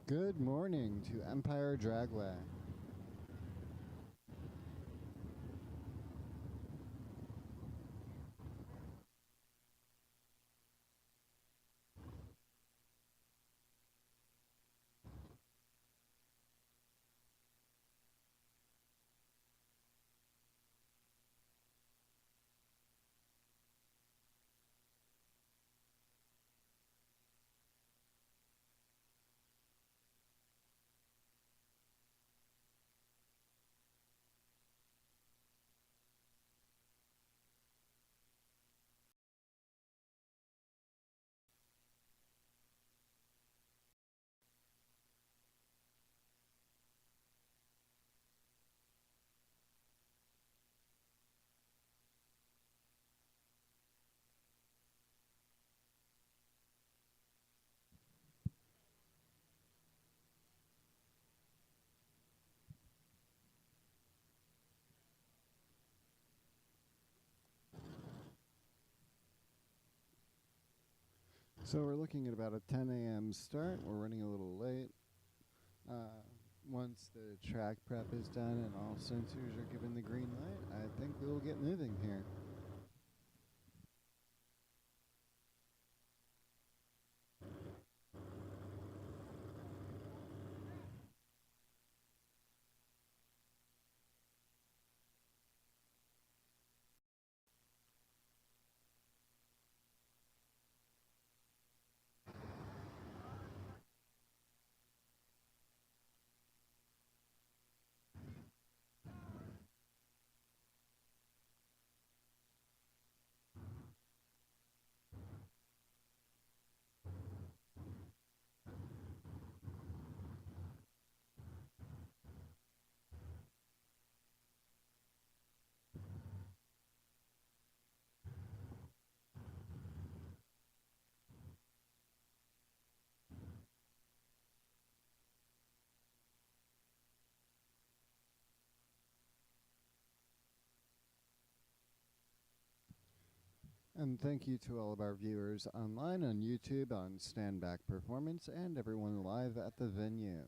Good morning to Empire Dragway. So we're looking at about a 10 a.m. start. We're running a little late. Once the track prep is done and all sensors are given the green light, I think we will get moving here. And thank you to all of our viewers online on YouTube, on Standback Performance, and everyone live at the venue.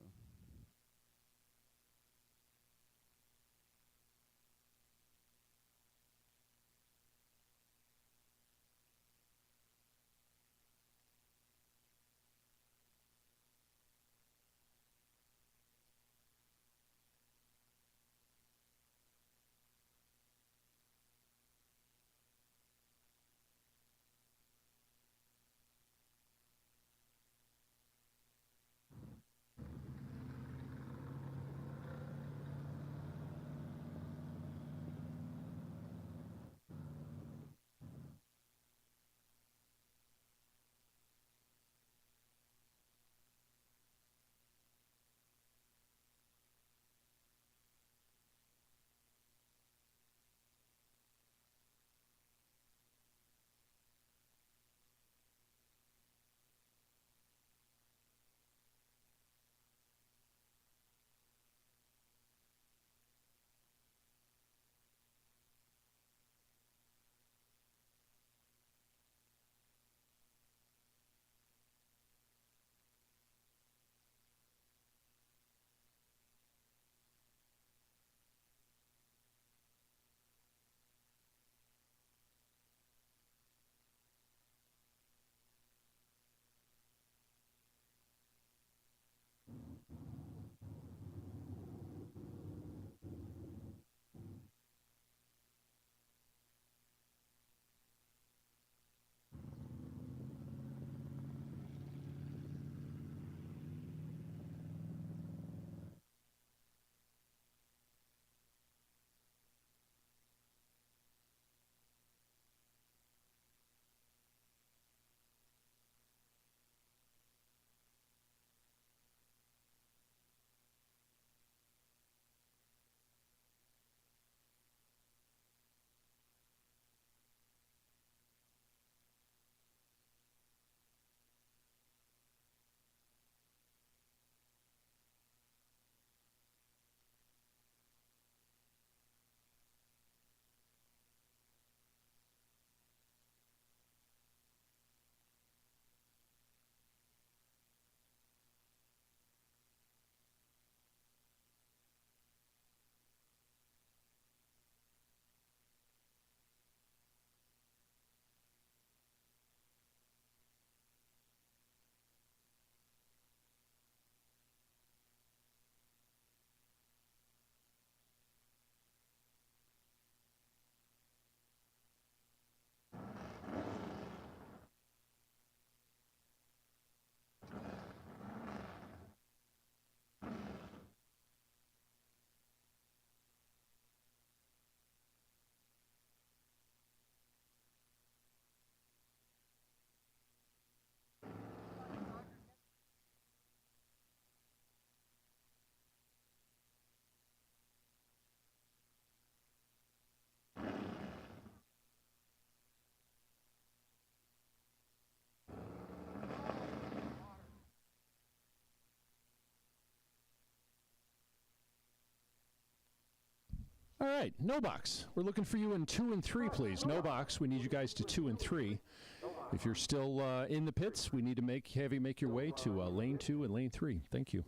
All right, no box. We're looking for you in 2 and 3, please. No box. We need you guys to 2 and 3. If you're still in the pits, we need to have you make your way to lane 2 and lane 3. Thank you.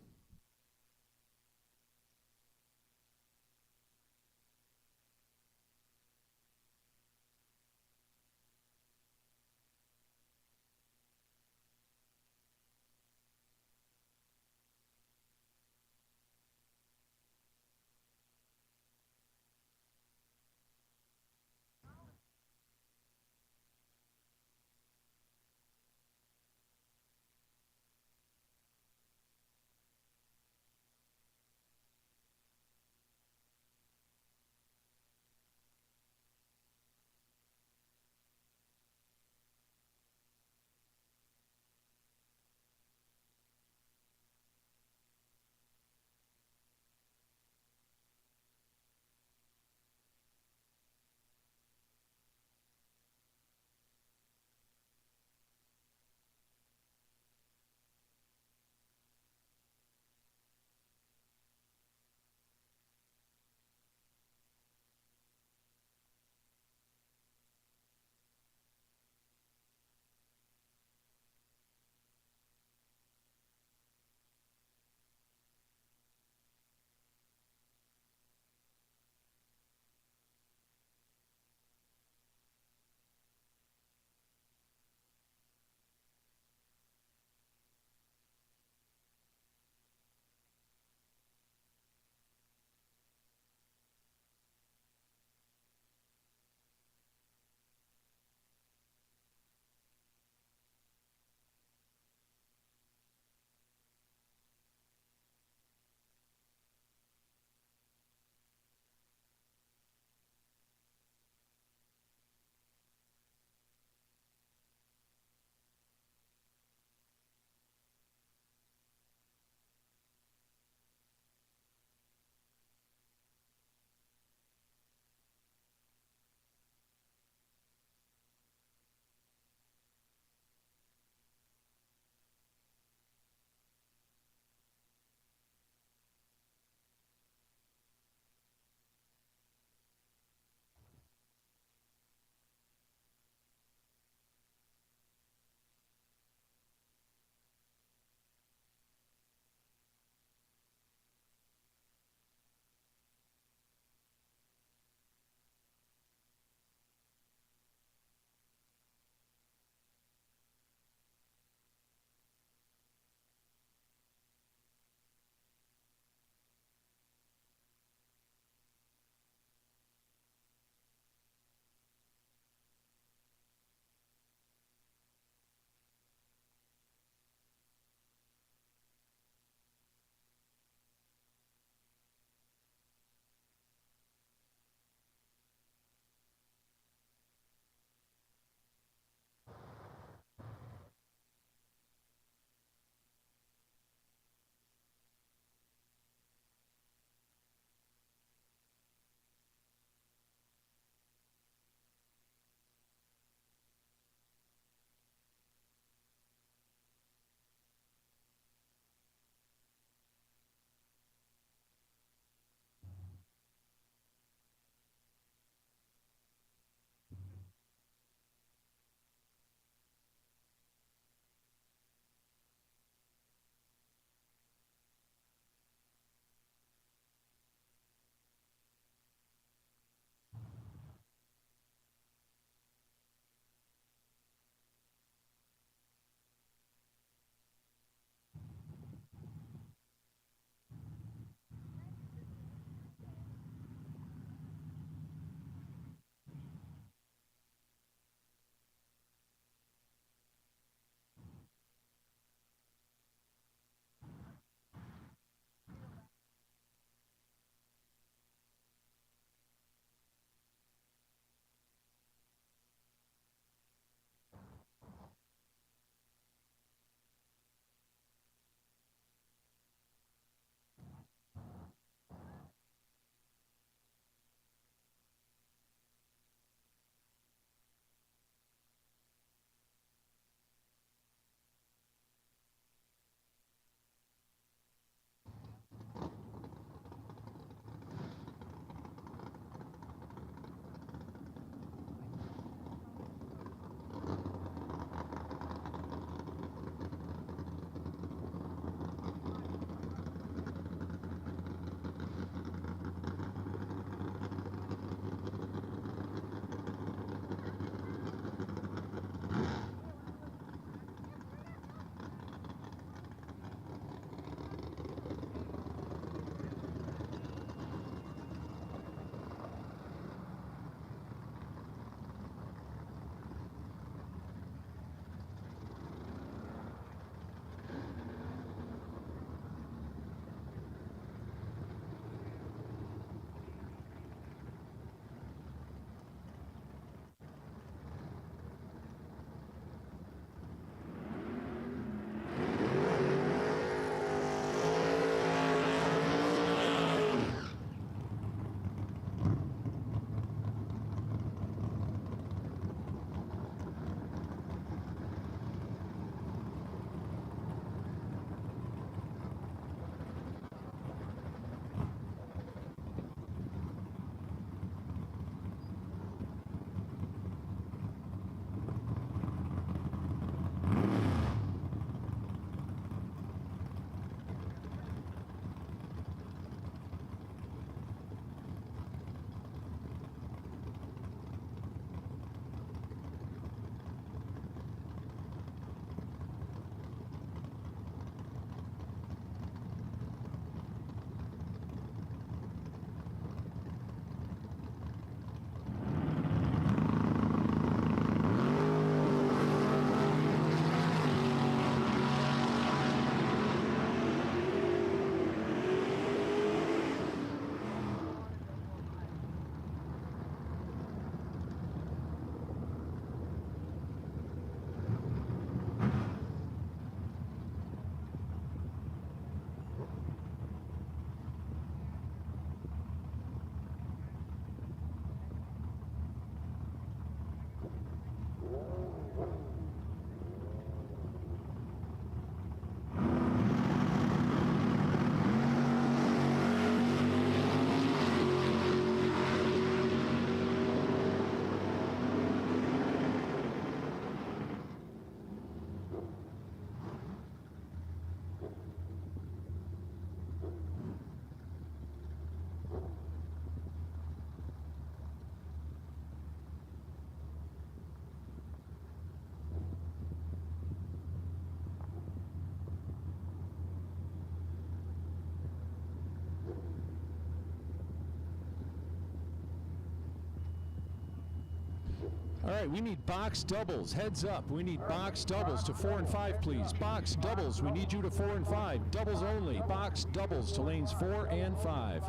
All right, we need box doubles. Heads up. We need box doubles to 4 and 5, please. Box doubles. We need you to 4 and 5. Doubles only. Box doubles to lanes 4 and 5.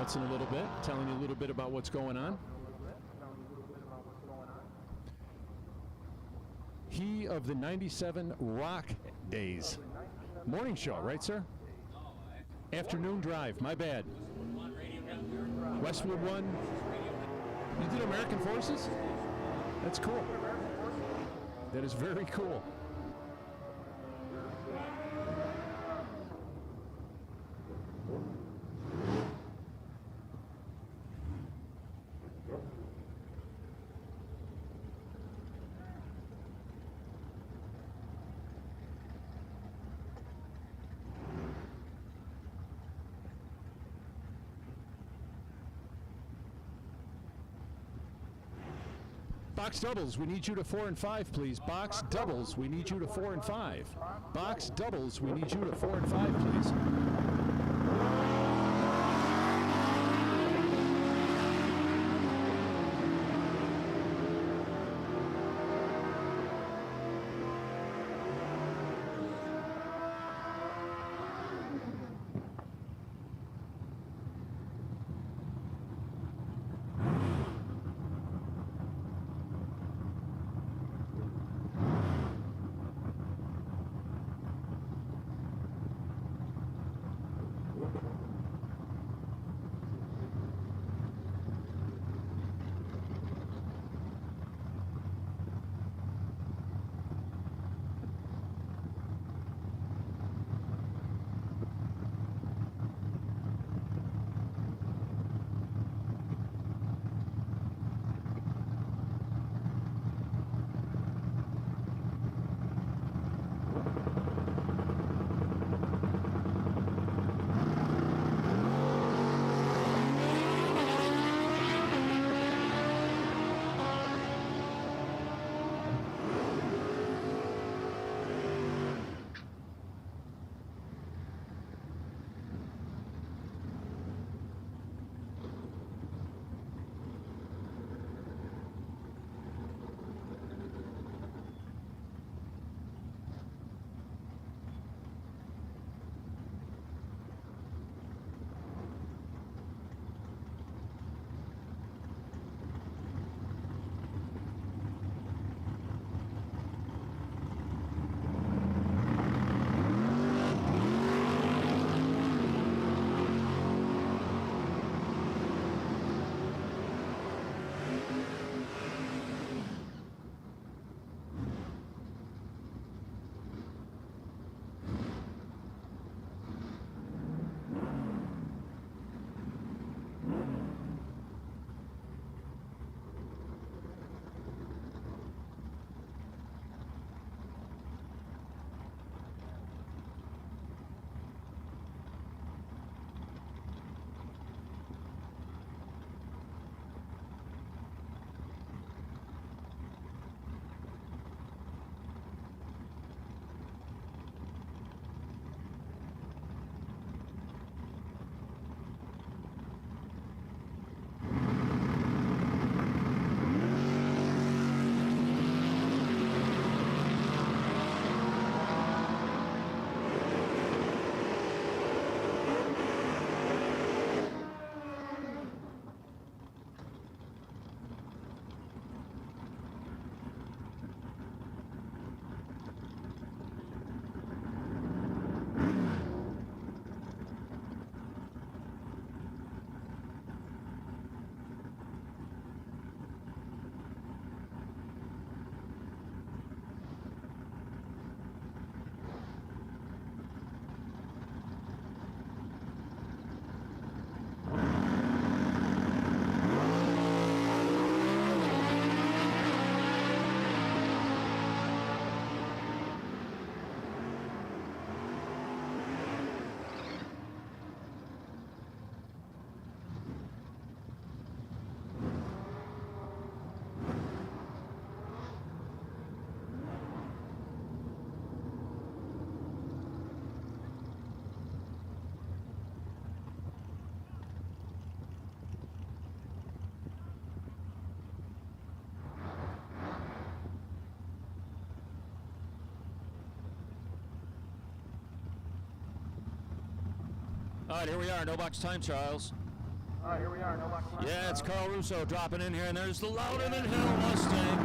A little bit, telling you a little bit about what's going on. He of the 97 Rock Days. Morning show, right, sir? Afternoon drive, my bad. Westwood 1. You did American Forces? That's cool. That is very cool. Box doubles, we need you to 4 and 5, please. Box doubles, we need you to 4 and 5. Box doubles, we need you to 4 and 5, please. All right, here we are, no box time trials. All right, here we are, no box time. Yeah, it's Carl Russo dropping in here, and there's the Louder Than Hell Mustang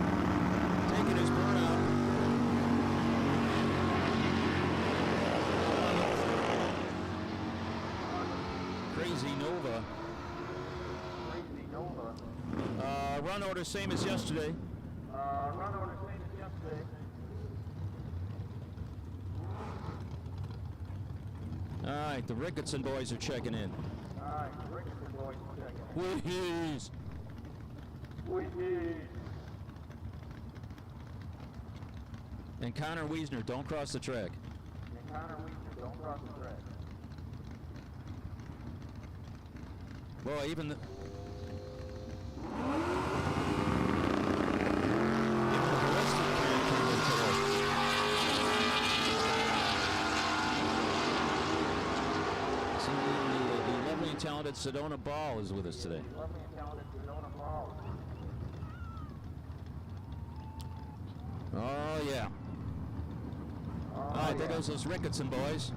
taking his burnout. Crazy Nova. Crazy Nova. Run order same as yesterday. Run order same as yesterday. All right, the Ricketson boys are checking in. All right, Ricketson boys checking. Wheeze. And Connor Wiesner, don't cross the track. And Connor Wiesner, don't cross the track. Boy, even the... The lovely and talented Sedona Ball is with us today. Lovely and talented Sedona Ball. Oh, yeah. All right, there goes those Ricketson boys.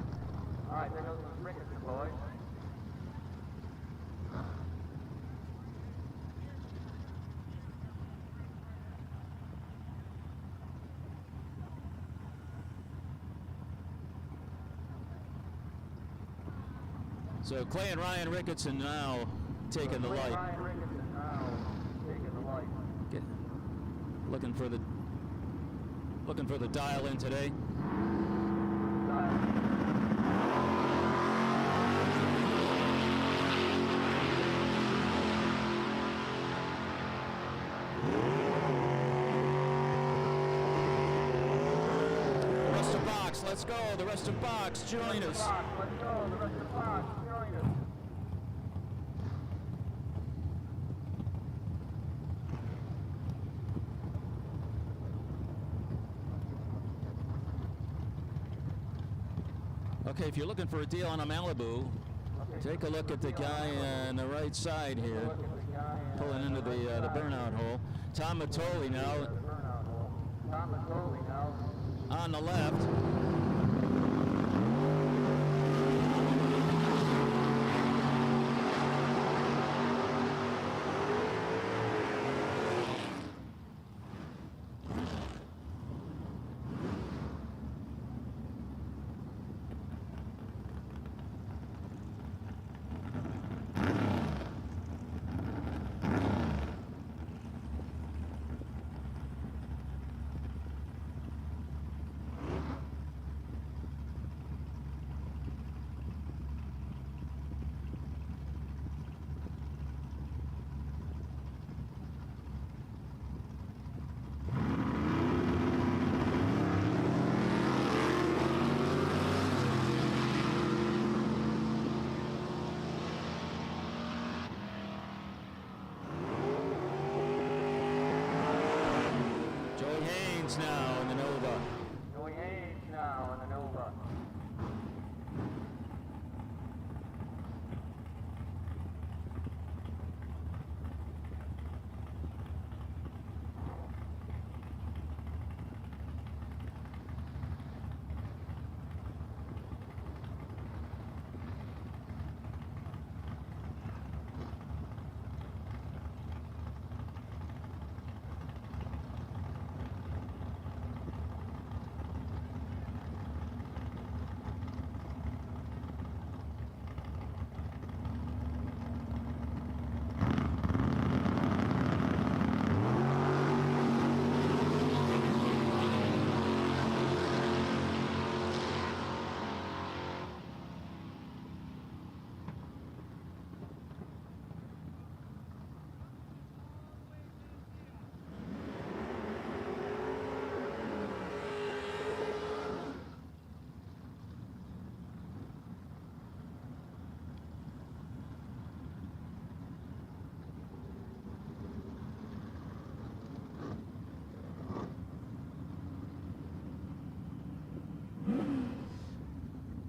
All right, there goes those Ricketson boys. So Clay and Ryan Ricketson now taking the light. Ryan Ricketson now taking the light. Looking for the dial in today. The rest of box, let's go. The rest of box, join us. Let's go, the rest of box, join us. Okay, if you're looking for a deal on a Malibu, take a look at the guy on the right side here, pulling into the burnout hole. Tom Matoli now on the left. Now in the Nova. Joey Haynes now in the Nova.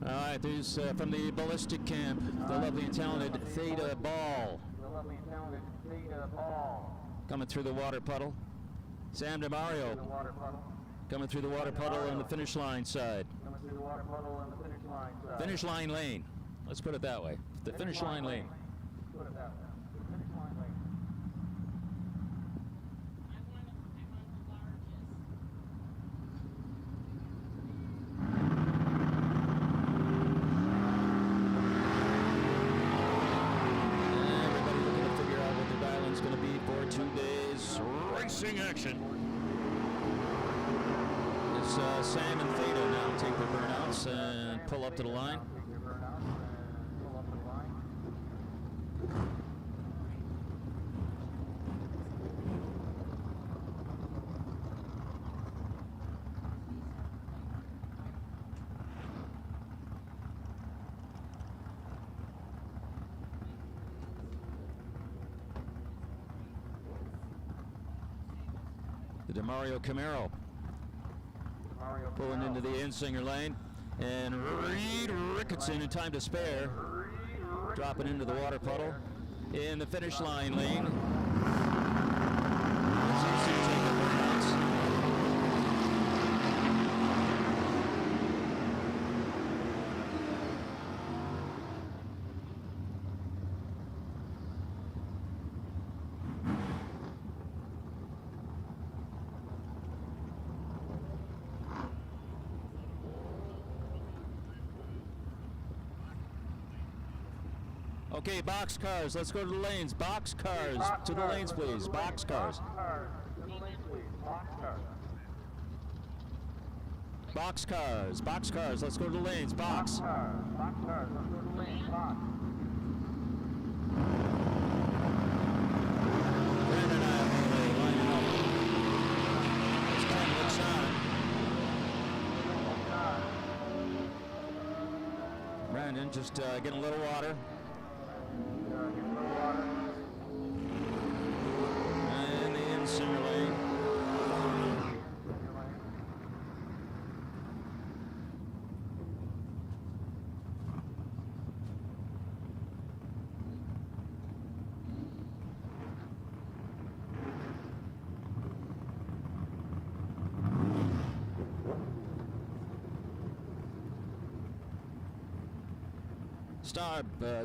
All right, there's from the ballistic camp, the lovely and talented Theta Ball. The lovely and talented Theta Ball. Coming through the water puddle. Sam DeMario The water puddle. coming through the water puddle on the finish line side. Coming through the water puddle on the finish line side. Finish line lane. Let's put it that way. The finish line lane. Put it that way. Finish line lane. Everybody looking to figure out what the dialing's going to be for 2 days racing action. It's Sam and Theta now take their burnouts and pull up to the line. Take your burnout and pull up the line. The DeMario Camaro Mario pulling into the Insinger lane. And Reed Ricketson in time to spare, dropping into the water puddle in the finish line lane. As you see, take the burnouts. Okay, box cars, let's go to the lanes. Box cars, to the lanes, please. Box cars. Box cars, box cars, let's go to the lanes. Box. Brandon and I are lining up. As Ken looks on. Brandon just getting a little water. And the Insinger lane.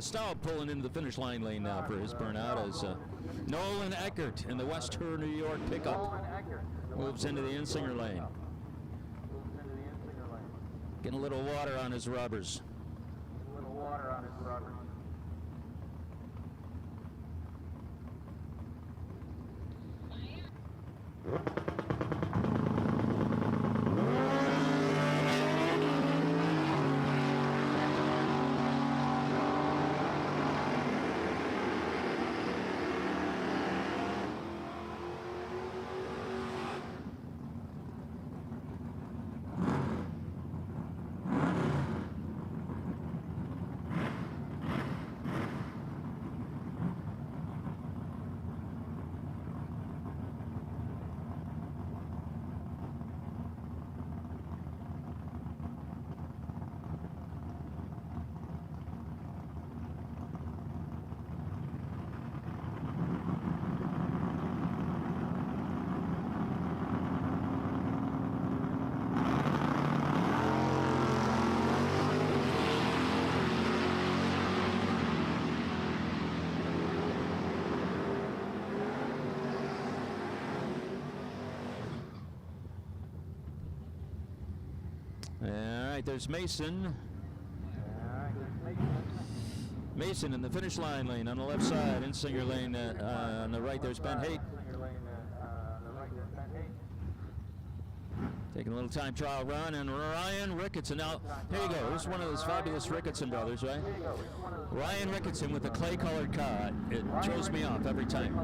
Staub pulling into the finish line lane now for his burnout as Nolan Eckert in the Western New York pickup moves into the Insinger lane. Getting a little water on his rubbers. All right, there's Mason. Mason in the finish line lane on the left side. Insinger lane on the right, there's Ben Haight. Taking a little time trial run, and Ryan Ricketson. Now, here you go. Here's one of those fabulous Ricketson brothers, right? Ryan Ricketson with a clay-colored car. It throws me off every time.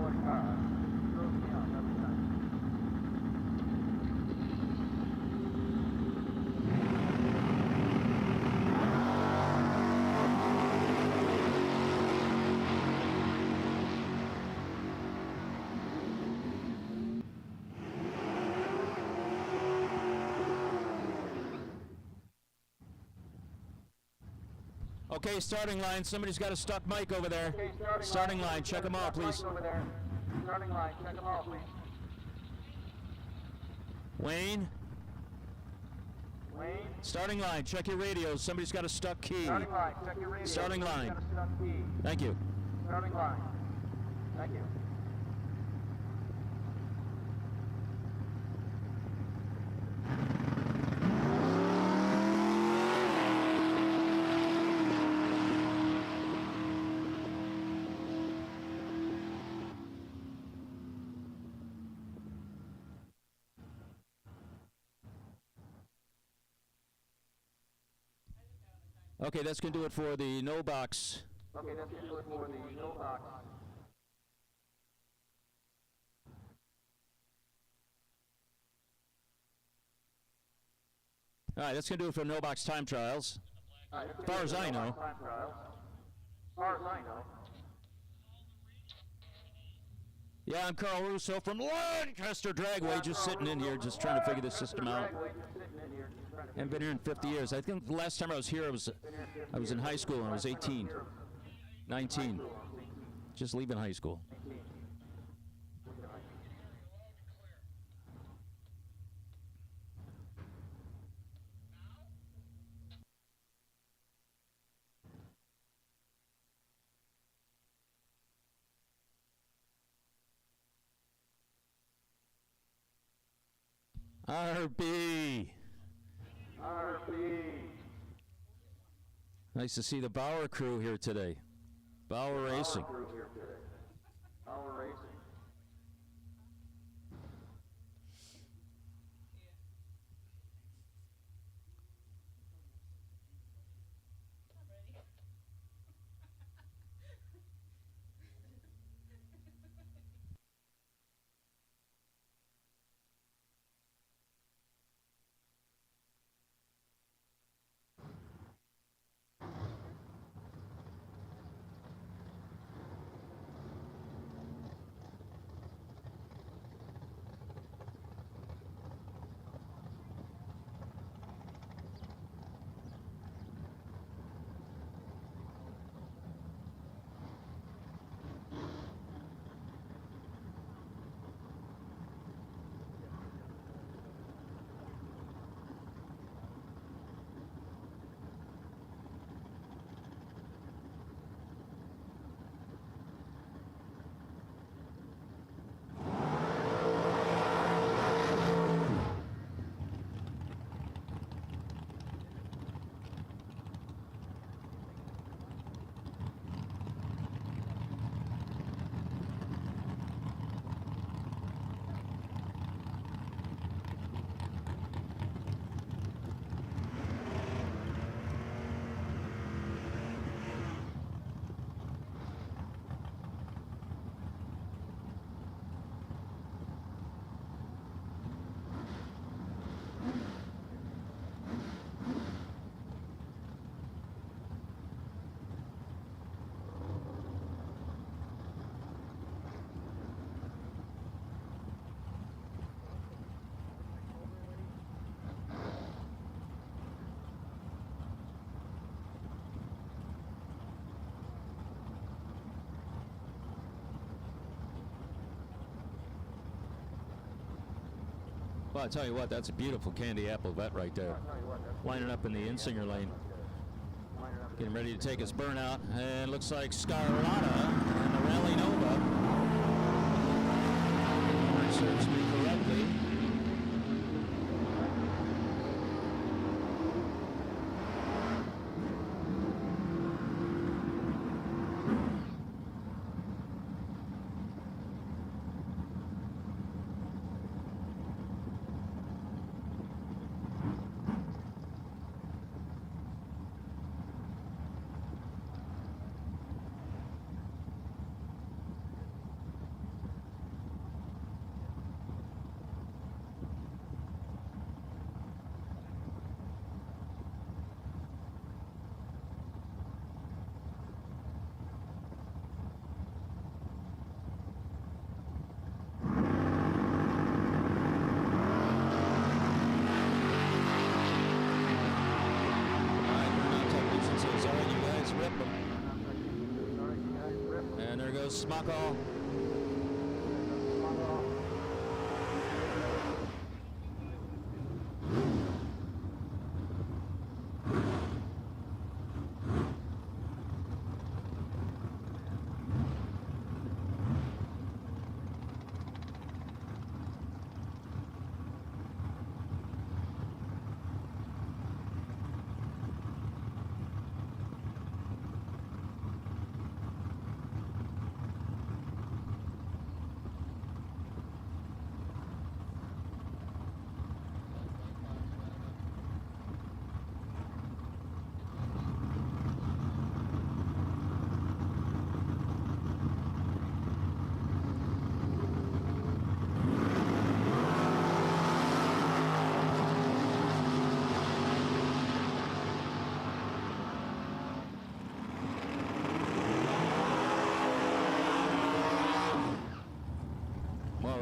Okay, starting line. Somebody's got a stuck mic over there. Okay, starting line. Check them all, please. Starting line. Check them all, please. Wayne. Starting line, check your radios. Somebody's got a stuck key. Starting line, check your radio. Starting line. Got a stuck key. Thank you. Starting line. Thank you. Okay, that's going to do it for the no box. Okay, that's going to do it for the no box. All right, that's going to do it for no box time trials. All right, As far as I know. time trials. As far as I know. Yeah, I'm Carl Russo from Lancaster Dragway, just sitting in here, just trying to figure the system out. Haven't been here in 50 years. I think the last time I was here, I was in high school and I was 18, 19, just leaving high school. RB. Nice to see the Bauer crew here today. Bauer Racing. Bauer Racing. Well, I tell you what, that's a beautiful candy apple vet right there. Lining up in the Insinger lane. Getting ready to take his burnout. And looks like Scarlata and the Rally Nova. If it serves me correctly. And there goes Smuckle.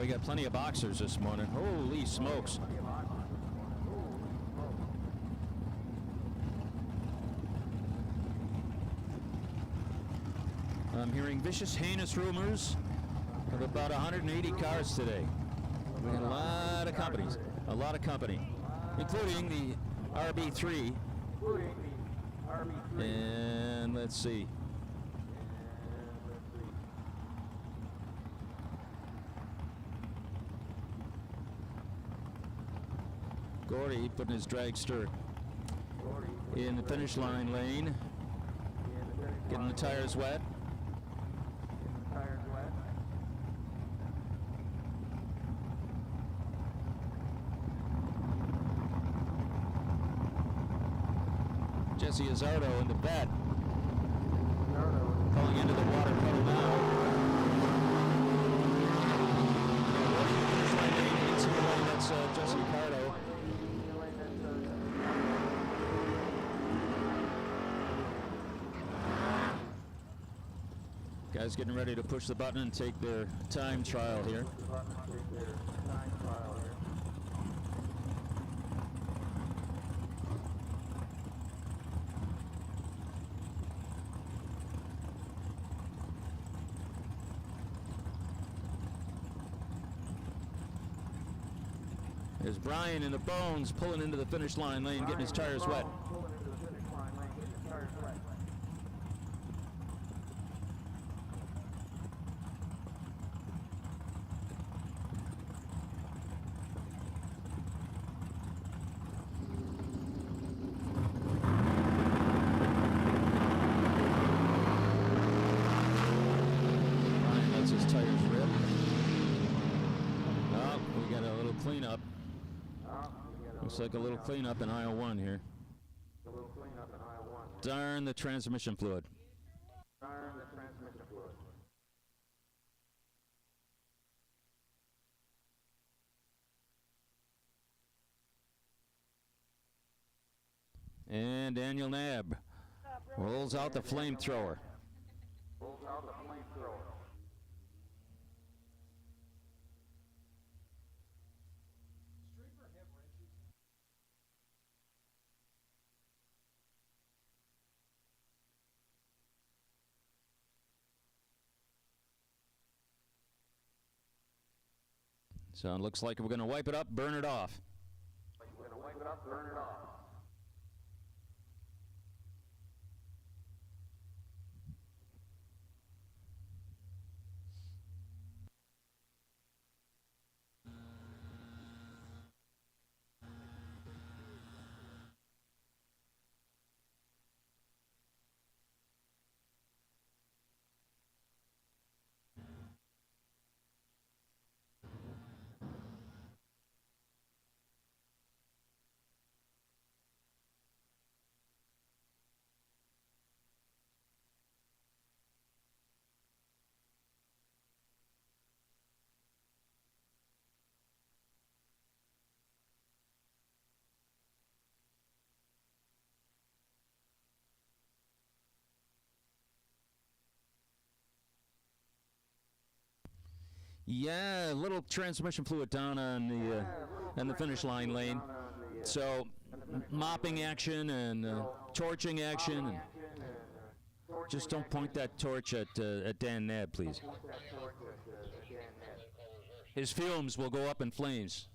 we got plenty of boxers this morning. Holy smokes. I'm hearing vicious, heinous rumors of about 180 cars today. We got a lot of companies, including the RB3. And let's see. Gordy putting his dragster in the finish line lane, getting the tires wet. Jesse Azardo in the vet, pulling into the water puddle now. That's Jesse Ricardo. Guys getting ready to push the button and take their time trial here. There's Brian in the bones pulling into the finish line lane, getting his tires wet. Brian lets his tires rip. Oh, we got a little cleanup. Looks like a little cleanup in aisle 1 here. Darn the transmission fluid. And Daniel Knabb rolls out the flamethrower. So it looks like we're going to wipe it up, burn it off. Yeah, a little transmission fluid down on the finish line lane. So mopping action and torching action. And just don't point that torch at Dan Knabb, please. His fumes will go up in flames.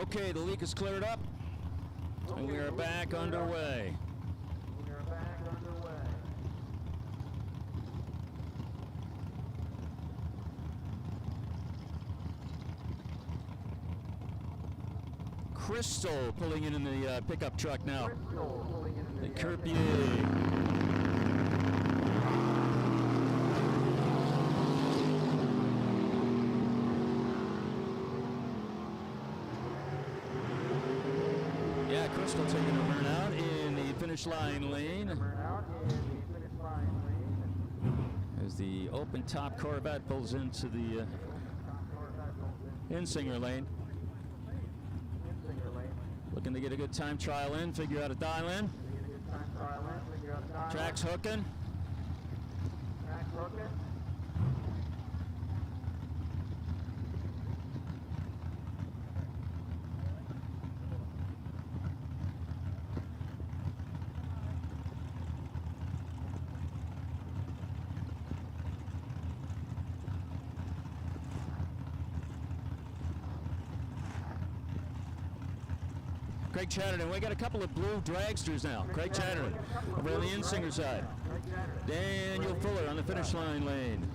Okay, the leak is cleared up, and we are back underway. Crystal pulling in the pickup truck now. The Kerpier. Yeah, Crystal taking a burnout in the finish line lane. As the open top Corvette pulls into the Insinger lane. Looking to get a good time trial in, figure out a dial in. Track's hooking. Craig Chatterton, we got a couple of blue dragsters now. Craig Chatterton over on the Insinger side. Daniel Fuller on the finish line lane.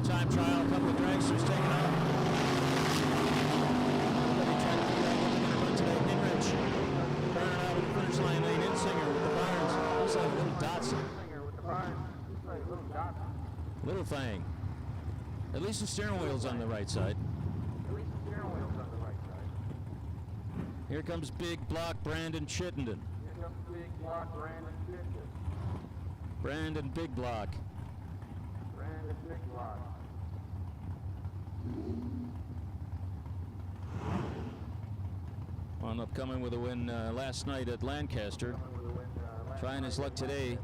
Time trial, a couple of dragsters taken out. Everybody trying to figure out what they're going to run today. Hinrich burning out of the finish line lane. Insinger with the Barnes. Looks like a little Datsun. Little Fang. At least the steering wheel's on the right side. Here comes Big Block Brandon Chittenden. Brandon Big Block. Wound up coming with a win last night at Lancaster. Trying his luck today.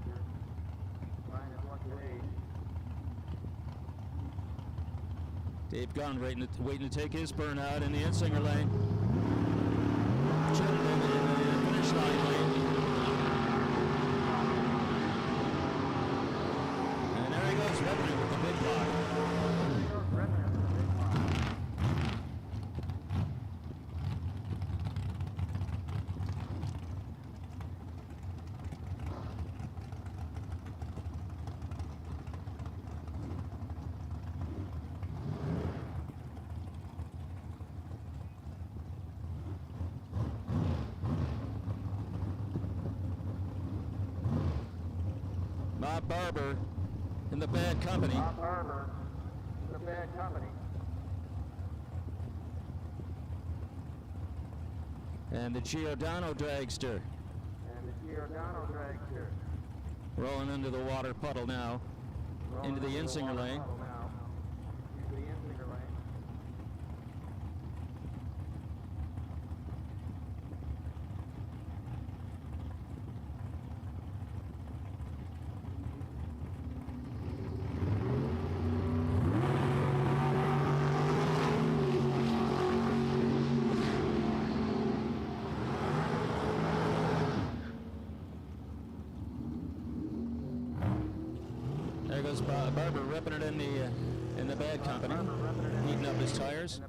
Dave Gunn waiting to take his burnout in the Insinger lane. Chittenden in the finish line lane. And there he goes, Redmond with the Big Block. Bob Barber in the Bad Company. Bob Barber in the Bad Company. And the Giordano dragster. Rolling into the water puddle now. Into the Insinger lane. There goes Barber ripping it in the Bad Company, heating up his tires,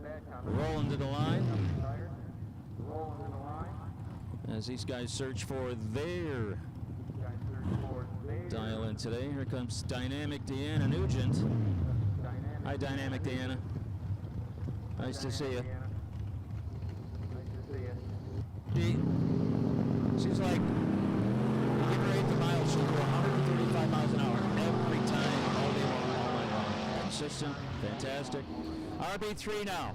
rolling to the line. As these guys search for their dial in today, here comes Dynamic Deanna Nugent. Hi, Dynamic Diana. Nice to see you. Nice to see you. Gee, seems like you give her 80 miles, she'll go 135 miles an hour every time, all day long, all night long. Consistent, fantastic. RB3 now.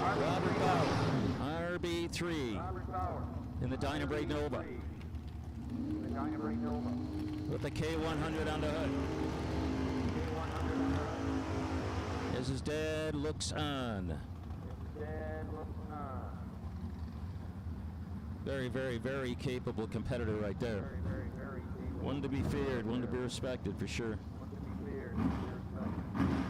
Robert Bauer. RB3 Robert Bauer. in the Dynabrake Nova The Dynabrake Nova. with the K100 on the hood. As his dad looks on. Dad looks on. Very, very, very capable competitor right there. Very, very, very capable. One to be feared, one to be respected for sure. One to be feared. To be respected.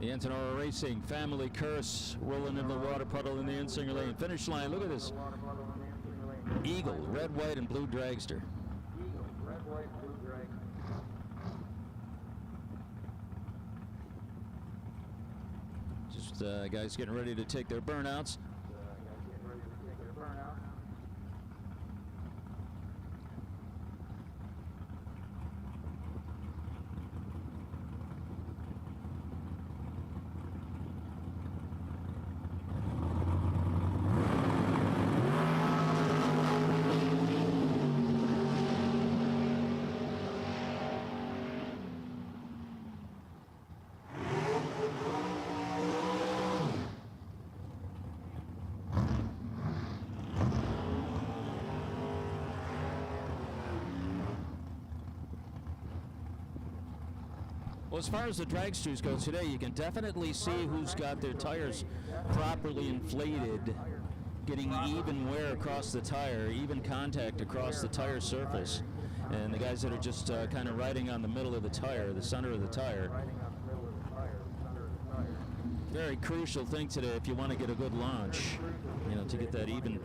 The Antonora Racing Family Curse rolling into the water puddle in the Insinger Lane. Finish line, look at this. Eagle, red, white, and blue dragster. Eagle, red, white, blue drag. Just guys getting ready to take their burnouts. Guys getting ready to take their burnout. Well, as far as the dragsters go today, you can definitely see who's got their tires properly inflated, getting even wear across the tire, even contact across the tire surface. And the guys that are just kind of riding on the middle of the tire, the center of the tire. Riding on the middle of the tire, the center of the tire. Very crucial thing today if you want to get a good launch, you know, to get that even,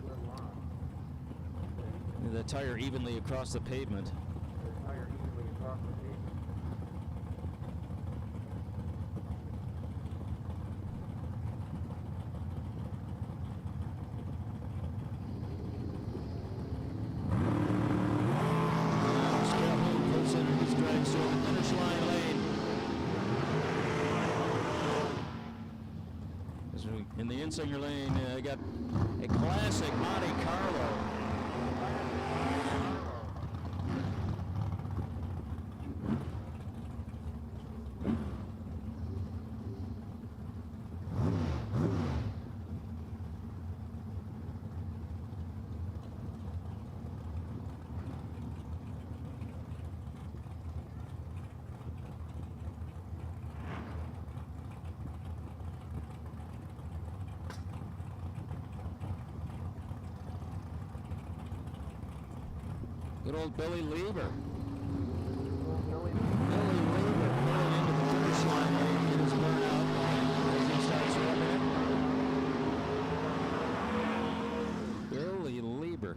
the tire evenly across the pavement. The tire evenly across the pavement. In the Insinger Lane, got a classic Monte Carlo. Good old Billy Lieber. Billy Lieber pulling into the finish line and get his burnout as he starts rubbing it. Billy Lieber.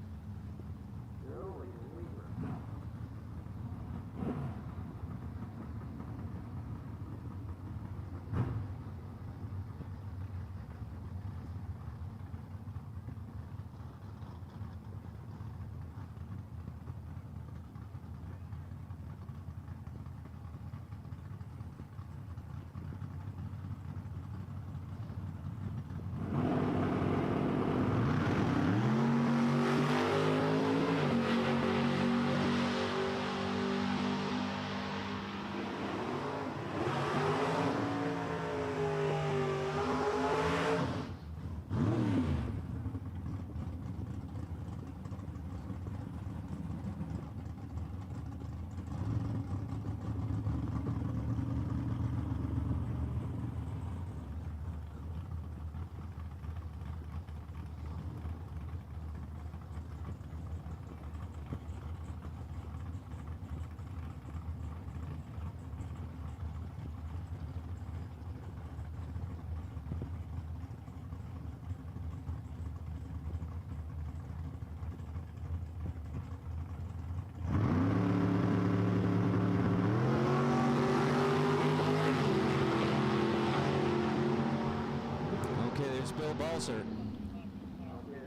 There's Bill Balser.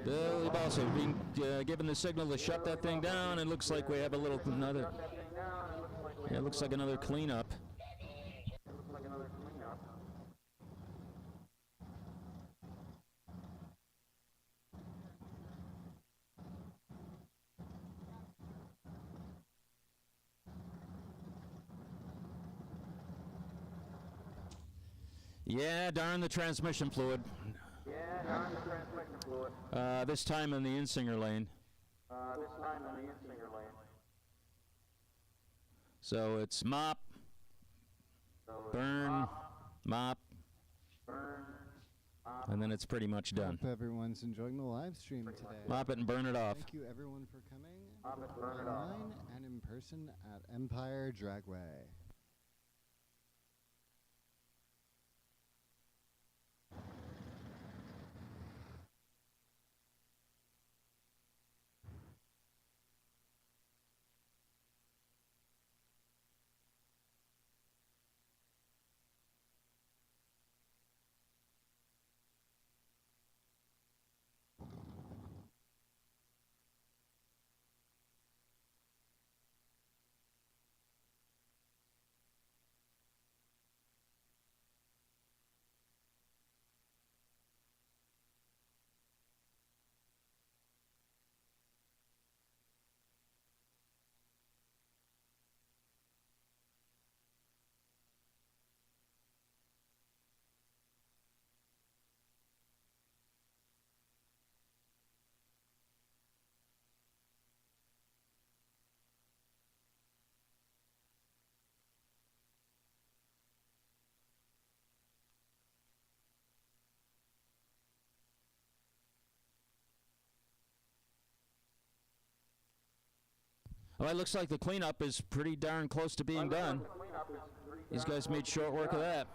Billy Balser being given the signal to shut that thing down, and looks like we have another. Yeah, it looks like another cleanup. Yeah, darn the transmission fluid. This time in the Insinger lane. So it's mop, burn, mop, and then it's pretty much done. Hope everyone's enjoying the live stream today. Mop it and burn it off. Thank you everyone for coming online and in person at Empire Dragway. Well, it looks like the cleanup is pretty darn close to being done. These guys made short work of that.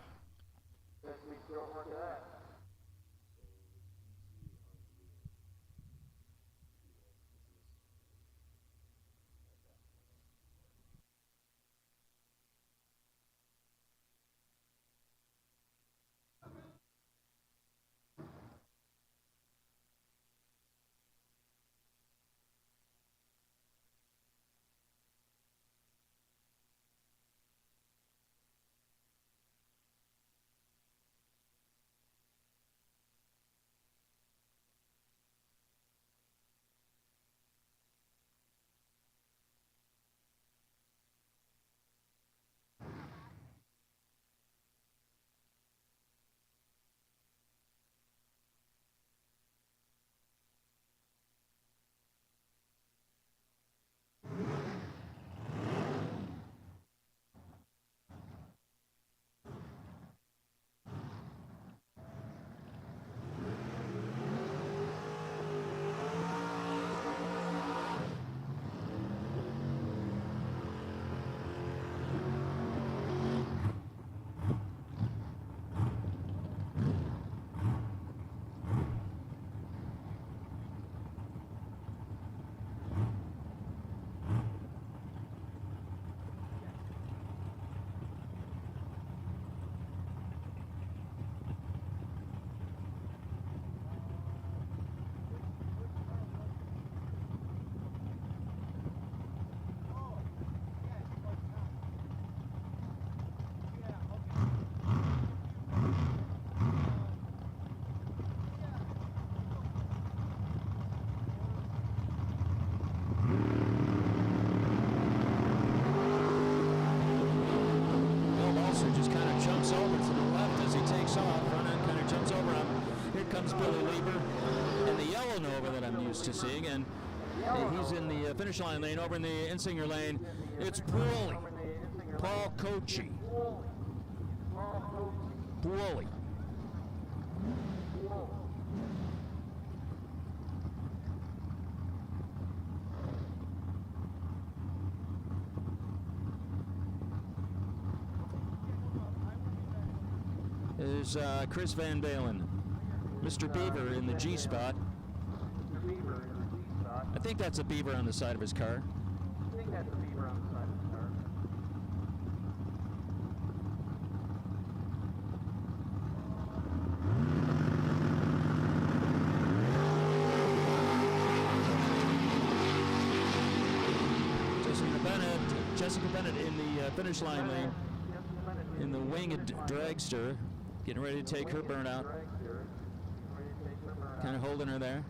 To seeing, and he's in the finish line lane. Over in the Insinger lane, it's Pulley, Paul Cochi. Pulley. There's Chris Van Balen, Mr. Beaver in the G spot. I think that's a beaver on the side of his car. Jessica Bennett in the finish line lane in the winged dragster, getting ready to take her burnout. Kind of holding her there.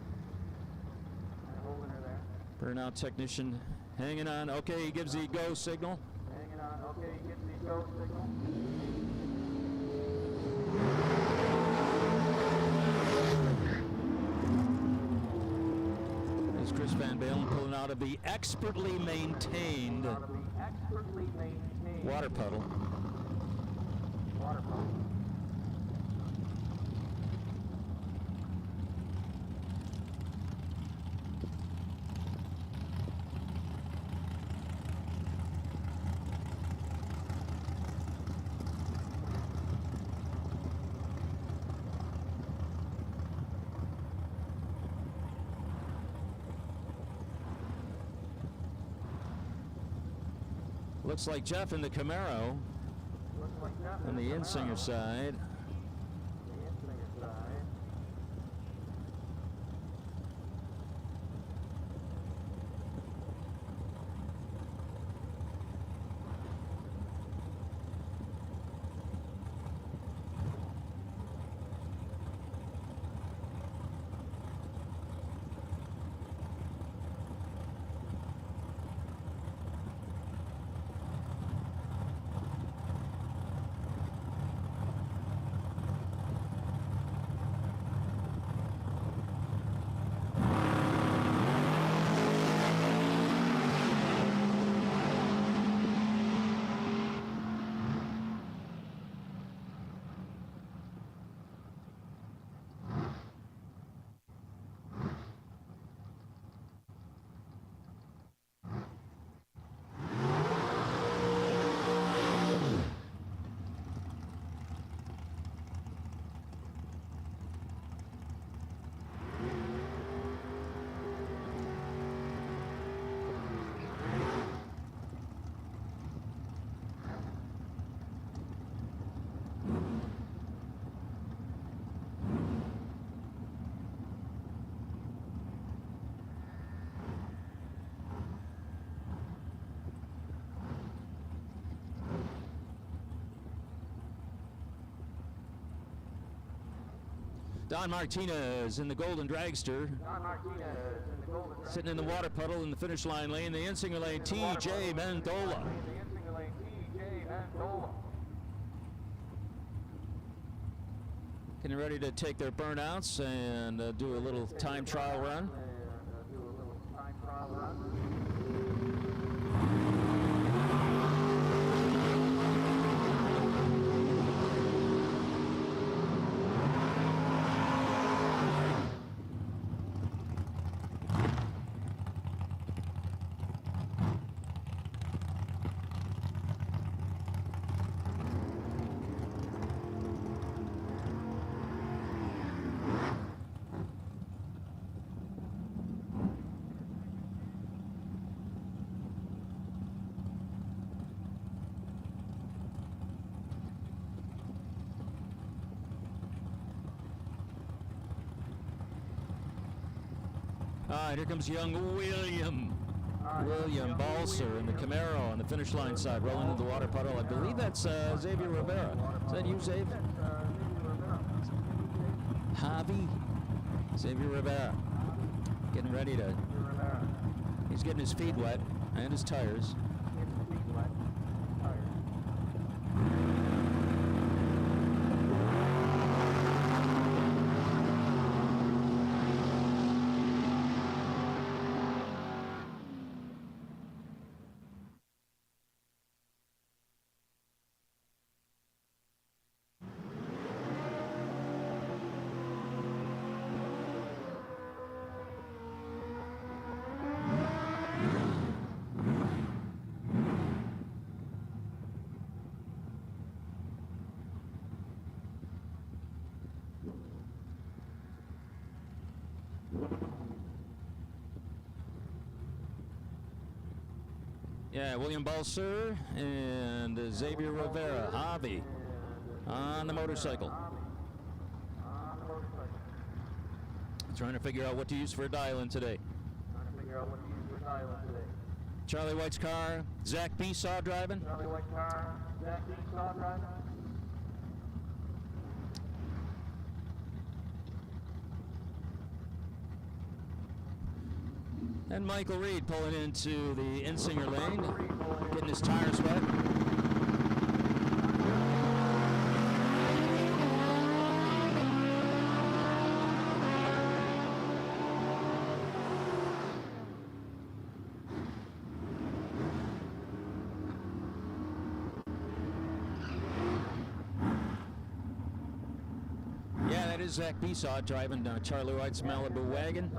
Burnout technician hanging on. Okay, he gives the go signal. Hanging on. Okay, gets the go signal. There's Chris Van Balen pulling out of the expertly maintained water puddle. Looks like Jeff in the Camaro on the Insinger side. Don Martinez in the golden dragster, sitting in the water puddle in the finish line lane, the Insinger lane, T.J. Mendola. Getting ready to take their burnouts and do a little time trial run. All right, here comes young William Balser in the Camaro on the finish line side, rolling into the water puddle. I believe that's Xavier Rivera. Is that you, Xavier? Javi? Xavier Rivera. Getting ready to... He's getting his feet wet and his tires. Yeah, William Balser and Xavier Rivera, Javi, on the motorcycle. Trying to figure out what to use for a dial-in today. Charlie White's car. Zach Besaw driving. Charlie White's car. Zach Besaw driving. And Michael Reed pulling into the Insinger lane, getting his tires wet. Yeah, that is Zach Besaw driving Charlie White's Malibu wagon.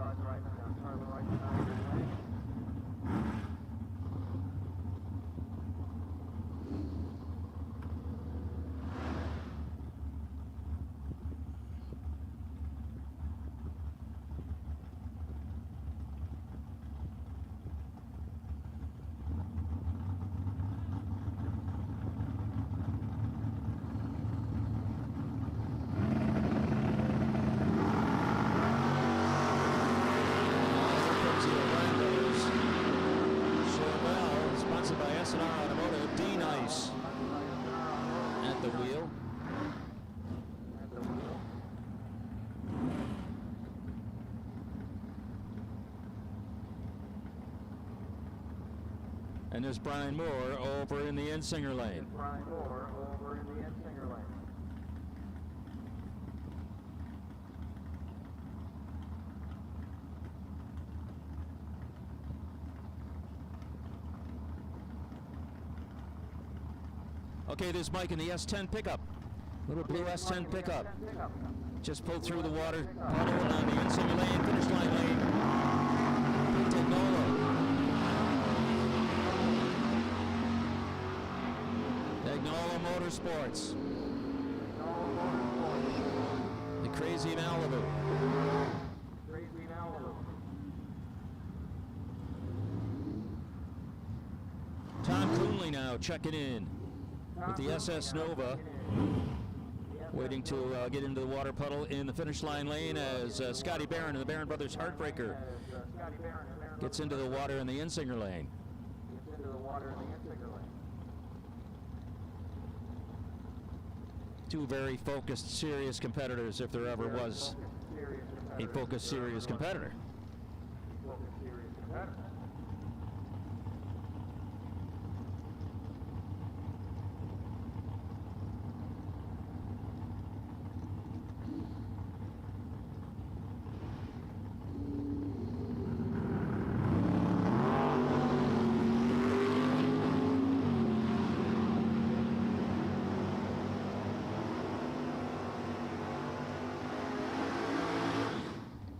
At the wheel. And there's Brian Moore over in the Insinger lane. Brian Moore over in the Insinger lane. Okay, there's Mike in the S10 pickup. Little blue S10 pickup. Just pulled through the water puddle on the Insinger lane, finish line lane. Dagnolo. Dagnolo Motorsports. The Crazy Malibu. Crazy Malibu. Tom Coonley now checking in with the SS Nova, waiting to get into the water puddle in the finish line lane as Scotty Barron and the Barron Brothers Heartbreaker gets into the water in the Insinger lane. Two very focused, serious competitors, if there ever was a focused, serious competitor.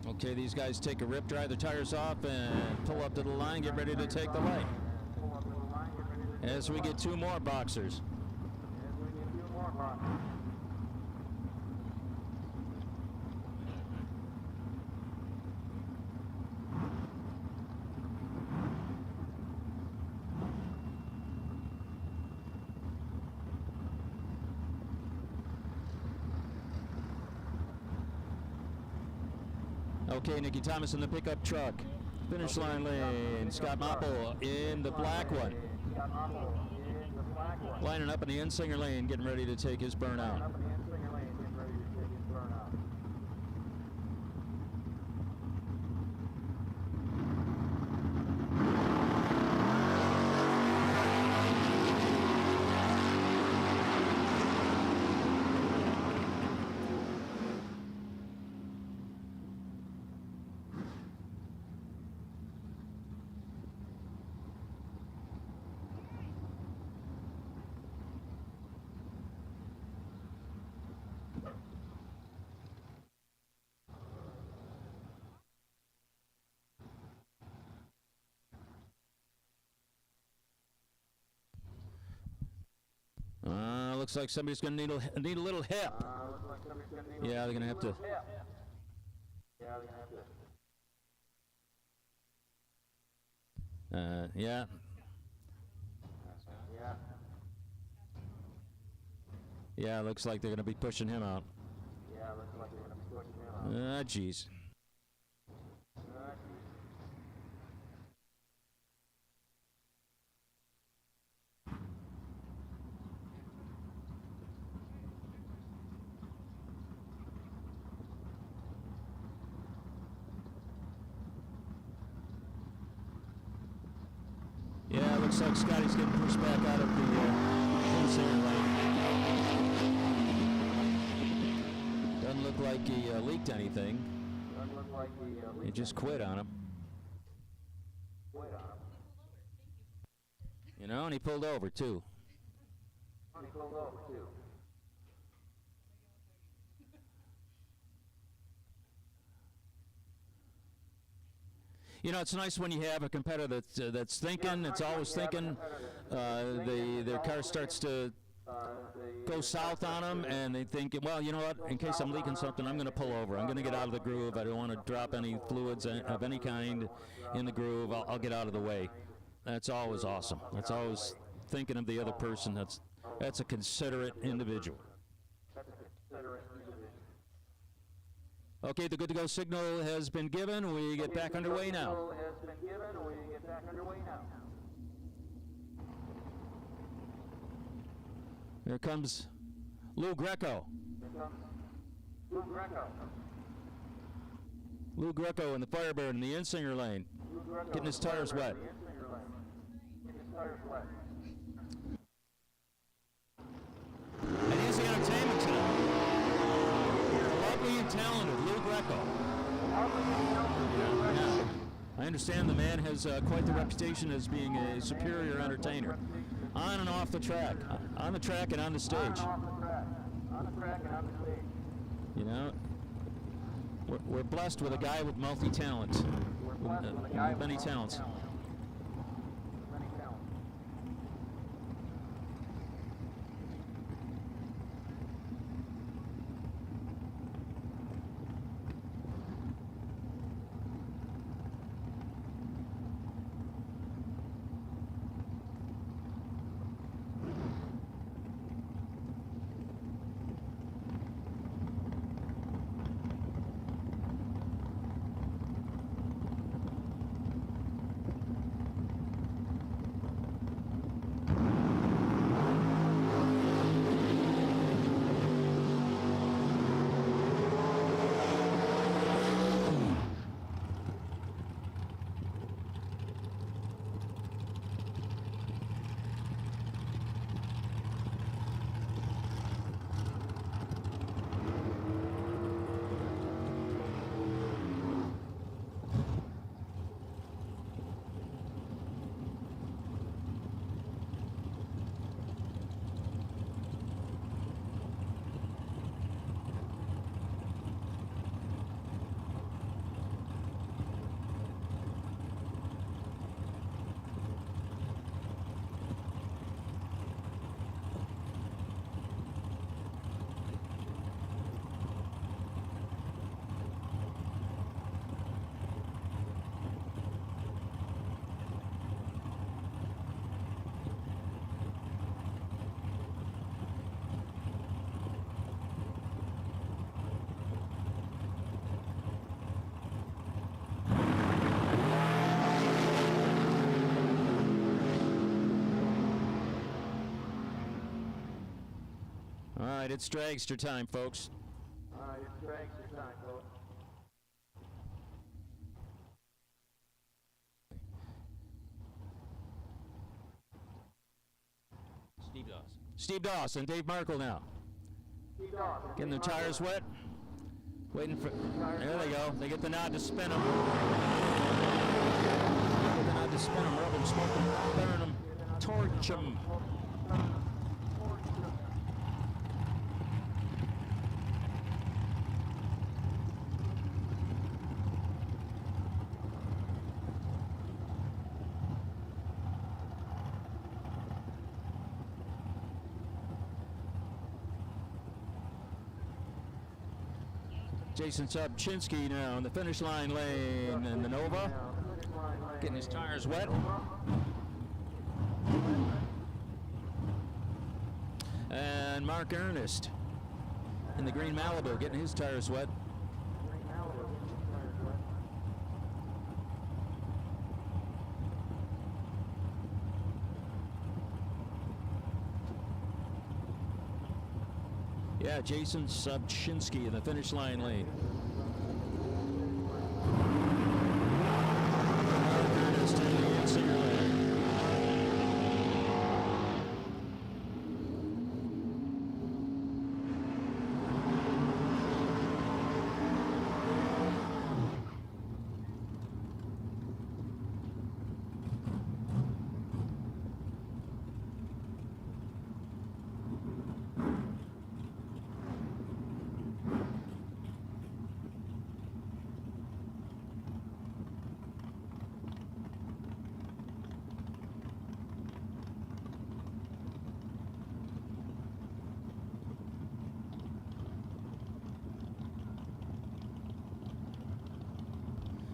Okay, these guys take a rip, dry their tires off, and pull up to the line, get ready to take the light. As we get two more boxers. Okay, Nicky Thomas in the pickup truck. Finish line lane. Scott Mopple in the black one. Lining up in the Insinger lane, getting ready to take his burnout. Looks like somebody's going to need a little help. Yeah, they're going to have to. Yeah. Yeah, looks like they're going to be pushing him out. Ah, jeez. looks like Scotty's getting pushed back out of the insinger lane. Doesn't look like he leaked anything. He just quit on him. You know, and he pulled over too. You know, it's nice when you have a competitor that's thinking, it's always thinking. Their car starts to go south on them, and they think, well, you know what, in case I'm leaking something, I'm going to pull over. I'm going to get out of the groove. I don't want to drop any fluids of any kind in the groove. I'll get out of the way. That's always awesome. That's always thinking of the other person. That's a considerate individual. Okay, the good to go signal has been given. We get back underway now. Here comes Lou Greco. Lou Greco in the Firebird in the Insinger lane, getting his tires wet. And here's the entertainment tonight. Lovely and talented Lou Greco. Yeah. I understand the man has quite the reputation as being a superior entertainer, on and off the track, on the track and on the stage. You know, we're blessed with a guy with multi-talent, many talents. All right, it's dragster time, folks. Steve Dawson, Dave Markle now. Getting their tires wet. Waiting for, there they go. They get the nod to spin them. Get the nod to spin them, rub them, smoke them, burn them, torch them. Jason Sobczynski now in the finish line lane in the Nova, getting his tires wet. And Mark Ernest in the green Malibu, getting his tires wet. Yeah, Jason Sobczynski in the finish line lane. Ernest in the Insinger lane.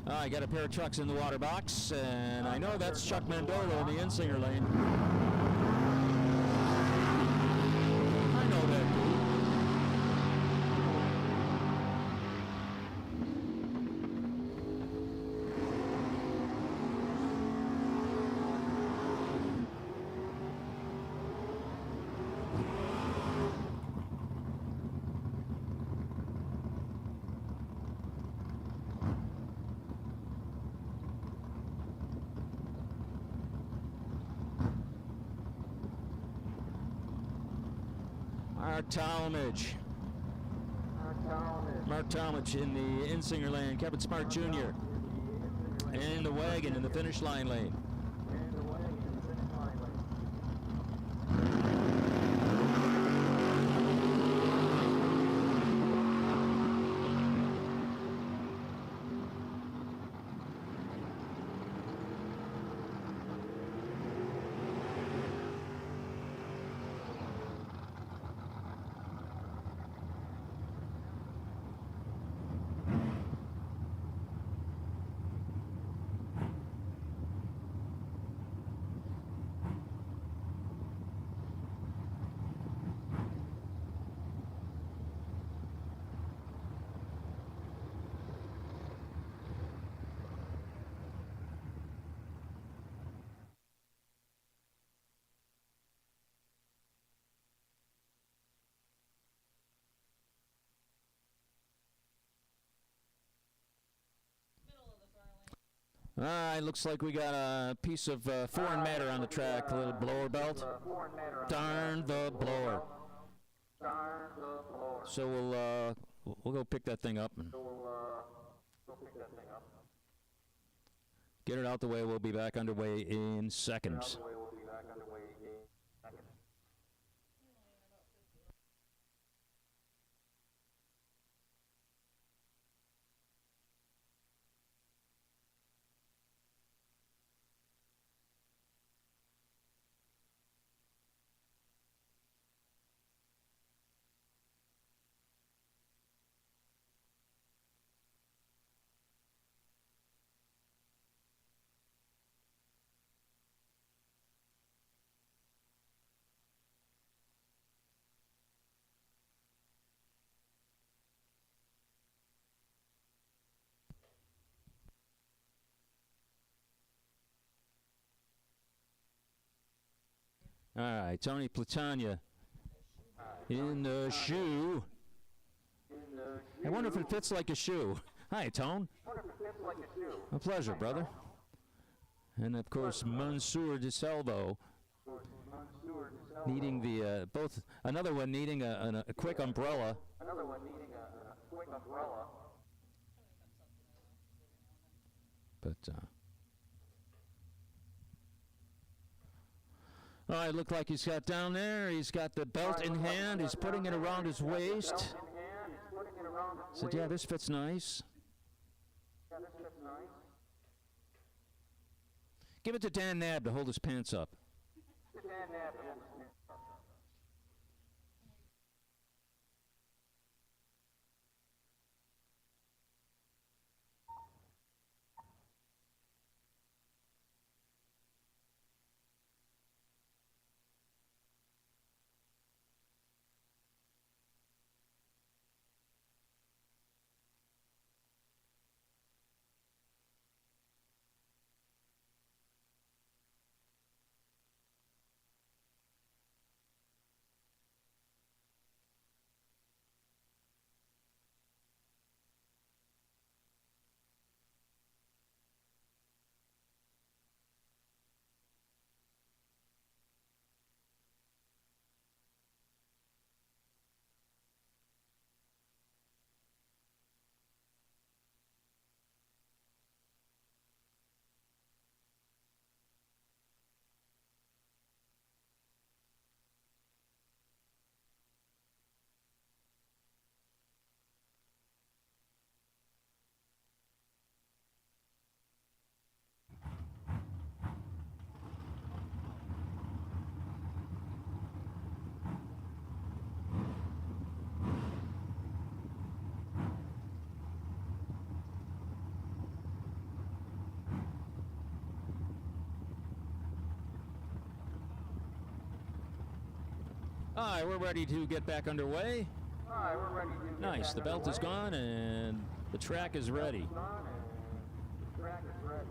I got a pair of trucks in the water box, and I know that's Chuck Mandola in the Insinger lane. I know that dude. Mark Talmadge in the Insinger lane. Kevin Smart Jr. in the wagon in the finish line lane. All right, looks like we got a piece of foreign matter on the track, a little blower belt. Darn the blower. So we'll go pick that thing up and get it out the way. We'll be back underway in seconds. All right, Tony Platania in the shoe. I wonder if it fits like a shoe. Hi, Tone. A pleasure, brother. And of course, Mansour DeSalvo needing the both. Another one needing a quick umbrella. But. All right, look like he's got down there. He's got the belt in hand. He's putting it around his waist. Said, yeah, this fits nice. Give it to Dan Nab to hold his pants up. All right, we're ready to get back underway. All right, we're ready to get Nice. back The belt is underway. gone and the track is ready. Gone and the track is ready.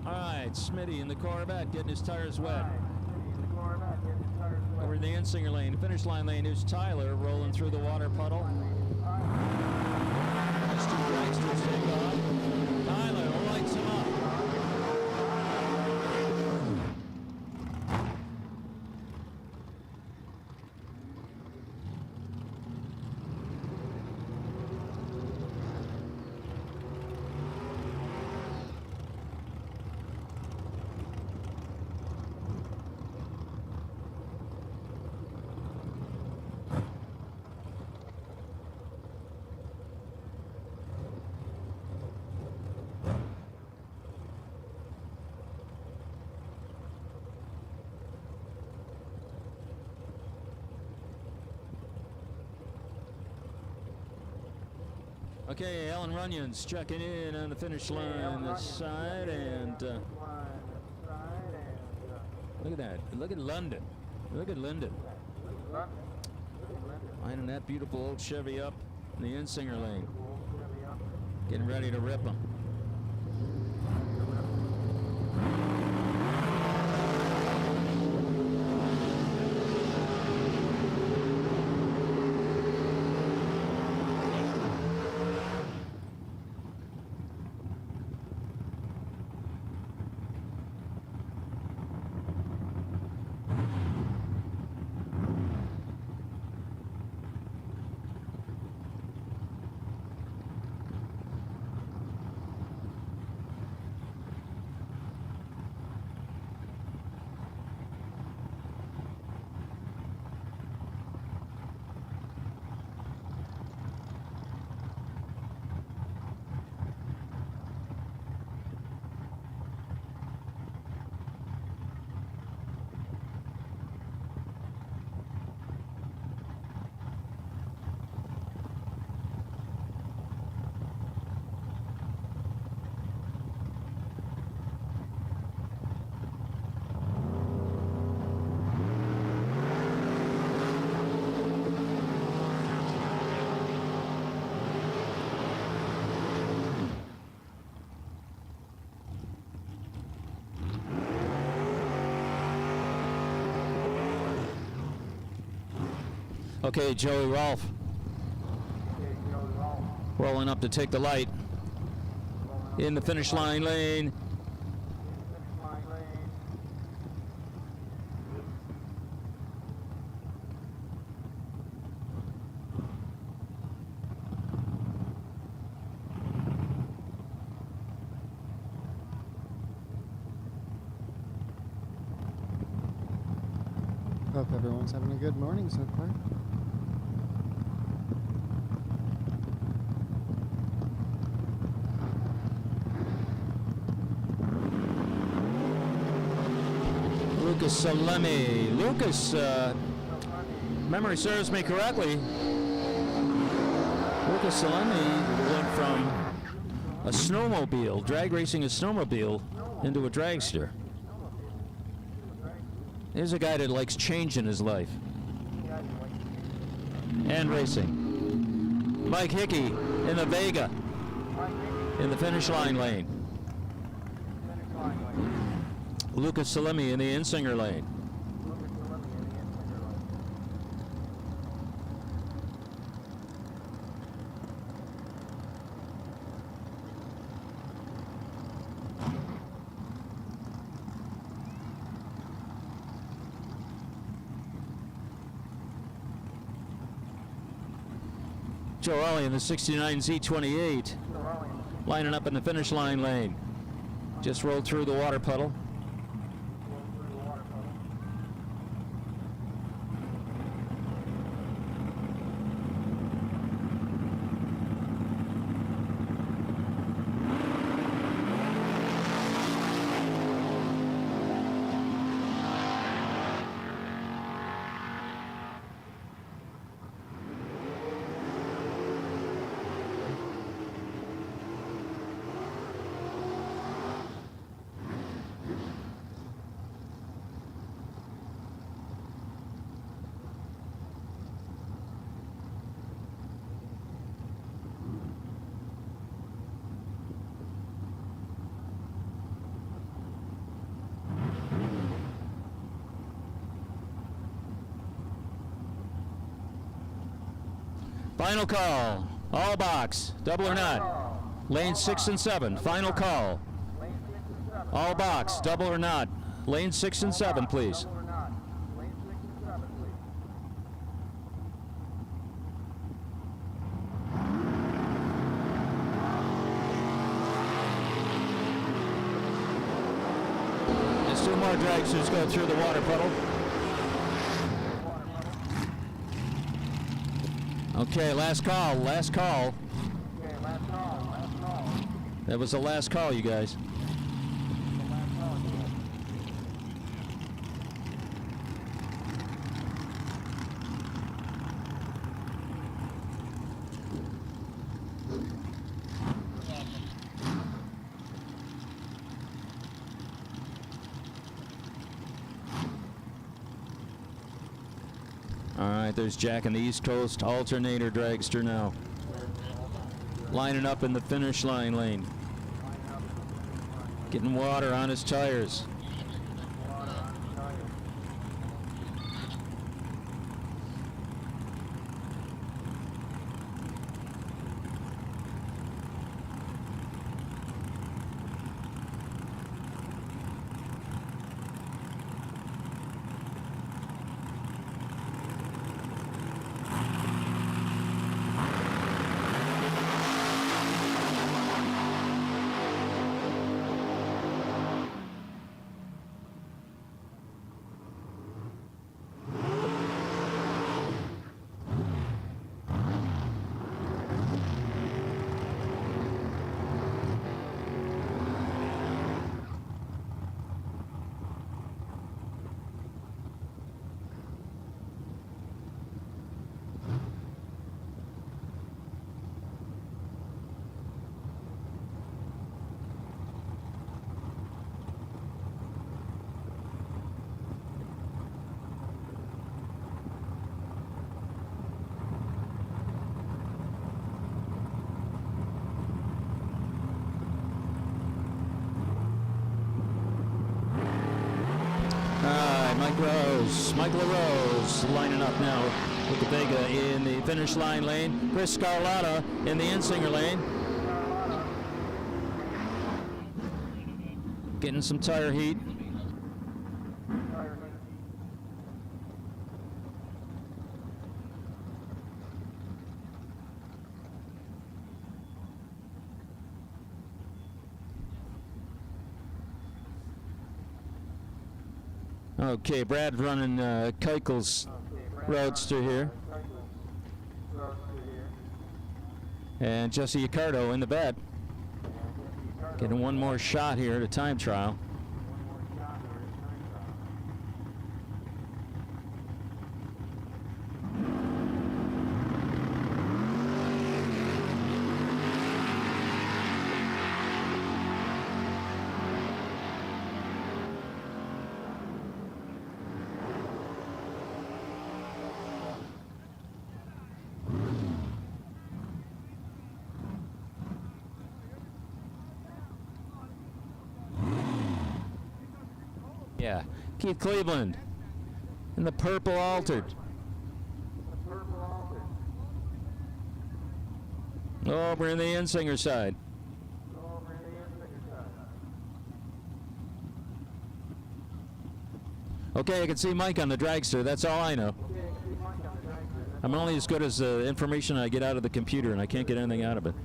All right, Smitty in the Corvette getting his tires wet. All right, Smitty in the Corvette getting his tires wet. Over the Insinger lane, the finish line lane, here's Tyler rolling through the water puddle. These two dragsters take off. Tyler lights him up. Okay, Alan Runyon's checking in on the finish line this side, and look at that. Look at London. Look at Linden. Lining that beautiful old Chevy up in the Insinger lane. Getting ready to rip him. Okay, Joey Rolfe rolling up to take the light in the finish line lane. Hope everyone's having a good morning so far. Lucas Salemi. Lucas, memory serves me correctly, Lucas Salemi went from a snowmobile, drag racing a snowmobile, into a dragster. There's a guy that likes change in his life. And racing. Mike Hickey in the Vega. In the finish line lane. Lucas Salemi in the Insinger lane. Joe Raleigh in the 69 Z28, lining up in the finish line lane. Just rolled through the water puddle. Final call. All box. Double or not. Lane 6 and 7. Final call. All box. Double or not. Lane 6 and 7, please. There's 2 more dragsters go through the water puddle. Okay, last call, last call. Okay, last call. That was the last call, you guys. All right, there's Jack in the East Coast alternator dragster now. Lining up in the finish line lane. Getting water on his tires. Mike LaRose lining up now with the Vega in the finish line lane. Chris Scarlata in the Insinger lane. Getting some tire heat. Okay, Brad running Keichel's Roadster here. And Jesse Accardo in the bed. Getting one more shot here at a time trial. Yeah. Keith Cleveland in the purple altered. Over in the Insinger side. Okay, I can see Mike on the dragster. That's all I know. I'm only as good as the information I get out of the computer, and I can't get anything out of it.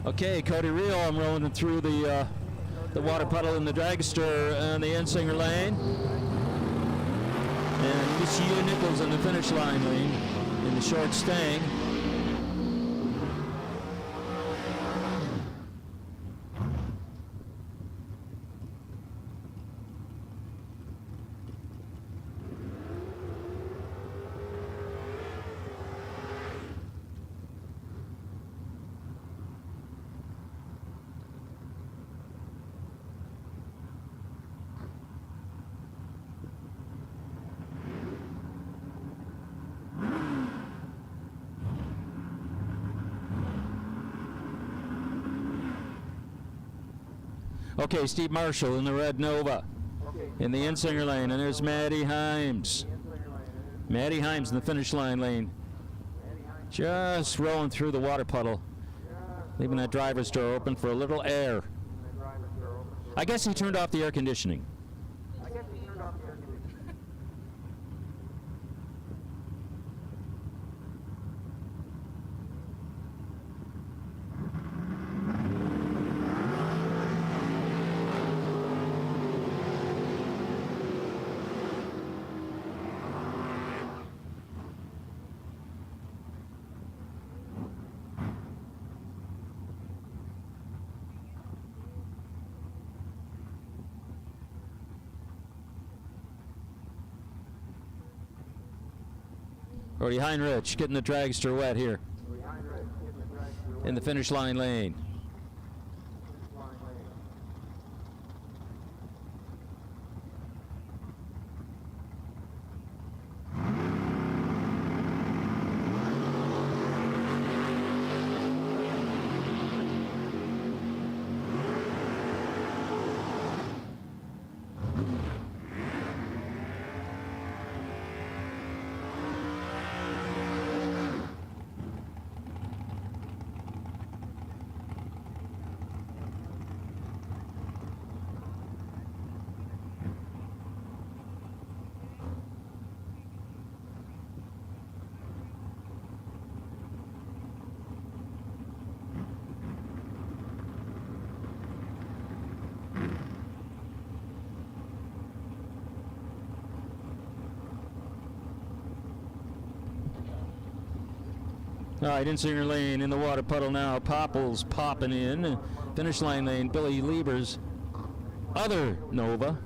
Okay, Cody Reel, I'm rolling through the water puddle in the dragster and the Insinger lane. And Miss Hugh Nichols in the finish line lane in the short stang. Okay, Steve Marshall in the red Nova in the Insinger lane, and there's Matty Himes. Matty Himes in the finish line lane. Just rolling through the water puddle, leaving that driver's door open for a little air. I guess he turned off the air conditioning. Brody Heinrich getting the dragster wet here in the finish line lane. All right, Insinger lane in the water puddle now. Popples popping in. Finish line lane, Billy Lieber's other Nova.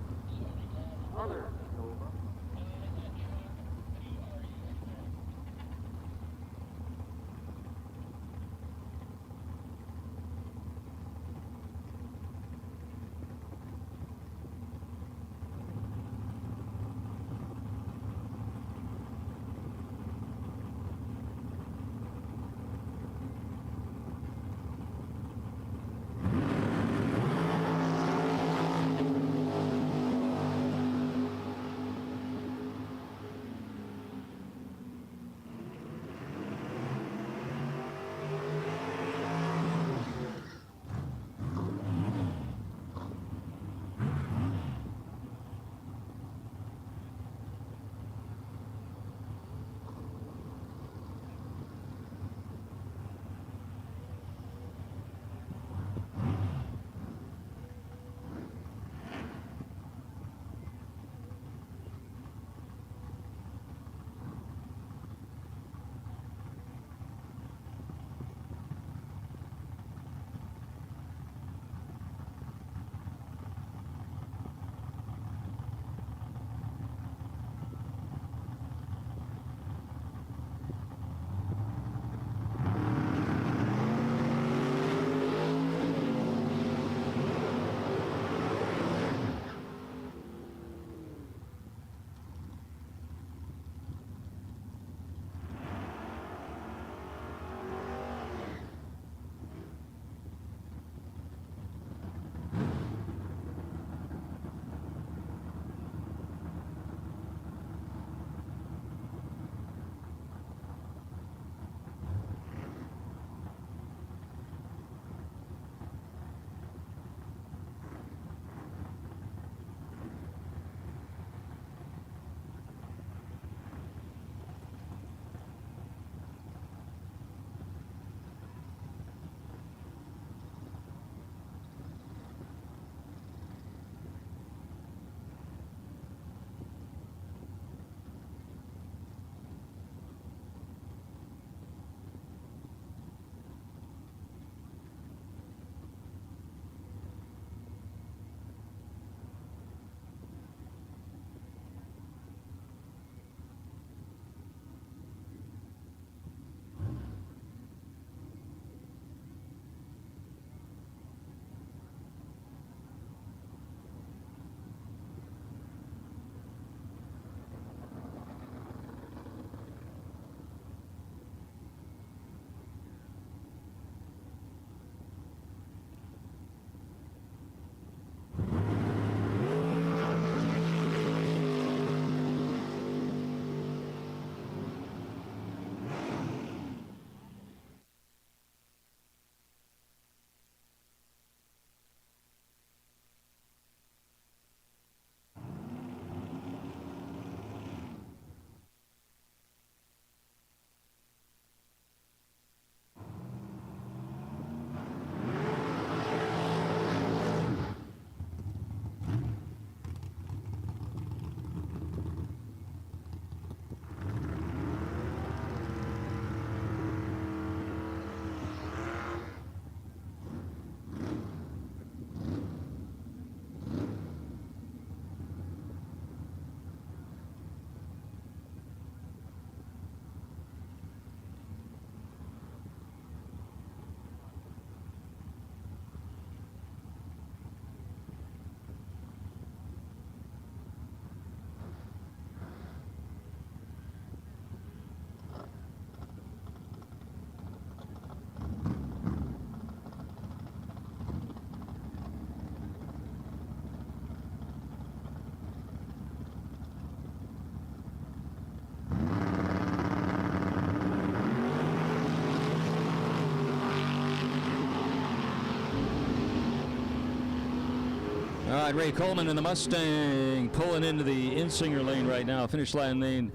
All right, Ray Coleman in the Mustang pulling into the Insinger lane right now. Finish line lane.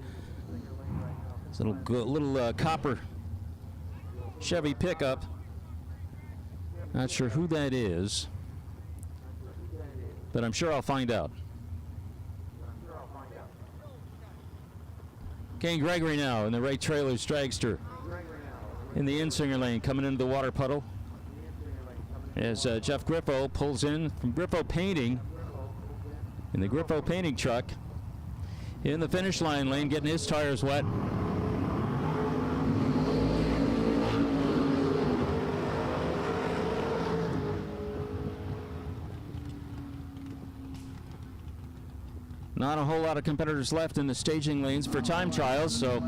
It's a little copper Chevy pickup. Not sure who that is, but I'm sure I'll find out. Kane Gregory now in the Ray Trailers Dragster in the Insinger lane, coming into the water puddle as Jeff Griffo pulls in from Griffo Painting in the Griffo Painting truck in the finish line lane, getting his tires wet. Not a whole lot of competitors left in the staging lanes for time trials, so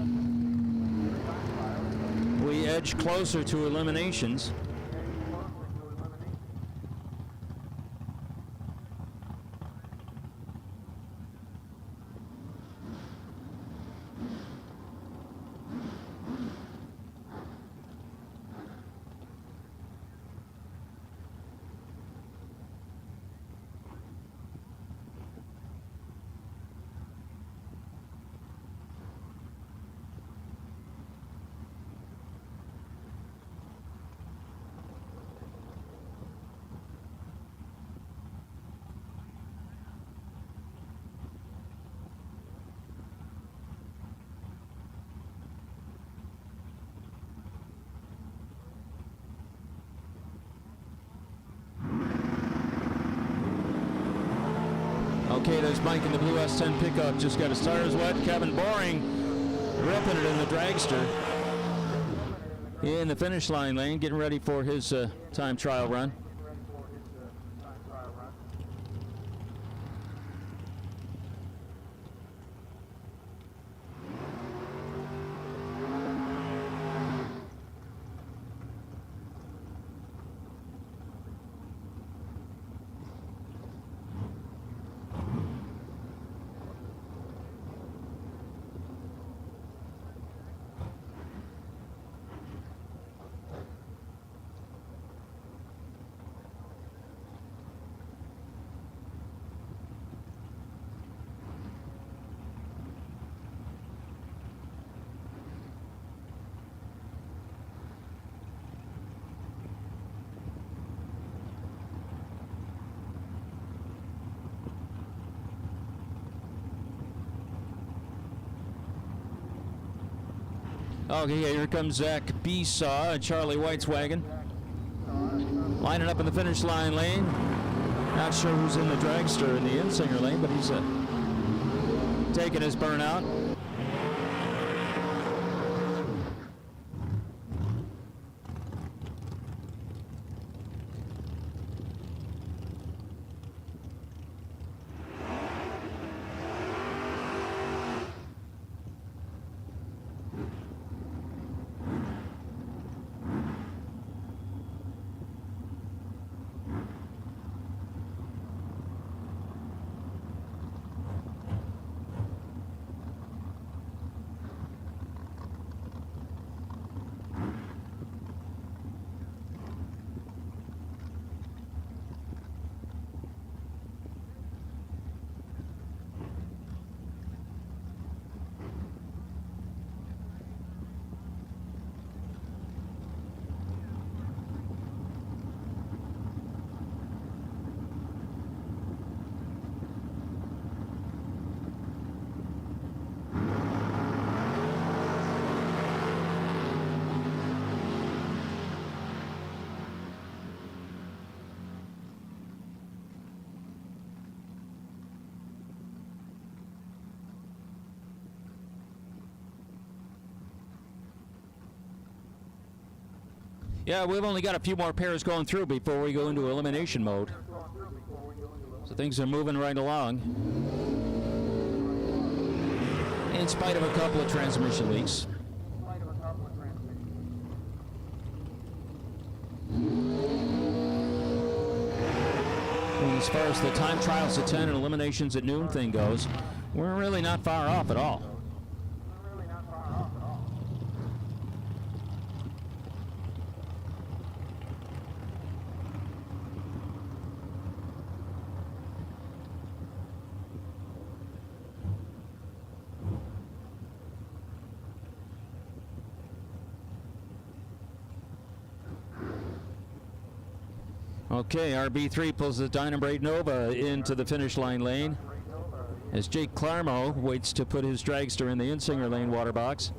we edge closer to eliminations. Okay, there's Mike in the blue S10 pickup. Just got his tires wet. Kevin Boring ripping it in the dragster. In the finish line lane, getting ready for his time trial run. Okay, here comes Zach Besaw and Charlie White's wagon. Lining up in the finish line lane. Not sure who's in the dragster in the Insinger lane, but he's taking his burnout. Yeah, we've only got a few more pairs going through before we go into elimination mode. So things are moving right along. In spite of a couple of transmission leaks. And as far as the time trials at 10 and eliminations at noon thing goes, we're really not far off at all. Okay, RB3 pulls the Dynamite Nova into the finish line lane as Jake Clarmo waits to put his dragster in the Insinger lane water box.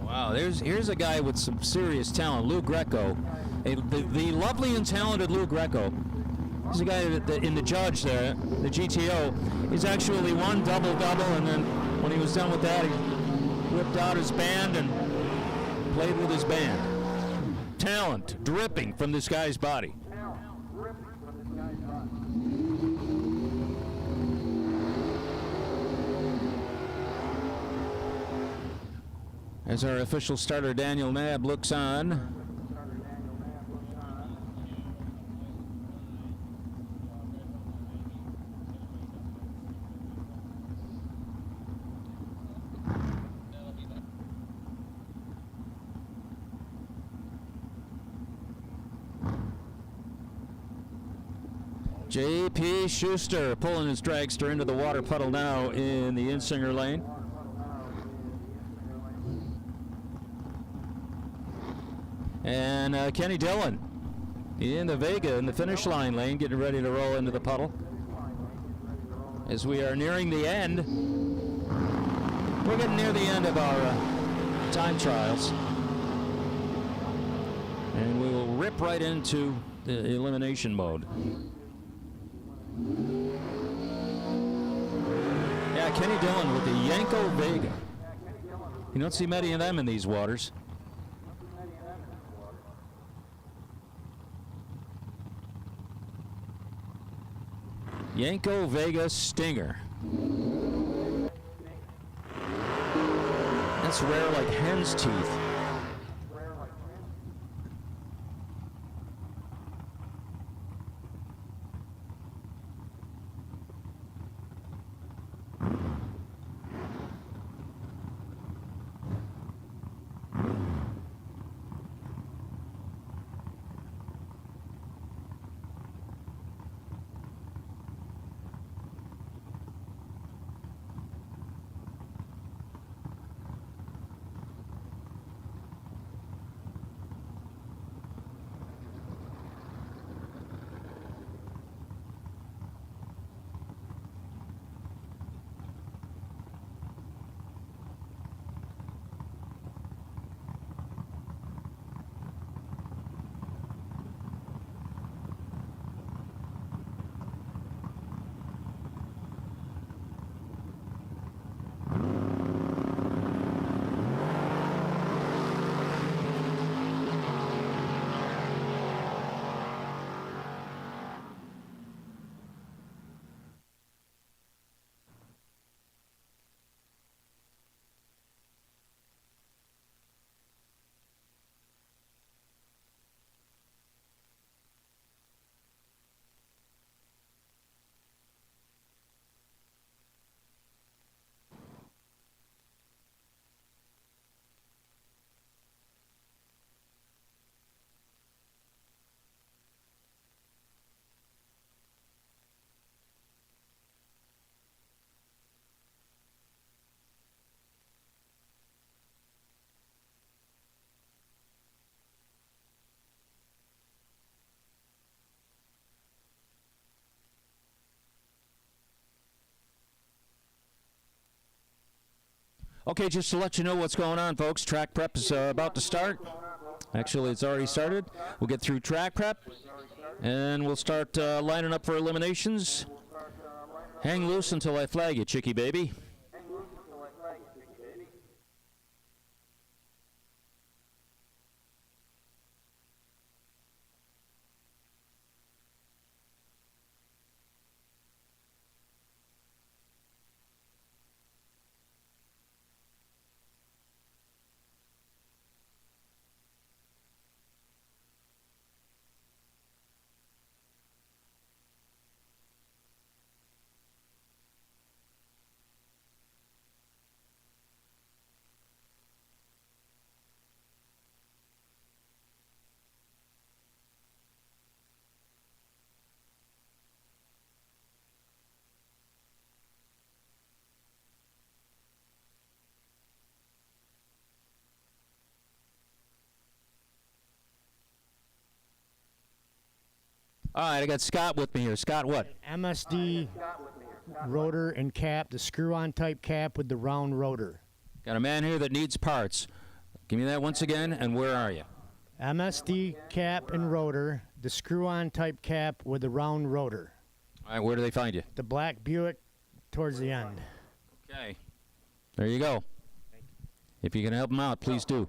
Wow, here's a guy with some serious talent, Lou Greco. The lovely and talented Lou Greco. He's a guy that in the judge there, the GTO, he's actually won double-double, and then when he was done with that, he whipped out his band and played with his band. Talent dripping from this guy's body. As our official starter, Daniel Knabb, looks on. J.P. Schuster pulling his dragster into the water puddle now in the Insinger lane. And Kenny Dillon in the Vega in the finish line lane, getting ready to roll into the puddle. As we are nearing the end, we're getting near the end of our time trials. And we will rip right into the elimination mode. Kenny Dillon with the Yanko Vega. You don't see many of them in these waters. Yanko Vega Stinger. That's rare like hen's teeth. Okay, just to let you know what's going on, folks. Track prep is about to start. Actually, it's already started. We'll get through track prep, and we'll start lining up for eliminations. Hang loose until I flag you, chickie baby. All right, I got Scott with me here. Scott, what? MSD rotor and cap, the screw-on type cap with the round rotor. Got a man here that needs parts. Give me that once again, and where are you? MSD cap and rotor, the screw-on type cap with the round rotor. All right, where do they find you? The black Buick towards the end. Okay. There you go. If you can help them out, please do.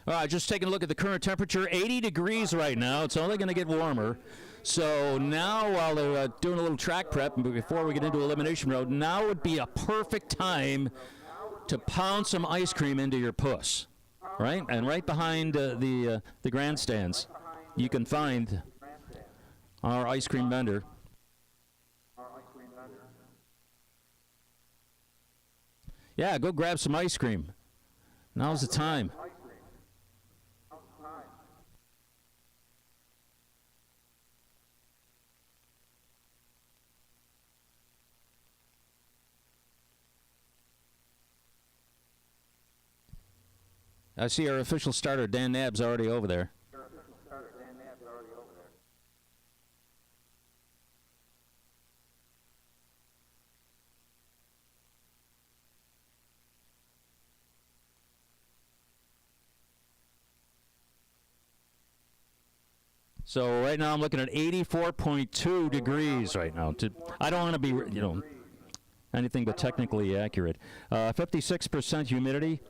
All right, just taking a look at the current temperature, 80 degrees right now. It's only going to get warmer. So now, while they're doing a little track prep, before we get into Elimination Road, now would be a perfect time to pound some ice cream into your puss, right? And right behind the grandstands, you can find our ice cream vendor. Yeah, go grab some ice cream. Now's the time. I see our official starter, Dan Nabb's already over there. So right now I'm looking at 84.2 degrees right now. I don't want to be, anything but technically accurate. 56% humidity.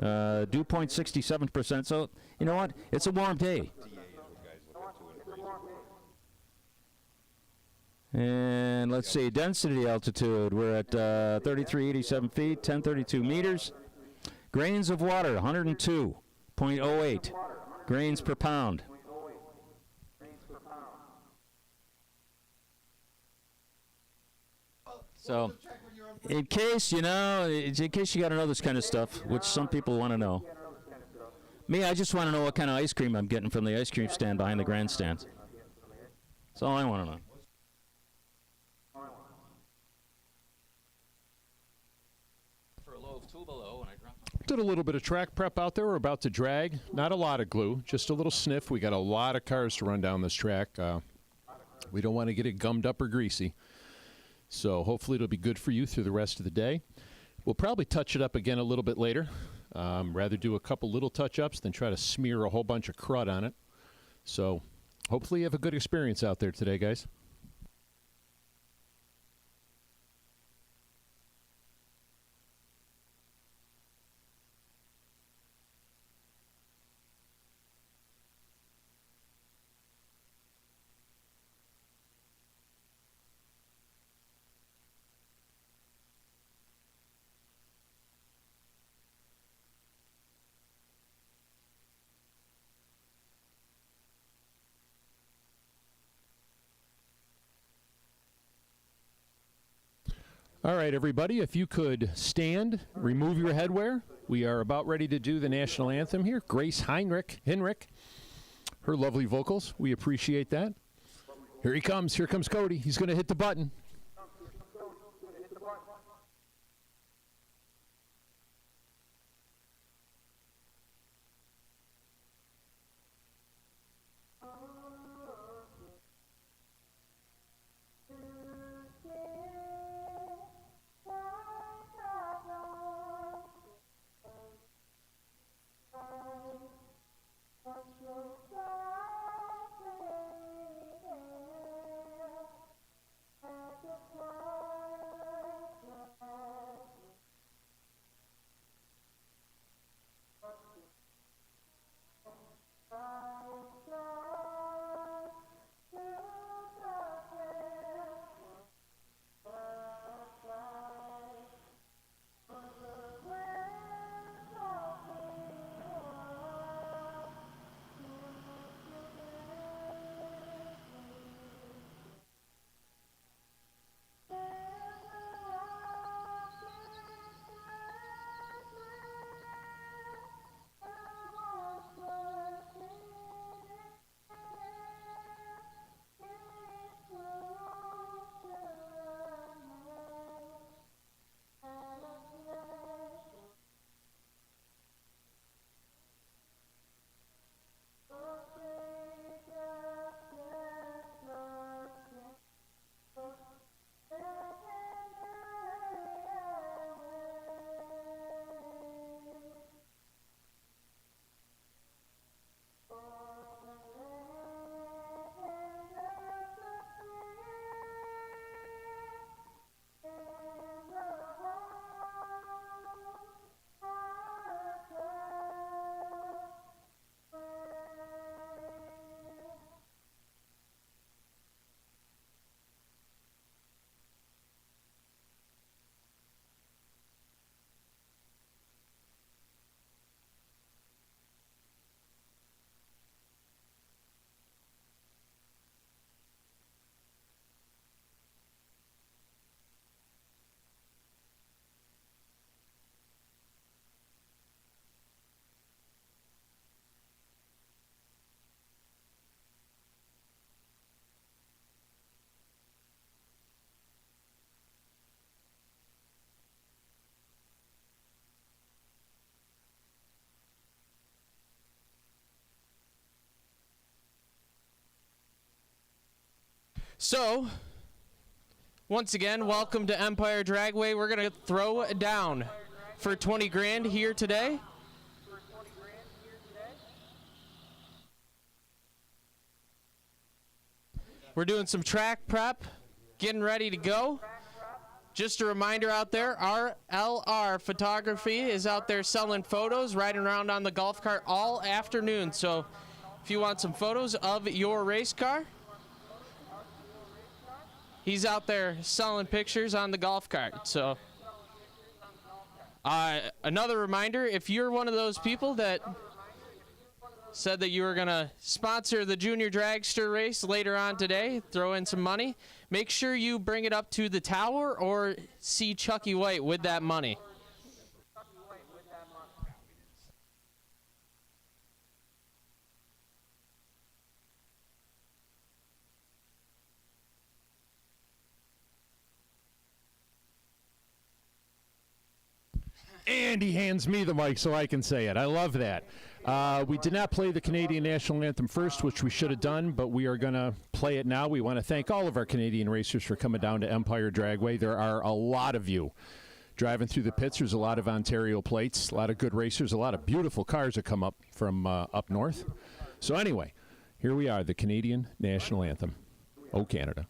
Dew point 67%. So, you know what? It's a warm day. And let's see, density altitude. We're at 3387 feet, 1032 meters. Grains of water, 102.08 grains per pound. So, in case you got to know this kind of stuff, which some people want to know. Me, I just want to know what kind of ice cream I'm getting from the ice cream stand behind the grandstands. That's all I want to know. For a low of 2 below, and I dropped. Did a little bit of track prep out there. We're about to drag. Not a lot of glue, just a little sniff. We got a lot of cars to run down this track. We don't want to get it gummed up or greasy. So hopefully it'll be good for you through the rest of the day. We'll probably touch it up again a little bit later. Rather do a couple little touch-ups than try to smear a whole bunch of crud on it. So hopefully you have a good experience out there today, guys. All right, everybody, if you could stand, remove your headwear. We are about ready to do the national anthem here. Grace Henrich, her lovely vocals. We appreciate that. Here he comes. Here comes Cody. He's going to hit the button. So, once again, welcome to Empire Dragway. We're going to throw down for 20 grand here today. We're doing some track prep, getting ready to go. Just a reminder out there, our LR Photography is out there selling photos, riding around on the golf cart all afternoon. So if you want some photos of your race car, he's out there selling pictures on the golf cart. So another reminder, if you're one of those people that said that you were going to sponsor the Junior Dragster race later on today, throw in some money, make sure you bring it up to the tower or see Chucky White with that money. And he hands me the mic so I can say it. I love that. We did not play the Canadian National Anthem first, which we should have done, but we are going to play it now. We want to thank all of our Canadian racers for coming down to Empire Dragway. There are a lot of you driving through the pits. There's a lot of Ontario plates, a lot of good racers, a lot of beautiful cars that come up from up north. So anyway, here we are, the Canadian National Anthem. Oh, Canada.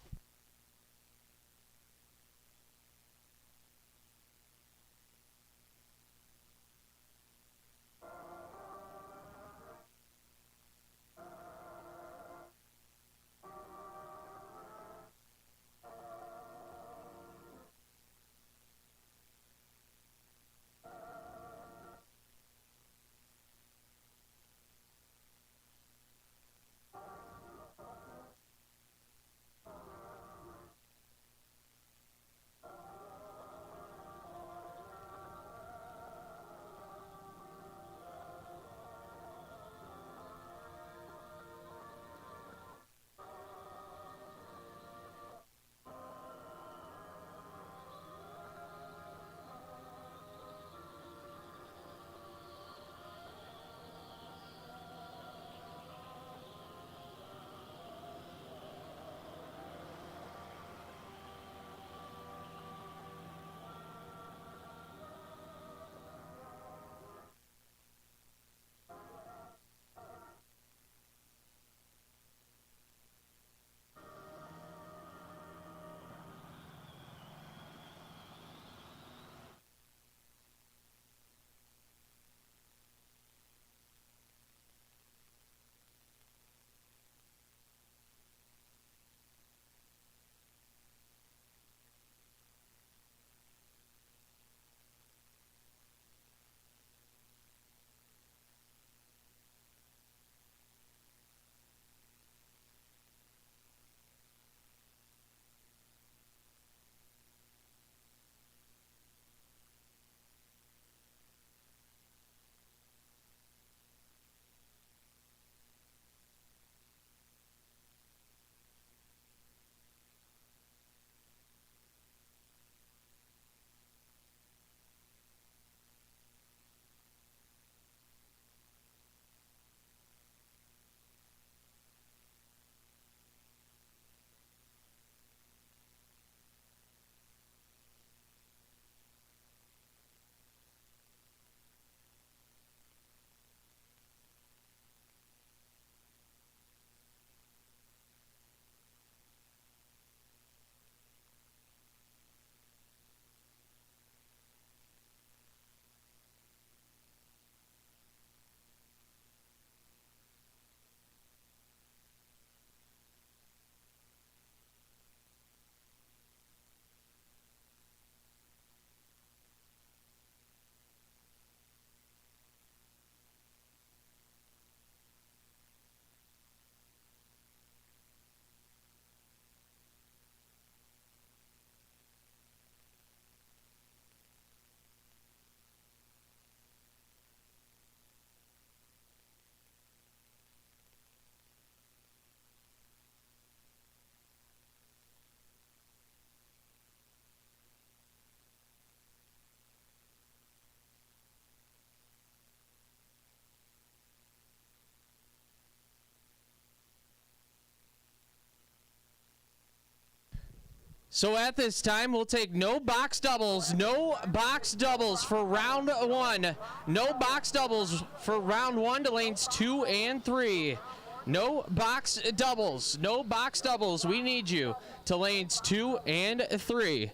So at this time, we'll take no box doubles. No box doubles for round one. No box doubles for round one to lanes 2 and 3. No box doubles. No box doubles. We need you to lanes 2 and 3.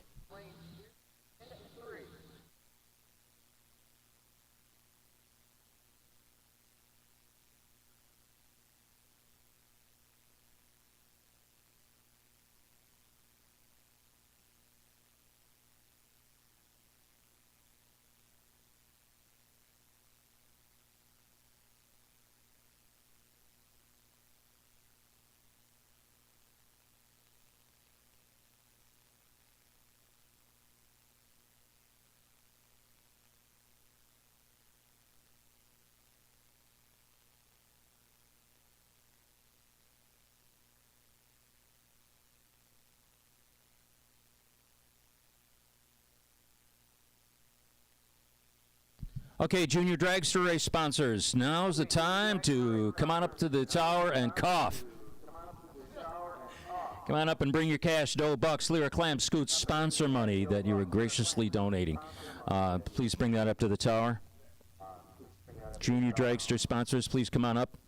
Okay, Junior Dragster race sponsors, now's the time to come on up to the tower and cough. Come on up and bring your cash, dough, bucks, lira, clam, scoots, sponsor money that you are graciously donating. Please bring that up to the tower. Junior Dragster sponsors, please come on up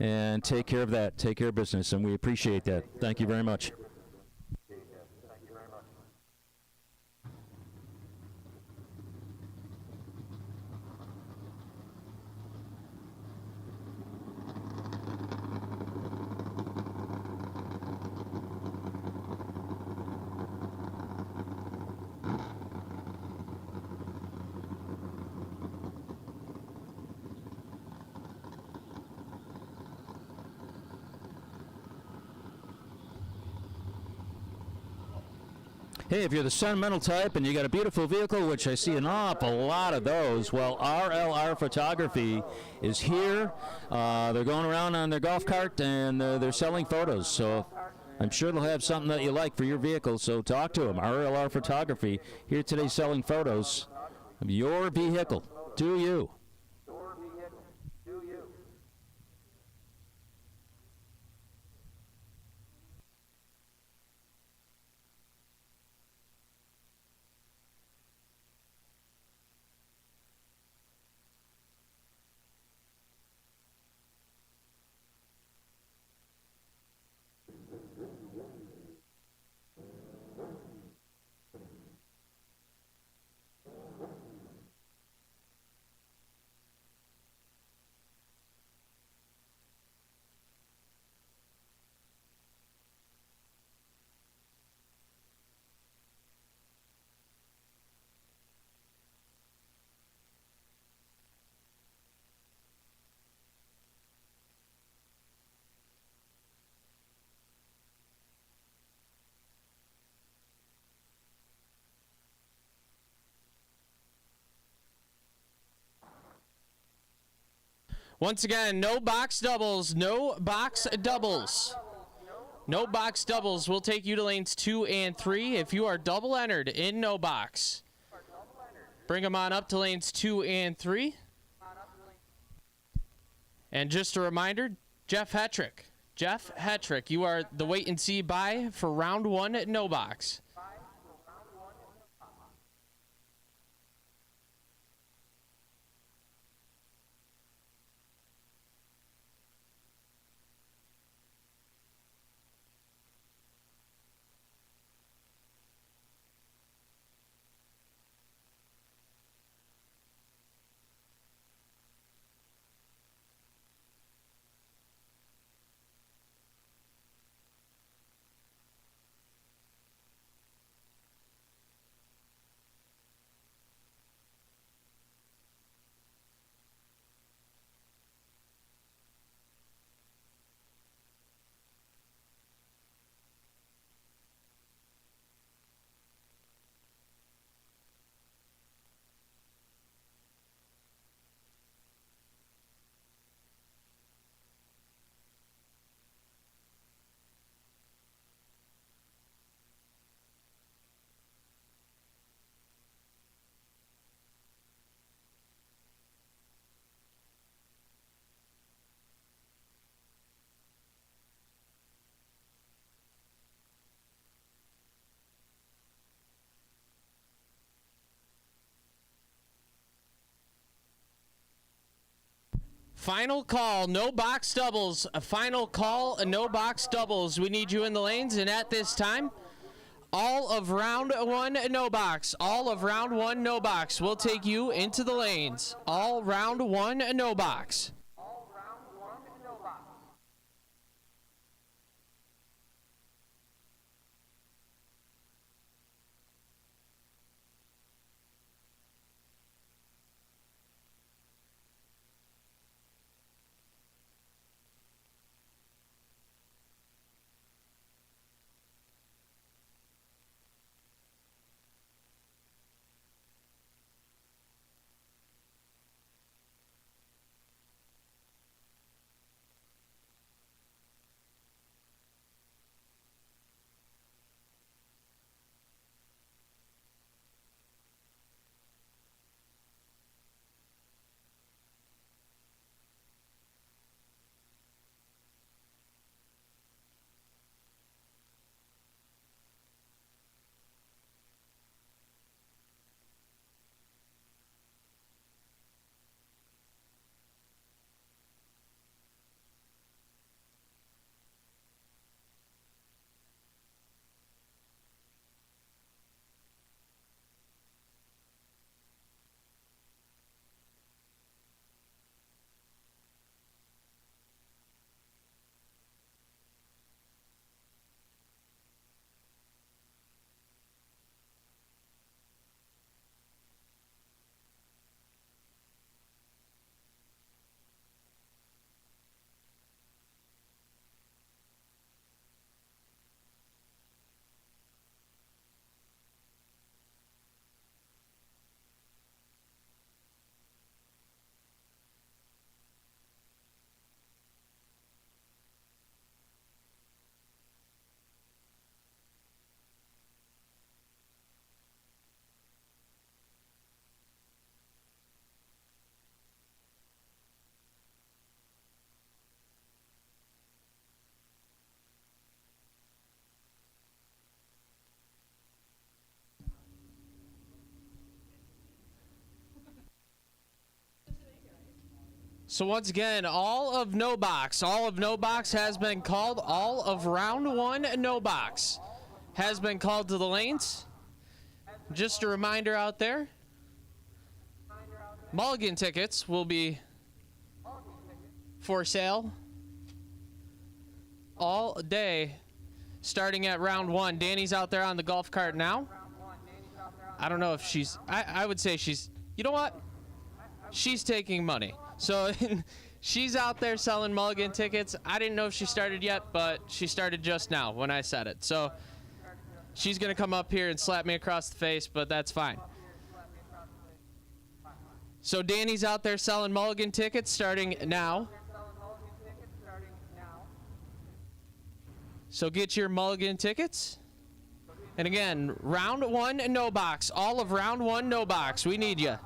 and take care of that. Take care of business, and we appreciate that. Thank you very much. Hey, if you're the sentimental type and you got a beautiful vehicle, which I see an awful lot of those, well, RLR Photography is here. They're going around on their golf cart and they're selling photos. So I'm sure they'll have something that you like for your vehicle. So talk to them. RLR Photography here today selling photos of your vehicle. Do you? Once again, no box doubles, no box doubles. No box doubles will take you to lanes 2 and 3 if you are double entered in no box. Bring them on up to lanes 2 and 3. And just a reminder, Jeff Hetrick. Jeff Hetrick, you are the wait and see buy for round 1 at no box. Final call, no box doubles. A final call, no box doubles. We need you in the lanes, and at this time, all of round one, no box. All of round one, no box. We'll take you into the lanes. All round one, no box. So once again, all of no box has been called. All of round one, no box has been called to the lanes. Just a reminder out there, mulligan tickets will be for sale all day starting at round one. Danny's out there on the golf cart now. I don't know if she's, I would say she's, you know what? She's taking money. So she's out there selling mulligan tickets. I didn't know if she started yet, but she started just now when I said it. So she's going to come up here and slap me across the face, but that's fine. So Danny's out there selling mulligan tickets starting now. So get your mulligan tickets. And again, round one, no box. All of round one, no box. We need you.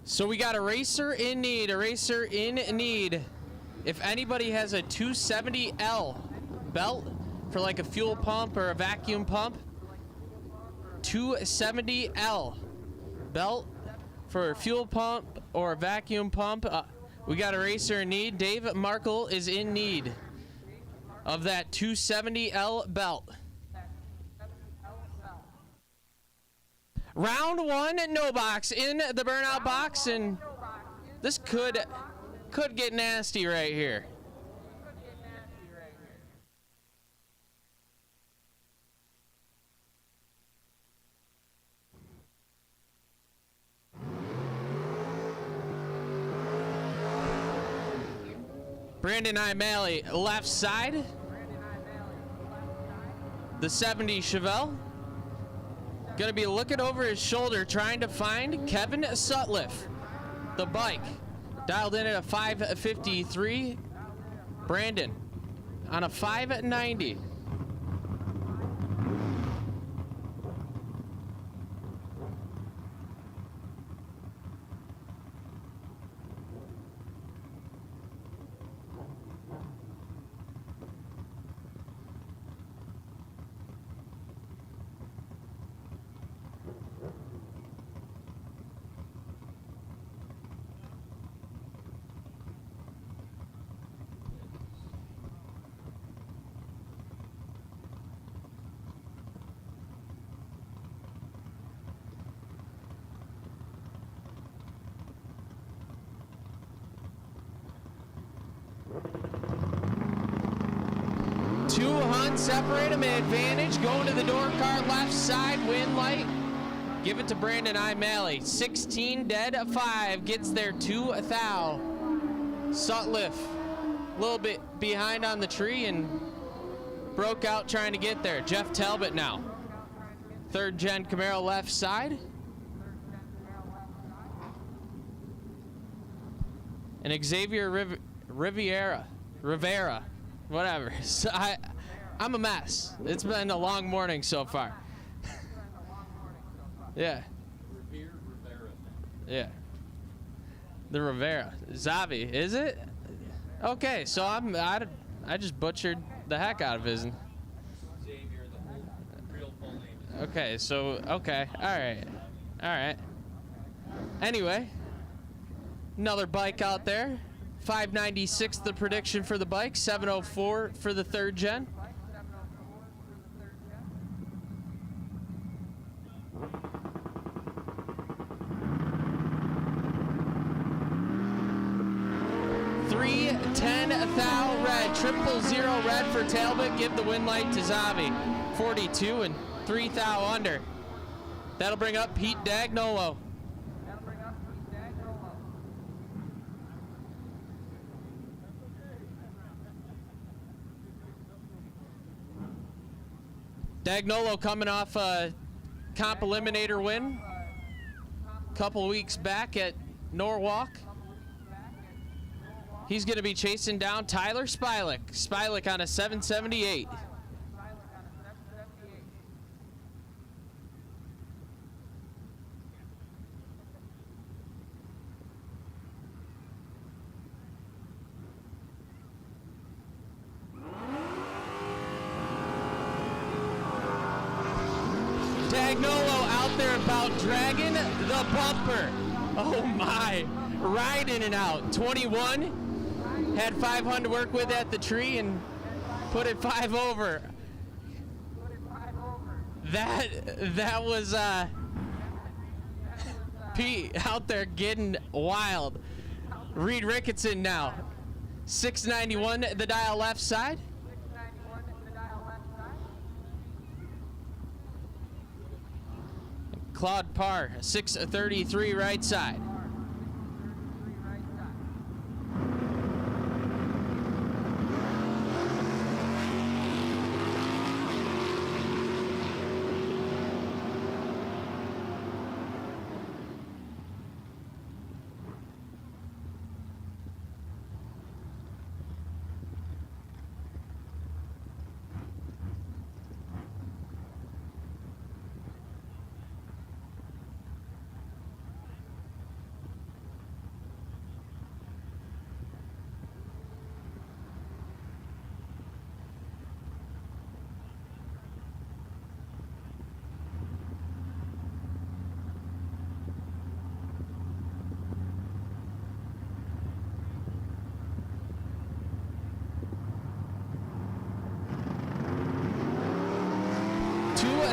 So we got a racer in need, a racer in need. If anybody has a 270L belt for like a fuel pump or a vacuum pump, 270L belt for a fuel pump or a vacuum pump, we got a racer in need. Dave Markle is in need of that 270L belt. Round one, no box in the burnout box, and this could get nasty right here. Brandon Imalley, left side. The 70 Chevelle. Gonna be looking over his shoulder trying to find Kevin Sutliff. The bike dialed in at a 553. Brandon on a 590. Two Hunt separate them, advantage. Going to the door cart left side, win light. Give it to Brandon Imalley. 16 dead, 5 gets there to a thou. Sutliff a little bit behind on the tree and broke out trying to get there. Jeff Talbot now. Third gen Camaro left side. And Xavier Rivera, whatever. So I'm a mess. It's been a long morning so far. Yeah. Yeah. The Rivera. Zavi, is it? Okay, so I just butchered the heck out of his. Xavier, the real full name. Okay, so, okay. All right. Anyway, another bike out there. 596 the prediction for the bike, 704 for the third gen. $310,000 red, 000 red for Talbot. Give the win light to Zavi. 42 and 3,000 under. That'll bring up Pete Dagnolo. Dagnolo coming off a comp eliminator win a couple weeks back at Norwalk. He's going to be chasing down Tyler Spilick. Spilick on a 778. Dagnolo out there about dragging the bumper. Oh my, right in and out. 21, had 500 to work with at the tree and put it 5 over. That was Pete out there getting wild. Reed Ricketson now, 691 the dial left side. Claude Parr, 633 right side.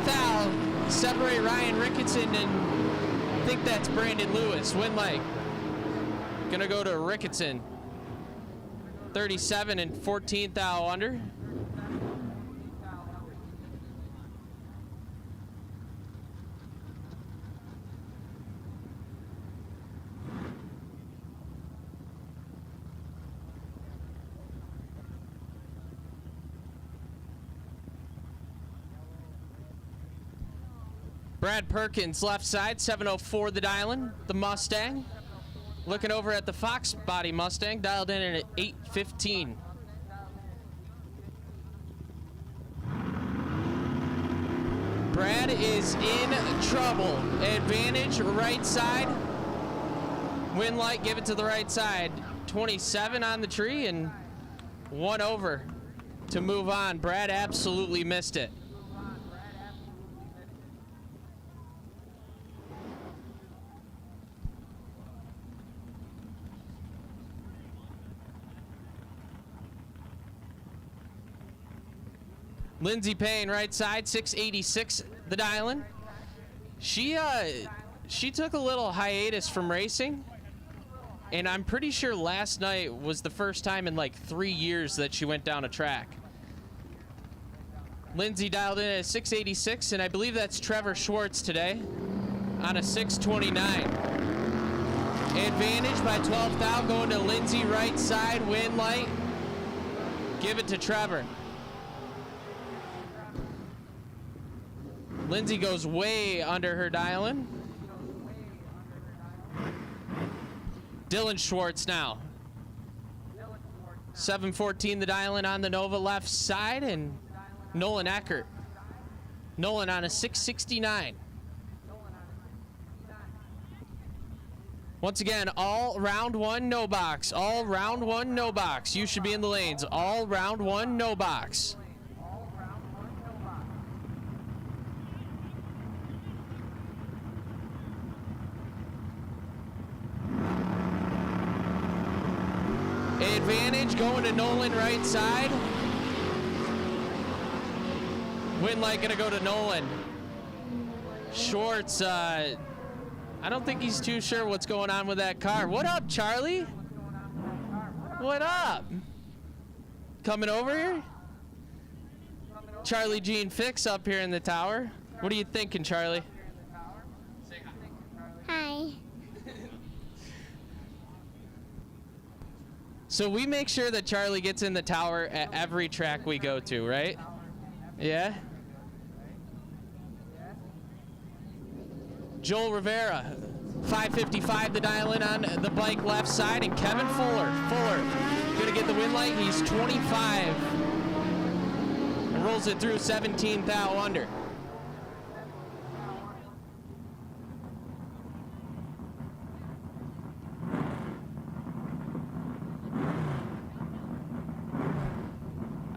thou. Separate Ryan Ricketson, and I think that's Brandon Lewis. Win leg. Gonna go to Ricketson. 37 and 14th thou under. Brad Perkins, left side, 704 the dialing, the Mustang. Looking over at the Fox body Mustang, dialed in at 815. Brad is in trouble. Advantage, right side. Wind light, give it to the right side. 27 on the tree and 1 over to move on. Brad absolutely missed it. Lindsay Payne, right side, 686 the dialing. She took a little hiatus from racing, and I'm pretty sure last night was the first time in like 3 years that she went down a track. Lindsay dialed in at 686, and I believe that's Trevor Schwartz today on a 629. Advantage by 12 thou going to Lindsay, right side, wind light. Give it to Trevor. Lindsay goes way under her dialing. Dylan Schwartz now. 714 the dialing on the Nova left side, and Nolan Eckert. Nolan on a 669. Once again, all round one, no box. All round one, no box. You should be in the lanes. All round one, no box. Advantage going to Nolan, right side. Wind light gonna go to Nolan. Schwartz, I don't think he's too sure what's going on with that car. What up, Charlie? What up? Coming over here? Charlie Jean Fix up here in the tower. What are you thinking, Charlie? Hi. So we make sure that Charlie gets in the tower at every track we go to, right? Yeah? Joel Rivera, 555 the dial in on the bike left side, and Kevin Fuller gonna get the win light. He's 25 and rolls it through 17 thou under.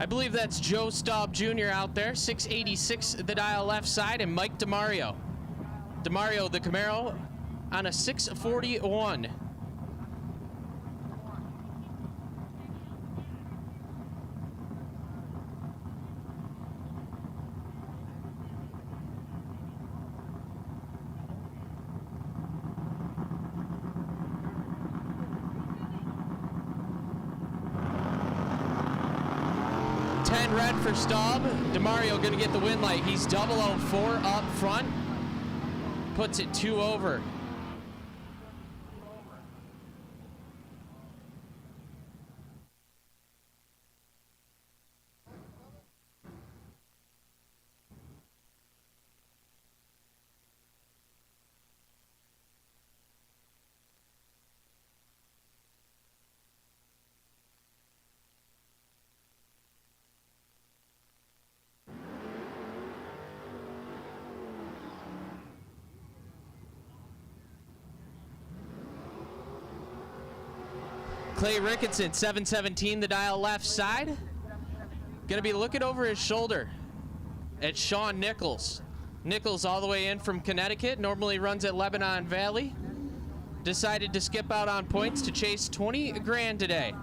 I believe that's Joe Staub Jr. out there, 686 the dial left side, and Mike DeMario. DeMario, the Camaro, on a 641. Red for Staub. DeMario gonna get the win light. He's 004 up front. Puts it 2 over. Clay Ricketson, 717 the dial left side. Gonna be looking over his shoulder at Sean Nichols. Nichols all the way in from Connecticut, normally runs at Lebanon Valley. Decided to skip out on points to chase 20 grand today.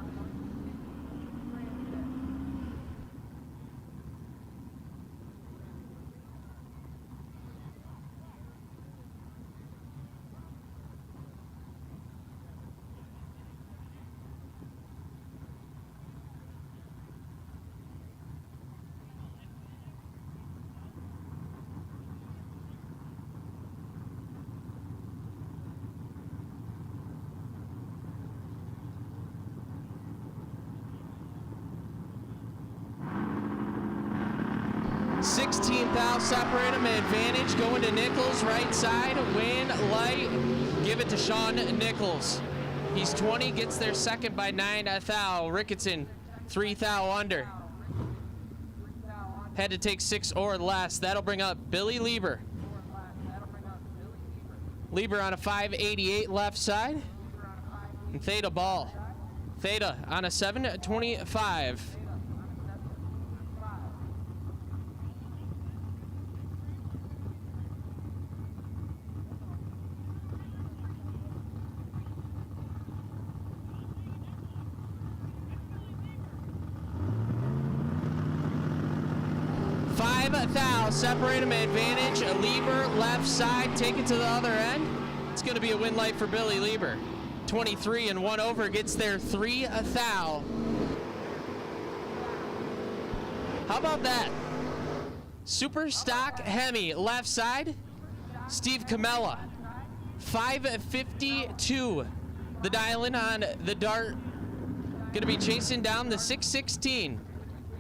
15 thou separate them. Advantage going to Nichols, right side. Win light. Give it to Sean Nichols. He's 20, gets there second by 9 thou. Ricketson, 3 thou under. Had to take 6 or less. That'll bring up Billy Lieber. Lieber on a 588 left side. And Theta Ball. Theta on a 725. Thou, separate them, advantage. Lieber, left side, take it to the other end. It's going to be a win light for Billy Lieber. 23 and 1 over, gets there 3 thou. How about that? Super Stock Hemi, left side. Steve Camella, 552. The dial-in on the dart. Going to be chasing down the 616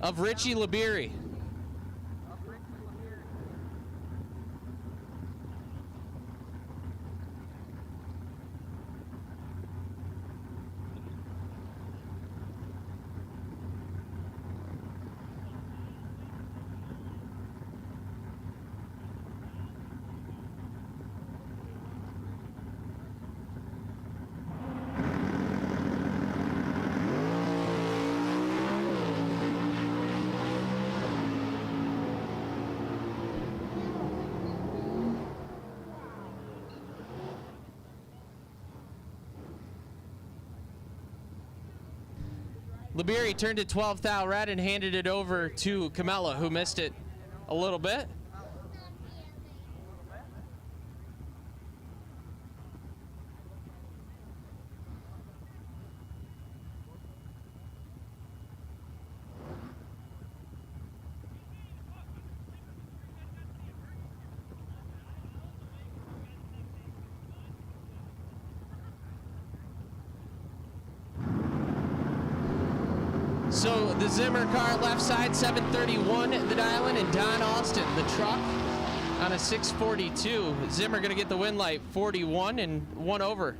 of Richie Labiri. Labiri turned it 12 thou red and handed it over to Camella, who missed it a little bit. So the Zimmer car left side, 731, the dial-in, and Don Austin, the truck, on a 642. Zimmer going to get the win light, 41 and 1 over.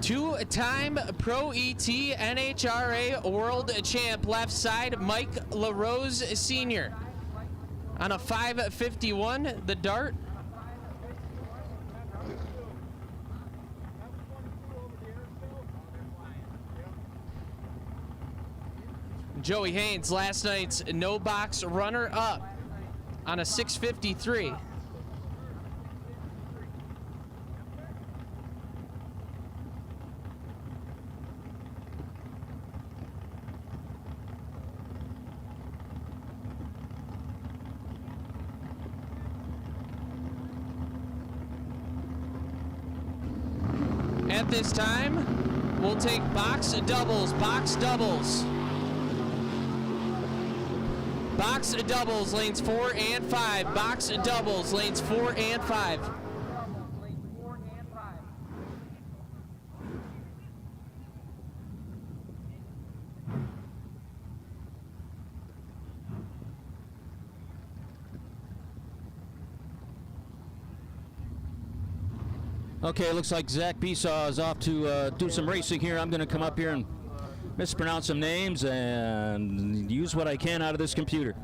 Two-time Pro ET NHRA World Champ, left side, Mike LaRose Sr. On a 551, the dart. Joey Haynes, last night's no-box runner-up on a 653. At this time, we'll take box doubles, box doubles. Box doubles, lanes 4 and 5. Box doubles, lanes 4 and 5. Okay, looks like Zach Besaw is off to do some racing here. I'm going to come up here and mispronounce some names and use what I can out of this computer.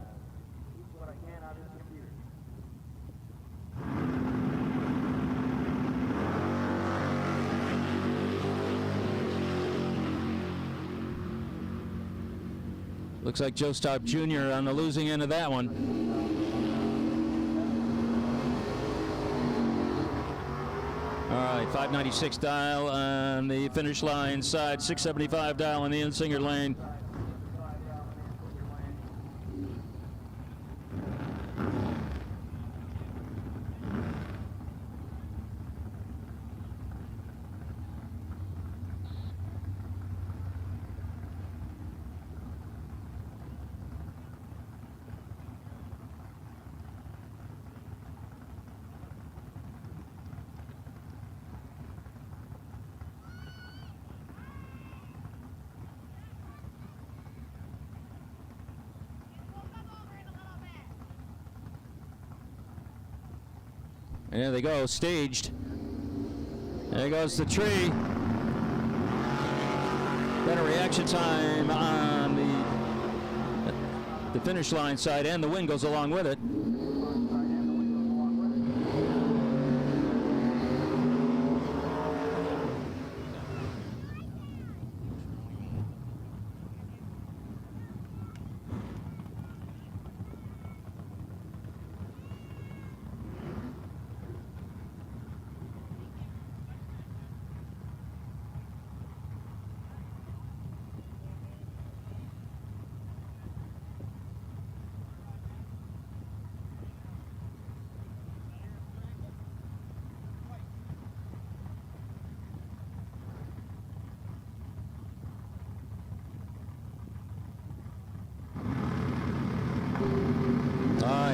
Looks like Joe Staub Jr. on the losing end of that one. All right, 596 dial on the finish line side, 675 dial on the Insinger lane. And there they go, staged. There goes the tree. Better reaction time on the finish line side, and the wind goes along with it.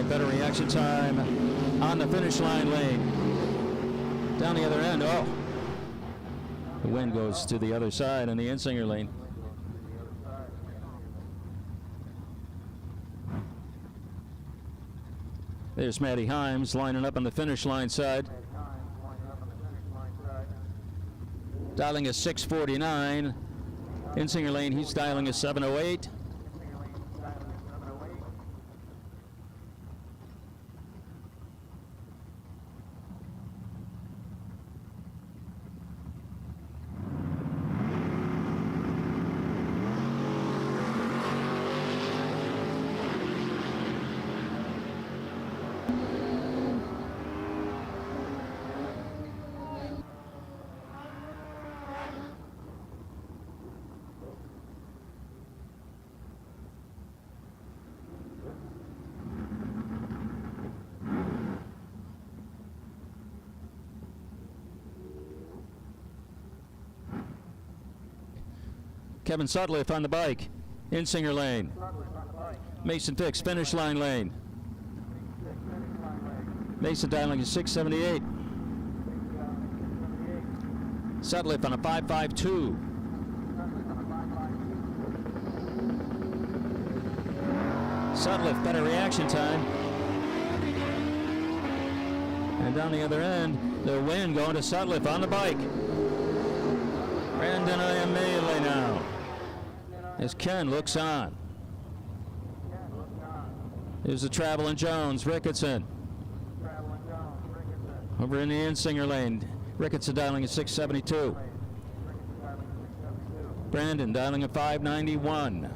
Better reaction time on the finish line lane. Down the other end. Oh, the wind goes to the other side on the Insinger lane. There's Matty Himes lining up on the finish line side. Dialing a 649. Insinger lane, he's dialing a 708. Kevin Sutliff on the bike. Insinger lane. Mason Fix, finish line lane. Mason dialing a 678. Sutliff on a 552. Sutliff, better reaction time. And down the other end, the wind going to Sutliff on the bike. Brandon Iamele now, as Ken looks on. Here's the Travelin' Jones, Ricketson. Over in the Insinger lane, Ricketson dialing a 672. Brandon dialing a 591.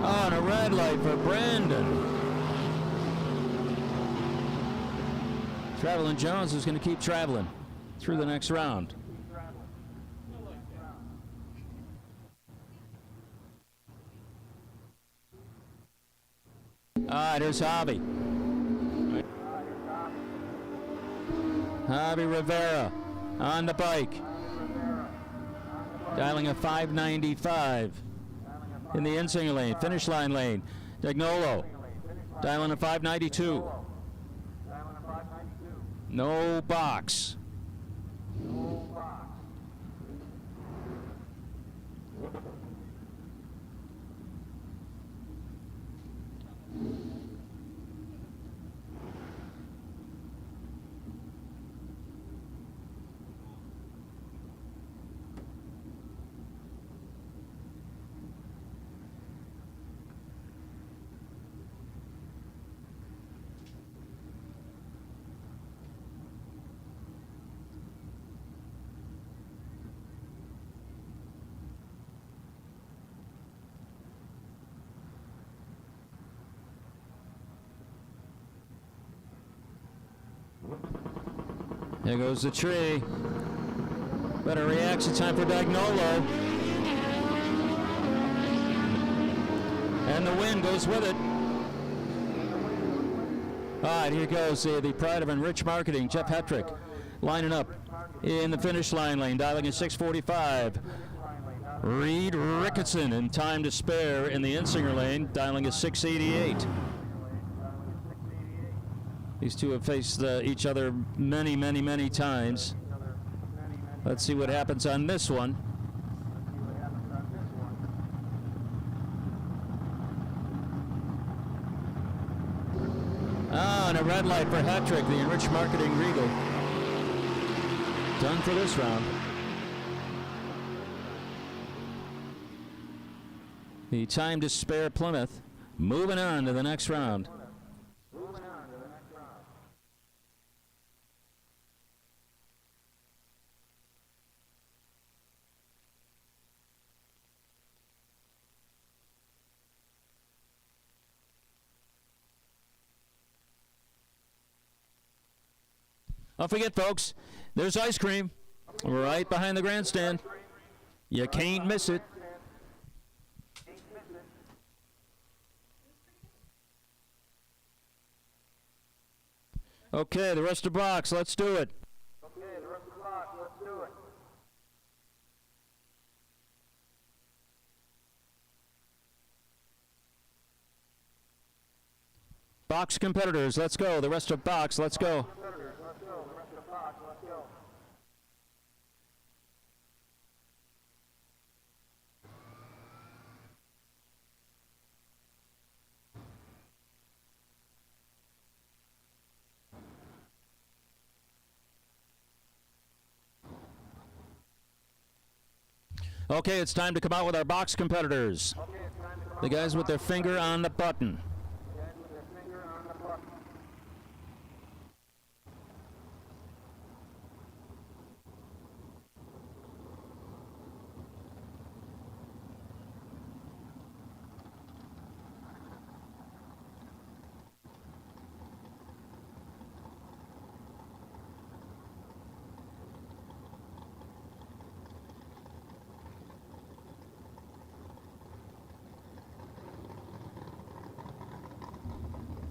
On a red light for Brandon. Travelin' Jones is going to keep traveling through the next round. All right, here's Hobby. Hobby Rivera on the bike. Dialing a 595. In the Insinger lane, finish line lane. Dagnolo, dialing a 592. No box. There goes the tree. Better reaction time for Dagnolo. And the wind goes with it. All right, here goes the pride of Enrich Marketing, Jeff Hetrick, lining up in the finish line lane, dialing in 6:45. Reed Ricketson in time to spare in the Insinger lane, dialing a 6:88. These two have faced each other many, many, many times. Let's see what happens on this one. Ah, and a red light for Hetrick, the Enrich Marketing Regal. Done for this round. The time to spare Plymouth moving on to the next round. Don't forget, folks, there's ice cream right behind the grandstand. You can't miss it. Okay, the rest of the box, let's do it. Box competitors, let's go. The rest of box, let's go. Okay, it's time to come out with our box competitors. The guys with their finger on the button.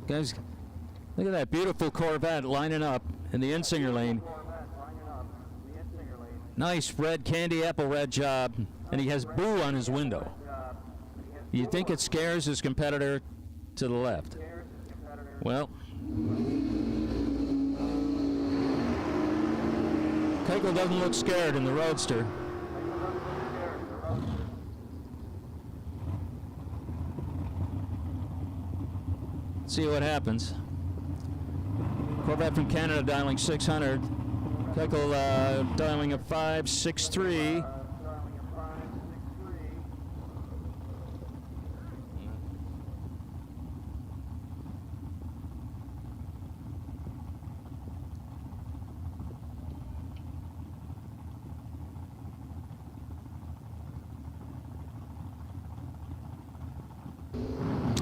Guys, look at that beautiful Corvette lining up in the Insinger lane. Nice red candy apple red job, and he has Boo on his window. You'd think it scares his competitor to the left. Well, Keuchel doesn't look scared in the Roadster. See what happens. Corvette from Canada dialing 600. Keuchel dialing a 563.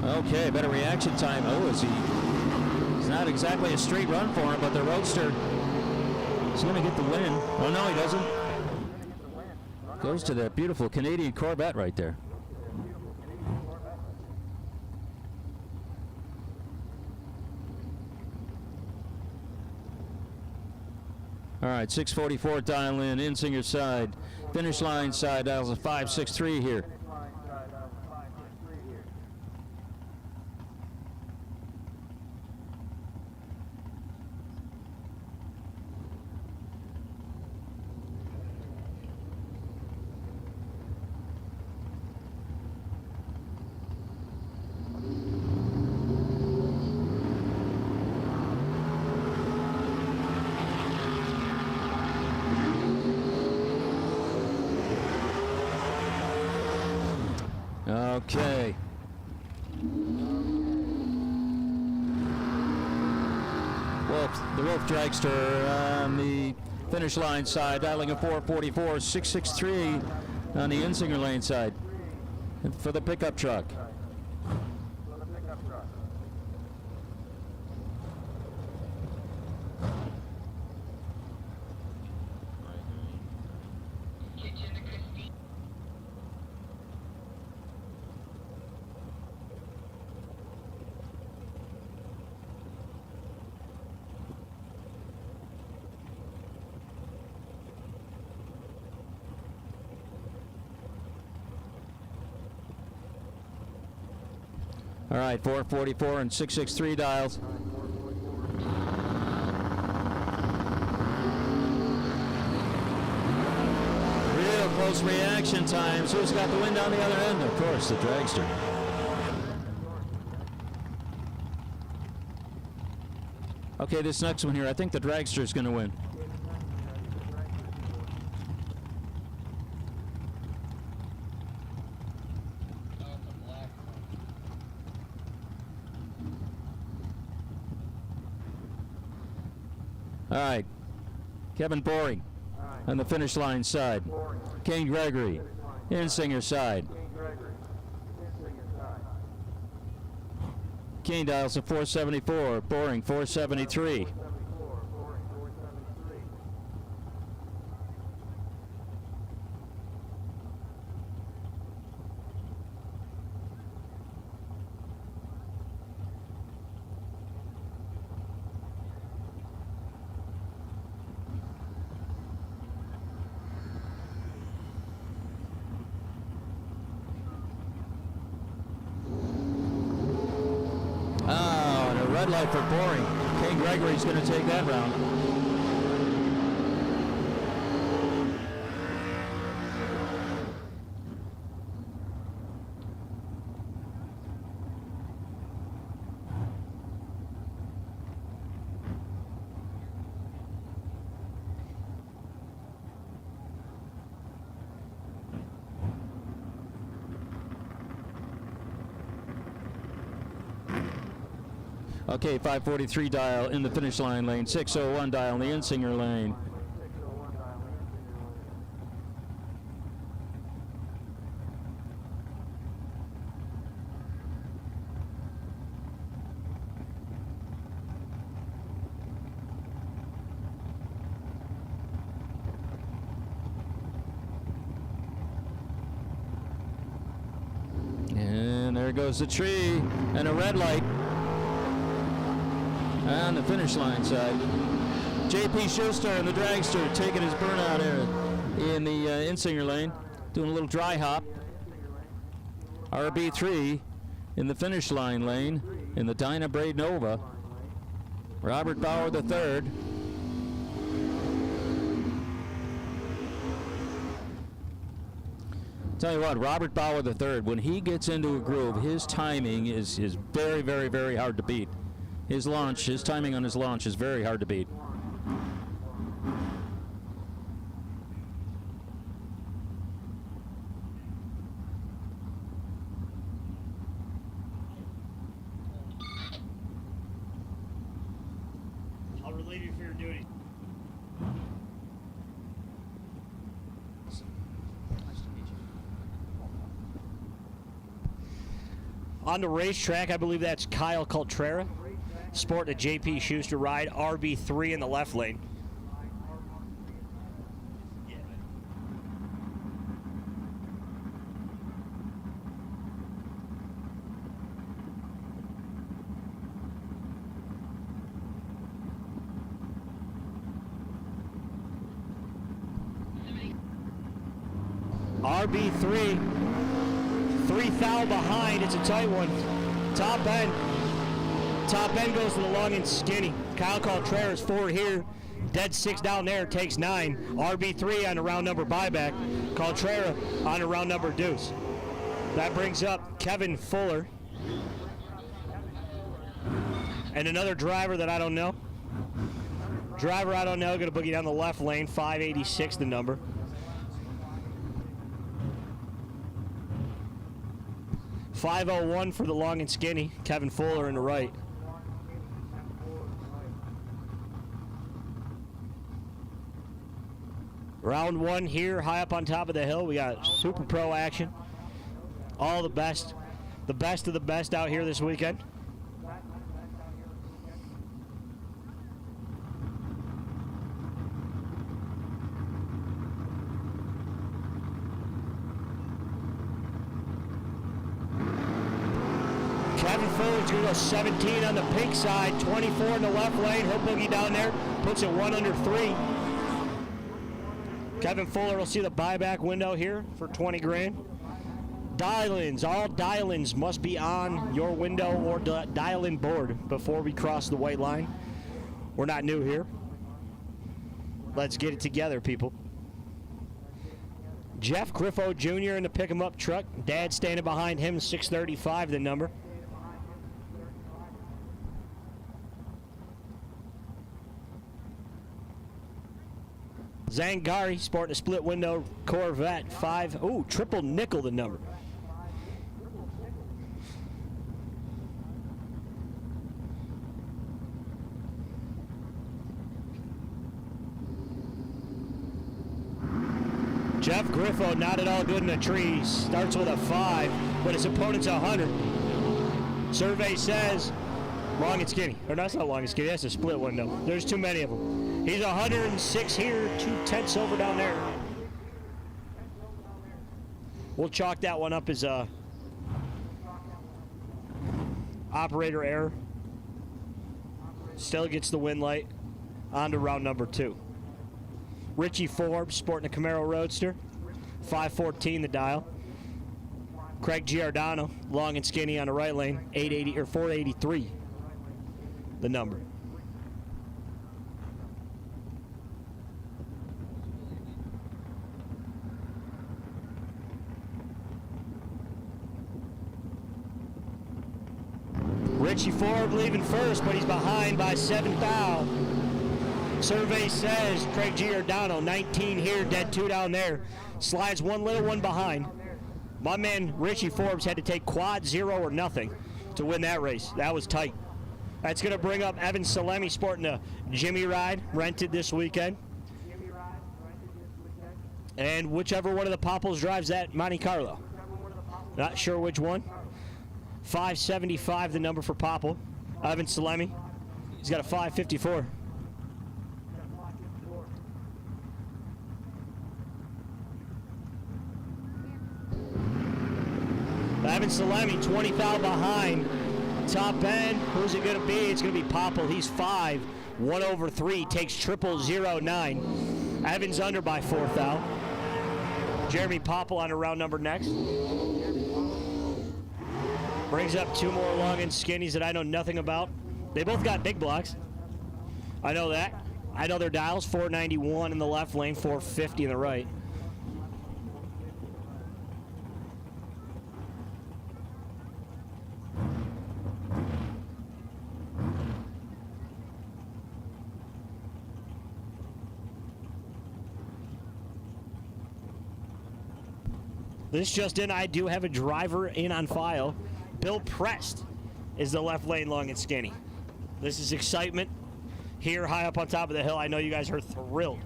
Okay, better reaction time. Oh, is he? It's not exactly a straight run for him, but the Roadster is going to get the win. Oh, no, he doesn't. Goes to that beautiful Canadian Corvette right there. All right, 644 dial in, Insinger side. Finish line side dials a 563 here. Okay. The Wolf Dragster on the finish line side, dialing a 444, 663 on the Insinger lane side. And for the pickup truck. All right, 444 and 663 dials. Real close reaction times. Who's got the wind on the other end? Of course, the dragster. Okay, this next one here, I think the dragster is going to win. All right, Kevin Boring on the finish line side. Kane Gregory, Insinger side. Kane dials a 474, Boring 473. Oh, and a red light for Boring. Kane Gregory's going to take that round. Okay, 543 dial in the finish line lane, 601 dial in the Insinger lane. And there goes the tree and a red light on the finish line side. JP Schuster and the dragster taking his burnout here in the Insinger lane, doing a little dry hop. RB3 in the finish line lane in the Dyna Braid Nova. Robert Bauer III. Tell you what, Robert Bauer III, when he gets into a groove, his timing is very, very, very hard to beat. His timing on his launch is very hard to beat. I'll relieve you for your duty. On the racetrack, I believe that's Kyle Coltrera. Sporting a JP Schuster ride, RB3 in the left lane. RB3, 3 thou behind, it's a tight one. Top end. Top end goes to the long and skinny. Kyle Coltrera is 4 here. Dead 6 down there, takes 9. RB3 on a round number buyback. Coltrera on a round number deuce. That brings up Kevin Fuller. And another driver that I don't know. Driver I don't know, going to boogie down the left lane, 586 the number. .501 for the long and skinny. Kevin Fuller in the right. Round 1 here, high up on top of the hill. We got Super Pro action. All the best of the best out here this weekend. Kevin Fuller's going to go 17 on the pink side, 24 in the left lane. He'll boogie down there, puts it 1 under 3. Kevin Fuller will see the buyback window here for 20 grand. Dial-ins. All dial-ins must be on your window or dial-in board before we cross the white line. We're not new here. Let's get it together, people. Jeff Griffo Jr. in the pick-em-up truck. Dad standing behind him, 635 the number. Zangari sporting a split window Corvette 5. Ooh, triple nickel the number. Jeff Griffo not at all good in the trees. Starts with a 5, but his opponent's 100. Survey says long and skinny. Or no, that's not long and skinny. That's a split window. There's too many of them. He's 106 here, 2/10 over down there. We'll chalk that one up as a operator error. Still gets the win light. On to round number 2. Richie Forbes sporting a Camaro Roadster, 514 the dial. Craig Giordano, long and skinny on the right lane, 880 or 483 the number. Richie Forbes leaving first, but he's behind by 7 thou. Survey says Craig Giordano, 19 here, dead 2 down there. Slides one little one behind. My man Richie Forbes had to take quad 0 or nothing to win that race. That was tight. That's going to bring up Evan Salemi sporting a Jimmy ride, rented this weekend. And whichever one of the Popples drives that Monte Carlo. Not sure which one. 575 the number for Popple. Evan Salemi. He's got a 554. Evan Salemi, 20 thou behind. Top end, who's it going to be? It's going to be Popple. He's 5. 1 over 3, takes 0009. Evan's under by 4 thou. Jeremy Popple on a round number next. Brings up 2 more long and skinnies that I know nothing about. They both got big blocks. I know that. I know their dials, 491 in the left lane, 450 in the right. This just in, I do have a driver in on file. Bill Prest is the left lane long and skinny. This is excitement here high up on top of the hill. I know you guys are thrilled.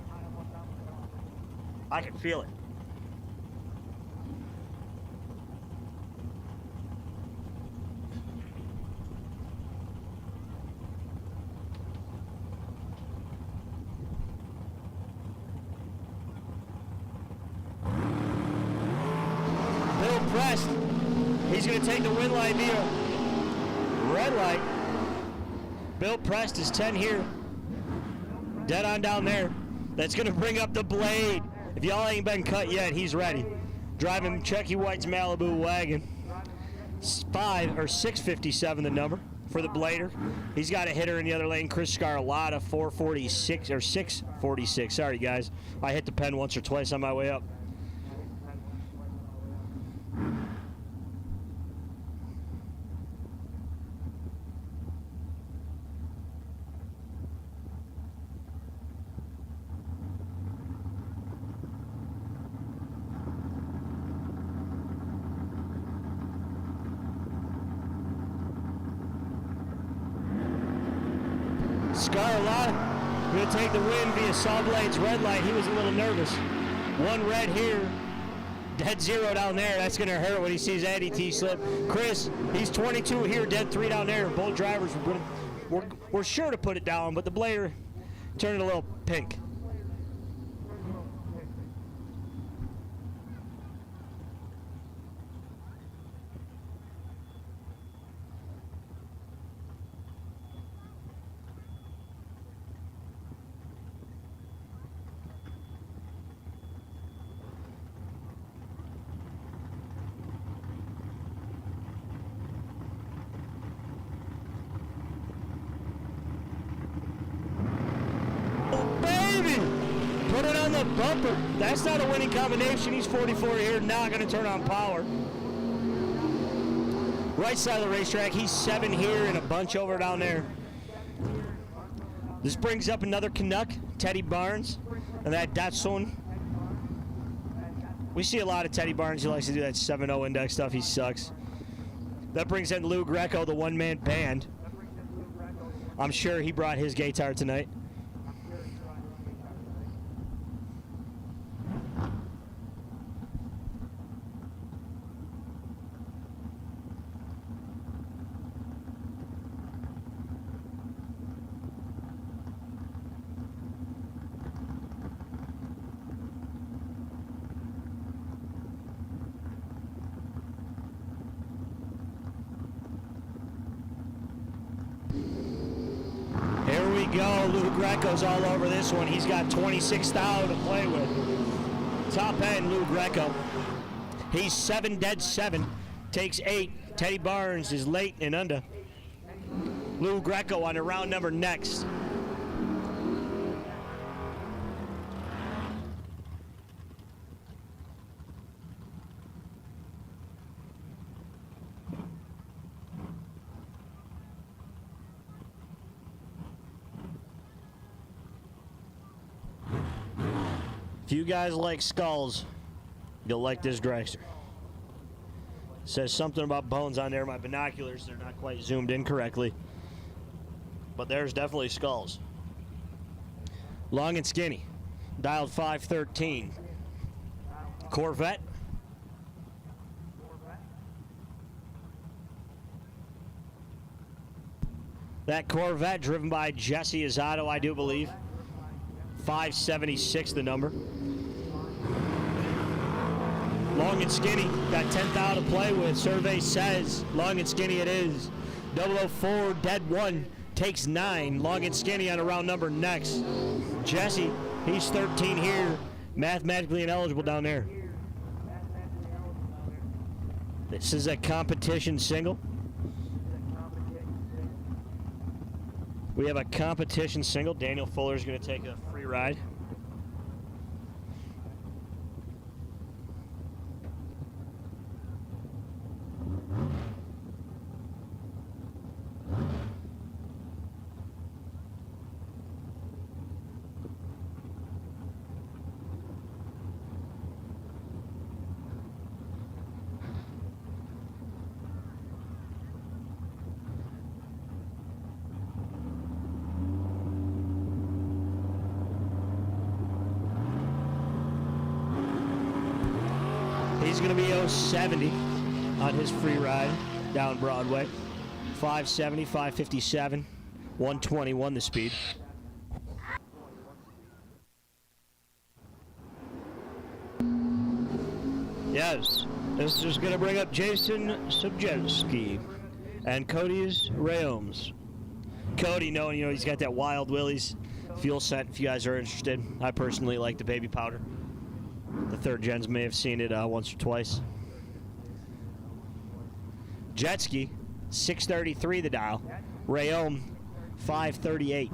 I can feel it. Bill Prest, he's going to take the win light via red light. Bill Prest is 10 here. Dead on down there. That's going to bring up the blade. If y'all ain't been cut yet, he's ready. Driving Chucky White's Malibu wagon. 657 the number for the blader. He's got a hitter in the other lane, Chris Scarlotta, 446 or 646. Sorry guys, I hit the pen once or twice on my way up. Scarlotta going to take the win via Sawblade's red light. He was a little nervous. 1 red here. Dead 0 down there. That's going to hurt when he sees Eddie T slip. Chris, he's 22 here. Dead 3 down there. Both drivers were sure to put it down, but the blader turned a little pink. a bumper. That's not a winning combination. He's 44 here, not going to turn on power. Right side of the racetrack, he's 7 here and a bunch over down there. This brings up another Canuck, Teddy Barnes, and that Datsun. We see a lot of Teddy Barnes. He likes to do that 7-0 index stuff. He sucks. That brings in Lou Greco, the one-man band. I'm sure he brought his guitar tonight. Go. Lou Greco's all over this one. He's got 26 thou to play with. Top end, Lou Greco. He's 7 dead 7. Takes 8. Teddy Barnes is late and under. Lou Greco on a round number next. If you guys like skulls, you'll like this dragster. Says something about bones on there. My binoculars, they're not quite zoomed in correctly. But there's definitely skulls. Long and skinny. Dialed 513. Corvette. That Corvette driven by Jesse Izzato, I do believe. 576 the number. Long and skinny, got 10 thou to play with. Survey says long and skinny it is. 004 dead 1 takes 9. Long and skinny on a round number next. Jesse, he's 13 here, mathematically ineligible down there. This is a competition single. We have a competition single. Daniel Fuller is going to take a free ride. He's going to be 070 on his free ride down Broadway. 570, 557, 121 the speed. Yes, this is going to bring up Jason Subjeski and Cody's Rayomes. Cody, knowing he's got that Wild Willie's fuel scent. If you guys are interested, I personally like the baby powder. The third gens may have seen it once or twice. Jetski, 633 the dial. Rayome, 538.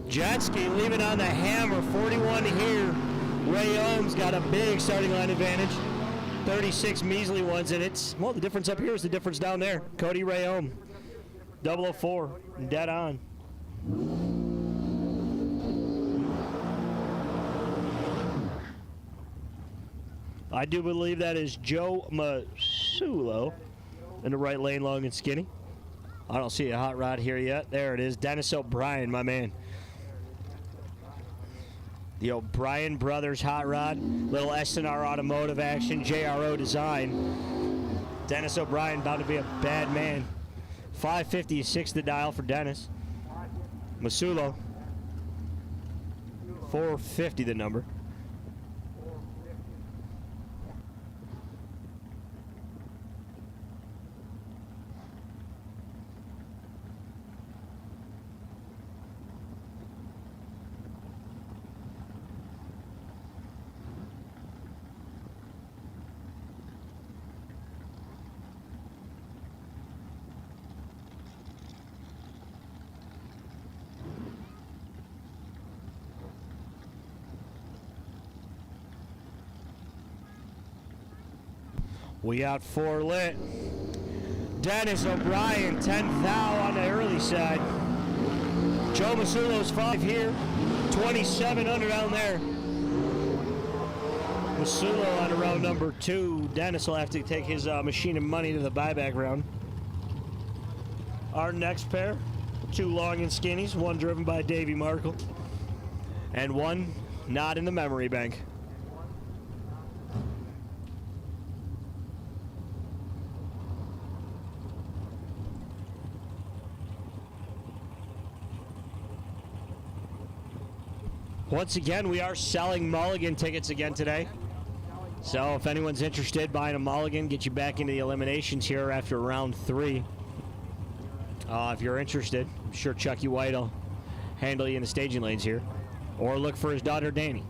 Jetski leaving on the hammer, 41 here. Rayome's got a big starting line advantage. 36 measly ones, and it's, well, the difference up here is the difference down there. Cody Rayome, 004, dead on. I do believe that is Joe Masulo in the right lane, long and skinny. I don't see a hot rod here yet. There it is, Dennis O'Brien, my man. The O'Brien Brothers hot rod, little SNR automotive action, JRO design. Dennis O'Brien about to be a bad man. 556 the dial for Dennis. Masulo. 450 the number. We got 4 lit. Dennis O'Brien, 10 thou on the early side. Joe Masulo's 5 here. 27 under down there. Masulo on round number 2. Dennis will have to take his machine of money to the buyback round. Our next pair, 2 long and skinnies, one driven by Davey Markle, and one not in the memory bank. Once again, we are selling mulligan tickets again today. So if anyone's interested, buying a mulligan, get you back into the eliminations here after round 3. If you're interested, I'm sure Chucky White will handle you in the staging lanes here. Or look for his daughter, Danny.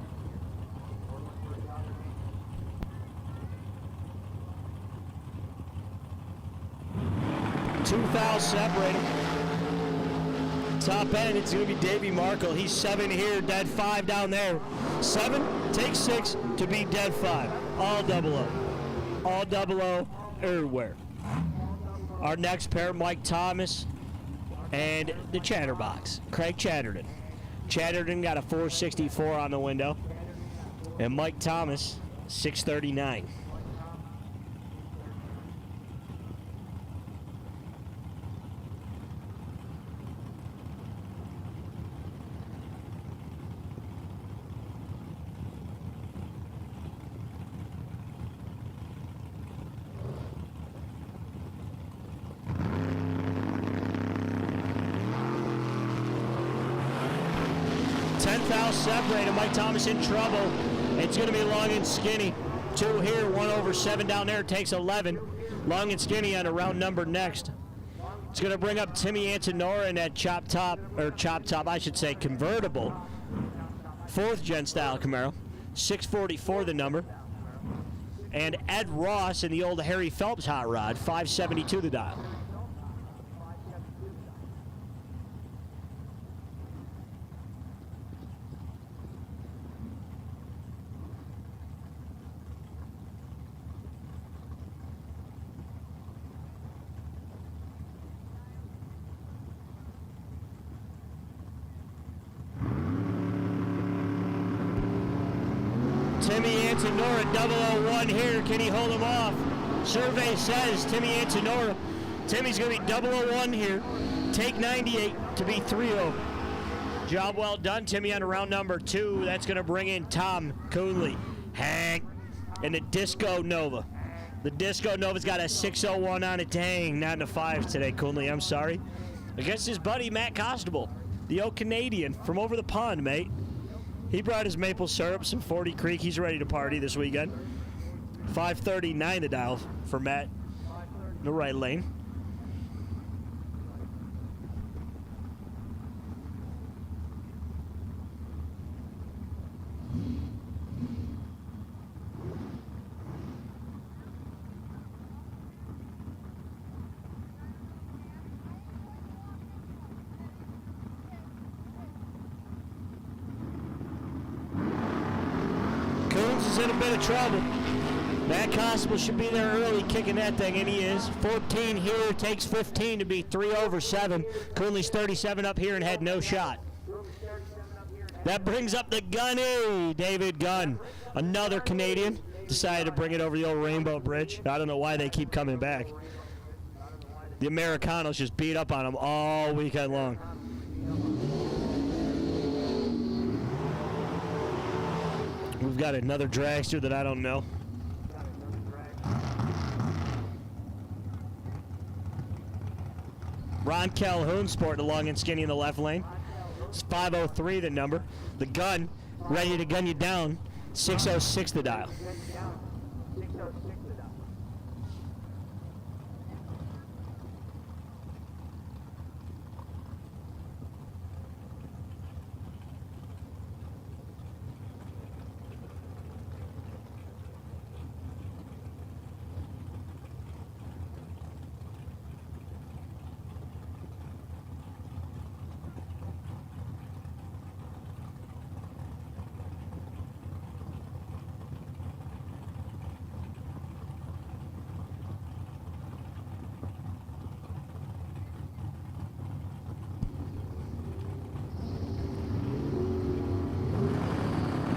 Two fouls separate them. Top end, it's going to be Davey Markle. He's 7 here, dead 5 down there. 7, take 6 to be dead 5. All double O. All double O everywhere. Our next pair, Mike Thomas and the Chatterbox, Craig Chatterton. Chatterton got a 464 on the window. And Mike Thomas, 639. Separated. Mike Thomas in trouble. It's going to be long and skinny. 2 here, 1 over 7 down there. Takes 11. Long and skinny on a round number next. It's going to bring up Timmy Antonora in that chop top, I should say, convertible 4th gen style Camaro. 644 the number. And Ed Ross in the old Harry Phelps hot rod. 572 the dial. Timmy Antonora, 001 here. Can he hold him off? Survey says Timmy Antonora. Timmy's going to be 001 here. Take 98 to be 3-0. Job well done, Timmy, on round number 2. That's going to bring in Tom Coonley, Hank, and the Disco Nova. The Disco Nova's got a 601 on it. Dang, not in the 5s today, Coonley. I'm sorry. Against his buddy, Matt Costable, the old Canadian from over the pond, mate. He brought his maple syrup, some 40 Creek. He's ready to party this weekend. 539 the dial for Matt in the right lane. In a bit of trouble. Matt Constable should be there early kicking that thing, and he is. 14 here, takes 15 to be 3 over 7. Coonley's 37 up here and had no shot. That brings up the gunny, David Gunn. Another Canadian. Decided to bring it over the old Rainbow Bridge. I don't know why they keep coming back. The Americanos just beat up on them all weekend long. We've got another dragster that I don't know. Ron Calhoun sporting a long and skinny in the left lane. It's 503 the number. The gun ready to gun you down. 606 the dial.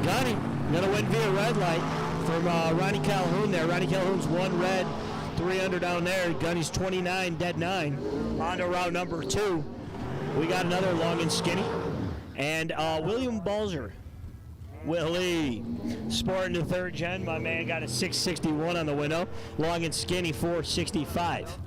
Gunny, gonna win via red light from Ronnie Calhoun there. Ronnie Calhoun's 1 red, 3 under down there. Gunny's 29, dead 9. On to round number 2. We got another long and skinny. And William Balzer. Willie, sporting the 3rd gen. My man got a 661 on the window. Long and skinny, 465.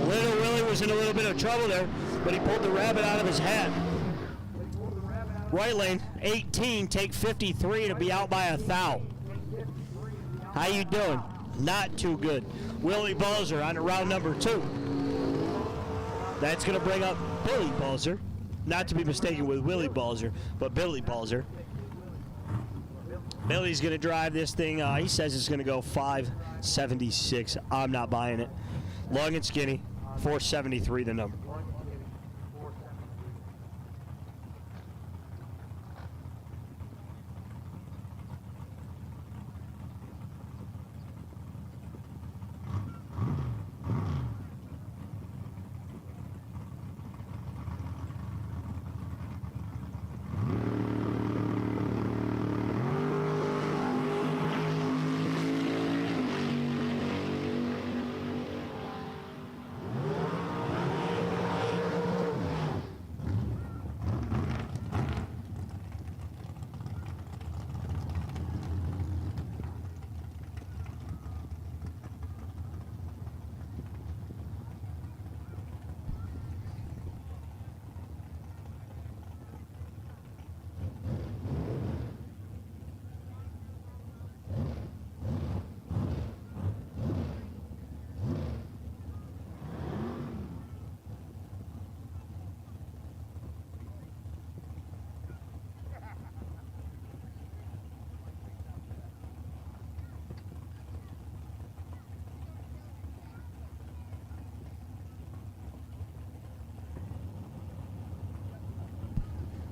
Little Willie was in a little bit of trouble there, but he pulled the rabbit out of his hat. Right lane, 18, take 53 to be out by a thou. How you doing? Not too good. Willie Balzer on to round number 2. That's going to bring up Billy Balzer. Not to be mistaken with Willie Balzer, but Billy Balzer. Billy's going to drive this thing. He says it's going to go 576. I'm not buying it. Long and skinny, 473 the number.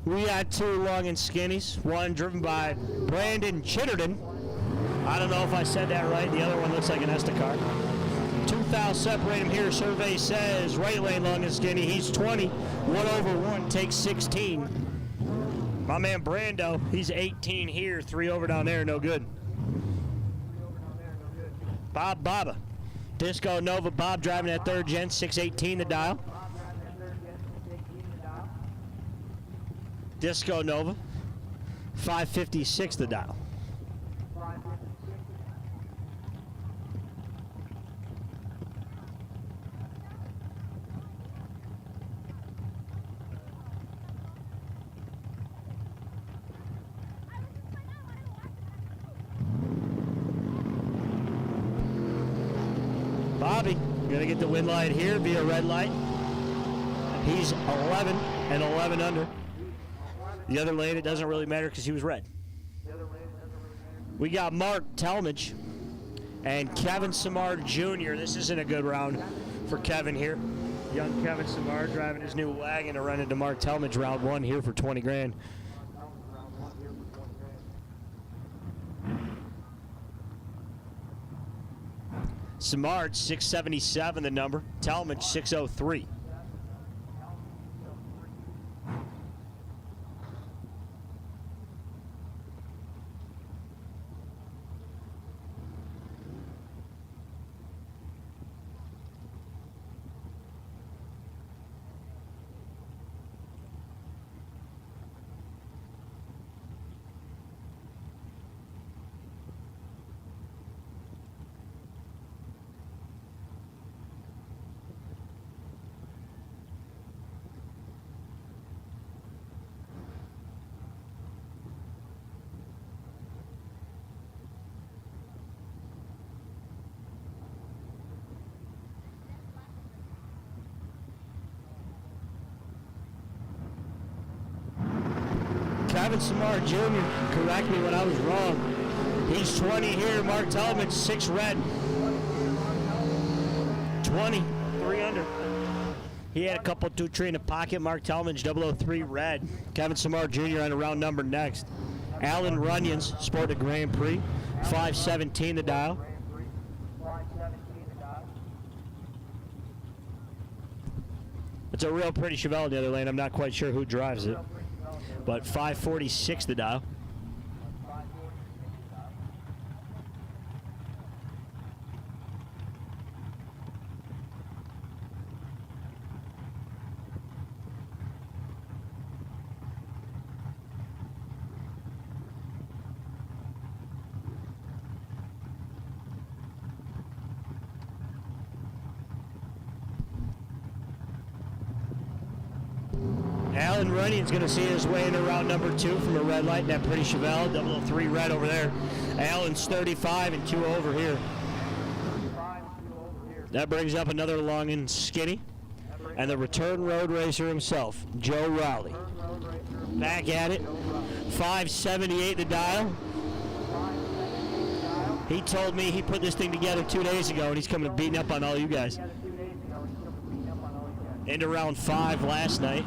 We got 2 long and skinnies. One driven by Brandon Chitterden. I don't know if I said that right. The other one looks like an Estacar. 2 fouls separate him here. Survey says right lane long and skinny. He's 20. 1/1 takes 16. My man Brando, he's 18 here. 3 over down there, no good. Bob Baba. Disco Nova Bob driving that 3rd gen, 618 the dial. Disco Nova, 556 the dial. Bobby, gonna get the win light here via red light. He's 11 and 11 under. The other lane, it doesn't really matter because he was red. We got Mark Talmadge. and Kevin Samard Jr. This isn't a good round for Kevin here. Young Kevin Samard driving his new wagon to run into Mark Talmadge round 1 here for 20 grand. Samard 677 the number, Talmadge 603. Kevin Samard Jr., correct me when I was wrong. He's 20 here. Mark Talmadge, 6 red. 20, 3 under. He had a couple 2-tree in the pocket. Mark Talmadge, 003 red. Kevin Samard Jr. on a round number next. Alan Runyons, Sport a Grand Prix, 517 the dial. It's a real pretty Chevelle in the other lane. I'm not quite sure who drives it, but 546 the dial. Alan Running's going to see his way into round number 2 from a red light in that pretty Chevelle. 003 red over there. Alan's 35 and 2 over here. That brings up another long and skinny. And the return road racer himself, Joe Rowley. Back at it. 578 the dial. He told me he put this thing together 2 days ago, and he's coming to beating up on all you guys. Into round 5 last night.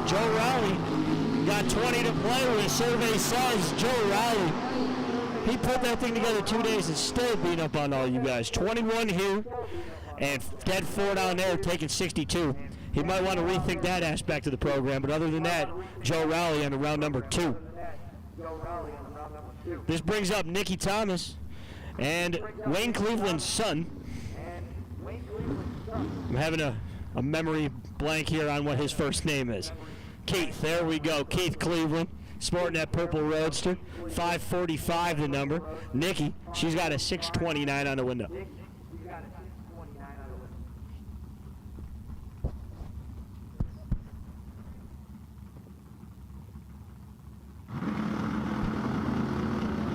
Joe Rowley got 20 to play with. Survey says Joe Rowley. He put that thing together 2 days and still beat up on all you guys. 21 here and dead 4 down there taking 62. He might want to rethink that aspect of the program, but other than that, Joe Rowley on the round number 2. This brings up Nicky Thomas and Wayne Cleveland's son. I'm having a memory blank here on what his first name is. Keith, there we go. Keith Cleveland, sporting that purple Roadster. 545 the number. Nikki, she's got a 629 on the window.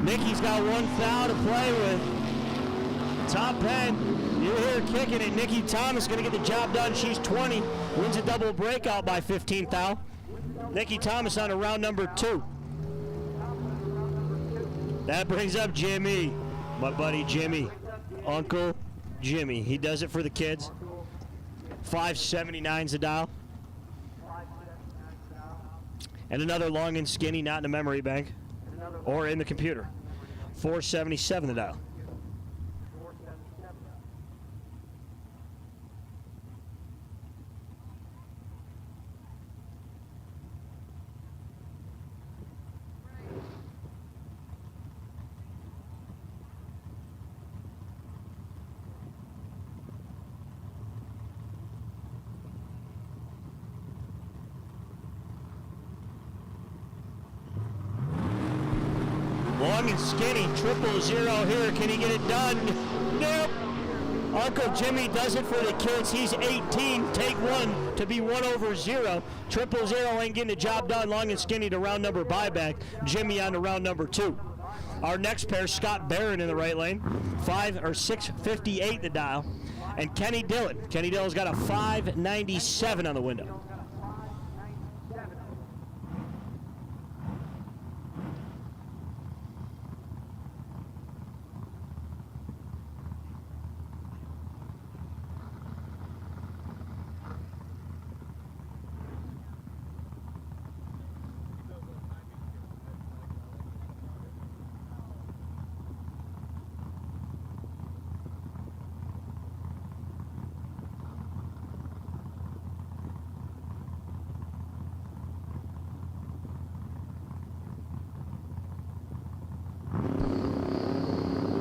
Nikki's got 1 foul to play with. Top end, you're here kicking it. Nicky Thomas going to get the job done. She's 20, wins a double breakout by 15 thou. Nicky Thomas on a round number 2. That brings up Jimmy, my buddy Jimmy, Uncle Jimmy. He does it for the kids. 579's a dial. And another long and skinny, not in the memory bank or in the computer. 477 the dial. long and skinny. 000 here. Can he get it done? Nope. Uncle Jimmy does it for the kids. He's 18. Take one to be 1/0. 000 ain't getting the job done. Long and skinny to round number buyback. Jimmy on to round number 2. Our next pair, Scott Barron in the right lane. 658 the dial. And Kenny Dillon. Kenny Dillon's got a 597 on the window.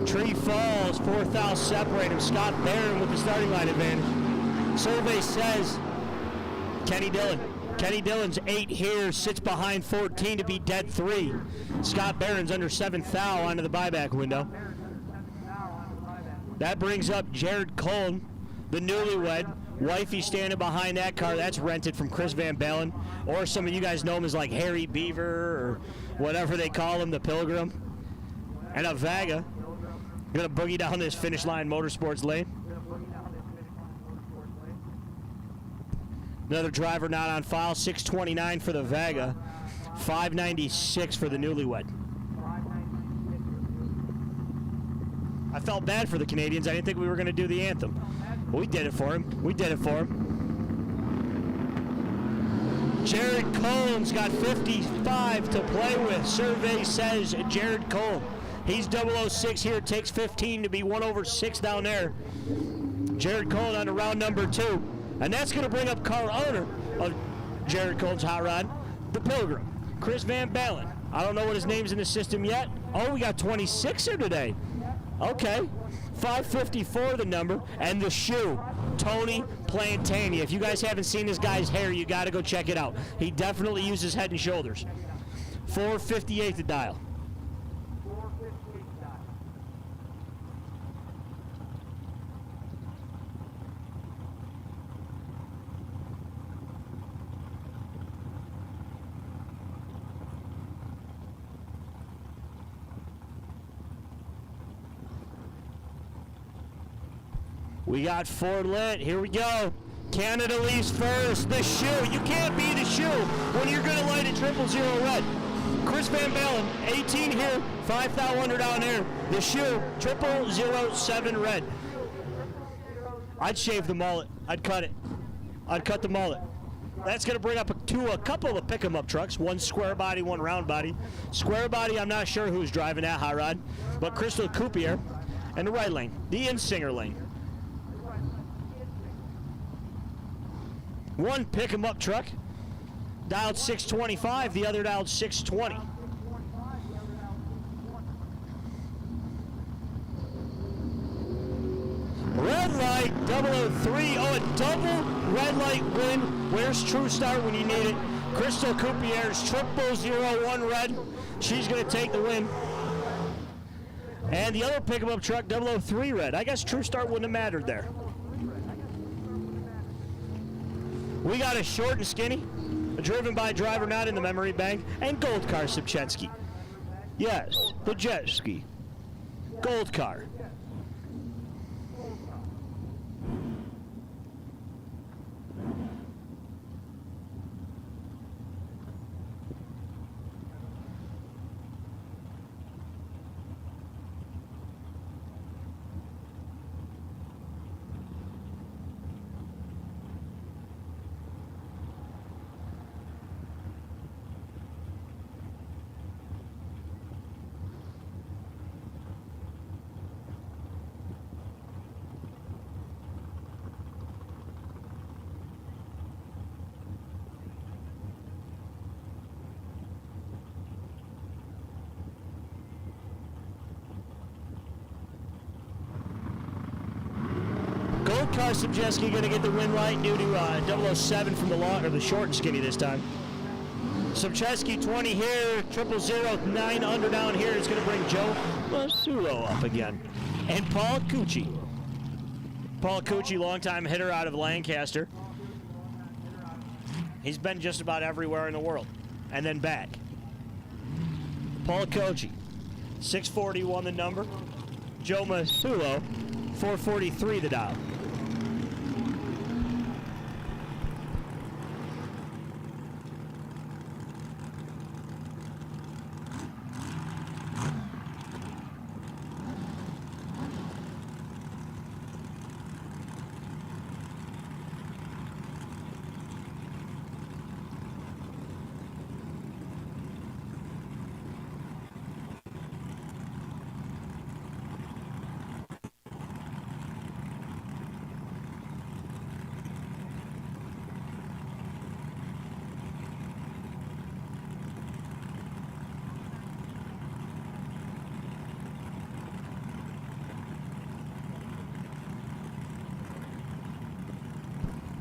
Tree falls, 4th out separate him. Scott Barron with the starting line advantage. Survey says Kenny Dillon. Kenny Dillon's 8 here, sits behind 14 to be dead 3. Scott Barron's under 7th thou onto the buyback window. That brings up Jared Cole, the newlywed. Wifey standing behind that car. That's rented from Chris Van Balen. Or some of you guys know him as like Harry Beaver or whatever they call him, the Pilgrim. And a Vaga. Gonna boogie down this finish line motorsports lane. Another driver not on file. 629 for the Vaga. 596 for the newlywed. I felt bad for the Canadians. I didn't think we were gonna do the anthem. But we did it for him. We did it for him. Jared Cole's got 55 to play with. Survey says Jared Cole. He's 006 here, takes 15 to be 1/6 down there. Jared Cole on to round number 2. And that's going to bring up car owner of Jared Cole's hot rod, the Pilgrim, Chris Van Balen. I don't know what his name's in the system yet. Oh, we got 26er today. Okay. 554 the number. And the shoe, Tony Plantani. If you guys haven't seen this guy's hair, you got to go check it out. He definitely uses Head and Shoulders. 458 the dial. We got 4 lit. Here we go. Canada leaves first. The shoe. You can't be the shoe when you're going to light a 000 red. Chris Van Balen, 18 here, 5,000 down there. The shoe, 0007 red. I'd shave the mullet. I'd cut it. I'd cut the mullet. That's going to bring up a couple of pick-em-up trucks. One square body, one round body. Square body, I'm not sure who's driving that hot rod, but Crystal Coupier and the right lane, the in-singer lane. One pick-em-up truck, dialed 625, the other dialed 620. Red light, 003. Oh, a double red light win. Where's True Start when you need it? Crystal Coupier's 0001 red. She's going to take the win. And the other pick-em-up truck, 003 red. I guess True Start wouldn't have mattered there. We got a short and skinny, driven by a driver not in the memory bank, and Gold Car Subchetsky. Yes, the jet ski. Gold Car. Gold Car Subjeski going to get the win light due to 007 from the long or the short and skinny this time. Sobcheski 20 here, 000, 9 under down here. It's going to bring Joe Masulo up again. And Paul Cucci. Paul Cucci, longtime hitter out of Lancaster. He's been just about everywhere in the world and then back. Paul Cucci, 641 the number. Joe Masulo, 443 the dial.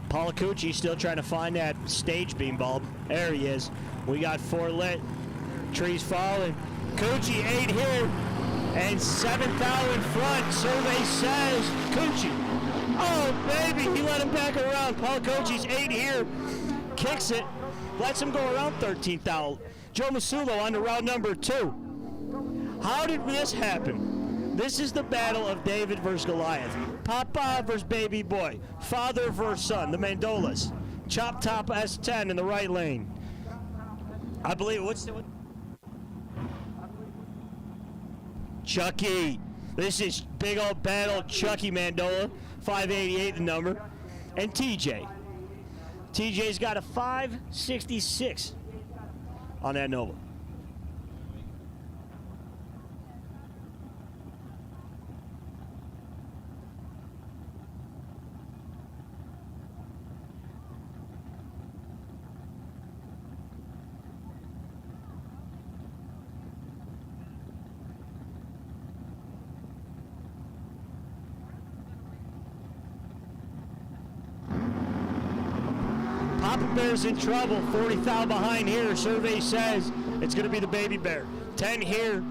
Palacucci still trying to find that stage beam bulb. There he is. We got 4 lit. Trees falling. Cucci 8 here. And 7th out in front. Survey says Cucci. Oh, baby. He let him back around. Palacucci's 8 here. Kicks it. Lets him go around 13th out. Joe Masulo on to round number 2. How did this happen? This is the battle of David versus Goliath. Papa versus baby boy. Father versus son, the Mandolas. Chop top S10 in the right lane. I believe, Chucky. This is big old battle, Chucky Mandola. 588 the number. And TJ. TJ's got a 566 on that Nova. Papa Bear's in trouble. 40 thou behind here. Survey says it's going to be the baby bear. 10 here.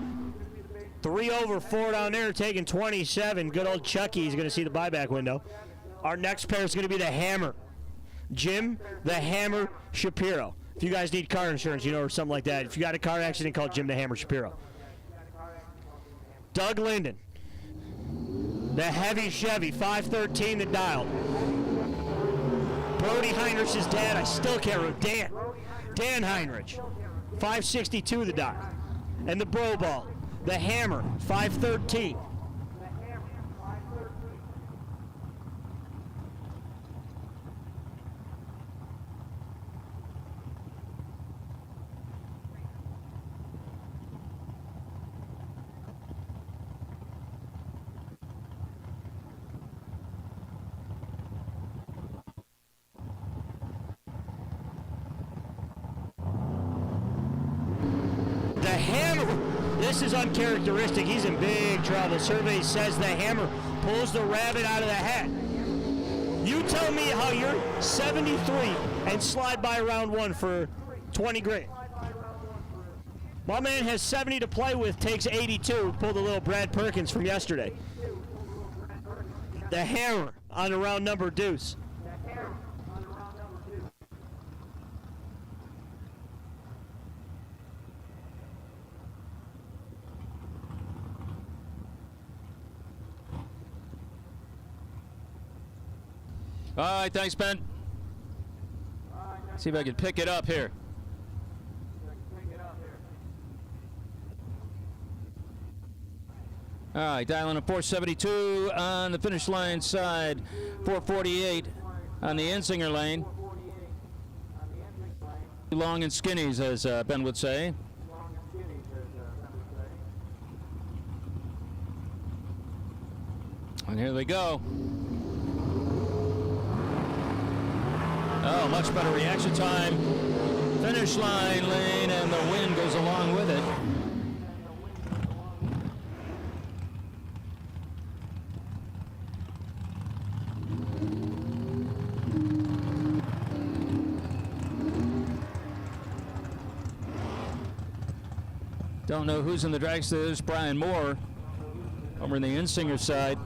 3 over, 4 down there, taking 27. Good old Chucky is going to see the buyback window. Our next pair is going to be the Hammer. Jim, the Hammer Shapiro. If you guys need car insurance, or something like that, if you got a car accident, call Jim the Hammer Shapiro. Doug Linden. The heavy Chevy, 513 the dial. Brody Heinrich's dad, I still can't remember. Dan Heinrich, 562 the dial. And the Bro Ball, the Hammer, 513. The Hammer, this is uncharacteristic. He's in big trouble. Survey says the Hammer pulls the rabbit out of the hat. You tell me how you're 73 and slide by round 1 for 20 grand. My man has 70 to play with, takes 82. Pulled a little Brad Perkins from yesterday. The Hammer on the round number deuce. All right, thanks, Ben. See if I can pick it up here. All right, dialing a 472 on the finish line side, 448 on the Ensinger lane. Long and skinnies, as Ben would say. And here they go. Oh, much better reaction time. Finish line lane, and the wind goes along with it. Don't know who's in the dragster. There's Brian Moore over in the Insinger side.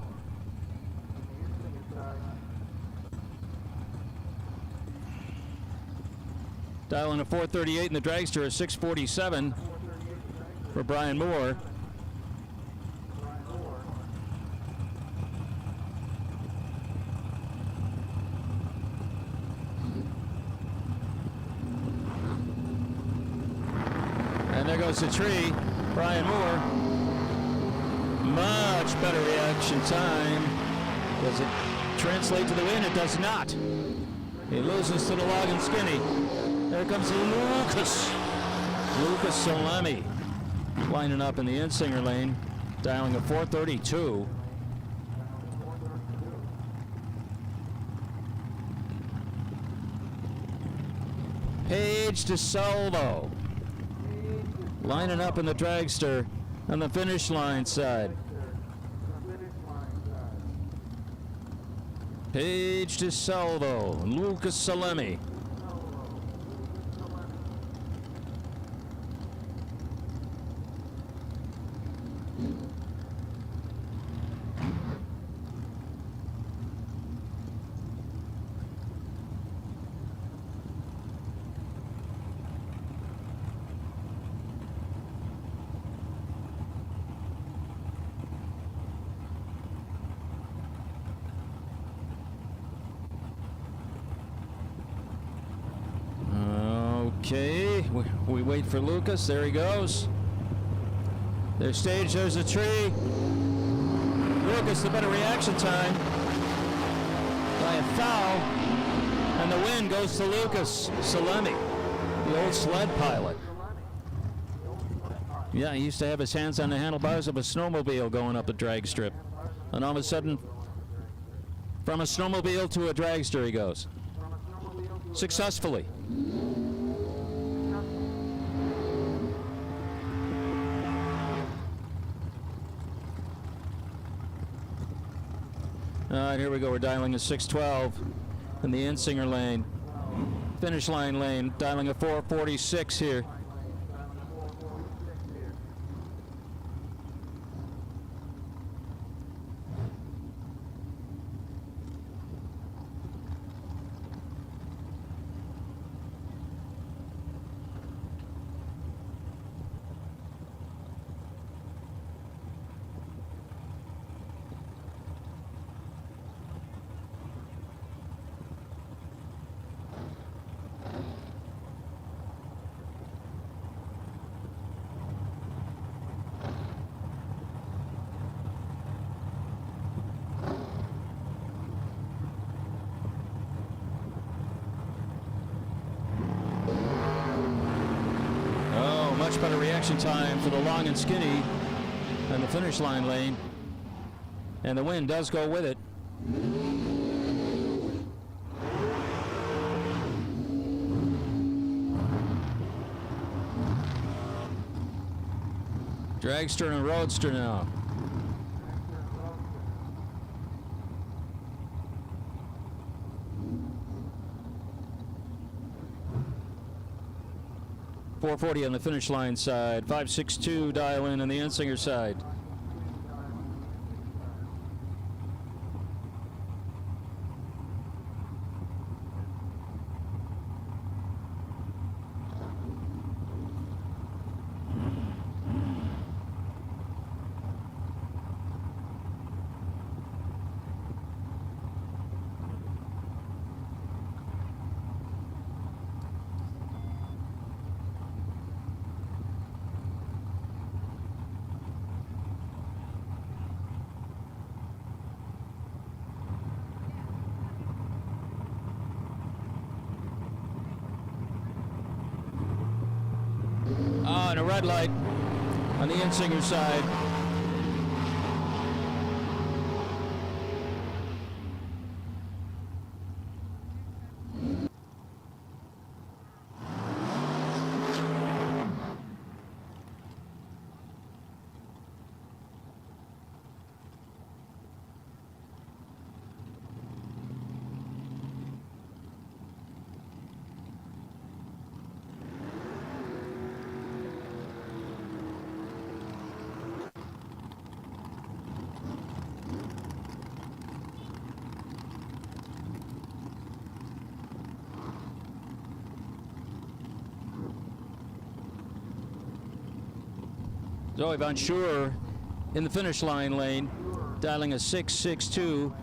Dialing a 438 in the dragster, a 647 for Brian Moore. And there goes the tree. Brian Moore. Much better reaction time. Does it translate to the win? It does not. He loses to the log and skinny. There comes Lucas. Lucas Salemi lining up in the Insinger lane, dialing a 432. Paige DeSalvo lining up in the dragster on the finish line side. Paige DeSalvo, Lucas Salemi. Okay, we wait for Lucas. There he goes. There's stage, there's a tree. Lucas, the better reaction time by a foul. And the win goes to Lucas Salemi, the old sled pilot. Yeah, he used to have his hands on the handlebars of a snowmobile going up the drag strip. And all of a sudden, from a snowmobile to a dragster he goes. Successfully. All right, here we go. We're dialing a 612 in the Insinger lane. Finish line lane, dialing a 446 here. Much better reaction time for the long and skinny and the finish line lane. And the win does go with it. Dragster and Roadster now. .440 on the finish line side, 562 dial in on the Insinger side. And a red light on the Insinger side. Zoe Von Schuer in the finish line lane, dialing a 662.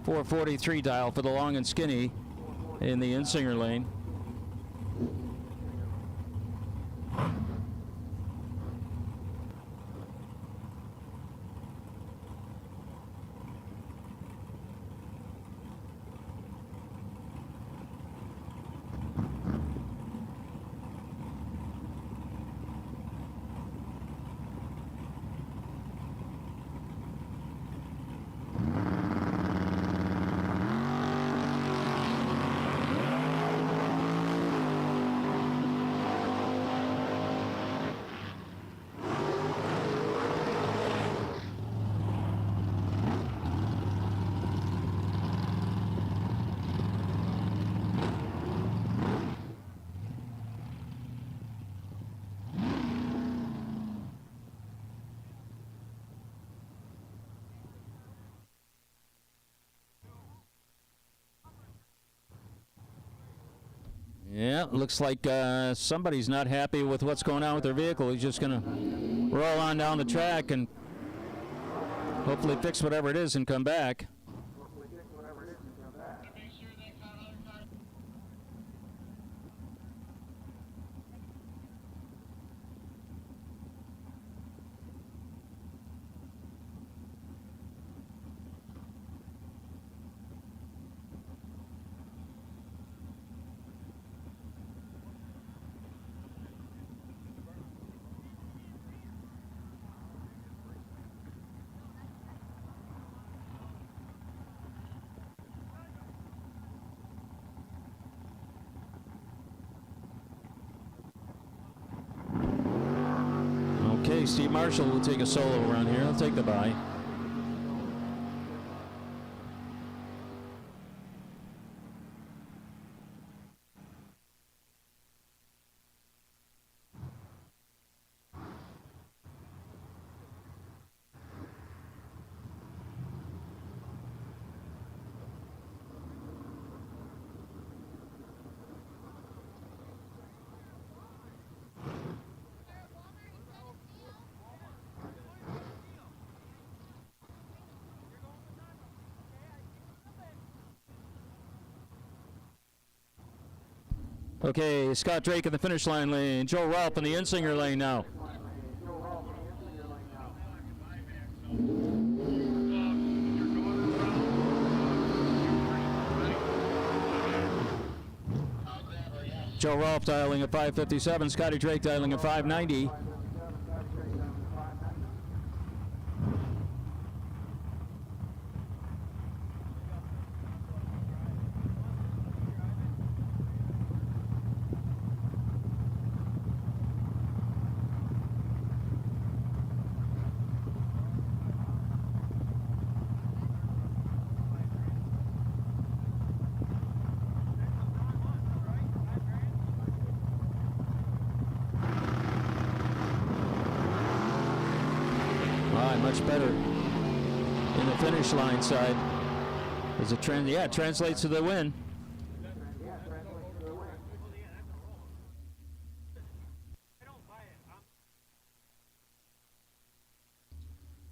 443 dial for the long and skinny in the Insinger lane. Yeah, looks like somebody's not happy with what's going on with their vehicle. He's just going to roll on down the track and hopefully fix whatever it is and come back. Okay, Steve Marshall will take a solo around here. He'll take the bye. Okay, Scott Drake in the finish line lane. Joe Ralph in the Insinger lane now. Joe Ralph dialing a 557. Scotty Drake dialing a 590. Much better in the finish line side. As it translates to the win.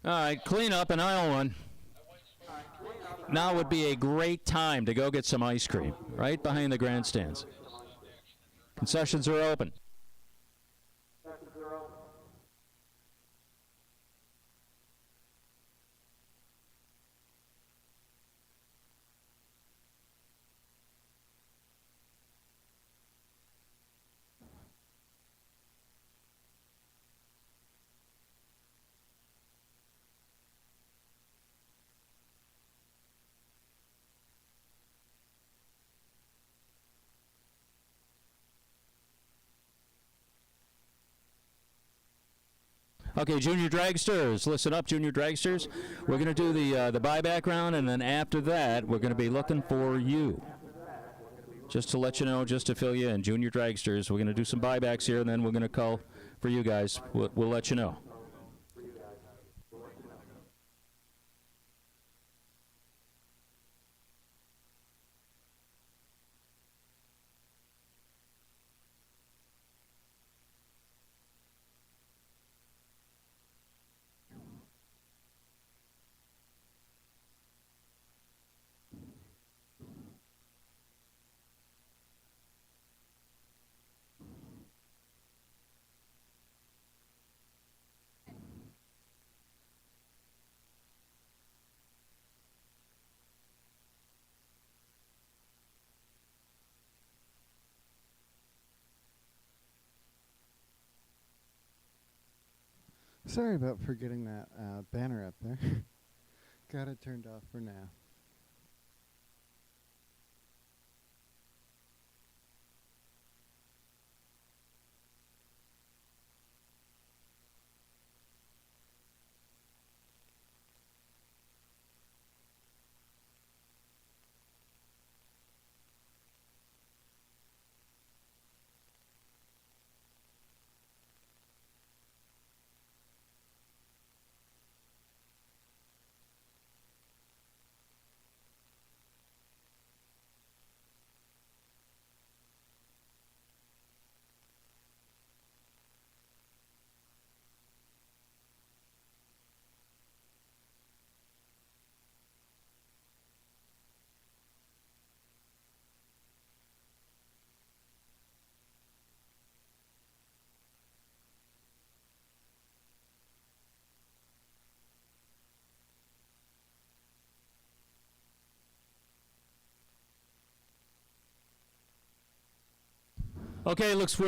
All right, clean up in aisle one. Now would be a great time to go get some ice cream right behind the grandstands. Concessions are open. Okay, junior dragsters, listen up, junior dragsters. We're going to do the buyback round, and then after that, we're going to be looking for you. Just to let you know, just to fill you in, junior dragsters, we're going to do some buybacks here, and then we're going to call for you guys. We'll let you know. Sorry about forgetting that banner up there. Got it turned off for now. Okay, looks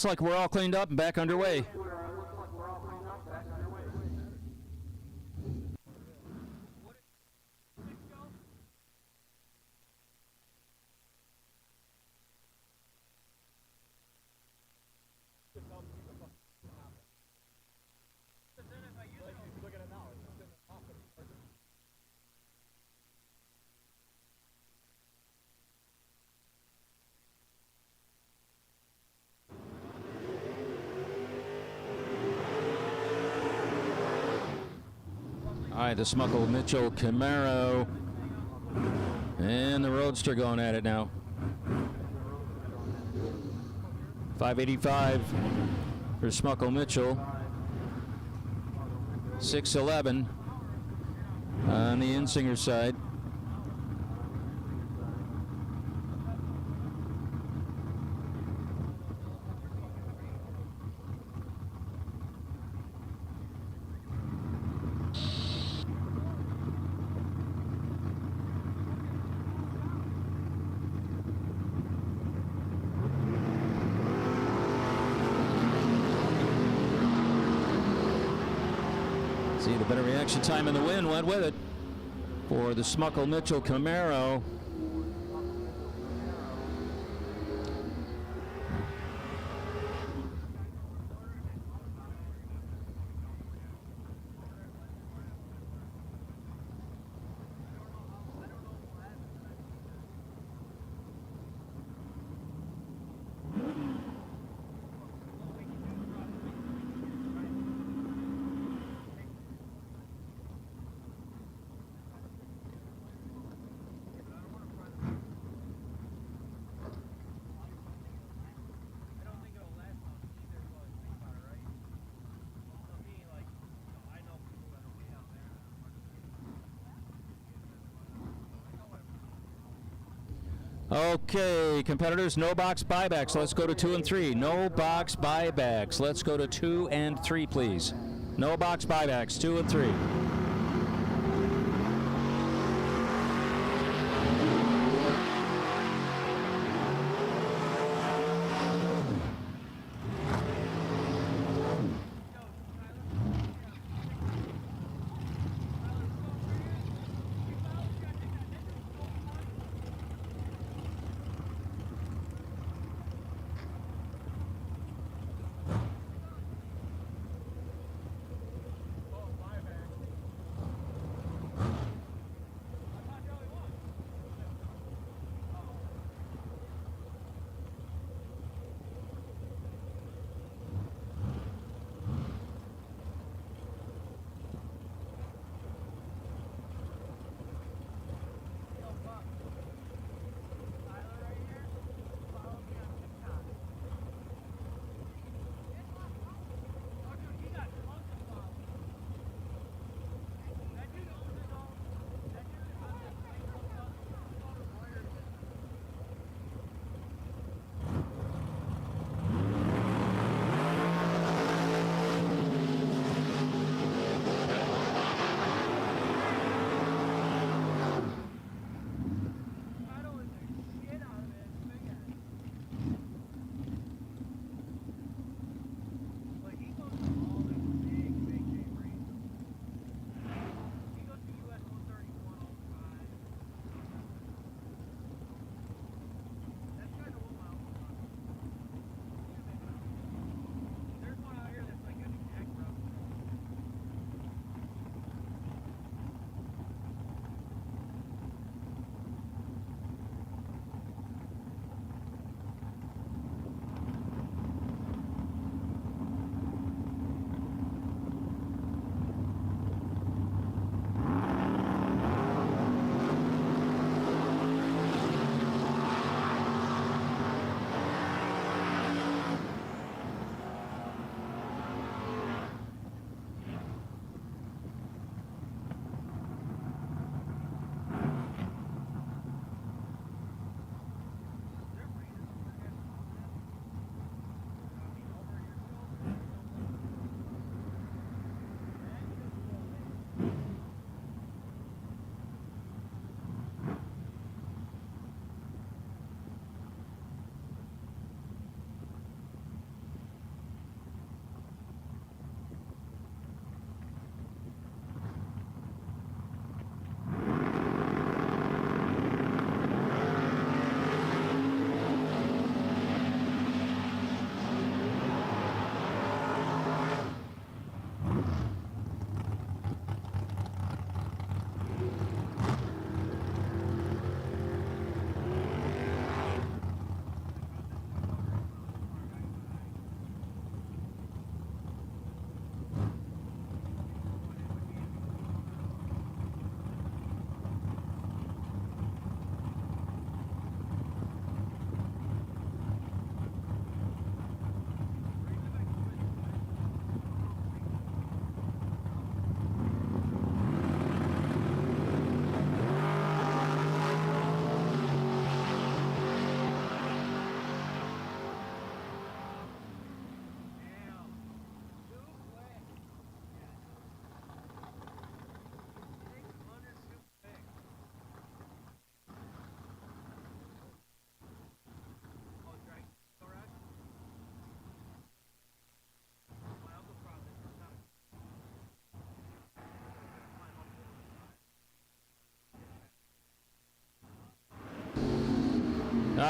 like we're all cleaned up and back underway. All right, the Smuckle Mitchell Camaro and the Roadster going at it now. 585 for Smuckle Mitchell. 611 on the Insinger side. See, the better reaction time in the win went with it for the Smuckle Mitchell Camaro. Okay, competitors, no box buybacks. Let's go to 2 and 3. No box buybacks. Let's go to 2 and 3, please. No box buybacks. 2 and 3.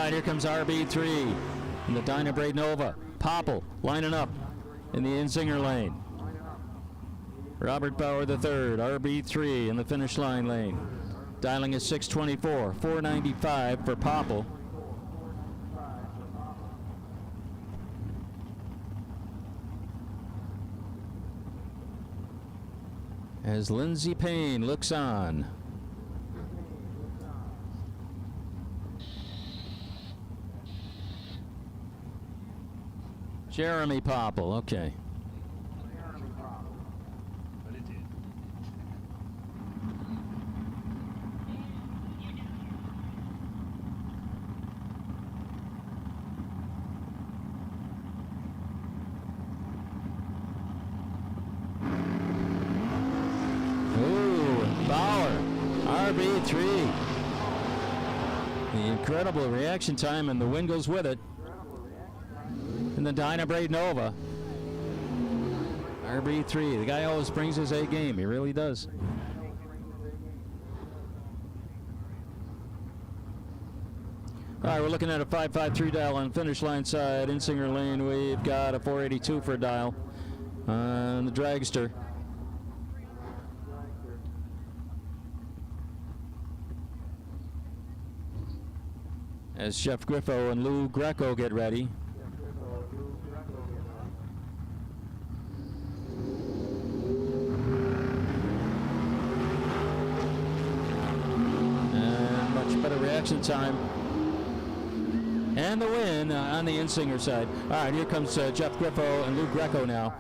right, here comes RB3 in the Dynabrade Nova. Popple lining up in the Insinger lane. Robert Bauer III, RB3 in the finish line lane. Dialing is 624, 495 for Popple. As Lindsey Payne looks on. Jeremy Popple, okay. RB3. The incredible reaction time, and the wind goes with it. And the Dynabrade Nova. RB3. The guy always brings his A game. He really does. All right, we're looking at a 553 dial on finish line side. Insinger lane, we've got a 482 for a dial on the dragster. As Jeff Griffo and Lou Greco get ready. And much better reaction time. And the win on the Insinger side. All right, here comes Jeff Griffo and Lou Greco now.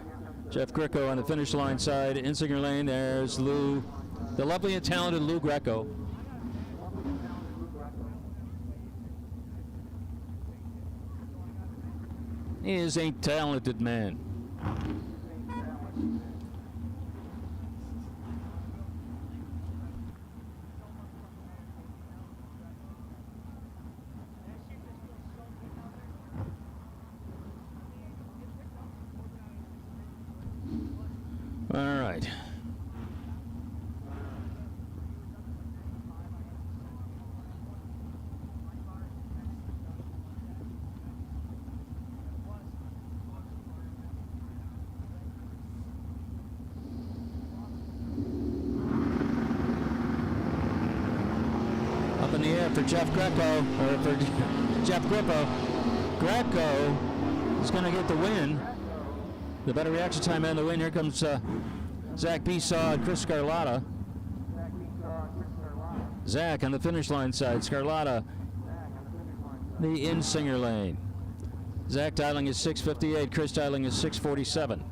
Jeff Griffo on the finish line side. Insinger lane, there's Lou, the lovely and talented Lou Greco. He is a talented man. All right. Up in the air for Jeff Greco, or for Jeff Grippo. Greco is going to get the win. The better reaction time and the win. Here comes Zach Besaw and Chris Scarlatta. Zach on the finish line side. Scarlatta, the Insinger lane. Zach dialing is 658. Chris dialing is 647.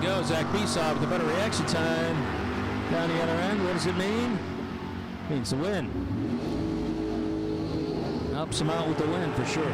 Go, Zach Besaw with a better reaction time down the other end. What does it mean? It means the win. Helps him out with the win for sure.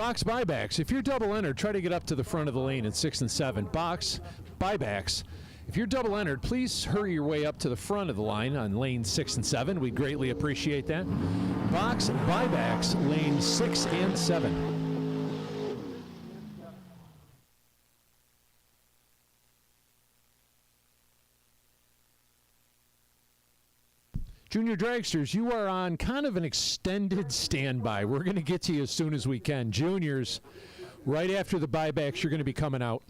Box buybacks. If you're double entered, try to get up to the front of the lane in 6 and 7. Box buybacks. If you're double entered, please hurry your way up to the front of the line on lane 6 and 7. We'd greatly appreciate that. Box buybacks, lane 6 and 7. Junior Dragsters, you are on kind of an extended standby. We're going to get to you as soon as we can. Juniors, right after the buybacks, you're going to be coming out.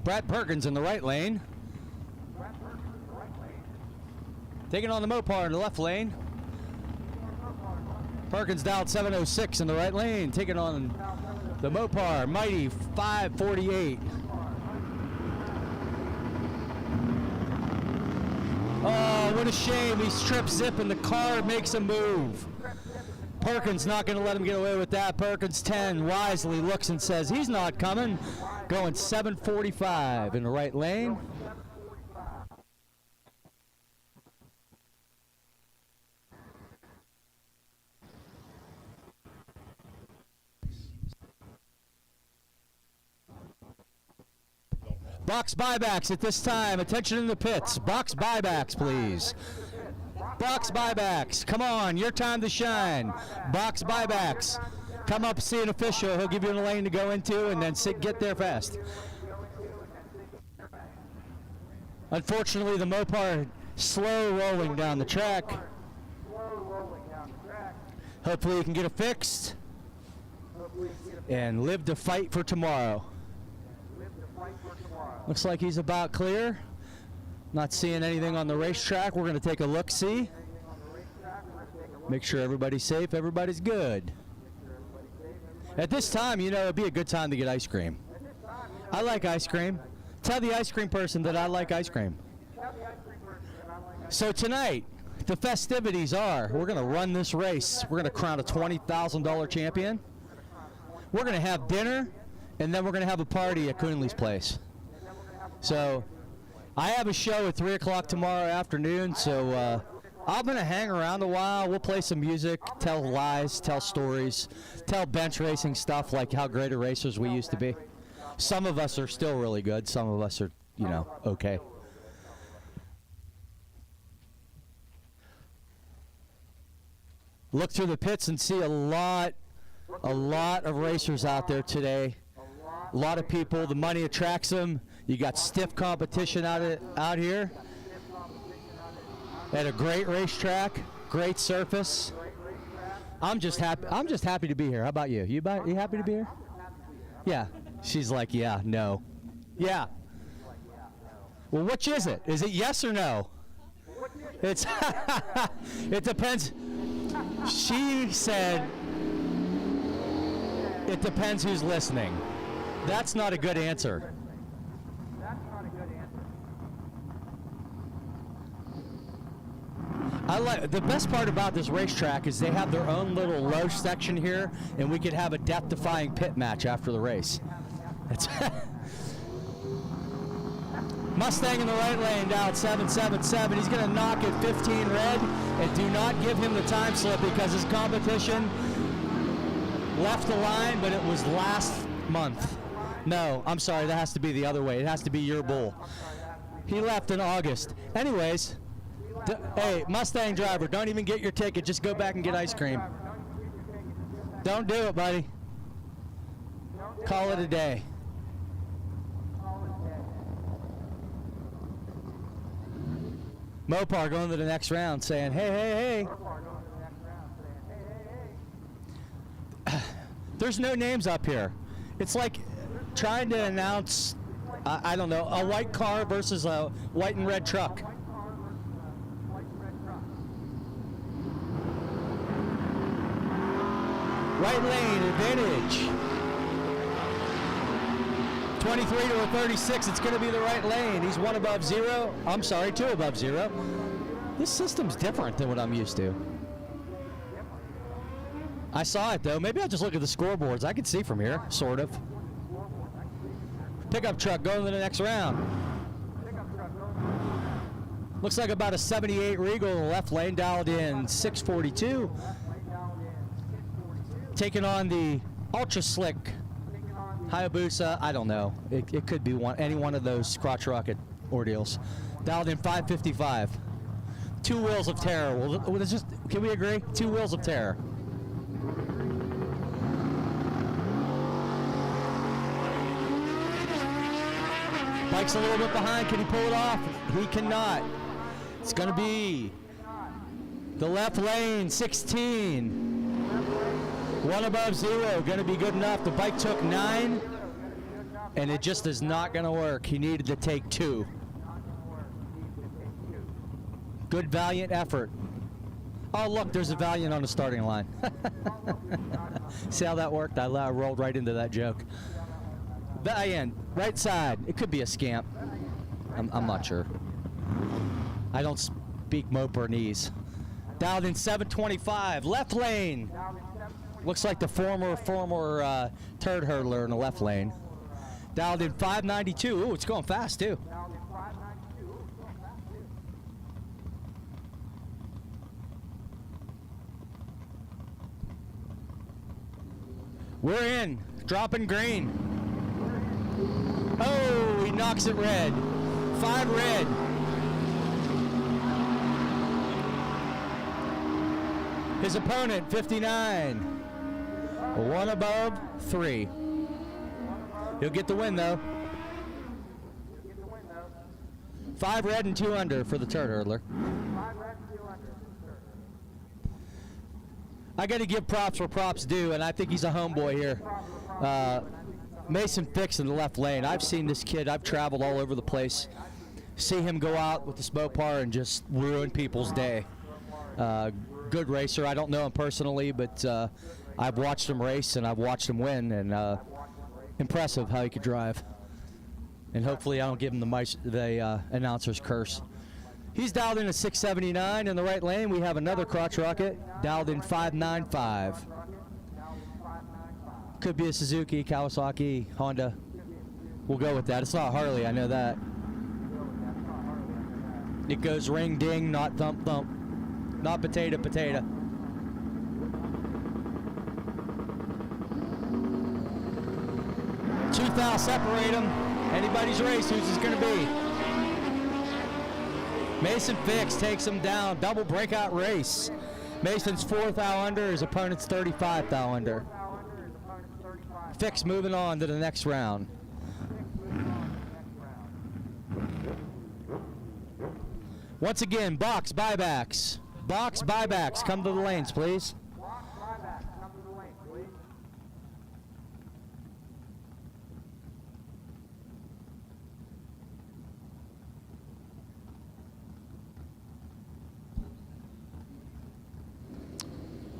Brad Perkins in the right lane. Taking on the Mopar in the left lane. Perkins dialed 706 in the right lane. Taking on the Mopar, mighty 548. Oh, what a shame. He strip zip and the car makes a move. Perkins not going to let him get away with that. Perkins 10 wisely looks and says he's not coming. Going 745 in the right lane. Box buybacks at this time. Attention in the pits. Box buybacks, please. Box buybacks. Come on, your time to shine. Box buybacks. Come up, see an official. He'll give you a lane to go into and then get there fast. Unfortunately, the Mopar slow rolling down the track. Hopefully you can get it fixed and live to fight for tomorrow. Looks like he's about clear. Not seeing anything on the racetrack. We're going to take a look-see. Make sure everybody's safe, everybody's good. At this time, you know, it'd be a good time to get ice cream. I like ice cream. Tell the ice cream person that I like ice cream. So tonight, the festivities are, we're going to run this race. We're going to crown a $20,000 champion. We're going to have dinner, and then we're going to have a party at Coonley's place. So I have a show at 3 o'clock tomorrow afternoon, so I'm going to hang around a while. We'll play some music, tell lies, tell stories, tell bench racing stuff like how great a racers we used to be. Some of us are still really good. Some of us are, you know, okay. Look through the pits and see a lot of racers out there today. A lot of people. The money attracts them. You got stiff competition out here at a great racetrack, great surface. I'm just happy to be here. How about you? You happy to be here? Yeah. She's like, yeah, no. Yeah. Well, which is it? Is it yes or no? It's it depends. She said it depends who's listening. That's not a good answer. I like the best part about this racetrack is they have their own little low section here, and we could have a death-defying pit match after the race. It's Mustang in the right lane down 777. He's going to knock at 15 red, and do not give him the time slip because his competition left the line, but it was last month. No, I'm sorry, that has to be the other way. It has to be your bull. He left in August. Anyways, hey, Mustang driver, don't even get your ticket. Just go back and get ice cream. Don't do it, buddy. Call it a day. Mopar going to the next round saying, hey, hey, hey. There's no names up here. It's like trying to announce, I don't know, a white car versus a white and red truck. Right lane advantage. 23 to a 36, it's going to be the right lane. He's one above zero. I'm sorry, two above zero. This system's different than what I'm used to. I saw it though. Maybe I'll just look at the scoreboards. I can see from here, sort of. Pickup truck going to the next round. Looks like about a 78 Regal in the left lane, dialed in 642. Taking on the Ultra Slick Hayabusa, I don't know. It could be any one of those crotch rocket ordeals. Dialed in 555. Two wheels of terror. Well, just, can we agree? Two wheels of terror. Bike's a little bit behind. Can he pull it off? He cannot. It's going to be the left lane, 16. One above zero, going to be good enough. The bike took 9. And it just is not going to work. He needed to take 2. Good, valiant effort. Oh, look, there's a Valiant on the starting line. See how that worked? I rolled right into that joke. Valiant, right side. It could be a scamp. I'm not sure. I don't speak Mopertese. Down in 725, left lane. Looks like the former turd hurdler in the left lane. Dialed in 592. Ooh, it's going fast too. We're in. Dropping green. Oh, he knocks it red. 5 red. His opponent, 59. 1 above, 3. He'll get the win, though. 5 red and 2 under for the turd hurdler. I got to give props where props due, and I think he's a homeboy here. Mason Fix in the left lane. I've seen this kid. I've traveled all over the place. See him go out with the smoke par and just ruin people's day. Good racer. I don't know him personally, but I've watched him race and I've watched him win, and impressive how he could drive. And hopefully I don't give him the announcer's curse. He's dialed in at 679 in the right lane. We have another crotch rocket dialed in 595. Could be a Suzuki, Kawasaki, Honda. We'll go with that. It's not Harley, I know that. It goes ring ding, not thump thump. Not potato potato. Two foul separate them. Anybody's race, who's this going to be? Mason Fix takes him down. Double breakout race. Mason's 4 thou under. His opponent's 35 thou under. Fix moving on to the next round. Once again, box buybacks. Box buybacks. Come to the lanes, please.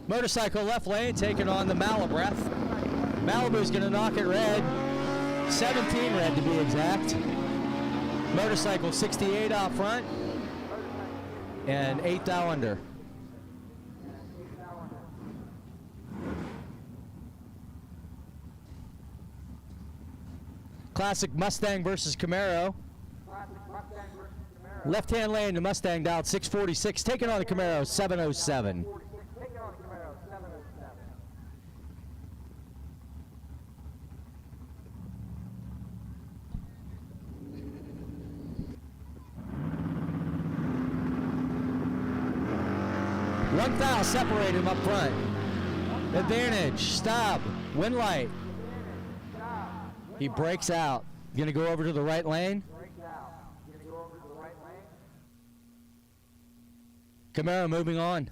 Motorcycle left lane taking on the Malibreath. Malibu's going to knock it red. 17 red to be exact. Motorcycle 68 out front. And 8 thou under. Classic Mustang versus Camaro. Left-hand lane, the Mustang dialed 646, taking on the Camaro 707. One thou separate him up front. Advantage, stop, win light. He breaks out. Gonna go over to the right lane. Camaro moving on.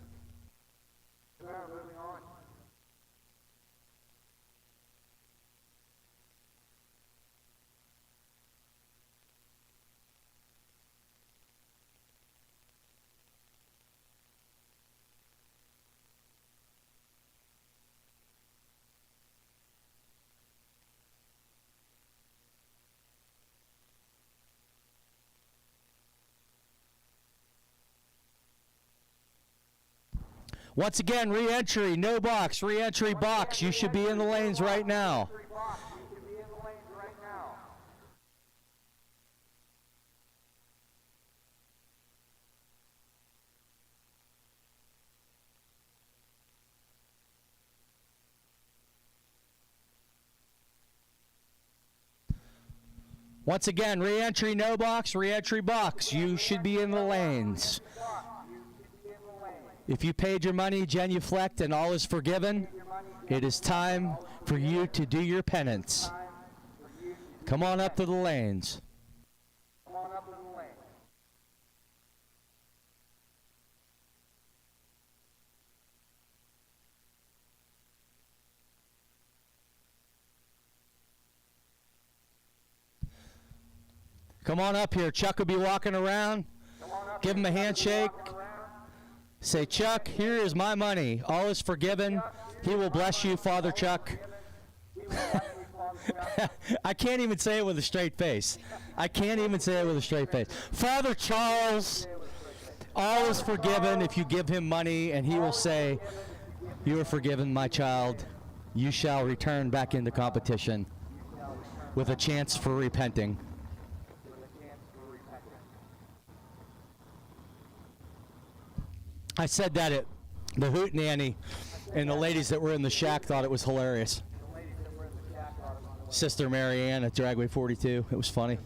Once again, re-entry, no box, re-entry box. You should be in the lanes right now. Once again, re-entry, no box, re-entry box. You should be in the lanes. If you paid your money, genuflect, and all is forgiven, it is time for you to do your penance. Come on up to the lanes. Come on up here. Chuck will be walking around. Give him a handshake. Say, Chuck, here is my money. All is forgiven. He will bless you, Father Chuck. I can't even say it with a straight face. I can't even say it with a straight face. Father Charles, all is forgiven if you give him money, and he will say, you are forgiven, my child. You shall return back into competition with a chance for repenting. I said that at the Hoot Nanny, and the ladies that were in the shack thought it was hilarious. Sister Marianne at Dragway 42. It was funny.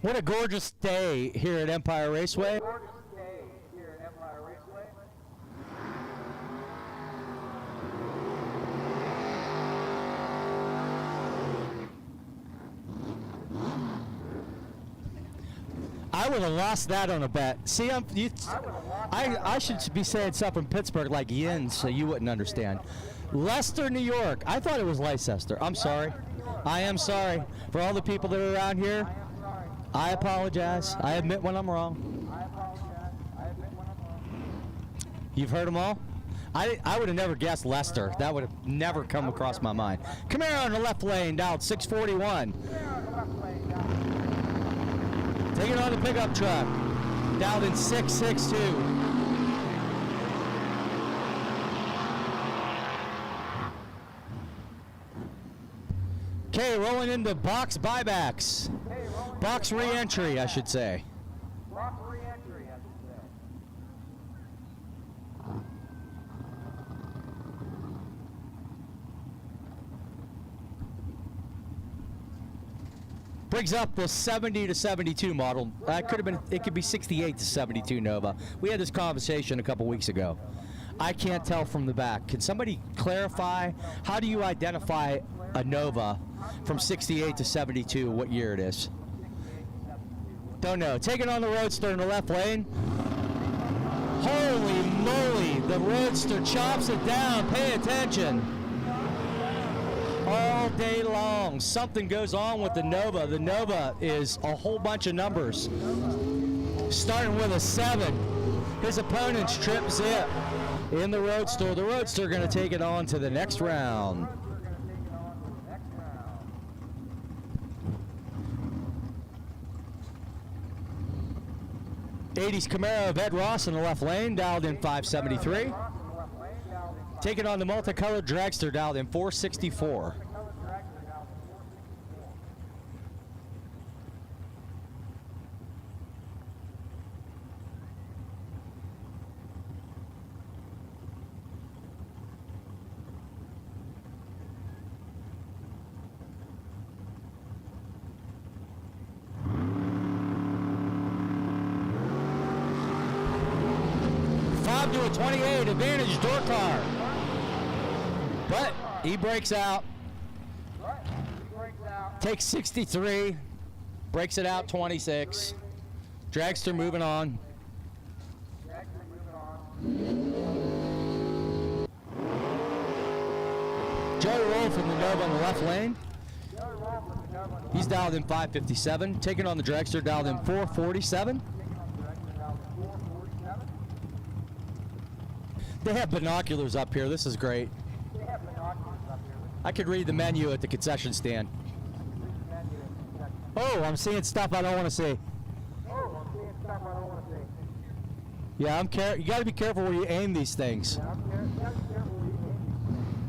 What a gorgeous day here at Empire Raceway. I would have lost that on a bet. See, I should be saying stuff from Pittsburgh like yin, so you wouldn't understand. Leicester, New York. I thought it was Leicester. I'm sorry. I am sorry. For all the people that are around here, I apologize. I admit when I'm wrong. You've heard them all? I would have never guessed Leicester. That would have never come across my mind. Camaro in the left lane, down 641. Taking on the pickup truck, down in 662. Okay, rolling into box buybacks. Box re-entry, I should say. Brings up the 70 to 72 model. It could be 68 to 72 Nova. We had this conversation a couple weeks ago. I can't tell from the back. Can somebody clarify, how do you identify a Nova from 68 to 72, what year it is? Don't know. Taking on the Roadster in the left lane. Holy moly, the Roadster chops it down. Pay attention. All day long, something goes on with the Nova. The Nova is a whole bunch of numbers. Starting with a 7. His opponent's trip zip in the Roadster. The Roadster going to take it on to the next round. '80s Camaro of Ed Ross in the left lane, dialed in 573. Taking on the multicolored Dragster, dialed in 464. To a 28 advantage door car, but he breaks out, takes 63, breaks it out 26. Dragster moving on. Joey Roll from the Nova on the left lane. He's dialed in 557. Taking on the Dragster, dialed in 447. They have binoculars up here. This is great. I could read the menu at the concession stand. Oh, I'm seeing stuff I don't want to see. Yeah, you got to be careful where you aim these things.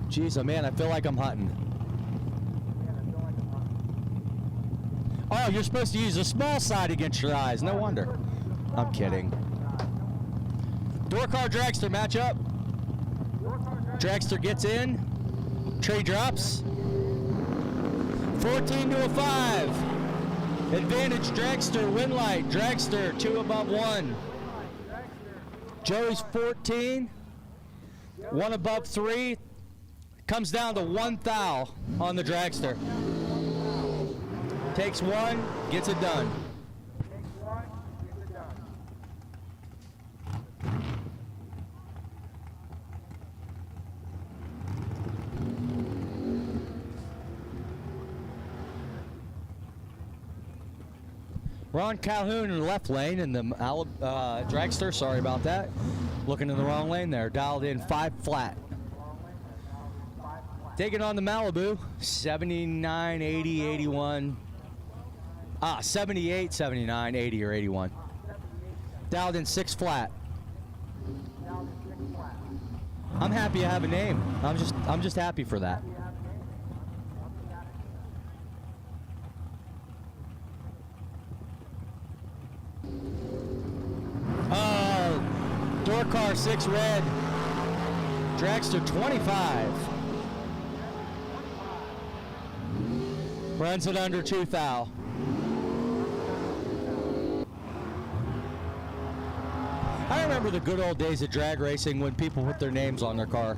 Jeez, oh man, I feel like I'm hunting. Oh, you're supposed to use the small side against your eyes. No wonder. I'm kidding. Door car Dragster matchup. Dragster gets in. Trey drops. 14 to a 5. Advantage Dragster, win light. Dragster 2 above 1. Joey's 14. 1 above 3. Comes down to 1 thou on the Dragster. Takes 1, gets it done. Ron Calhoun in the left lane, and the dragster, sorry about that, looking in the wrong lane there, dialed in 5 flat. Taking on the Malibu, 79, 80, 81. 78, 79, 80, or 81. Dialed in 6 flat. I'm happy I have a name. I'm just happy for that. Oh, door car 6 red. Dragster 25. Runs it under 2 thou. I remember the good old days of drag racing when people put their names on their car.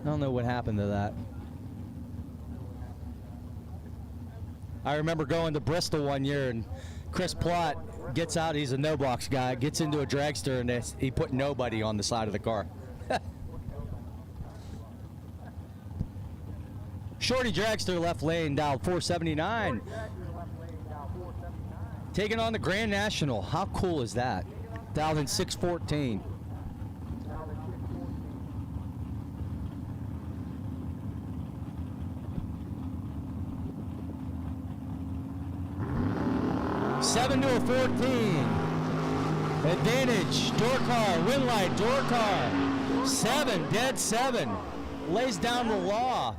I don't know what happened to that. I remember going to Bristol one year, and Chris Plott gets out, he's a no box guy, gets into a dragster, and he put nobody on the side of the car. Shorty dragster left lane, dialed 479. Taking on the Grand National. How cool is that? Dialed in 614. Seven to a 14. Advantage. Door car. Wind light. Door car. 7. Dead 7. Lays down the law.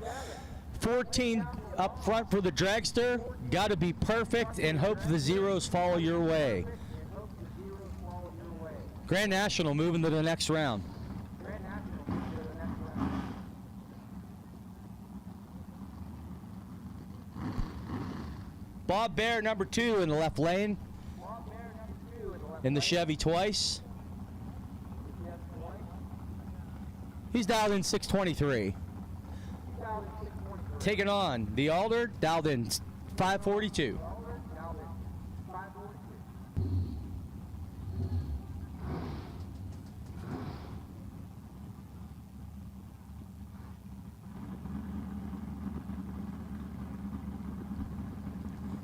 14 up front for the dragster. Got to be perfect and hope the zeros follow your way. Grand National moving to the next round. Bob Bear, number 2 in the left lane. In the Chevy twice. He's dialed in 623. Taking on the Alder, dialed in 542.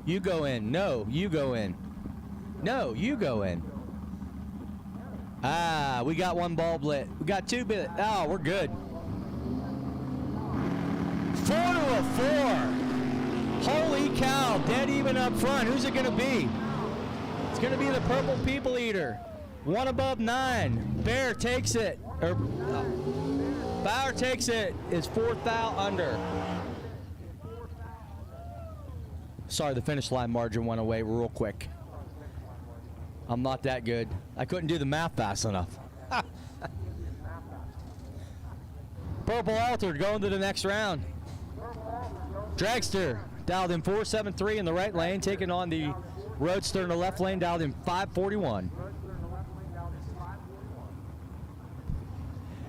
You go in. No, you go in. No, you go in. Ah, we got 1 ball blit. We got 2 bit. Oh, we're good. 4 to a 4. Holy cow, dead even up front. Who's it going to be? It's going to be the Purple People Eater. 1 above 9. Bear takes it. Bauer takes it. Is 4 thou under. Sorry, the finish line margin went away real quick. I'm not that good. I couldn't do the math fast enough. Purple Altered going to the next round. Dragster dialed in 473 in the right lane, taking on the Roadster in the left lane, dialed in 541.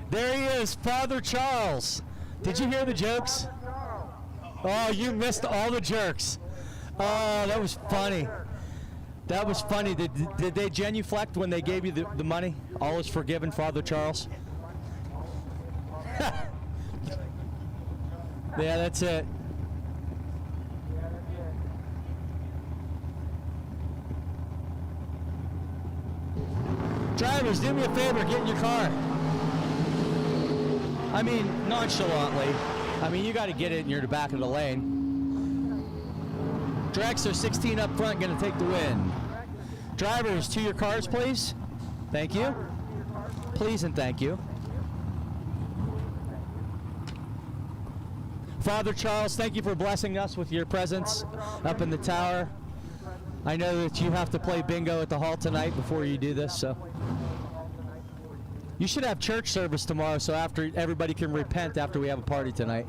There he is, Father Charles. Did you hear the jokes? Oh, you missed all the jerks. Oh, that was funny. That was funny. Did they genuflect when they gave you the money? All is forgiven, Father Charles. Yeah, that's it. Drivers, do me a favor, get in your car. I mean, nonchalantly. I mean, you got to get it near the back of the lane. Dragster 16 up front, going to take the win. Drivers, to your cars, please. Thank you. Please and thank you. Father Charles, thank you for blessing us with your presence up in the tower. I know that you have to play bingo at the hall tonight before you do this, so. You should have church service tomorrow so after everybody can repent after we have a party tonight.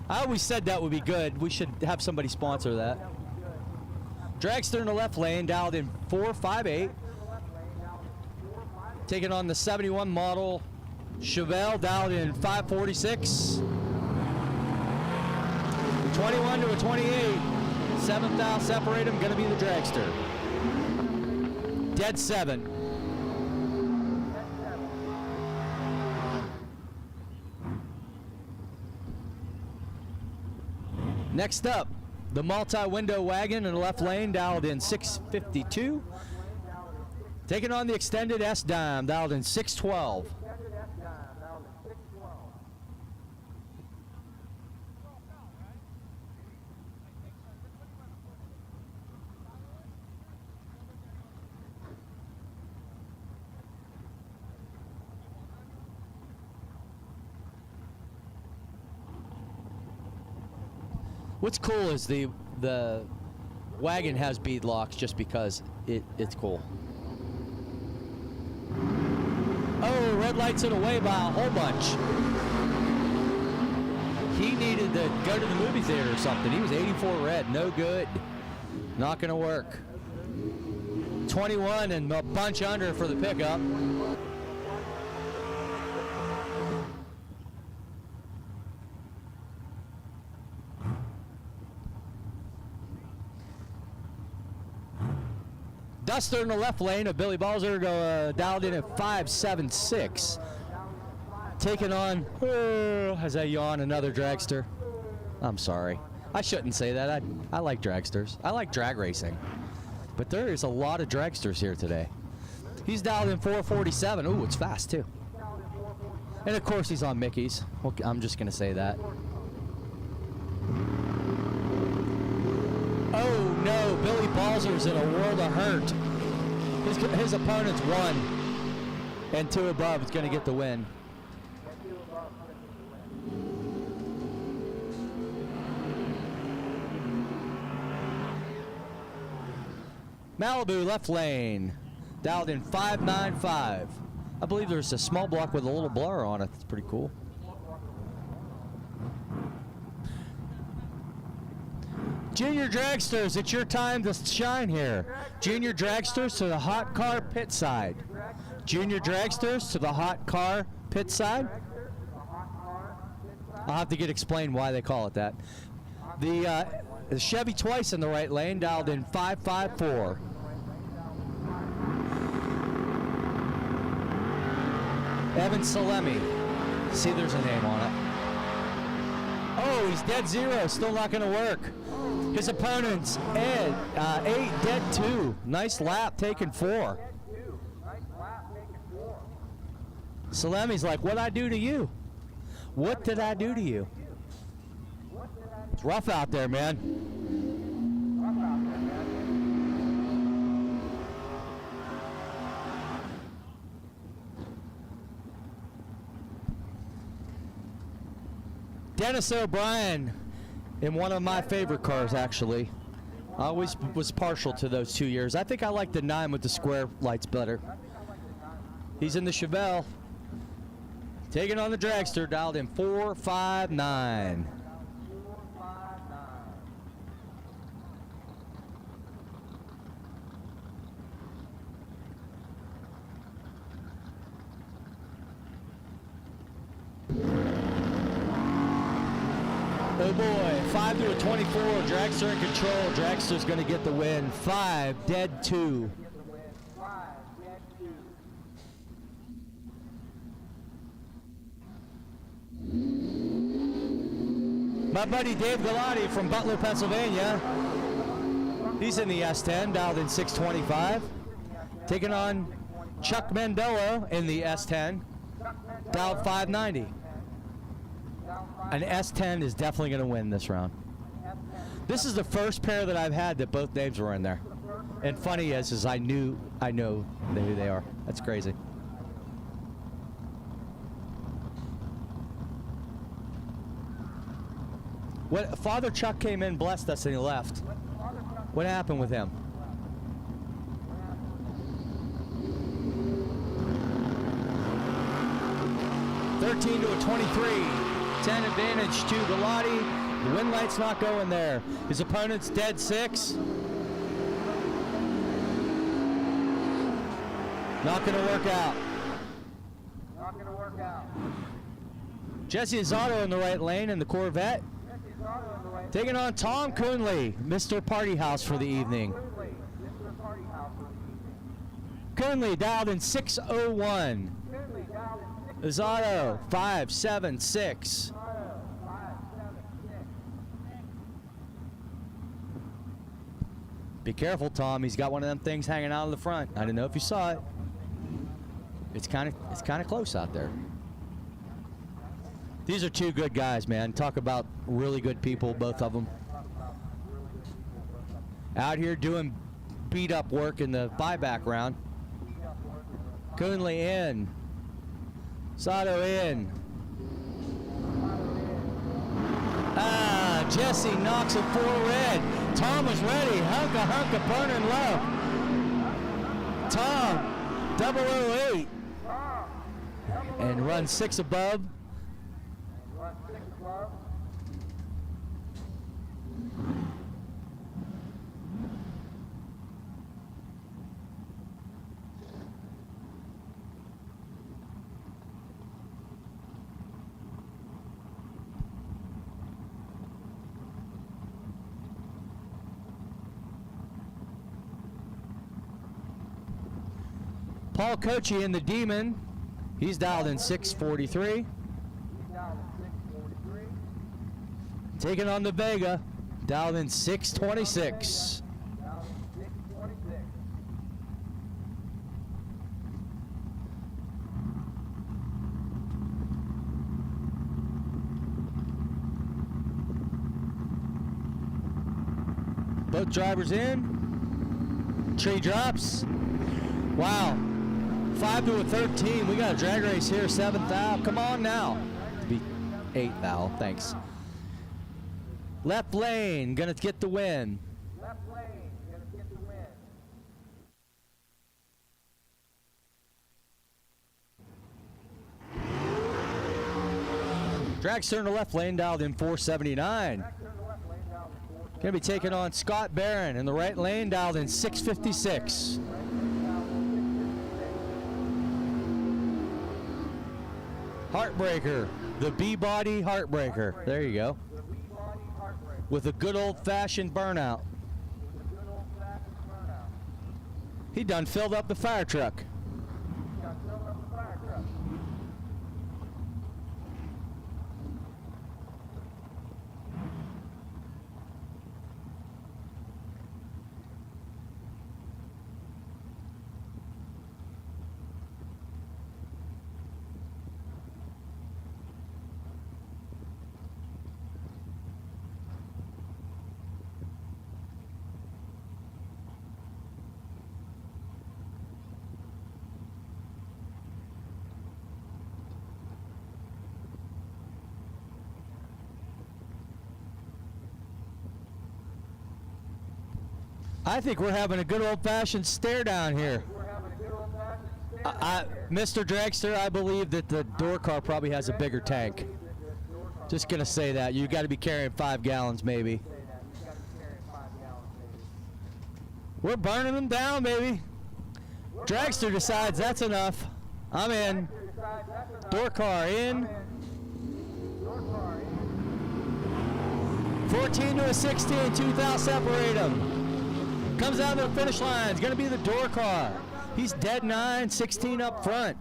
I always said that would be good. We should have somebody sponsor that. Dragster in the left lane, dialed in 458. Taking on the 71 model Chevelle, dialed in 546. 21 to a 28. 7th thou separate them, going to be the Dragster. Dead 7. Next up, The multi-window wagon in the left lane, dialed in 652. Taking on the extended S-Dime, dialed in 612. What's cool is the wagon has bead locks just because it's cool. Oh, red lights it away by a whole bunch. He needed to go to the movie theater or something. He was 84 red, no good. Not gonna work. 21 and a bunch under for the pickup. Duster in the left lane of Billy Balzer dialed in at 576. Taking on, as I yawn, another dragster. I'm sorry. I shouldn't say that. I like dragsters. I like drag racing. But there is a lot of dragsters here today. He's dialed in 447. Ooh, it's fast too. And of course he's on Mickey's. Okay, I'm just going to say that. Oh no, Billy Balzer's in a world of hurt. His opponent's 1 and 2 above is going to get the win. Malibu left lane, dialed in 595. I believe there's a small block with a little blur on it. That's pretty cool. Junior Dragsters, it's your time to shine here. Junior Dragsters to the hot car pit side. Junior Dragsters to the hot car pit side. I'll have to get explained why they call it that. The Chevy twice in the right lane, dialed in 554. Evan Salemi. See, there's a name on it. Oh, he's dead 0, still not going to work. His opponent's 8, dead 2. Nice lap, taking 4. Salemi's like, what'd I do to you? What did I do to you? It's rough out there, man. Dennis O'Brien in one of my favorite cars, actually. I always was partial to those 2 years. I think I like the 9 with the square lights better. He's in the Chevelle. Taking on the dragster, dialed in 459. Oh boy, 5 to a 24, dragster in control. Dragster's gonna get the win. 5, dead 2. My buddy Dave Galati from Butler, Pennsylvania. He's in the S10, dialed in 625. Taking on Chuck Mandello in the S10, dialed 590. An S10 is definitely going to win this round. This is the first pair that I've had that both names were in there. And funny is I know who they are. That's crazy. What, Father Chuck came in, blessed us, and he left. What happened with him? $13 to a 23. 10 advantage to Galati. The wind light's not going there. His opponent's dead 6. Not going to work out. Jesse Azzato in the right lane in the Corvette. Taking on Tom Coonley, Mr. Party House for the evening. Coonley dialed in 601. Azzato 576. Be careful, Tom. He's got one of them things hanging out in the front. I don't know if you saw it. It's kind of close out there. These are two good guys, man. Talk about really good people, both of them. Out here doing beat-up work in the buyback round. Coonley in. Sato in. Jesse knocks it 4 red. Tom was ready. Hunka, burning low. Tom, 008. And run 6 above. Paul Kochi in the Demon. He's dialed in 643. Taking on the Vega, dialed in 626. Both drivers in. Tree drops. Wow. 5 to a 13. We got a drag race here. 7th out. Come on now. To be 8th out. Thanks. Left lane. Gonna get the win. Dragster in the left lane, dialed in 479. Gonna be taking on Scott Barron in the right lane, dialed in 656. Heartbreaker, the B-body Heartbreaker. There you go. With a good old-fashioned burnout. He done filled up the fire truck. I think we're having a good old-fashioned stare down here. Mr. Dragster, I believe that the door car probably has a bigger tank. Just gonna say that. You got to be carrying 5 gallons, maybe. We're burning them down, baby. Dragster decides that's enough. I'm in. Door car in. 14 to a 16. 2,000 separate them. Comes out to the finish line. It's going to be the door car. He's dead 9, 16 up front.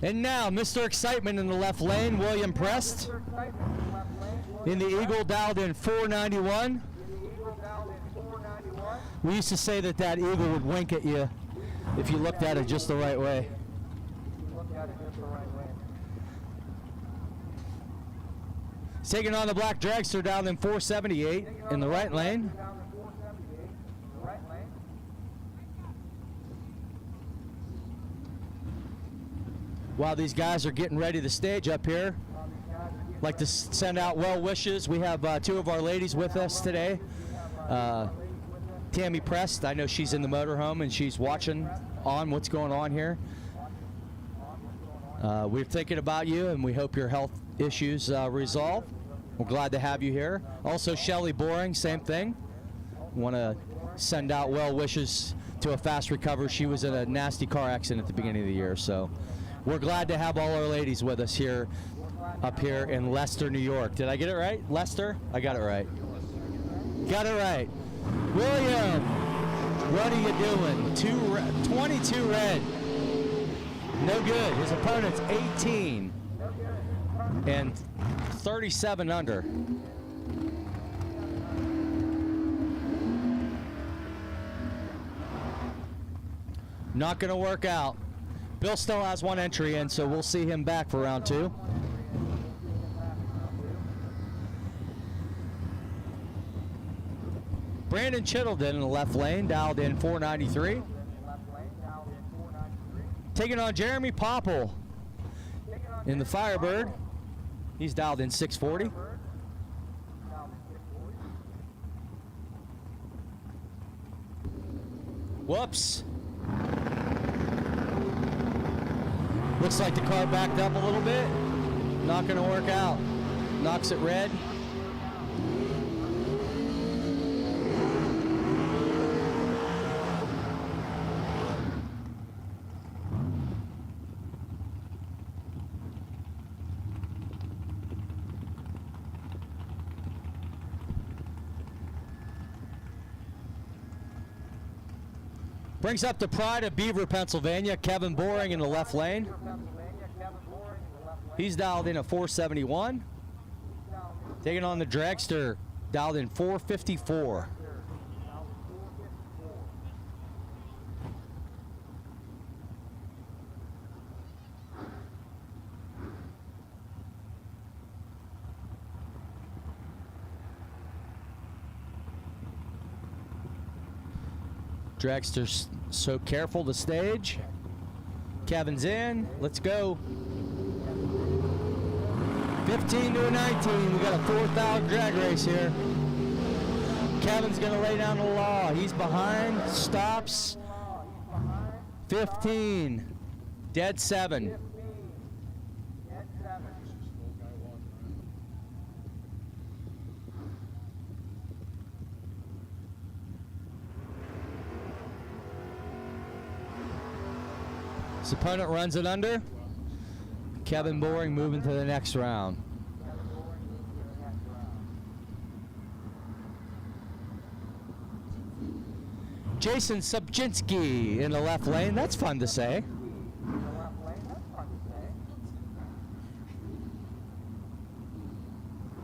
And now, Mr. Excitement in the left lane, William Prest. In the Eagle, dialed in 491. We used to say that that Eagle would wink at you if you looked at it just the right way. Taking on the black dragster, down in 478 in the right lane. While these guys are getting ready to stage up here, I'd like to send out well wishes. We have 2 of our ladies with us today. Tammy Prest, I know she's in the motorhome and she's watching on what's going on here. We're thinking about you and we hope your health issues resolve. We're glad to have you here. Also, Shelly Boring, same thing. Want to send out well wishes to a fast recovery. She was in a nasty car accident at the beginning of the year, so we're glad to have all our ladies with us here, up here in Leicester, New York. Did I get it right? Leicester? I got it right. Got it right. William, what are you doing? 22 red. No good. His opponent's 18 and 37 under. Not going to work out. Bill still has one entry in, so we'll see him back for round 2. Brandon Chittleton in the left lane, dialed in 493. Taking on Jeremy Popple in the Firebird. He's dialed in 640. Whoops. Looks like the car backed up a little bit. Not going to work out. Knocks it red. Brings up the pride of Beaver, Pennsylvania, Kevin Boring in the left lane. He's dialed in at 471. Taking on the Dragster, dialed in 454. Dragster's so careful to stage. Kevin's in. Let's go. 15 to a 19. We got a 4,000 drag race here. Kevin's going to lay down the law. He's behind. Stops. 15. Dead 7. His opponent runs it under. Kevin Boring moving to the next round. Jason Subchinski in the left lane. That's fun to say.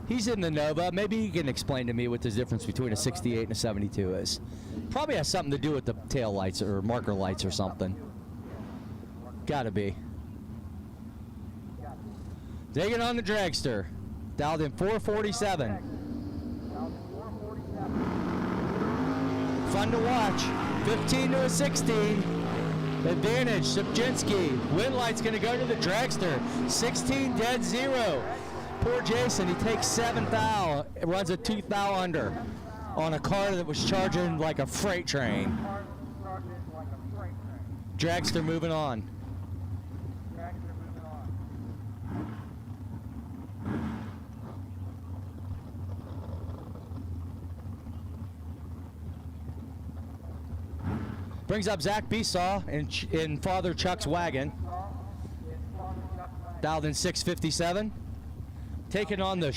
He's in the Nova. Maybe he can explain to me what the difference between a 68 and a 72 is. Probably has something to do with the tail lights or marker lights or something. Gotta be. Taking on the Dragster. Dialed in 447. Fun to watch. 15 to a 16. Advantage, Subchinski. Wind light's gonna go to the Dragster. 16 dead 0. Poor Jason, he takes 7 thou. It runs a 2 thou under on a car that was charging like a freight train. Dragster moving on. Brings up Zach Besaw in Father Chuck's wagon. Dialed in 657. Taking on the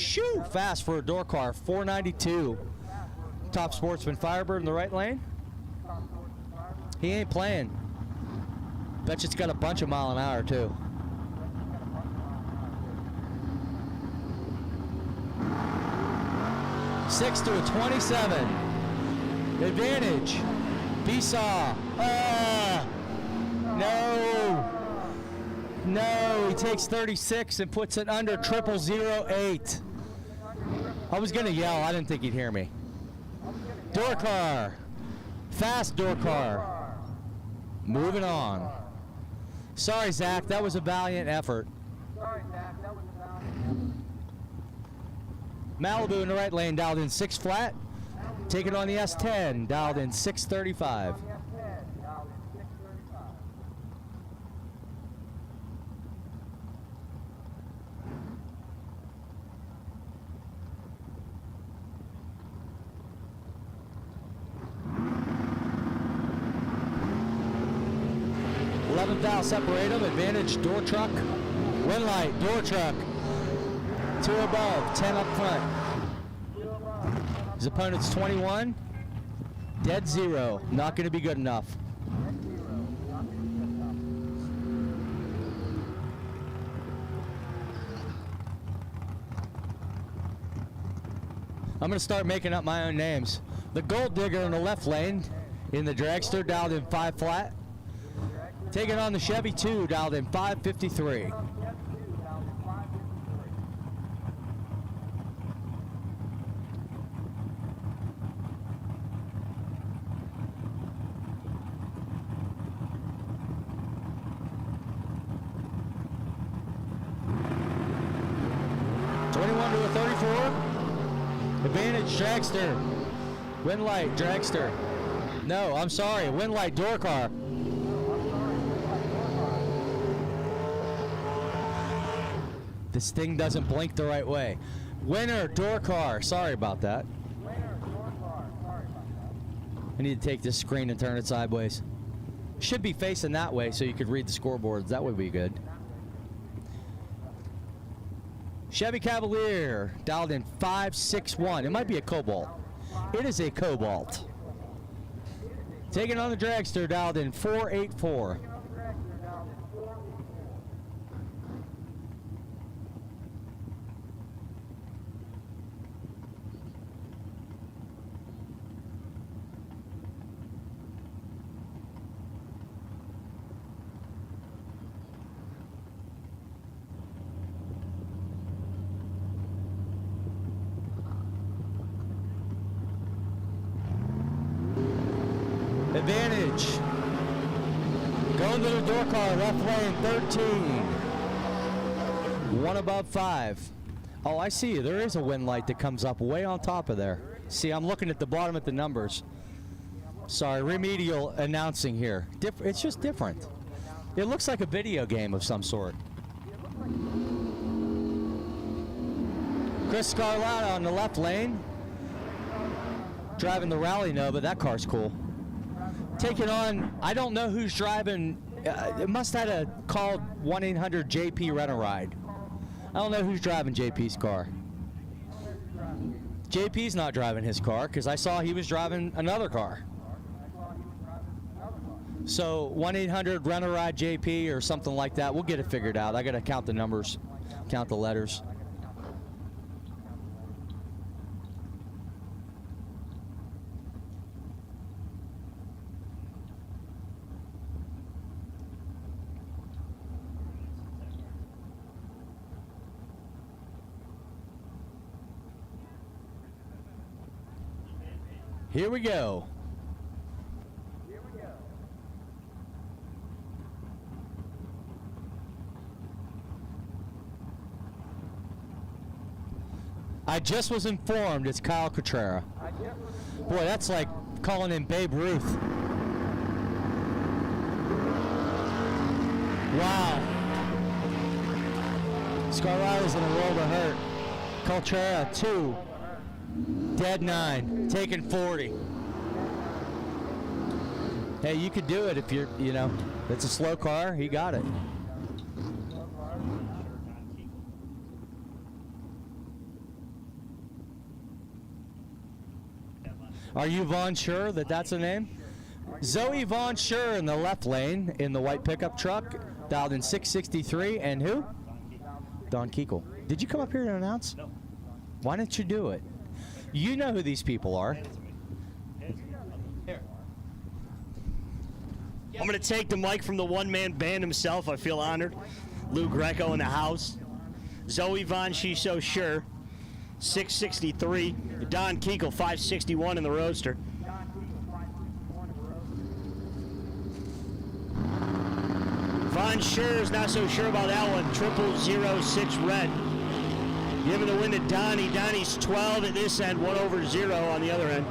fast for a door car, 492. Top Sportsman Firebird in the right lane. He ain't playing. Bet you it's got a bunch of mile an hour too. Six to a 27. Advantage. Besaw. No, he takes 36 and puts it under 0008. I was gonna yell, I didn't think he'd hear me. Door car. Fast door car. Moving on. Sorry, Zach, that was a valiant effort. Malibu in the right lane, dialed in 6 flat. Taking on the S10, dialed in 635. Thou separate them. Advantage door truck. Wind light door truck. 2 above, 10 up front. His opponent's 21. Dead 0. Not going to be good enough. I'm going to start making up my own names. The Gold Digger in the left lane in the dragster, dialed in 5 flat. Taking on the Chevy 2, dialed in 553. Advantage, dragster. Wind light, dragster. No, I'm sorry, wind light, door car. This thing doesn't blink the right way. Winner, door car. Sorry about that. I need to take this screen and turn it sideways. Should be facing that way so you could read the scoreboards. That would be good. Chevy Cavalier, dialed in 561. It might be a Cobalt. It is a Cobalt. Taking on the dragster, dialed in 484. Advantage. Going to the door car, left lane, 13. One above 5. Oh, I see. There is a wind light that comes up way on top of there. See, I'm looking at the bottom at the numbers. Sorry, remedial announcing here. It's just different. It looks like a video game of some sort. Chris Scarlatta on the left lane. Driving the Rally Nova. That car's cool. Taking on, I don't know who's driving. It must have had a called 1-800-JP Rent-A-Ride. I don't know who's driving JP's car. JP's not driving his car because I saw he was driving another car. So 1-800-Rent-A-Ride JP or something like that. We'll get it figured out. I got to count the numbers, count the letters. Here we go. I just was informed it's Kyle Cotrera. Boy, that's like calling in Babe Ruth. Wow. Scarlatta's in a world of hurt. Cotrera, 2. Dead 9, taking 40. Hey, you could do it if you're, it's a slow car. He got it. Are you Von Sure that that's a name? Zoe Von Sure in the left lane in the white pickup truck, dialed in 663. And who? Don Keekle. Did you come up here to announce? No. Why didn't you do it? You know who these people are. I'm going to take the mic from the one-man band himself. I feel honored. Lou Greco in the house. Zoe Von, she's so sure. 663. Don Keekle, 561 in the roadster. Von Sure is not so sure about that one. 0006 red. Giving the win to Donnie. Donnie's 12 at this end, 1 over 0 on the other end.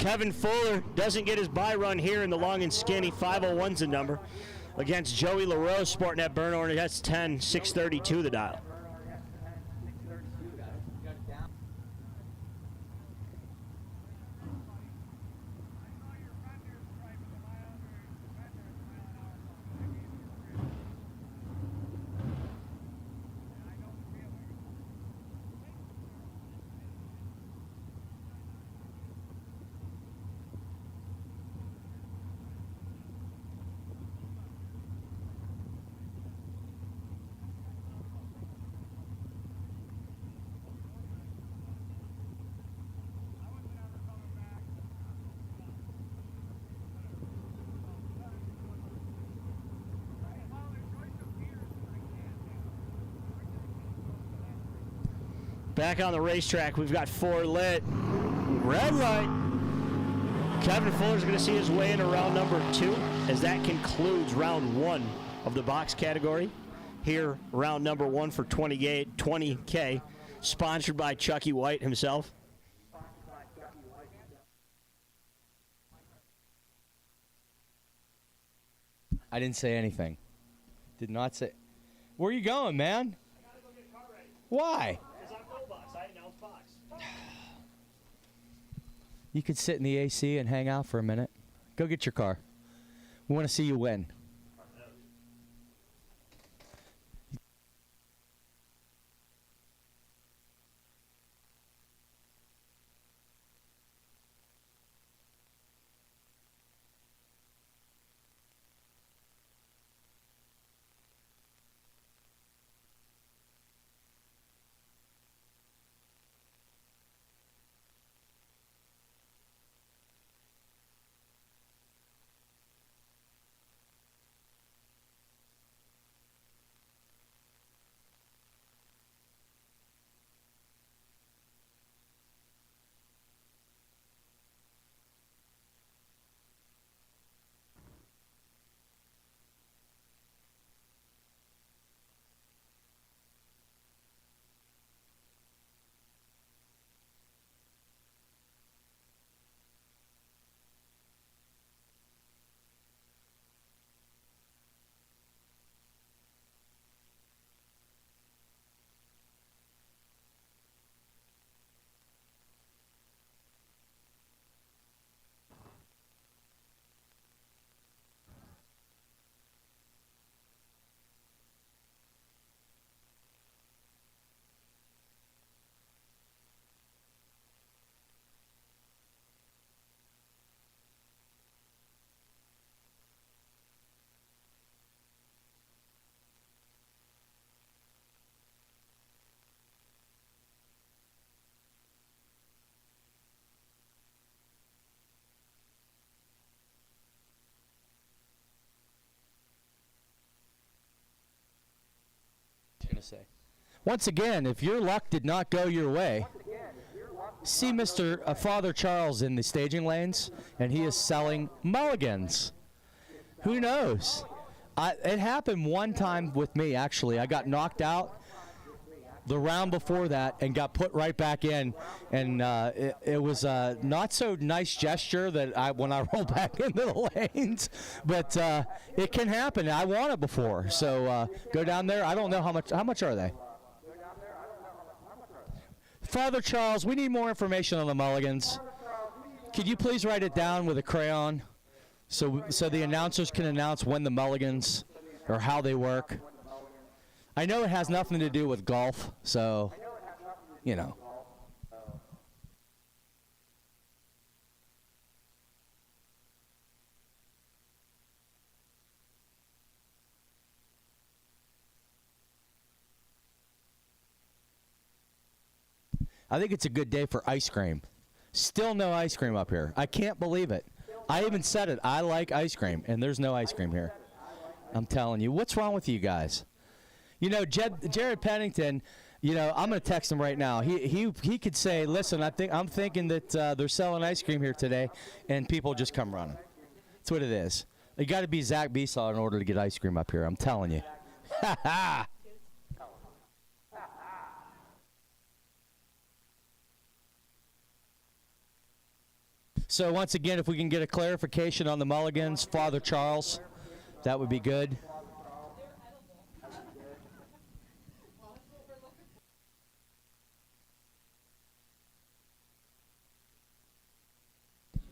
Kevin Fuller doesn't get his bye run here in the long and skinny. 501's the number. Against Joey LaRose sporting that burn orange. That's 10, 632 the dial. Back on the racetrack, we've got 4 lit. Red light. Kevin Fuller's going to see his way into round number 2 as that concludes round 1 of the box category. Here, round number 1 for 20K, sponsored by Chucky White himself. I didn't say anything. Did not say. Where are you going, man? I got to go get car ready. Why? Because I'm full box. I announced box. You could sit in the AC and hang out for a minute. Go get your car. We want to see you win. Say. Once again, if your luck did not go your way, see Mr. Father Charles in the staging lanes, and he is selling mulligans. Who knows? It happened one time with me, actually. I got knocked out the round before that and got put right back in, and it was a not so nice gesture that when I rolled back into the lanes, but it can happen. I won it before, so go down there. I don't know how much are they? Father Charles, we need more information on the mulligans. Could you please write it down with a crayon so the announcers can announce when the mulligans or how they work? I know it has nothing to do with golf, so, you know. I think it's a good day for ice cream. Still no ice cream up here. I can't believe it. I even said it. I like ice cream, and there's no ice cream here. I'm telling you. What's wrong with you guys? You know, Jared Pennington, you know, I'm going to text him right now. He could say, listen, I'm thinking that they're selling ice cream here today, and people just come running. That's what it is. You got to be Zach Besaw in order to get ice cream up here. I'm telling you. Ha ha. So once again, if we can get a clarification on the mulligans, Father Charles, that would be good.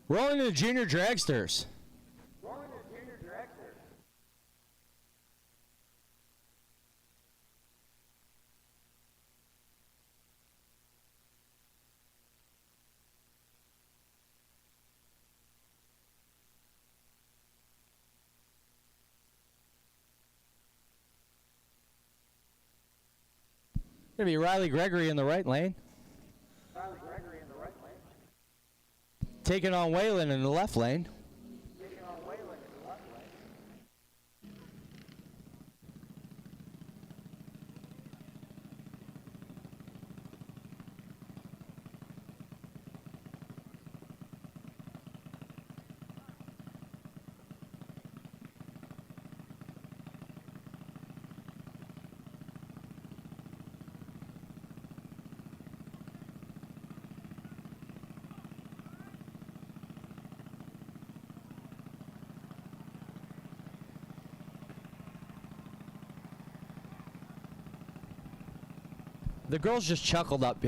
Rolling to the junior dragsters. Going to be Riley Gregory in the right lane. Taking on Waylon in the left lane. The girls just chuckled up.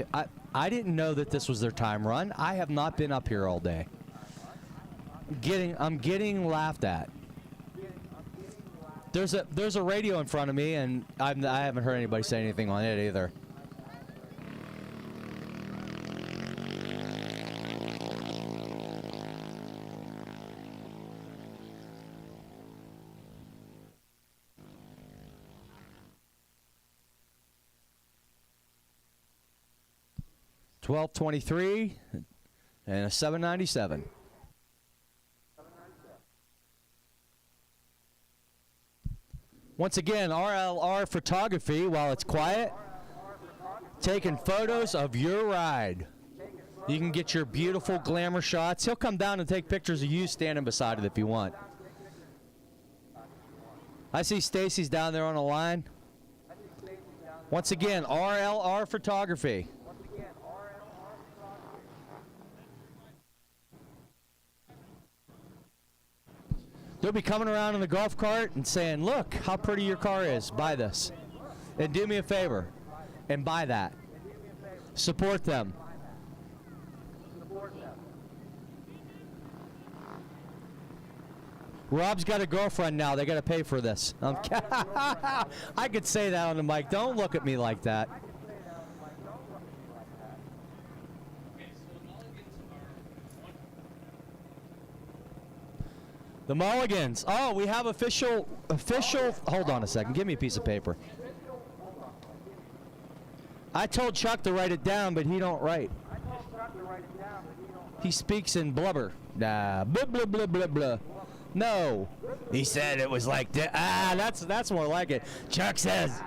I didn't know that this was their time run. I have not been up here all day. I'm getting laughed at. There's a radio in front of me, and I haven't heard anybody say anything on it either. $12.23 and a 797. Once again, RLR Photography, while it's quiet, taking photos of your ride. You can get your beautiful glamour shots. He'll come down and take pictures of you standing beside it if you want. I see Stacy's down there on the line. Once again, RLR Photography. They'll be coming around in the golf cart and saying, look how pretty your car is. Buy this. And do me a favor and buy that. Support them. Rob's got a girlfriend now. They got to pay for this. I could say that on the mic. Don't look at me like that. The Mulligans. Oh, we have official. Hold on a second. Give me a piece of paper. I told Chuck to write it down, but he don't write. He speaks in blubber. Blah, blah, blah, blah, blah. No. He said it was like that. That's more like it. Chuck says.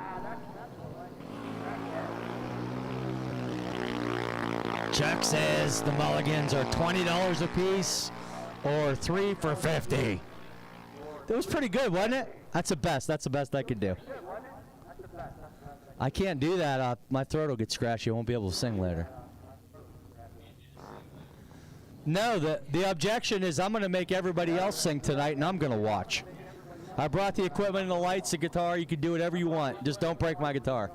Chuck says the Mulligans are $20 a piece. Or 3 for $50. That was pretty good, wasn't it? That's the best. That's the best I could do. I can't do that. My throat will get scratchy. I won't be able to sing later. No, the objection is I'm going to make everybody else sing tonight, and I'm going to watch. I brought the equipment and the lights, the guitar. You can do whatever you want. Just don't break my guitar.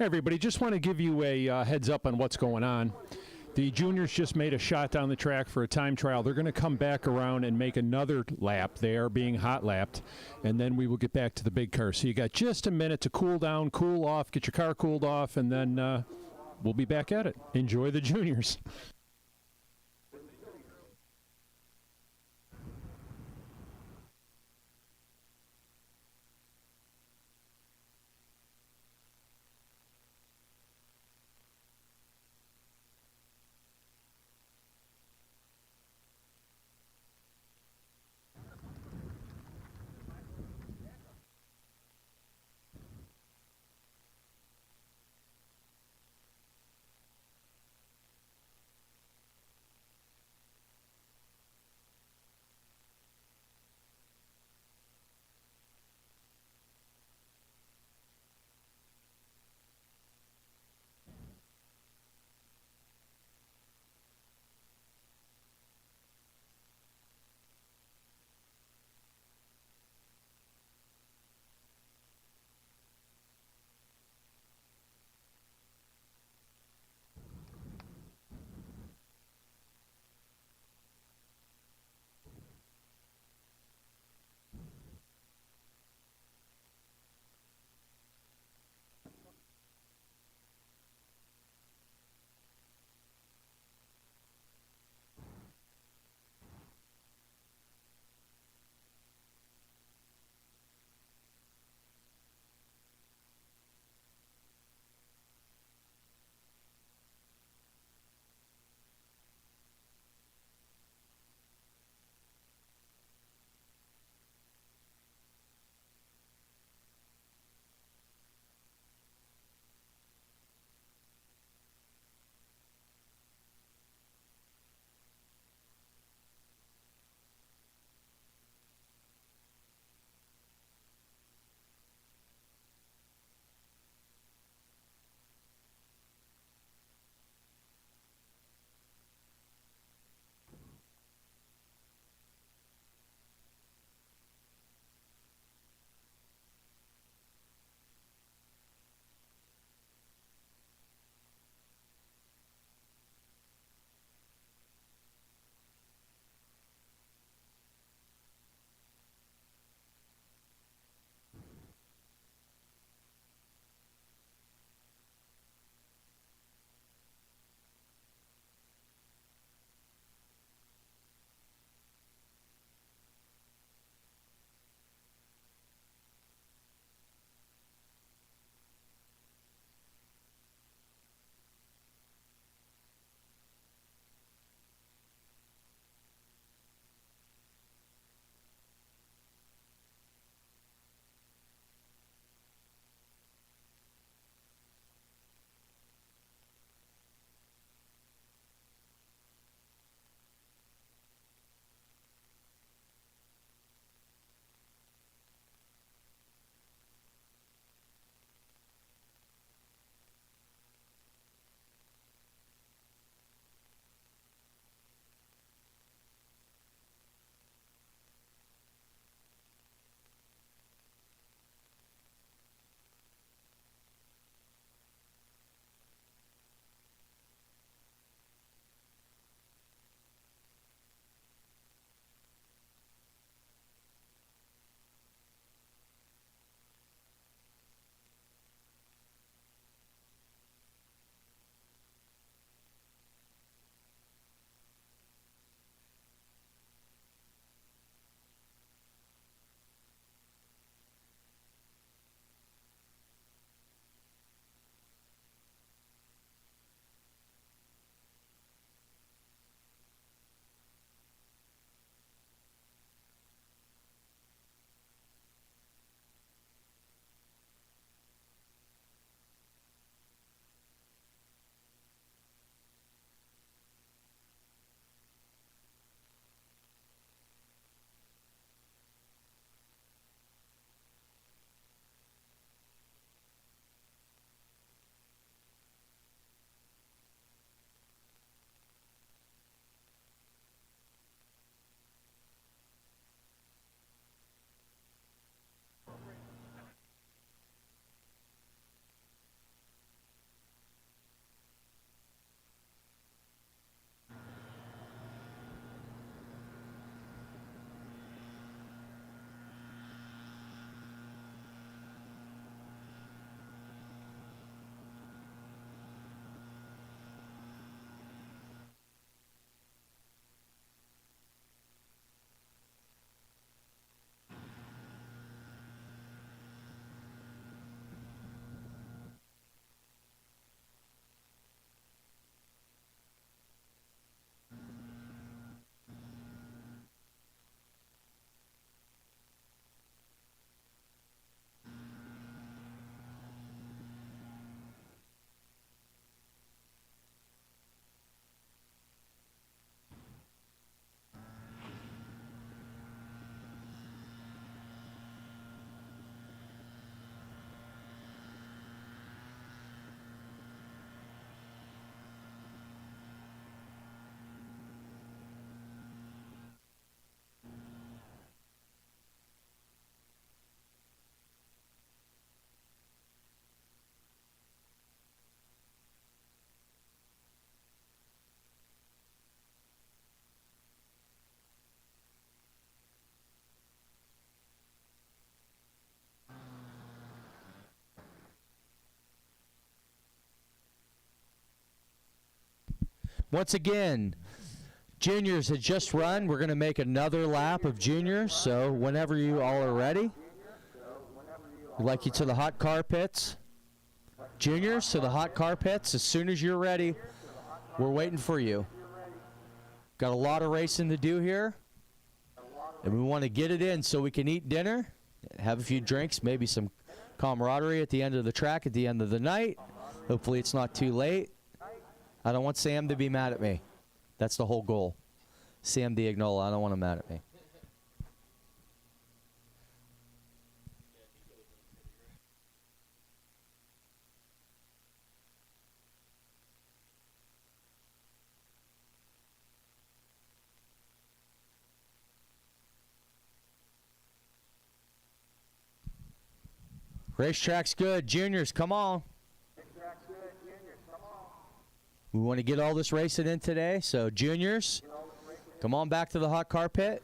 Hey everybody, just want to give you a heads up on what's going on. The juniors just made a shot down the track for a time trial. They're going to come back around and make another lap. They are being hot lapped, and then we will get back to the big car. So you got just a minute to cool down, cool off, get your car cooled off, and then we'll be back at it. Enjoy the juniors. Once again, juniors had just run. We're going to make another lap of juniors, so whenever you all are ready, we'd like you to the hot car pits. Juniors, to the hot car pits. As soon as you're ready, we're waiting for you. Got a lot of racing to do here, and we want to get it in so we can eat dinner, have a few drinks, maybe some camaraderie at the end of the track, at the end of the night. Hopefully it's not too late. I don't want Sam to be mad at me. That's the whole goal. Sam Diagnola, I don't want him mad at me. Racetrack's good. Juniors, come on. We want to get all this racing in today, so juniors, come on back to the hot car pit.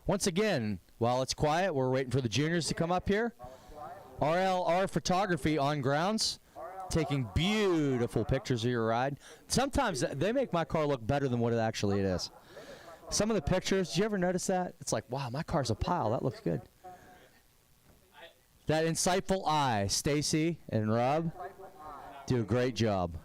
Once again, while it's quiet, we're waiting for the juniors to come up here. RLR Photography on grounds, taking beautiful pictures of your ride. Sometimes they make my car look better than what it actually is. Some of the pictures, did you ever notice that? It's like, wow, my car's a pile. That looks good. That insightful eye, Stacy and Rob, do a great job.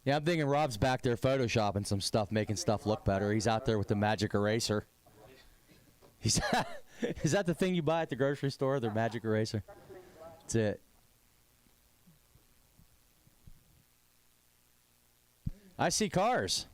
Yeah, I'm thinking Rob's back there photoshopping some stuff, making stuff look better. He's out there with the magic eraser. Is that the thing you buy at the grocery store, the magic eraser? That's it. I see cars.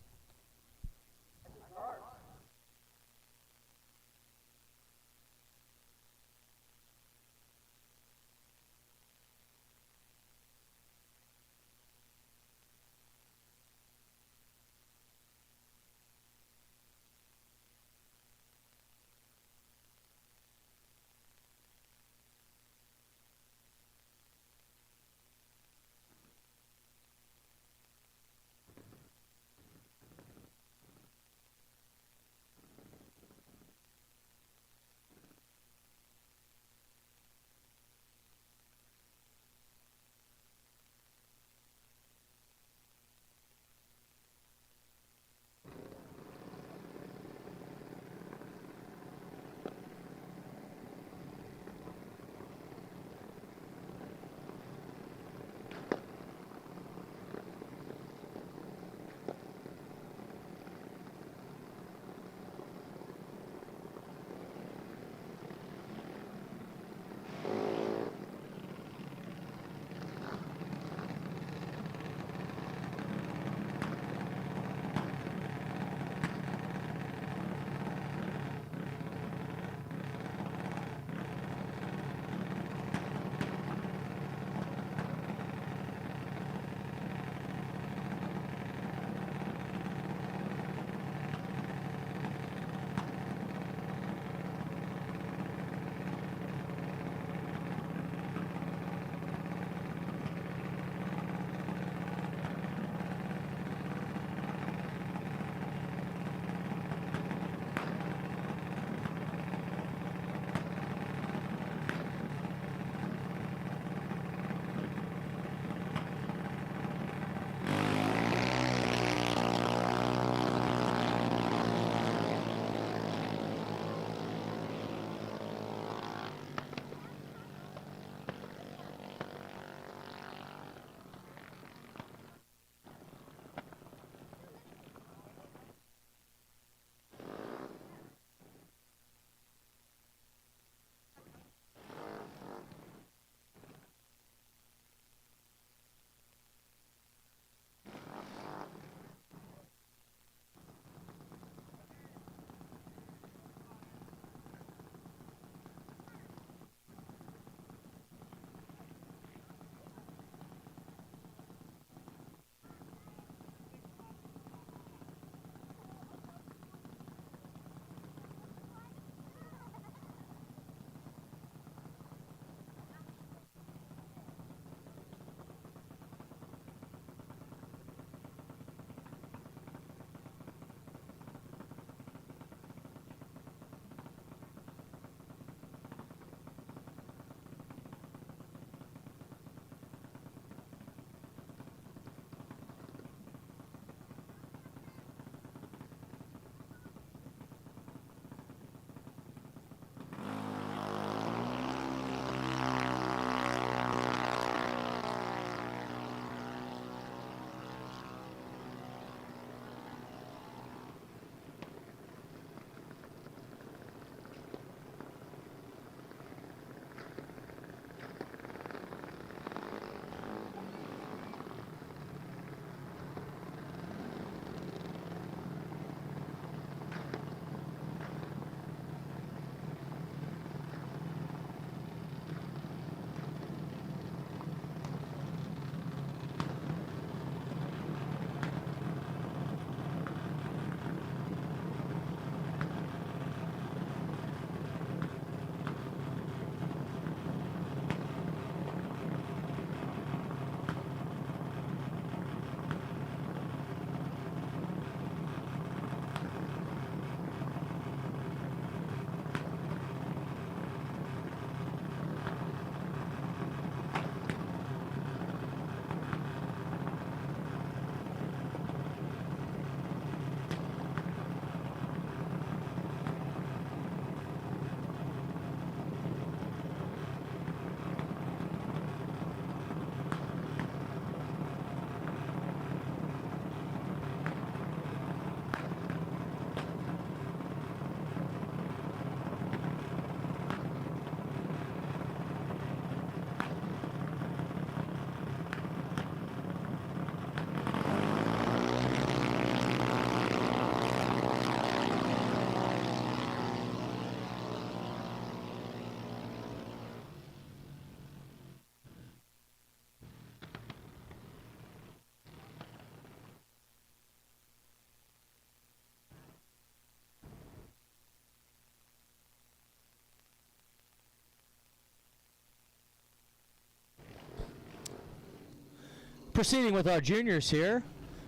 Proceeding with our juniors here.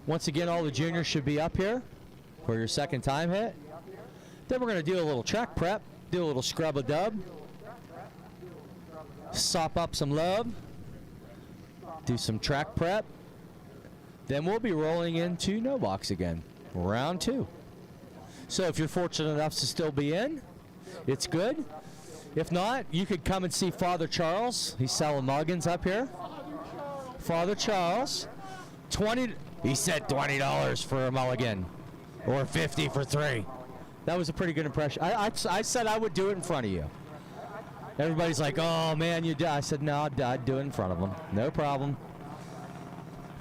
Once again, all the juniors should be up here for your second time hit. Then we're going to do a little track prep, do a little scrub-a-dub, sop up some love, do some track prep. Then we'll be rolling into no box again, round 2. So if you're fortunate enough to still be in, it's good. If not, you could come and see Father Charles. He's selling muggins up here. Father Charles, he said $20 for a mulligan, or $50 for 3. That was a pretty good impression. I said I would do it in front of you. Everybody's like, oh man, you did. I said, no, I'd do it in front of them. No problem.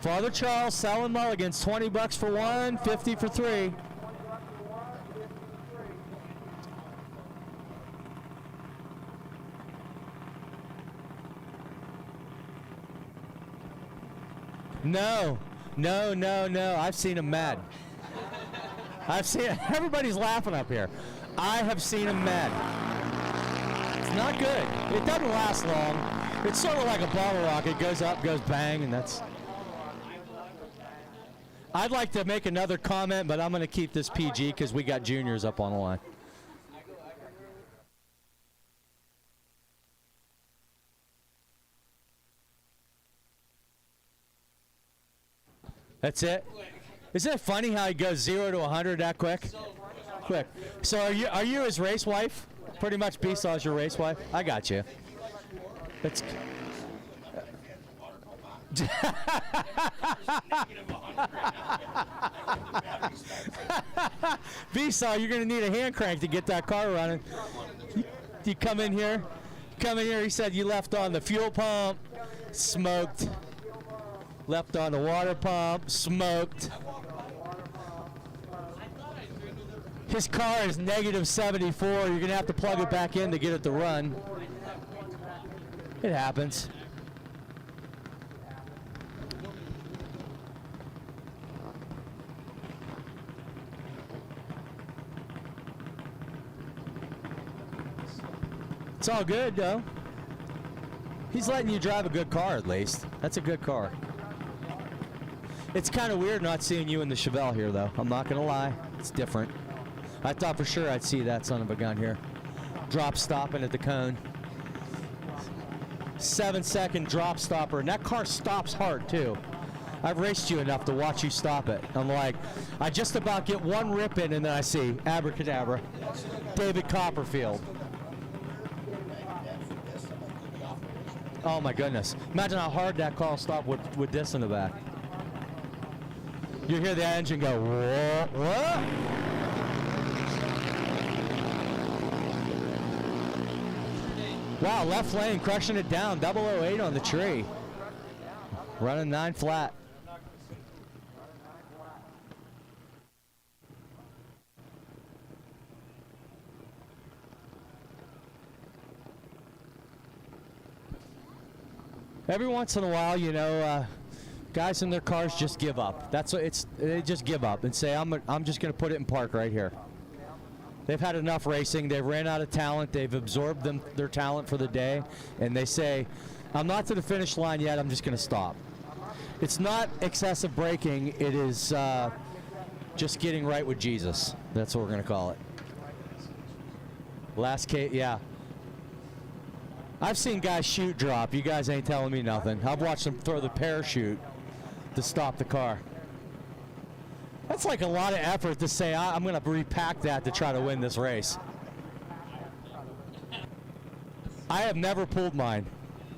Father Charles selling mulligans, $20 for 1, $50 for 3. No. I've seen him mad. Everybody's laughing up here. I have seen him mad. It's not good. It doesn't last long. It's sort of like a bottle rocket. It goes up, goes bang, and that's... I'd like to make another comment, but I'm going to keep this PG because we got juniors up on the line. That's it. Isn't it funny how he goes 0 to 100 that quick? Quick. So are you his race wife? Pretty much Besaw's your race wife? I got you. It's Besaw, you're going to need a hand crank to get that car running. You come in here. He said you left on the fuel pump, smoked. Left on the water pump, smoked. His car is negative 74. You're going to have to plug it back in to get it to run. It happens. It's all good, though. He's letting you drive a good car, at least. That's a good car. It's kind of weird not seeing you in the Chevelle here, though. I'm not going to lie. It's different. I thought for sure I'd see that son of a gun here. Drop stopping at the cone. 7-second drop stopper. And that car stops hard, too. I've raced you enough to watch you stop it. I'm like, I just about get one rip in, and then I see abracadabra. David Copperfield. Oh, my goodness. Imagine how hard that car will stop with this in the back. You hear the engine go, whoa. Wow, left lane, crushing it down, 008 on the tree. Running 9 flat. Every once in a while, you know, guys in their cars just give up. That's what it's. They just give up and say, I'm just going to put it in park right here. They've had enough racing. They've ran out of talent. They've absorbed their talent for the day, and they say, I'm not to the finish line yet. I'm just going to stop. It's not excessive braking. It is just getting right with Jesus. That's what we're going to call it. Last case, yeah. I've seen guys shoot drop. You guys ain't telling me nothing. I've watched them throw the parachute to stop the car. That's like a lot of effort to say, I'm going to repack that to try to win this race. I have never pulled mine.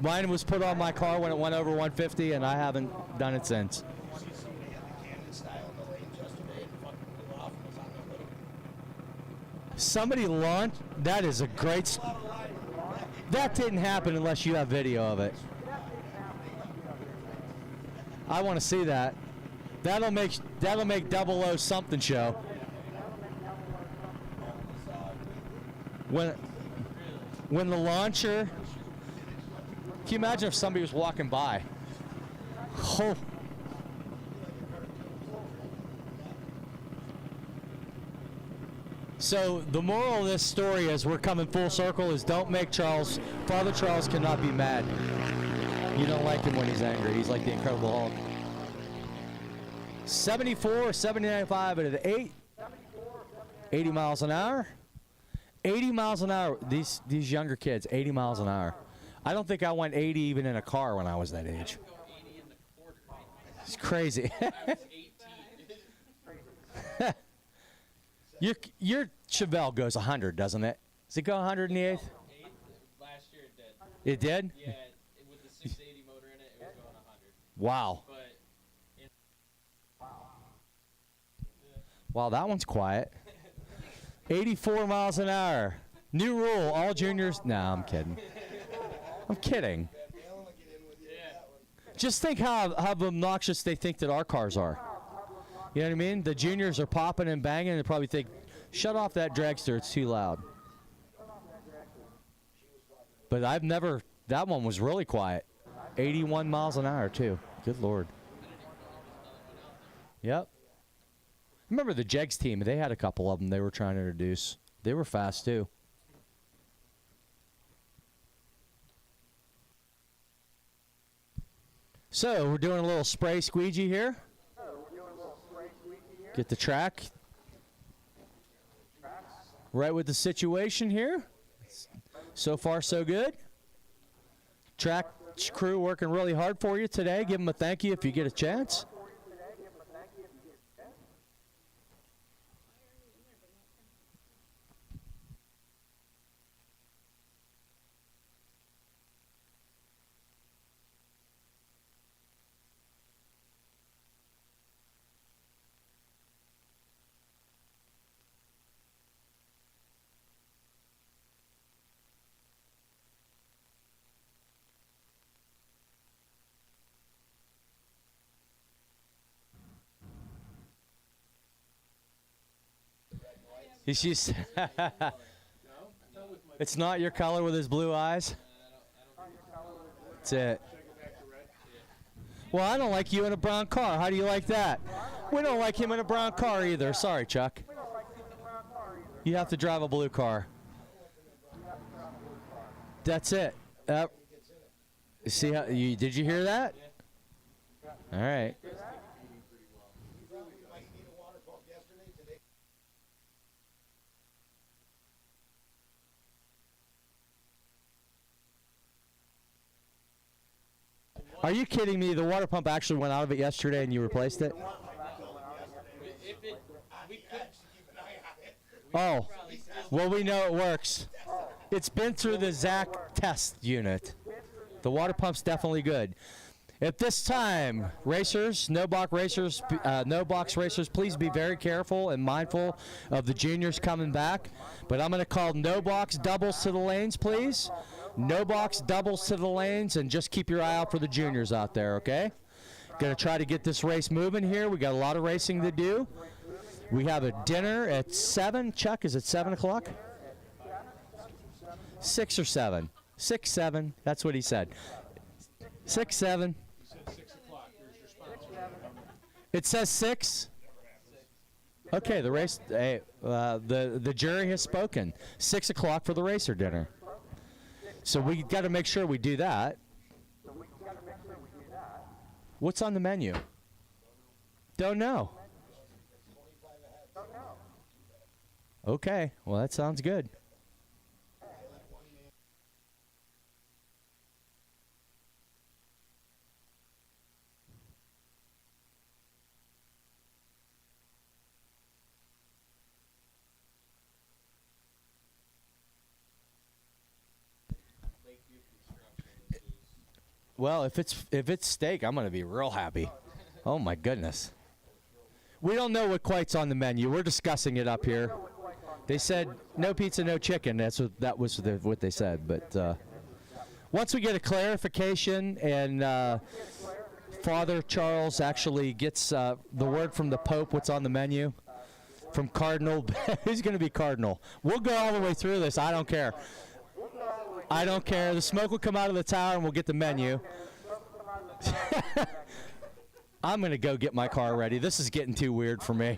Mine was put on my car when it went over 150, and I haven't done it since. Somebody launched. That is a great. That didn't happen unless you have video of it. I want to see that. That'll make 00 something show. When the launcher. Can you imagine if somebody was walking by? Oh. So the moral of this story, as we're coming full circle, is don't make Father Charles cannot be mad. You don't like him when he's angry. He's like the Incredible Hulk. 74, 79.5 into the 8. 80 miles an hour. 80 miles an hour. These younger kids, 80 miles an hour. I don't think I went 80 even in a car when I was that age. It's crazy. Your Chevelle goes 100, doesn't it? Does it go 100 in the 8th? Last year it did. It did? Yeah, with the 680 motor in it, it was going 100. Wow. But Wow, that one's quiet. 84 miles an hour. New rule, all juniors. Nah, I'm kidding. I'm kidding. Just think how obnoxious they think that our cars are. You know what I mean? The juniors are popping and banging, and they probably think, shut off that dragster, it's too loud. But I've never, that one was really quiet. 81 miles an hour, too. Good Lord. Yep. Remember the Jegs team, they had a couple of them they were trying to introduce. They were fast, too. So, we're doing a little spray squeegee here. Get the track right with the situation here. So far, so good. Track crew working really hard for you today. Give them a thank you if you get a chance. She's it's not your color with his blue eyes. That's it. Well, I don't like you in a brown car. How do you like that? We don't like him in a brown car either. Sorry, Chuck. You have to drive a blue car. That's it. See how did you hear that? All right. Are you kidding me? The water pump actually went out of it yesterday and you replaced it? Oh, well, we know it works. It's been through the Zach test unit. The water pump's definitely good. At this time, racers, no box racers, please be very careful and mindful of the juniors coming back. But I'm going to call no box doubles to the lanes, please. No box doubles to the lanes, and just keep your eye out for the juniors out there, okay? Going to try to get this race moving here. We got a lot of racing to do. We have a dinner at 7. Chuck, is it 7 o'clock? 6 or 7? 6, 7. That's what he said. 6, 7. It says 6. Okay, the race. Hey, the jury has spoken. 6 o'clock for the racer dinner. So we got to make sure we do that. What's on the menu? Don't know. Okay, well, that sounds good. Well, if it's steak, I'm gonna be real happy. Oh my goodness. We don't know what quite's on the menu. We're discussing it up here. They said no pizza, no chicken. That was what they said. But once we get a clarification and Father Charles actually gets the word from the Pope, what's on the menu, from Cardinal, who's going to be Cardinal? We'll go all the way through this. I don't care. I don't care. The smoke will come out of the tower and we'll get the menu. I'm going to go get my car ready. This is getting too weird for me.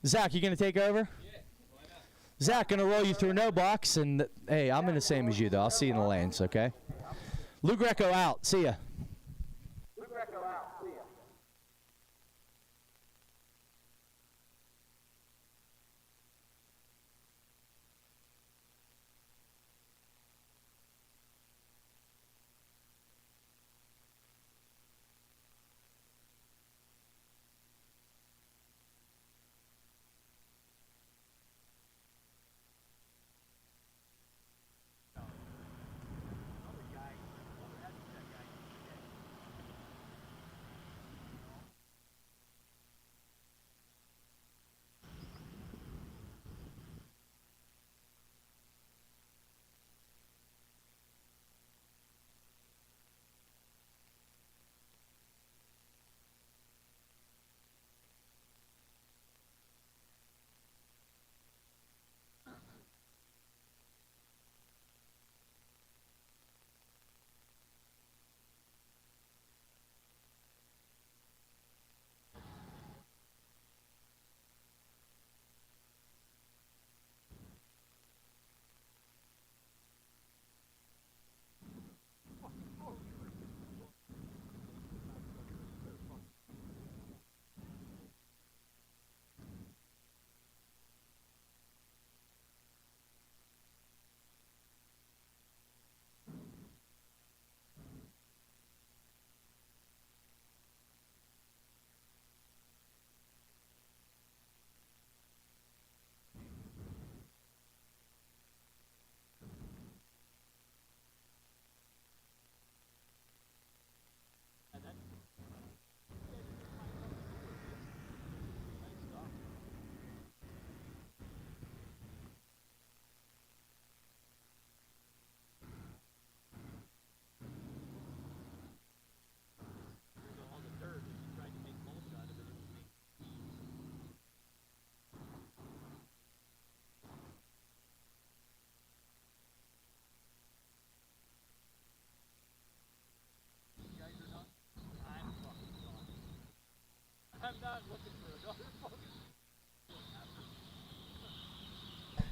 Zach, you going to take over? Yeah, why not? Zach, going to roll you through no box. And hey, I'm in the same as you, though. I'll see you in the lanes, okay? Lou Greco out. See ya. Lou Greco out.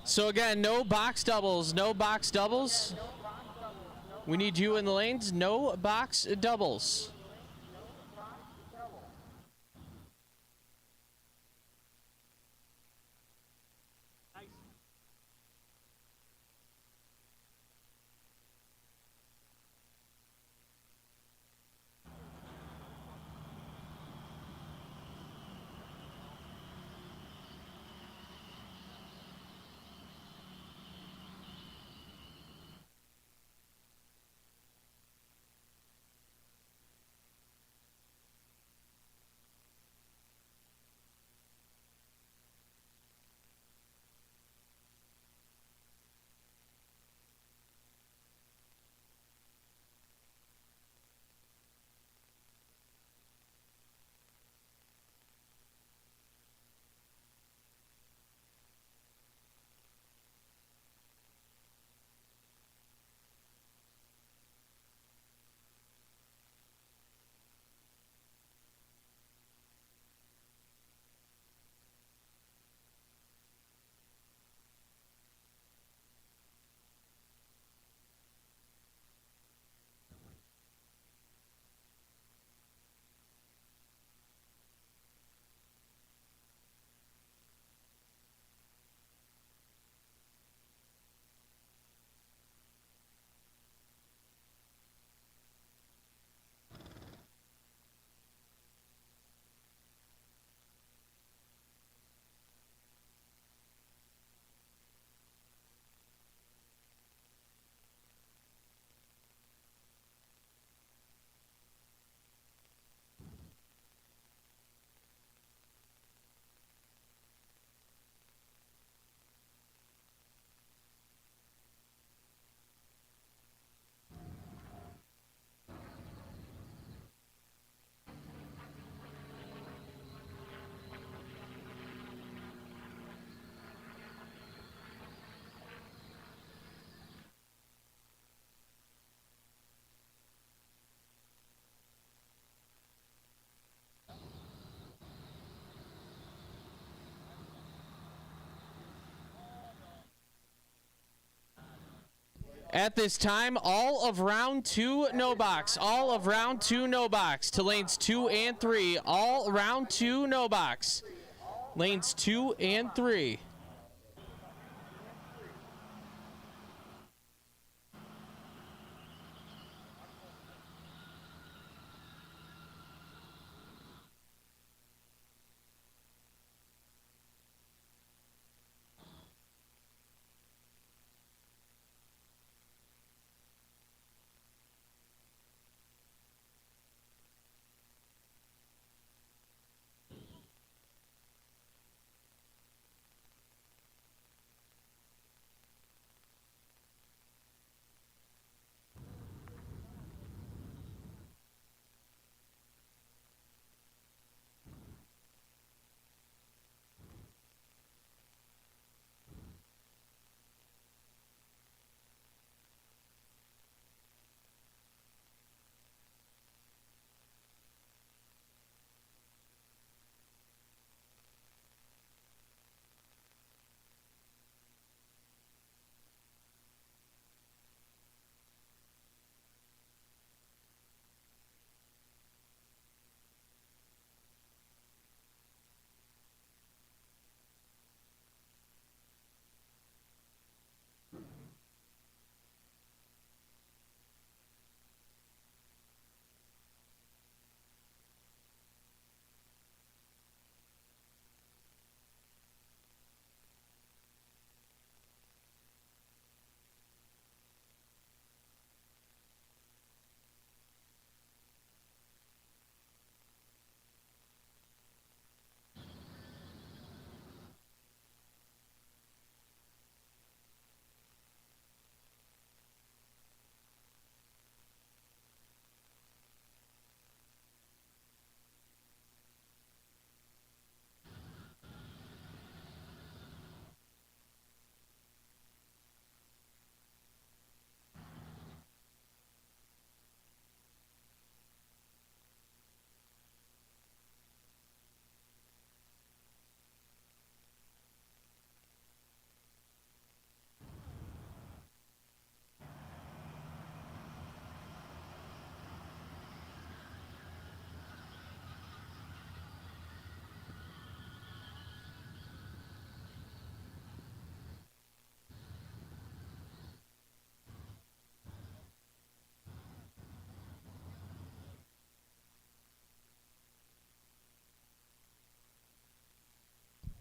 So again, no box doubles, no box doubles. We need you in the lanes, no box doubles. At this time, all of round 2 no box. All of round 2 no box to lanes 2 and 3. All round 2 no box. Lanes 2 and 3.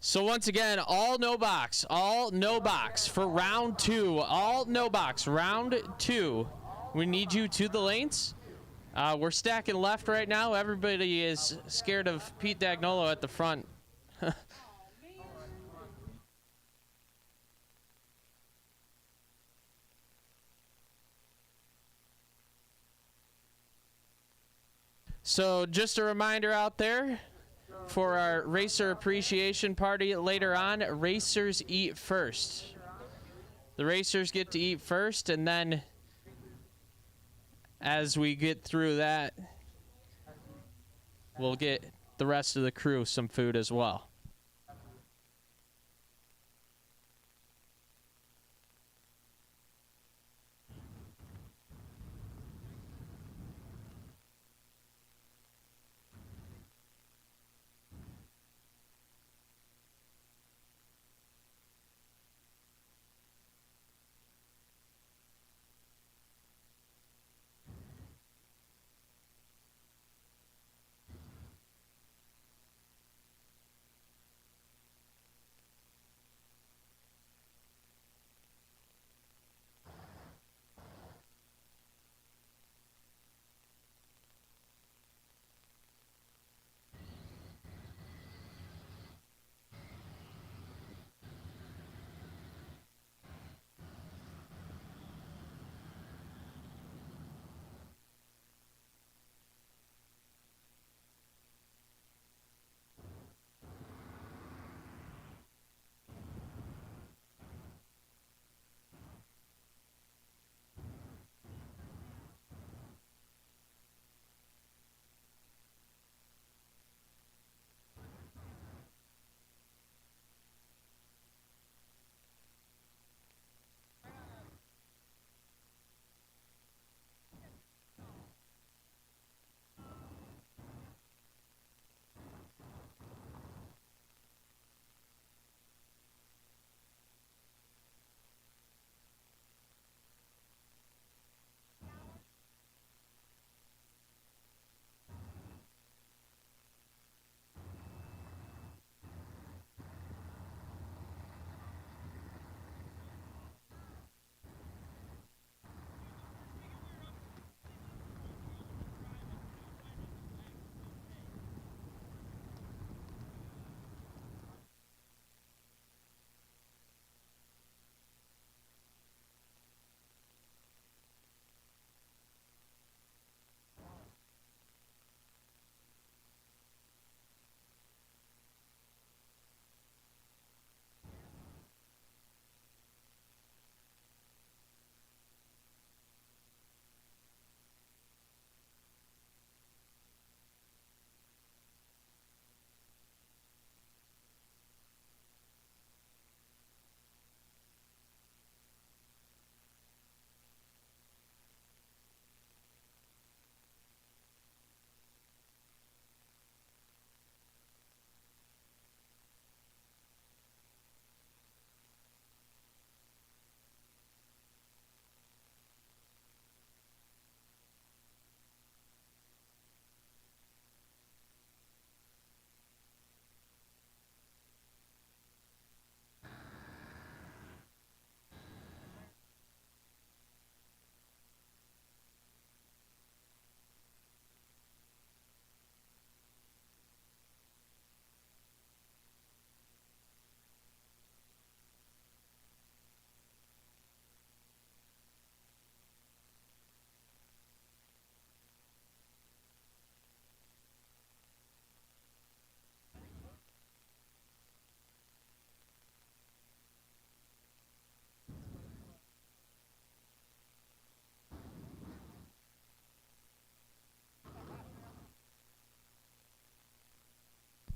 So once again, all no box for round 2. All no box, round 2. We need you to the lanes. We're stacking left right now. Everybody is scared of Pete Dagnolo at the front. So just a reminder out there, for our racer appreciation party later on, racers eat first. The racers get to eat first, and then as we get through that, we'll get the rest of the crew some food as well.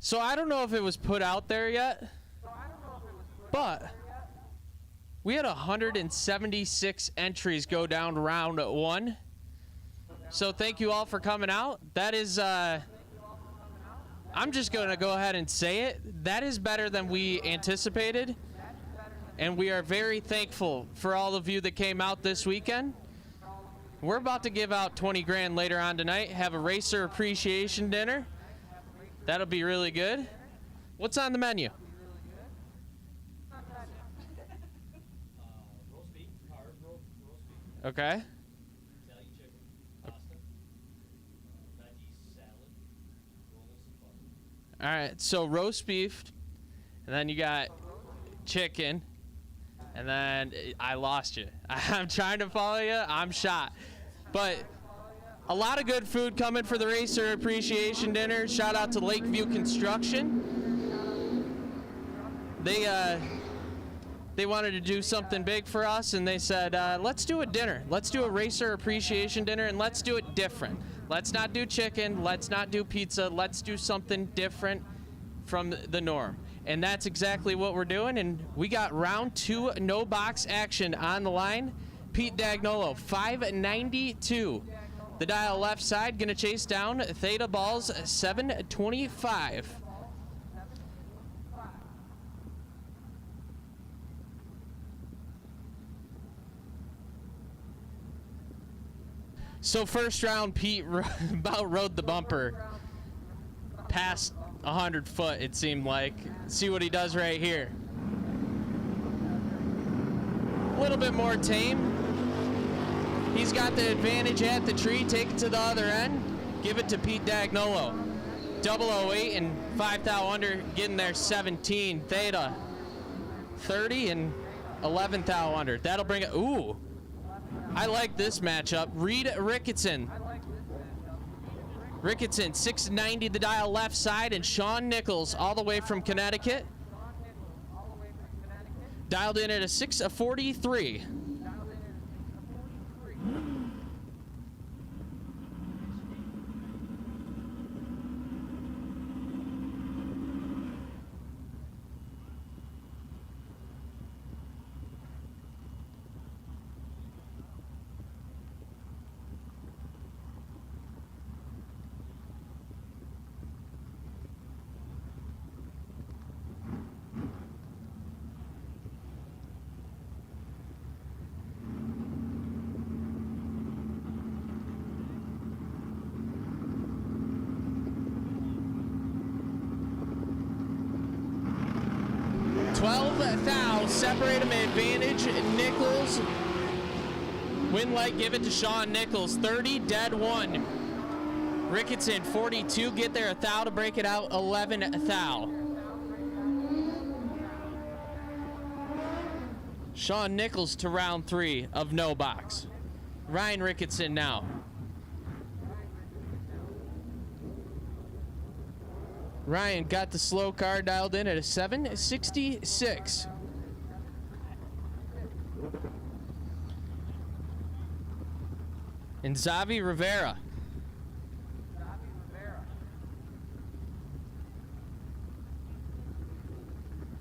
So I don't know if it was put out there yet, but we had 176 entries go down round 1. So thank you all for coming out. That is, I'm just going to go ahead and say it. That is better than we anticipated. And we are very thankful for all of you that came out this weekend. We're about to give out 20 grand later on tonight, have a racer appreciation dinner. That'll be really good. What's on the menu? Okay. Italian chicken, pasta, veggie salad, roll some butter. All right. So roast beef, and then you got chicken, and then I lost you. I'm trying to follow you. I'm shot. But a lot of good food coming for the Racer Appreciation Dinner. Shout out to Lakeview Construction. They wanted to do something big for us, and they said, let's do a dinner. Let's do a Racer Appreciation Dinner, and let's do it different. Let's not do chicken. Let's not do pizza. Let's do something different from the norm. And that's exactly what we're doing, and we got round 2 no box action on the line. Pete Dagnolo, 592. The dial left side, gonna chase down Theta Balls, 725. So first round, Pete about rode the bumper past 100 foot, it seemed like. See what he does right here. A little bit more tame. He's got the advantage at the tree. Take it to the other end. Give it to Pete Dagnolo. 008 and 5 thou under, getting there 17. Theta 30 and 11 thou under. That'll bring it. Ooh. I like this matchup. Reed Ricketson. Ricketson, 690 the dial left side, and Sean Nichols all the way from Connecticut. Dialed in at a 643. Separate him advantage. Nichols. Win light, give it to Sean Nichols. 30, dead 1. Ricketson, 42. Get there a thou to break it out. 11 thou. Sean Nichols to round 3 of no box. Ryan Ricketson now. Ryan got the slow car dialed in at a 766. And Xavi Rivera.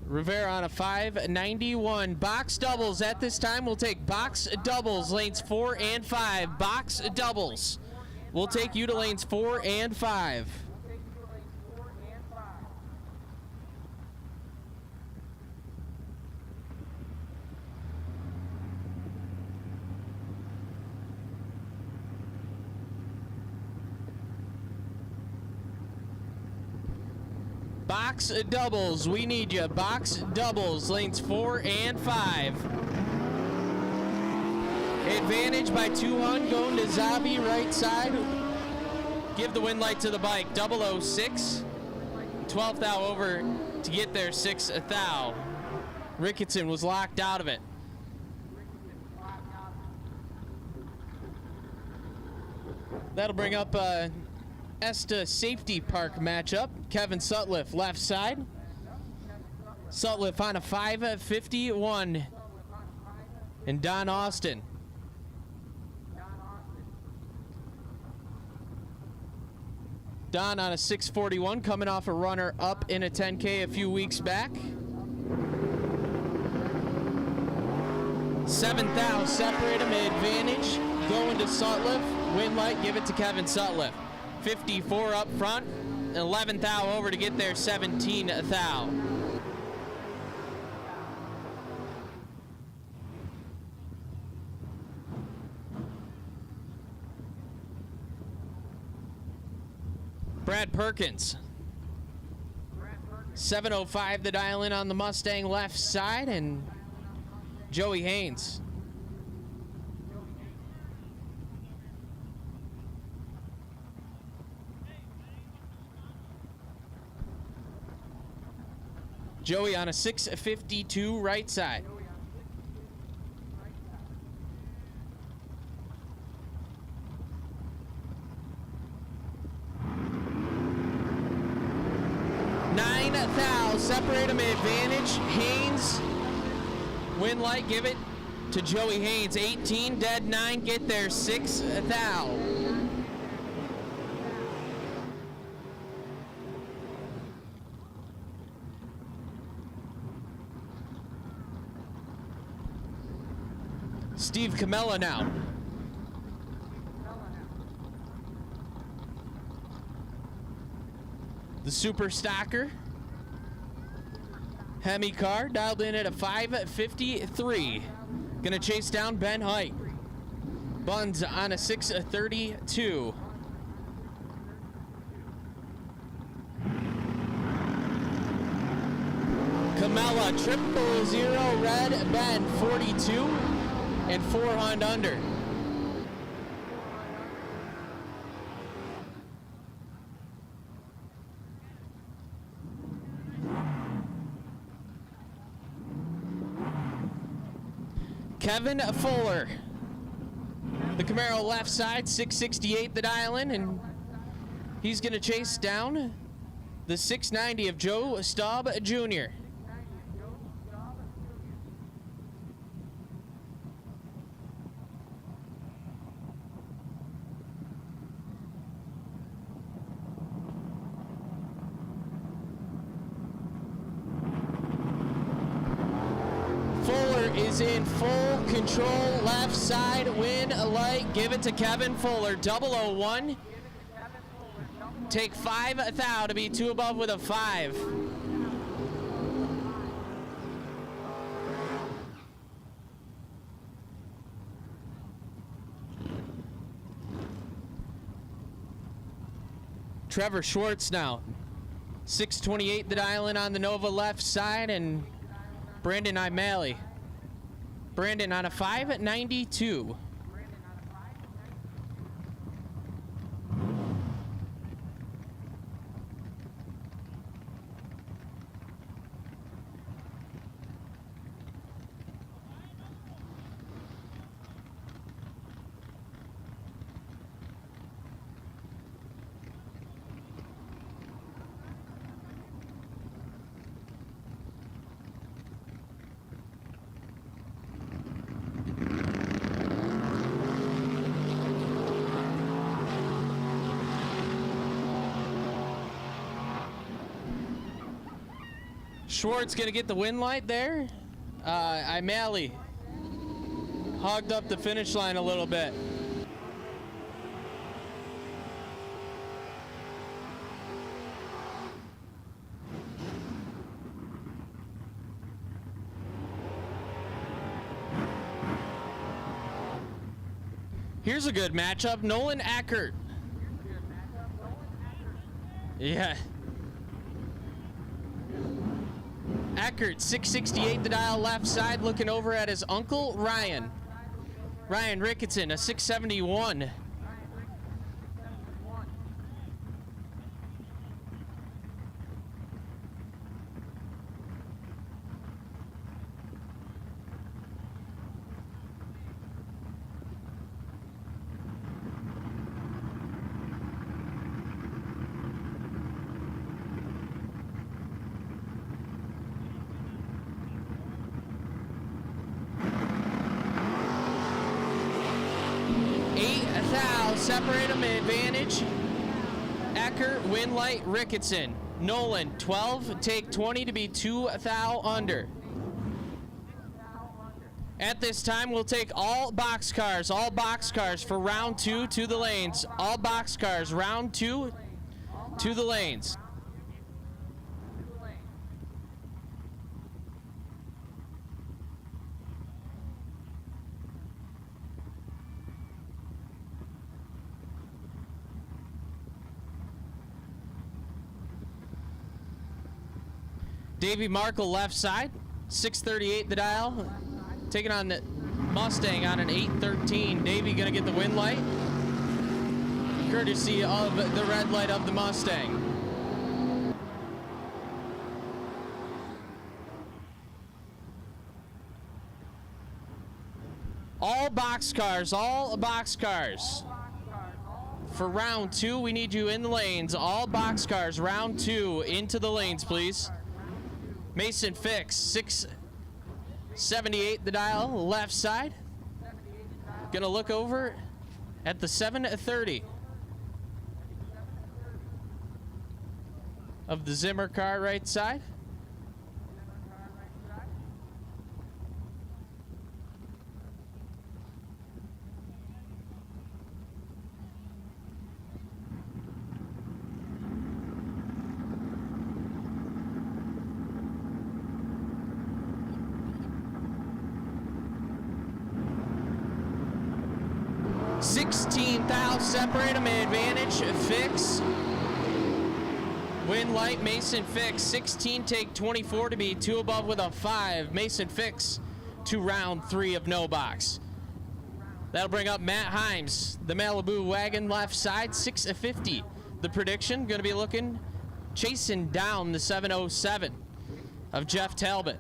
Rivera on a 591. Box doubles at this time. We'll take box doubles, lanes 4 and 5. Box doubles. We'll take you to lanes 4 and 5. Box doubles, we need you. Box doubles, lanes 4 and 5. Advantage by 200 going to Zabi, right side. Give the win light to the bike. 006. 12 thou over to get there, 6 thou. Ricketson was locked out of it. That'll bring up ESTA Safety Park matchup. Kevin Sutliff, left side. Sutliff on a 551. And Don Austin. Don on a 641, coming off a runner up in a 10K a few weeks back. 7 thou, separate him, advantage. Going to Sutliff. Win light, give it to Kevin Sutliff. 54 up front, 11 thou over to get there, 17 thou. Brad Perkins. 705 the dial in on the Mustang left side, and Joey Haynes. Joey on a 652 right side. Separate them advantage. Haynes, win light, give it to Joey Haynes. 18, dead 9, get there 6 thou. Steve Camella now. The Super Stocker. Hemi car dialed in at a 553. Gonna chase down Ben Height. Buns on a 632. Camella 000 red Ben 42 and 400 under. Kevin Fuller, the Camaro left side, 668 the dial in, and he's going to chase down the 690 of Joe Staub Jr. Is in full control, left side, win a light, give it to Kevin Fuller, 001. Take 5 thou to be 2 above with a 5. Trevor Schwartz now, 628 the dial in on the Nova left side, and Brandon Imalley. Brandon on a 592. Schwartz gonna get the win light there. Imalley hogged up the finish line a little bit. Here's a good matchup, Nolan Ackert. Yeah. Ackert, 668 the dial left side, looking over at his uncle Ryan. Ryan Ricketson, a 671. Separate them advantage. Acker, win light, Ricketson. Nolan, 12, take 20 to be 2 thou under. At this time, we'll take all boxcars for round 2 to the lanes. All boxcars, round 2 to the lanes. Davey Markle left side, 638 the dial, taking on the Mustang on an 813. Davey gonna get the win light, courtesy of the red light of the Mustang. All boxcars. For round 2, we need you in the lanes. All boxcars, round 2, into the lanes, please. Mason Fix, 678 the dial, left side. Gonna look over at the 730 of the Zimmer car, right side. Separate them, advantage, Fix. Win light, Mason Fix. 16 take 24 to be 2 above with a 5. Mason Fix to round 3 of no box. That'll bring up Matt Himes, the Malibu wagon left side, 650. The prediction going to be looking, chasing down the 707 of Jeff Talbot.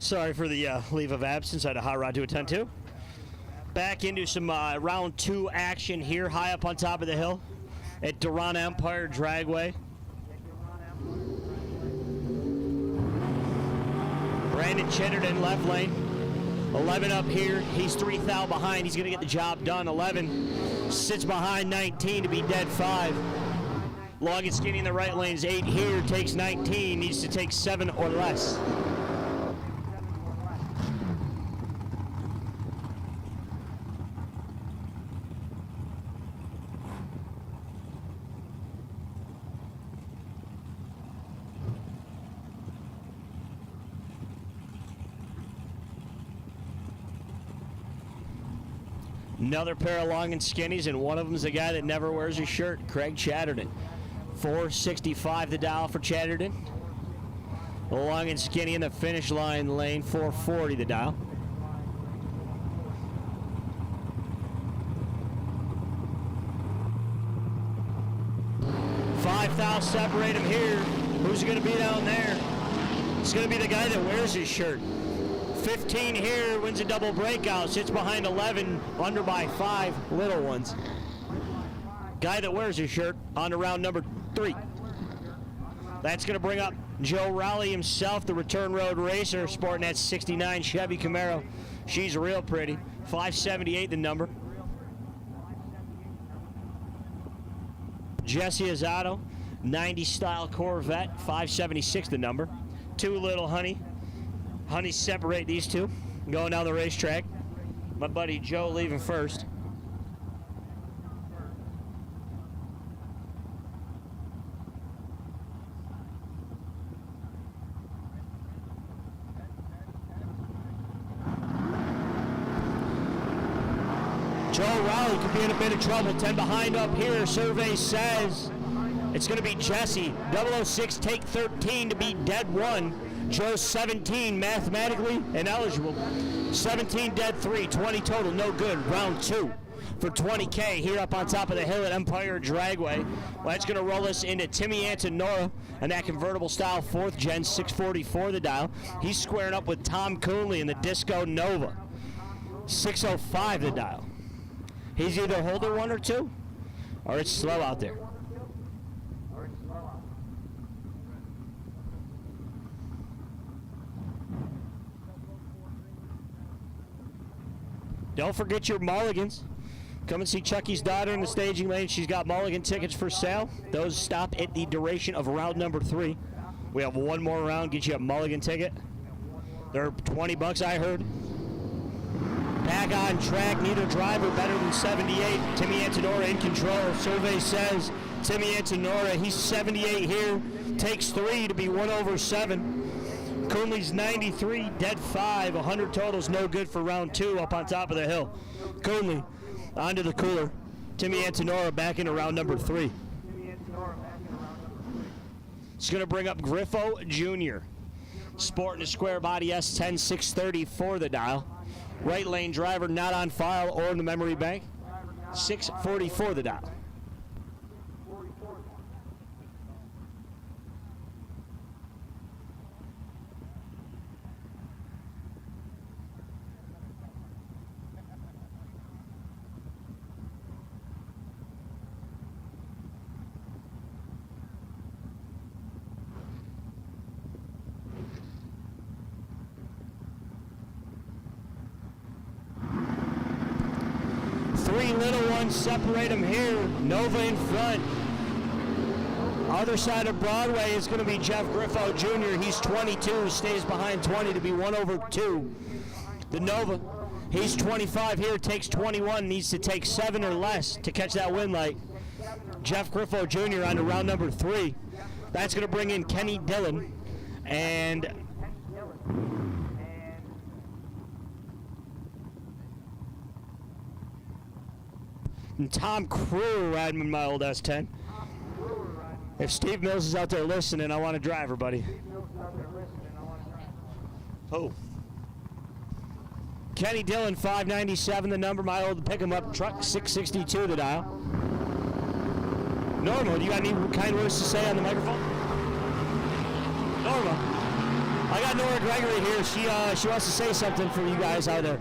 Sorry for the leave of absence. I had a hot rod to attend to. Back into some round 2 action here, high up on top of the hill at Duran Empire Dragway. Brandon Chitterton, left lane. 11 up here. He's 3 thou behind. He's going to get the job done. 11 sits behind 19 to be dead 5. Long and skinny in the right lane is 8 here. Takes 19. Needs to take 7 or less. Another pair of long and skinnies, and one of them's the guy that never wears his shirt, Craig Chatterton. 465 the dial for Chatterton. Long and skinny in the finish line lane, 440 the dial. Five thou separate him here. Who's going to be down there? It's going to be the guy that wears his shirt. 15 here, wins a double breakout, sits behind 11, under by 5 little ones. Guy that wears his shirt on to round number 3. That's going to bring up Joe Rowley himself, the return road racer, sporting that 69 Chevy Camaro. She's real pretty. 578 the number. Jesse Azzato, 90 style Corvette, 576 the number. 2 little honey. Honeys separate these two. Going down the racetrack. My buddy Joe leaving first. Joe Rowley could be in a bit of trouble. 10 behind up here. Survey says it's going to be Jesse. 006 take 13 to be dead 1. Joe 17 mathematically ineligible. 17 dead 3, 20 total, no good. Round 2 for 20K here up on top of the hill at Empire Dragway. Well, that's going to roll us into Timmy Antonora and that convertible style 4th gen, 644 the dial. He's squaring up with Tom Coonley in the Disco Nova, 605 the dial. He's either holder 1 or 2, or it's slow out there. Don't forget your mulligans. Come and see Chucky's daughter in the staging lane. She's got mulligan tickets for sale. Those stop at the duration of round number 3. We have one more round, get you a mulligan ticket. They're $20, I heard. Back on track, neither driver better than 78. Timmy Antonora in control. Survey says Timmy Antonora, he's 78 here. Takes 3 to be 1 over 7. Coonley's 93, dead 5, 100 totals, no good for round 2 up on top of the hill. Coonley onto the cooler. Timmy Antonora back into round number 3. It's going to bring up Griffo Jr. Sporting a square body S10 630 for the dial. Right lane driver not on file or in the memory bank. 644 the dial. Three little ones separate them here. Nova in front. Other side of Broadway is going to be Jeff Griffo Jr. He's 22, stays behind 20 to be 1 over 2. The Nova, he's 25 here, takes 21, needs to take 7 or less to catch that win light. Jeff Griffo Jr. on to round number 3. That's going to bring in Kenny Dillon and Tom Crew riding in my old S10. If Steve Mills is out there listening, I want a driver, buddy. Oh. Kenny Dillon, 597 the number, my old pick-em-up truck, 662 the dial. Norma, do you got any kind words to say on the microphone? Norma. I got Nora Gregory here. She wants to say something for you guys out there.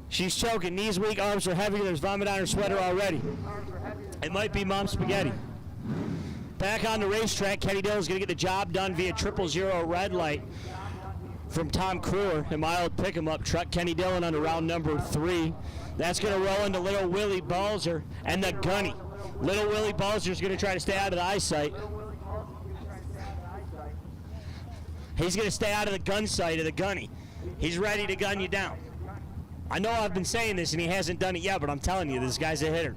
She's choking. Knees weak, arms are heavy. There's vomit on her sweater already. It might be Mom Spaghetti. Back on the racetrack, Kenny Dillon's going to get the job done via 000 red light from Tom Kruer in my old pick-em-up truck. Kenny Dillon on to round number 3. That's going to roll into Little Willie Balzer and the Gunny. Little Willie Balzer's going to try to stay out of the eyesight. He's going to stay out of the gun sight of the Gunny. He's ready to gun you down. I know I've been saying this and he hasn't done it yet, but I'm telling you, this guy's a hitter.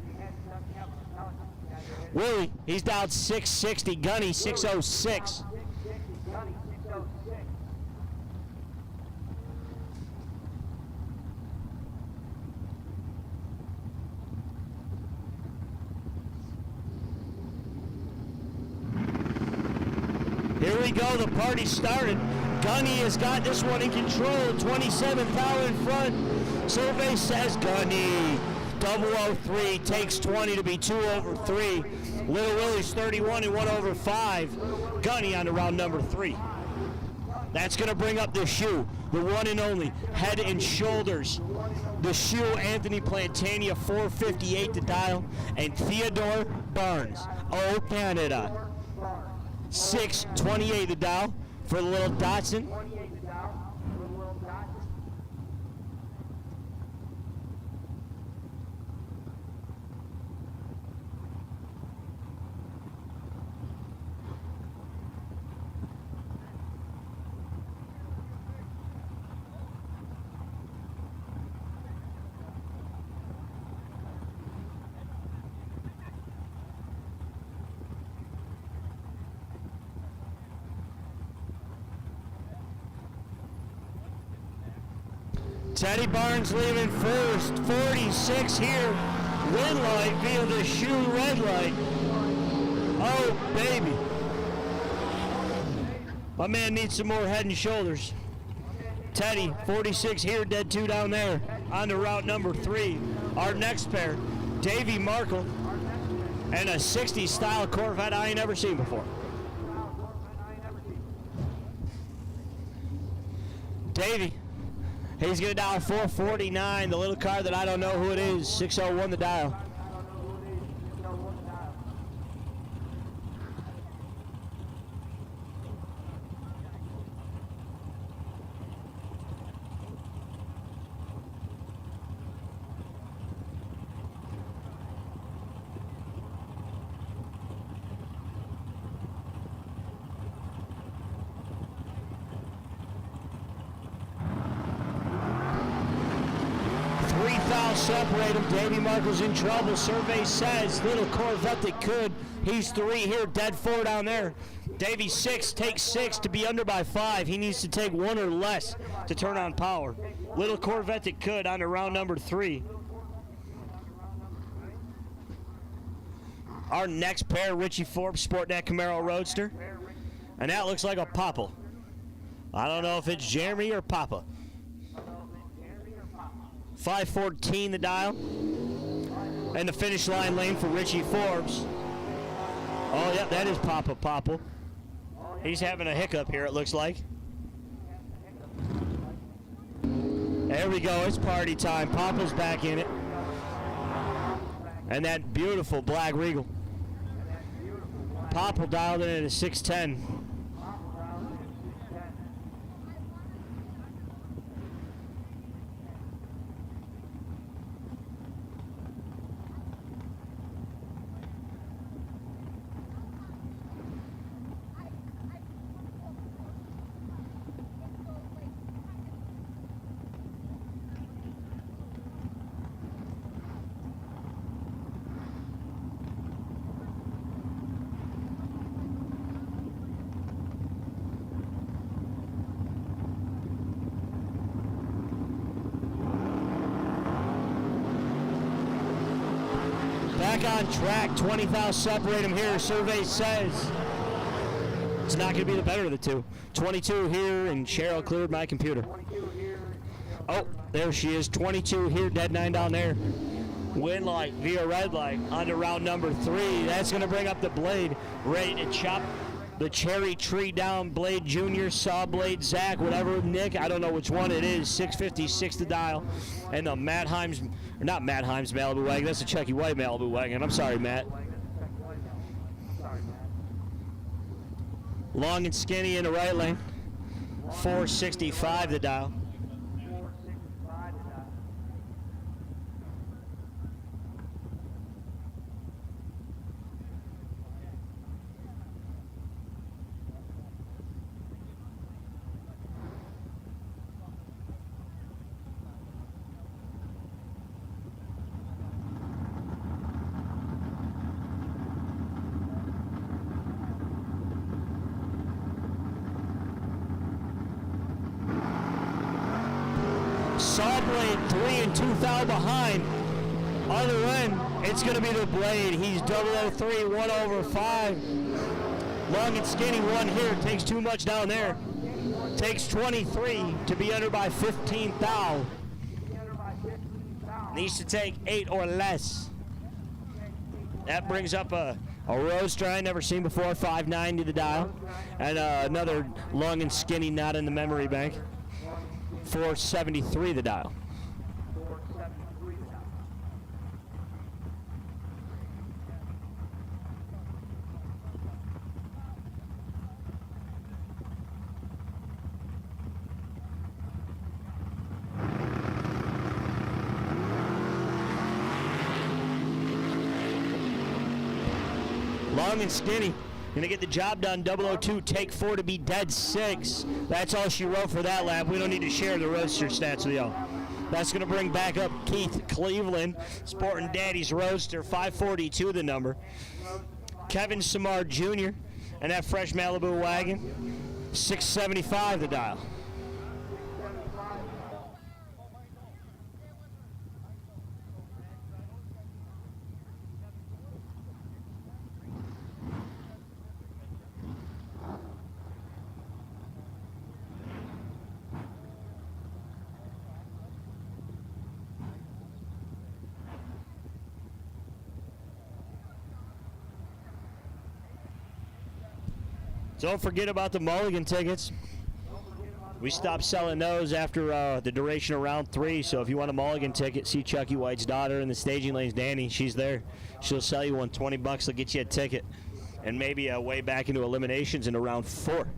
Willie, he's down 660. Gunny, 606. Here we go, the party started. Gunny has got this one in control, 27th out in front. Survey says Gunny. 003 takes 20 to be 2 over 3. Little Willie's 31 and 1 over 5. Gunny on to round number 3. That's going to bring up the shoe, the one and only Head and Shoulders. The shoe, Anthony Plantania, 458 to dial, and Theodore Barnes, Oh Canada, 628 to dial for the little Datsun. Teddy Barnes leaving first, 46 here. Win light via the shoe red light. Oh, baby. My man needs some more Head and Shoulders. Teddy, 46 here, dead 2 down there. On to route number 3. Our next pair, Davey Markle and a 60s style Corvette I ain't never seen before. Davey. He's going to dial 449, the little car that I don't know who it is, 601 the dial. Separate him. Davey Markle's in trouble. Survey says little Corvette that could. He's 3 here, dead 4 down there. Davey 6 takes 6 to be under by 5. He needs to take 1 or less to turn on power. Little Corvette that could on to round number 3. Our next pair, Richie Forbes, Sport that Camaro Roadster. And that looks like a Papa. I don't know if it's Jeremy or Papa. 514 the dial. And the finish line lane for Richie Forbes. Oh, yep, that is Papa. He's having a hiccup here, it looks like. There we go, it's party time. Papa's back in it. And that beautiful black Regal. Papa dialed in at a 610. Back on track, 20 thou separate him here. Survey says it's not going to be the better of the two. 22 here, and Cheryl cleared my computer. Oh, there she is, 22 here, dead 9 down there. Win light via red light onto round number 3. That's going to bring up the blade, ready to chop the Cherry Tree Down Blade Junior, Saw Blade Zach, whatever, Nick, I don't know which one it is, 656 the dial. And the Matt Himes, or not Matt Himes Malibu wagon, that's a Chucky White Malibu wagon. I'm sorry, Matt. Long and skinny in the right lane, 465 the dial. Sawblade 3 and 2 thou behind. Other end, it's going to be the Blade. He's 003, 1 over 5. Long and skinny, one here. Takes too much down there. Takes 23 to be under by 15 thou. Needs to take 8 or less. That brings up a roadster I never seen before, 590 the dial. And another long and skinny not in the memory bank. 473 the dial. Long and skinny. Gonna get the job done. 002, take 4 to be dead 6. That's all she wrote for that lap. We don't need to share the roadster stats with y'all. That's gonna bring back up Keith Cleveland, sporting Daddy's Roadster, 542 the number. Kevin Samar Jr. and that fresh Malibu wagon, 675 the dial. Don't forget about the Mulligan tickets. We stopped selling those after the duration of round 3, so if you want a Mulligan ticket, see Chucky White's daughter in the staging lanes, Danny. She's there. She'll sell you one, 20 bucks. They'll get you a ticket. And maybe a way back into eliminations into round 4.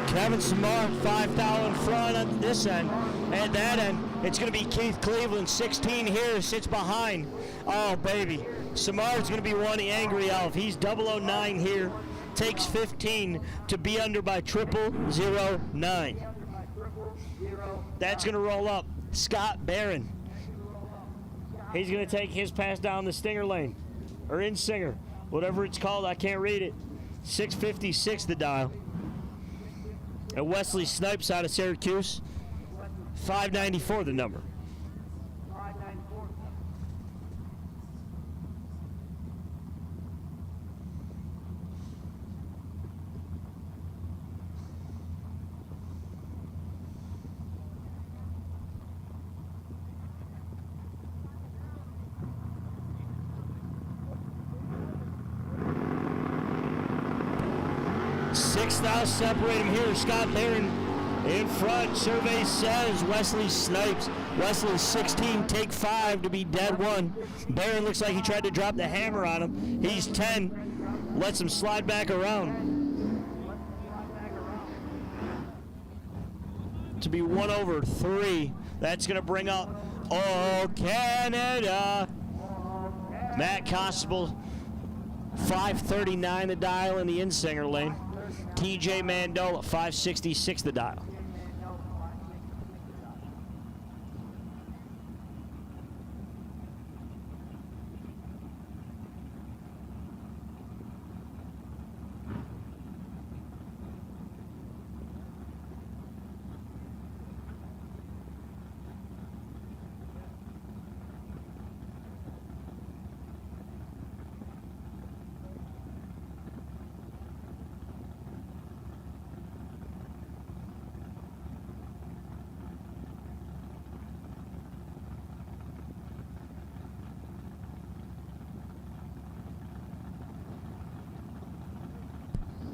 Kevin Samar, 5 thou in front on this end. At that end, it's going to be Keith Cleveland, 16 here, sits behind. Oh, baby. Samar's going to be one angry elf. He's 009 here, takes 15 to be under by 0009. That's going to roll up Scott Barron. He's going to take his pass down the Stinger lane, or in Singer, whatever it's called. I can't read it. 656 the dial. And Wesley Snipes out of Syracuse, 594 the number. Thou separate him here. Scott Barron in front. Survey says Wesley Snipes. Wesley 16, take 5 to be dead 1. Barron looks like he tried to drop the hammer on him. He's 10. Lets him slide back around. To be 1 over 3. That's going to bring up Canada. Matt Constable, 539 the dial in the Insinger lane. TJ Mandola, 566 the dial.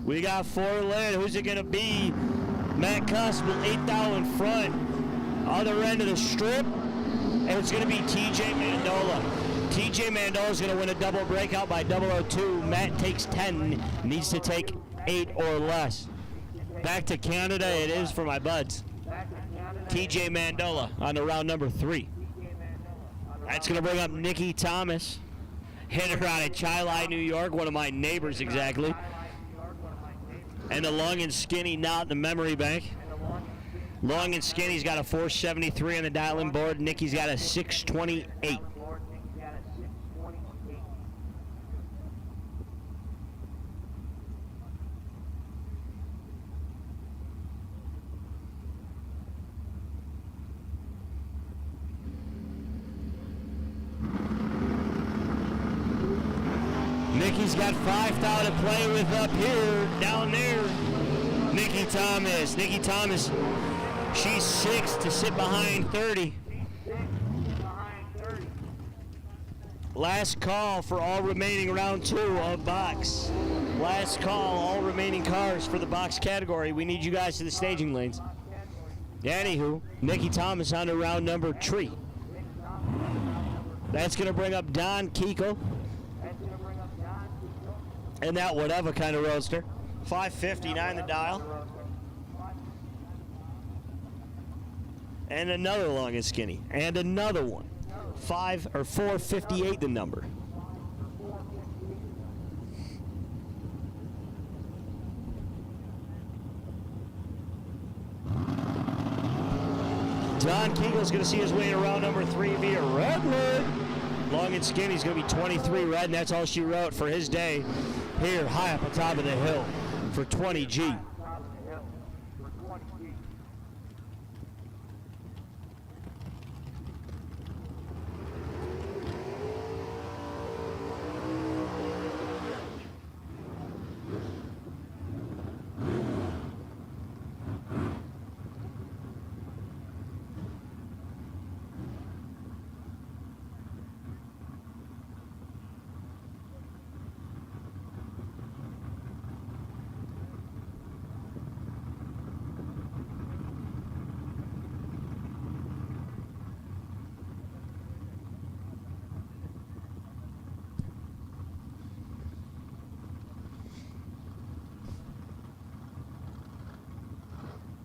We got 4 led. Who's it going to be? Matt Constable, 8th thou in front. Other end of the strip, and it's going to be TJ Mandola. TJ Mandola is going to win a double breakout by 002. Matt takes 10, needs to take 8 or less. Back to Canada it is for my buds. TJ Mandola on the round number 3. That's going to bring up Nikki Thomas. Hitter out of Chili, New York, one of my neighbors exactly. And the long and skinny not in the memory bank. Long and skinny's got a 473 on the dial-in board. Nikki's got a 628. Nikki's got 5,000 to play with up here, down there. Nikki Thomas. Nikki Thomas, she's 6 to sit behind 30. Last call for all remaining round 2 of box. Last call, all remaining cars for the box category. We need you guys to the staging lanes. Anywho, Nikki Thomas on to round number 3. That's going to bring up Don Kiko. And that whatever kind of roadster. 559 the dial. And another long and skinny. And another one. 458 the number. Don Keagle's going to see his way to round number 3 via Redwood. Long and skinny's going to be 23 red, and that's all she wrote for his day here high up on top of the hill for 20G.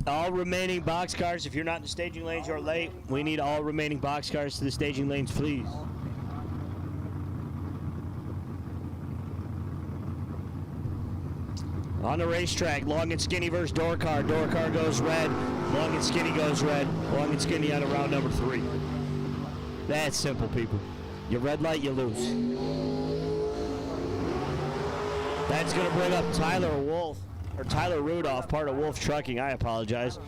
All remaining boxcars, if you're not in the staging lanes, you're late. We need all remaining boxcars to the staging lanes, please. On the racetrack, long and skinny versus door car. Door car goes red, long and skinny goes red. Long and skinny on a round number 3. That's simple, people. You red light, you lose. That's going to bring up Tyler Wolf. Or Tyler Rudolph, part of Wolf Trucking. I apologize.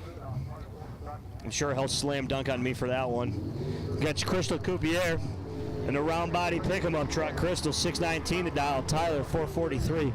I'm sure he'll slam dunk on me for that one. Got Crystal Coupier and a round body pick-em-up truck. Crystal 619 to dial. Tyler 443.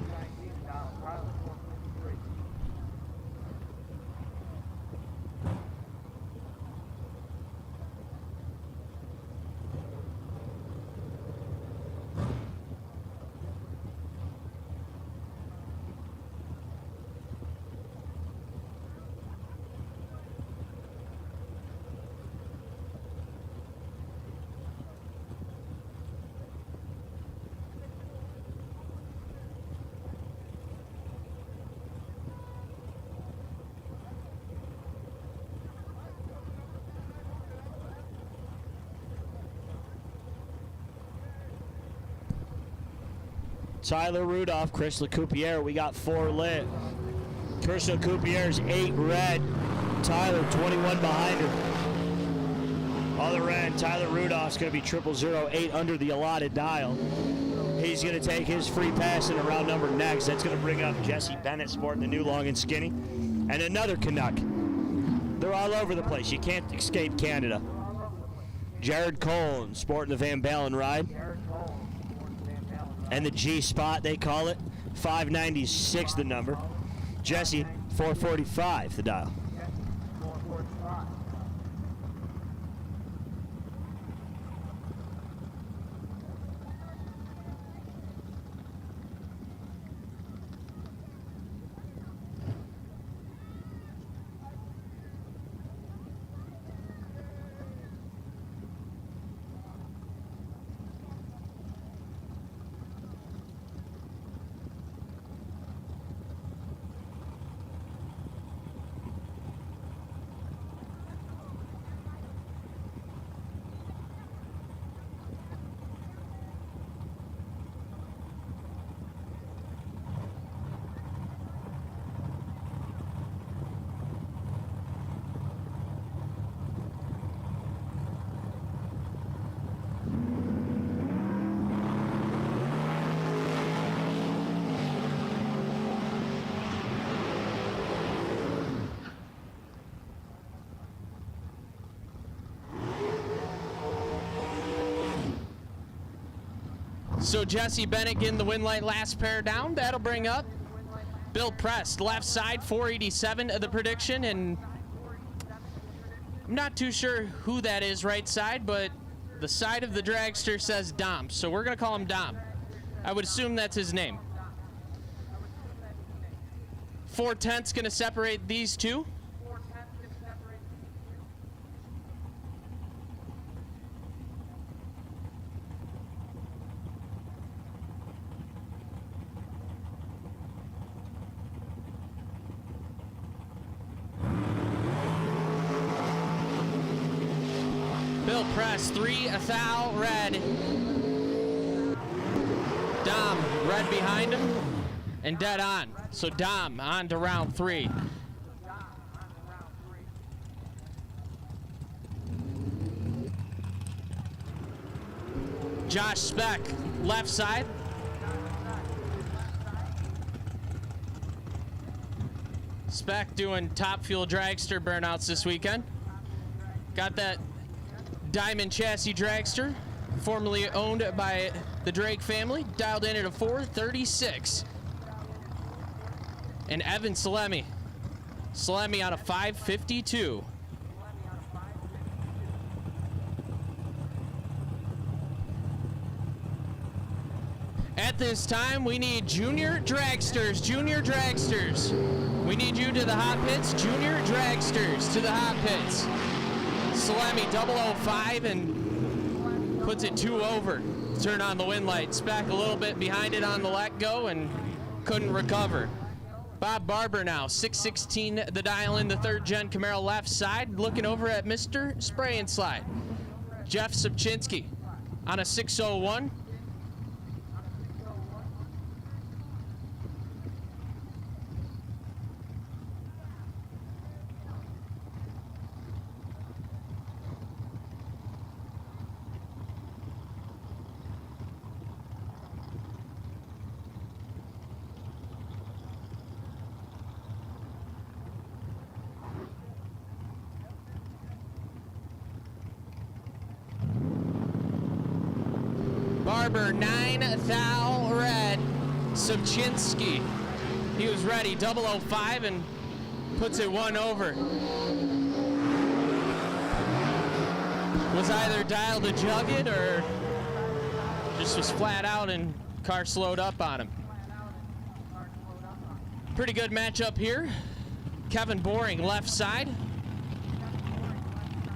Tyler Rudolph, Crystal Coupier, we got 4 lit. Crystal Coupier's 8 red. Tyler 21 behind her. Other end, Tyler Rudolph's going to be 0008 under the allotted dial. He's going to take his free pass in a round number next. That's going to bring up Jesse Bennett sporting the new long and skinny. And another Canuck. They're all over the place. You can't escape Canada. Jared Cohn sporting the Van Balen ride. And the G spot, they call it. 596 the number. Jesse, 445 the dial. So Jesse Bennett getting the win light last pair down. That'll bring up Bill Prest, left side, 487 of the prediction, and I'm not too sure who that is right side, but the side of the dragster says Dom, so we're going to call him Dom. I would assume that's his name. 4/10's going to separate these two. Bill Press, 3 thou red. Dom, red behind him, and dead on. So Dom on to round 3. Josh Speck, left side. Speck doing Top Fuel dragster burnouts this weekend. Got that Diamond Chassis dragster, formerly owned by the Drake family, dialed in at a 436. And Evan Salemi on a 552. At this time, we need junior dragsters. We need you to the hot pits. Junior dragsters to the hot pits. Salemi 005 and puts it 2 over. Turn on the wind lights. Back a little bit behind it on the let go and couldn't recover. Bob Barber now, 616 the dial in, the 3rd gen Camaro left side, looking over at Mr. Spray and Slide. Jeff Subchinski on a 601. Barber, 9 thou red. Subchinski, he was ready, 005 and puts it 1 over. Was either dialed to jug it or just was flat out and car slowed up on him. Pretty good matchup here. Kevin Boring, left side.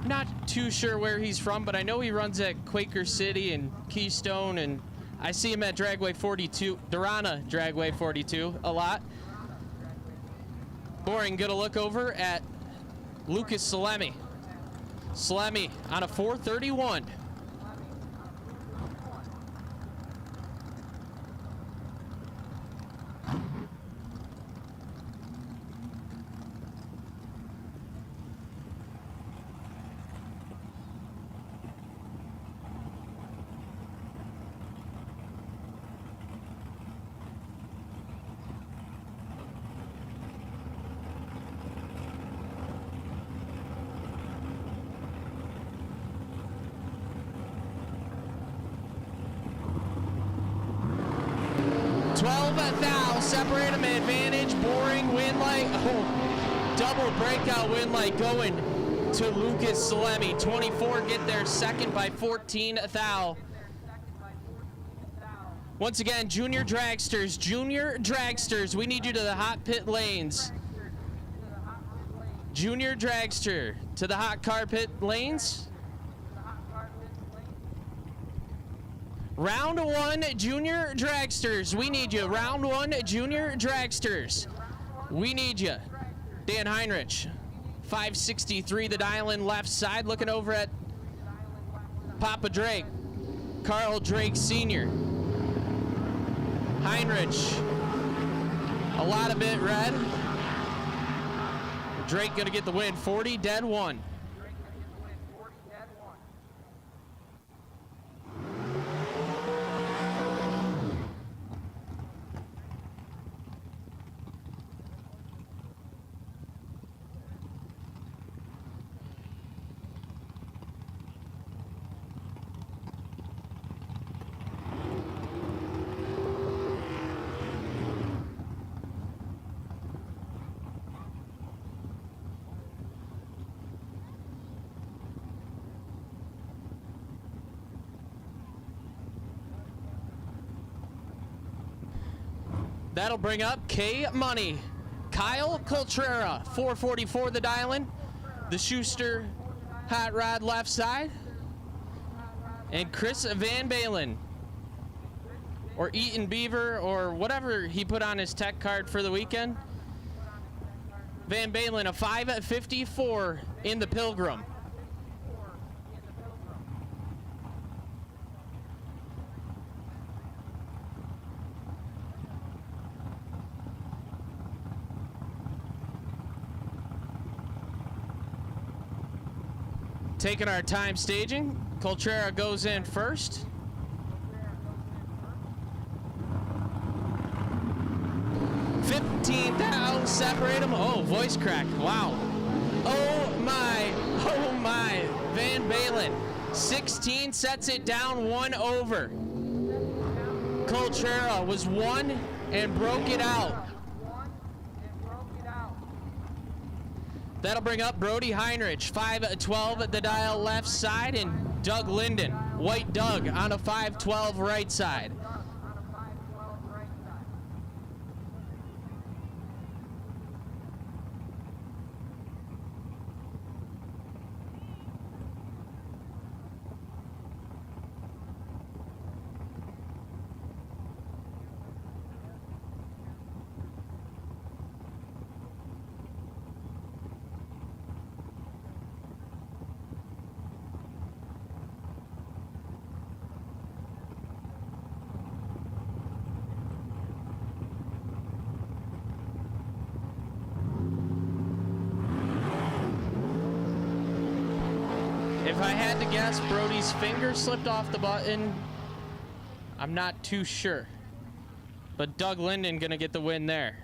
Not too sure where he's from, but I know he runs at Quaker City and Keystone, and I see him at Dragway 42, Durana Dragway 42 a lot. Boring gonna look over at Lucas Salemi. Salemi on a 431. Thou, separate him, advantage, Boring, wind light, double breakout wind light going to Lucas Salemi. 24 get there second by 14 thou. Once again, junior dragsters, we need you to the hot pit lanes. Junior dragster to the hot carpet lanes. Round 1, junior dragsters, we need you. Round 1, junior dragsters, we need you. Dan Heinrich, 563 the dial in left side, looking over at Papa Drake, Carl Drake Sr. Heinrich, a lot of it red. Drake gonna get the win, 40 dead 1. That'll bring up K Money. Kyle Coltrera, 444 the dial-in. The Schuster hot rod left side. And Chris Van Balen, or Eaton Beaver, or whatever he put on his tech card for the weekend. Van Balen, a 554 in the Pilgrim. Taking our time staging, Coltrera goes in first. $15,000 separate him. Oh, voice crack. Wow. Oh my. Van Balen. 16 sets it down, 1 over. Coltrera was 1 and broke it out. That'll bring up Brody Heinrich, 512 at the dial left side, and Doug Linden, White Doug, on a 512 right side. If I had to guess, Brody's finger slipped off the button. I'm not too sure. But Doug Linden gonna get the win there.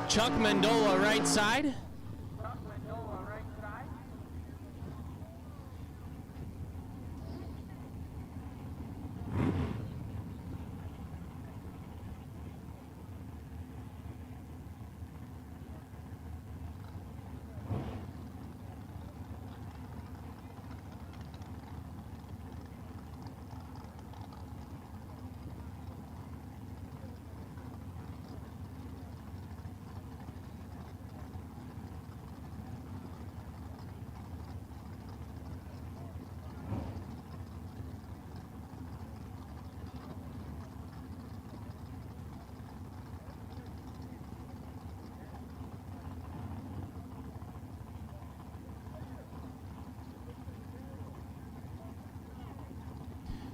Chuck Mendola right side.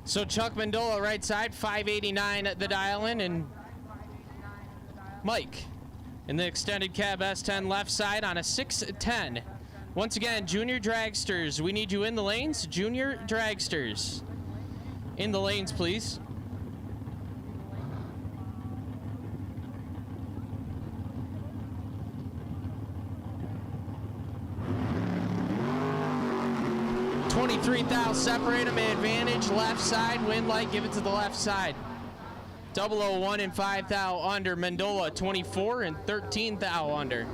So Chuck Mendola right side, 589 at the dial-in, and Mike in the extended cab S10 left side on a 610. Once again, junior dragsters, we need you in the lanes. Junior dragsters, in the lanes, please. $23,000 separate them, advantage left side, wind light, give it to the left side. 001 and 5,000 under. Mendola 24 and 13,000 under.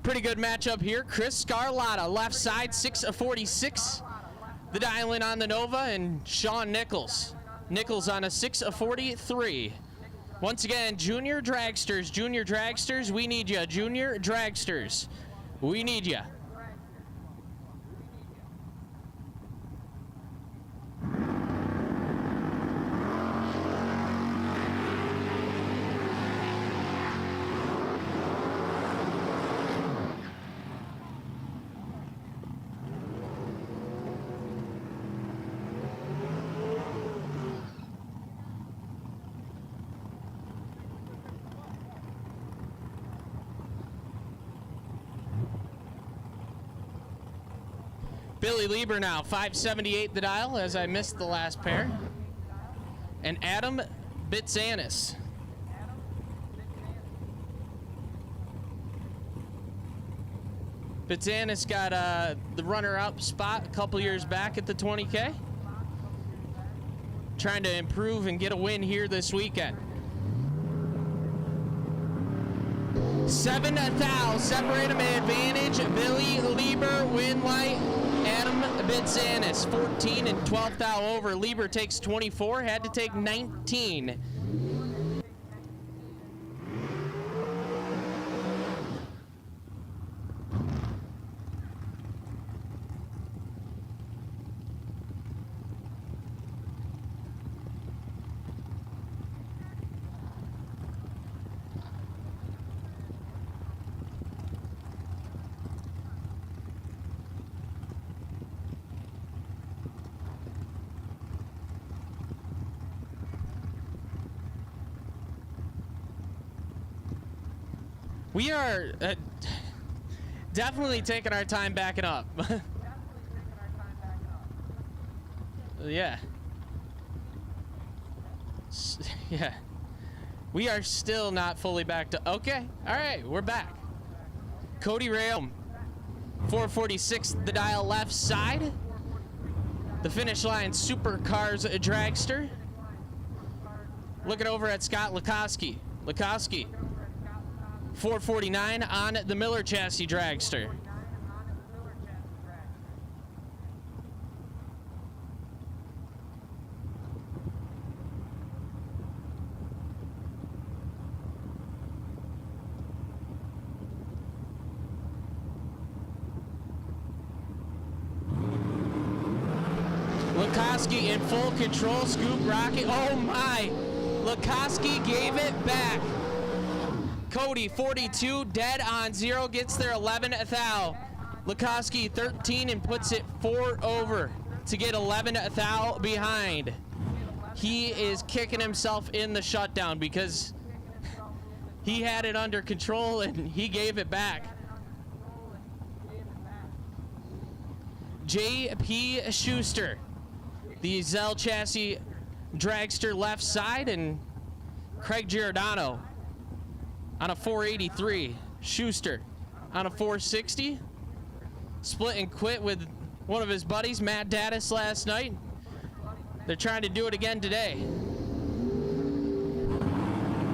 Pretty good matchup here. Chris Scarlotta, left side, 6:46. The dial in on the Nova, and Sean Nichols. Nichols on a 6:43. Once again, junior dragsters, we need ya. Junior dragsters, we need ya. Billy Lieber now, 578 the dial, as I missed the last pair. And Adam Bitzanis. Bitzanis got the runner-up spot a couple years back at the 20K. Trying to improve and get a win here this weekend. 7 thou, separate him advantage. Billy Lieber, win light. Adam Bitzanis, 14 and 12 thou over. Lieber takes 24, had to take 19. We are definitely taking our time backing up. Yeah. Yeah. We are still not fully backed up. Okay. All right. We're back. Cody Rail, 446 the dial, left side. The finish line, Supercars dragster. Looking over at Scott Lukoski. 449 on the Miller chassis dragster. Lukoski in full control, scoop rocket. Oh my! Lukoski gave it back. Cody, 42, dead on 0, gets there 11 thou. Lukoski, 13, and puts it 4 over to get 11 thou behind. He is kicking himself in the shutdown because he had it under control and he gave it back. J.P. Schuster, the Zell chassis dragster left side, and Craig Giordano on a 483. Schuster on a 460. Split and quit with one of his buddies, Matt Dattis, last night. They're trying to do it again today.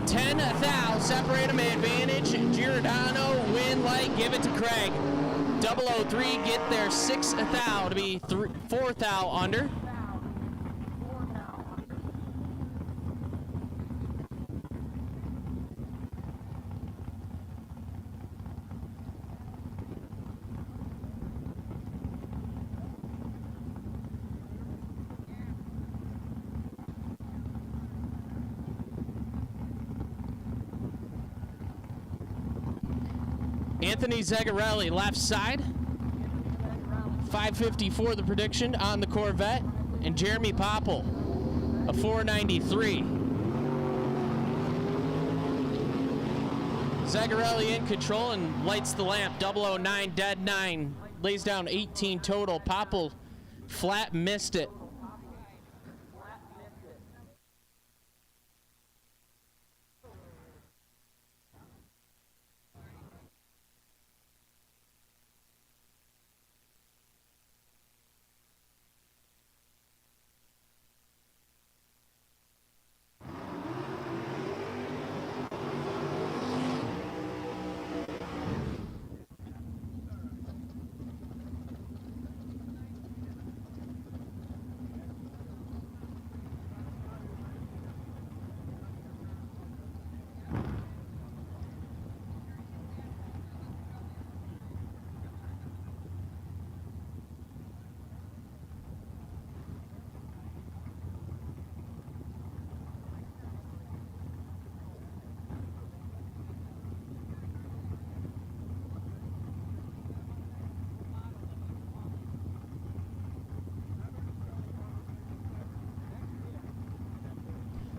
10 thou, separate them advantage. Giordano, win light, give it to Craig. 003, get there 6 thou to be 4 thou under. Anthony Zagarelli, left side. 554 the prediction on the Corvette. And Jeremy Popple, a 493. Zagarelli in control and lights the lamp. 009, dead 9. Lays down 18 total. Popple flat missed it.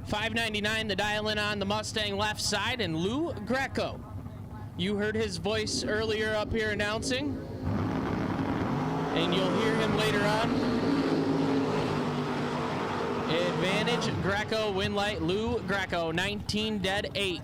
$5.99 the dial-in on the Mustang left side, and Lou Greco. You heard his voice earlier up here announcing, and you'll hear him later on. Advantage, Greco, win light, Lou Greco, 19 dead 8.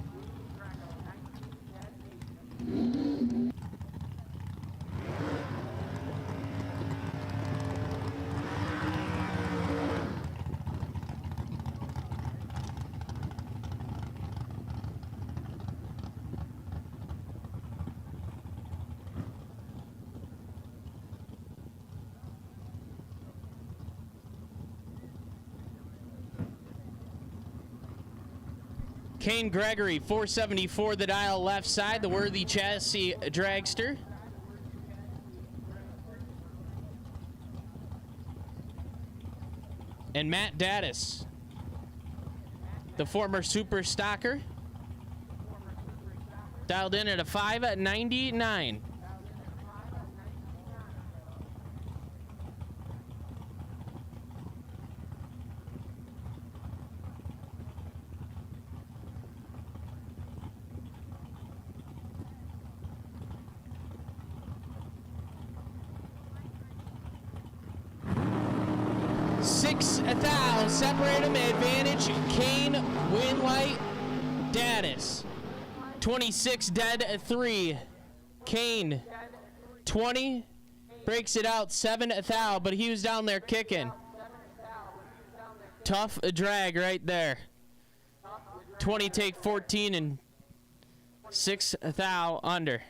Kane Gregory, 474 the dial left side, the worthy chassis dragster. And Matt Daddis, the former super stocker, dialed in at a 5.99. $6,000, separate them, advantage, Kane, Winlight, Daddis. 26 dead 3. Kane, 20, breaks it out, $7,000, but he was down there kicking. Tough drag right there. 20 take 14 and $6,000 under.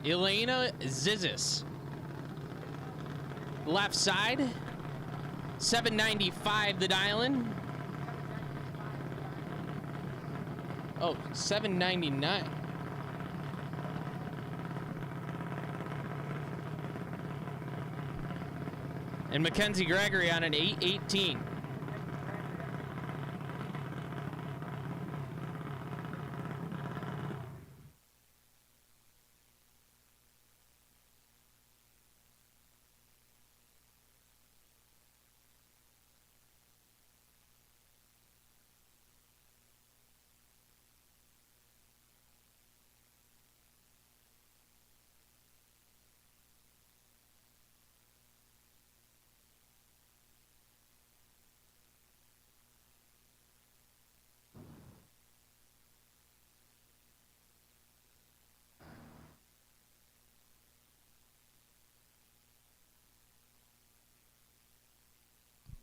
Elena Zizis. Left side, 795 the dial-in. Oh, 799. And Mackenzie Gregory on an 818.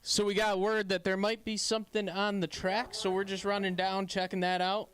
So we got word that there might be something on the track, so we're just running down, checking that out.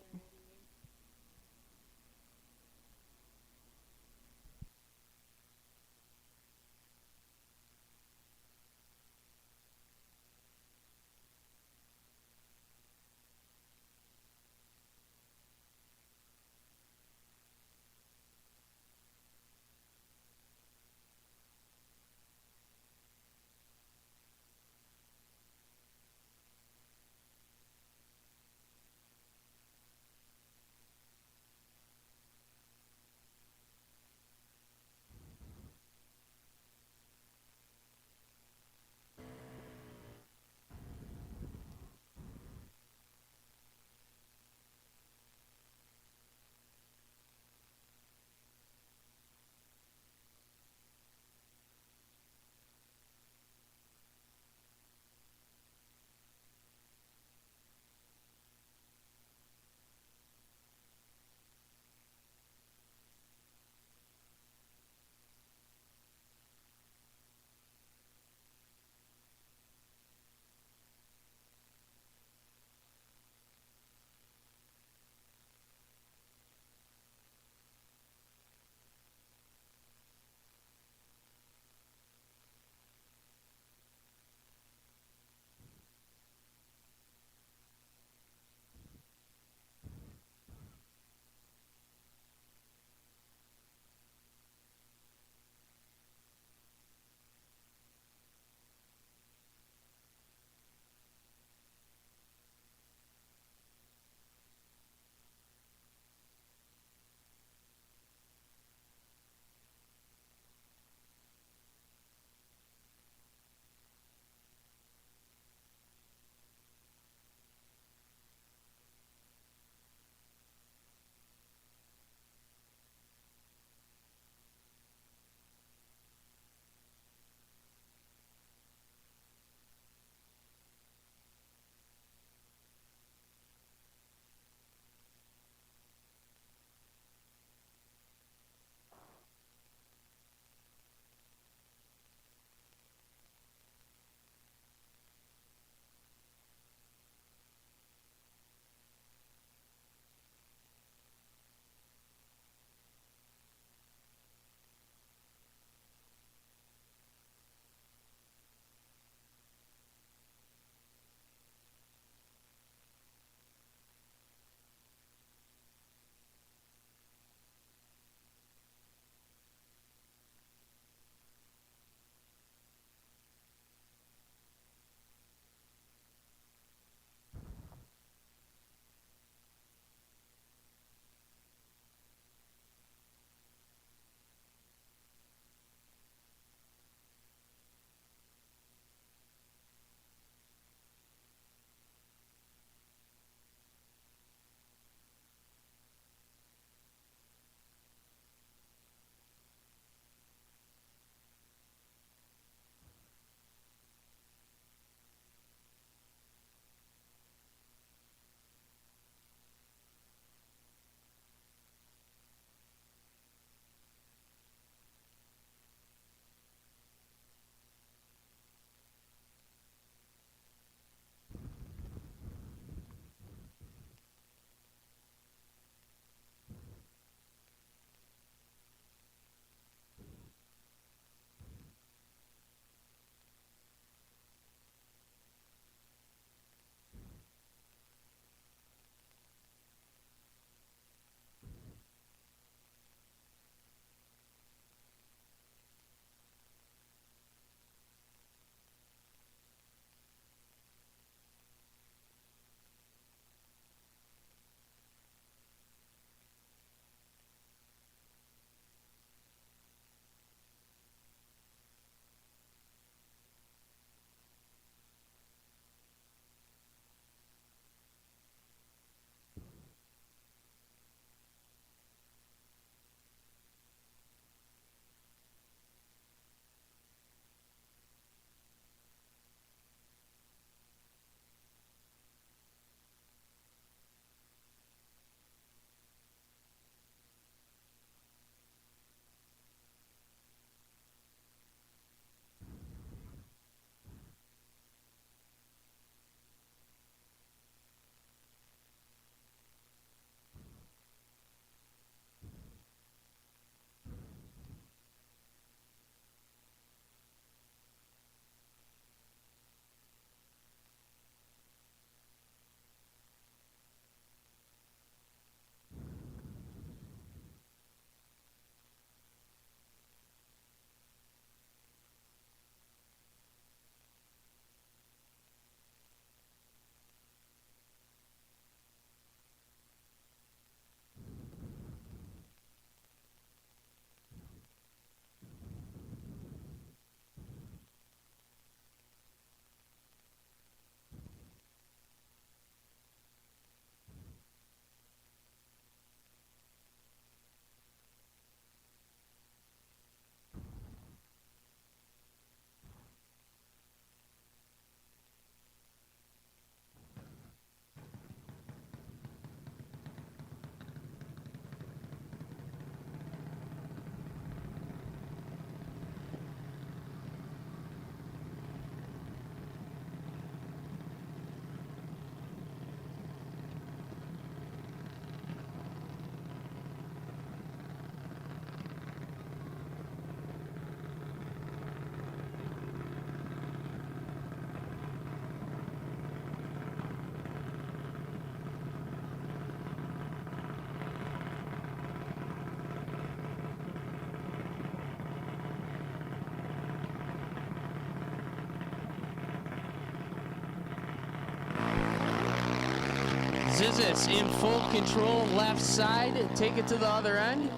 Zizis in full control left side. Take it to the other end.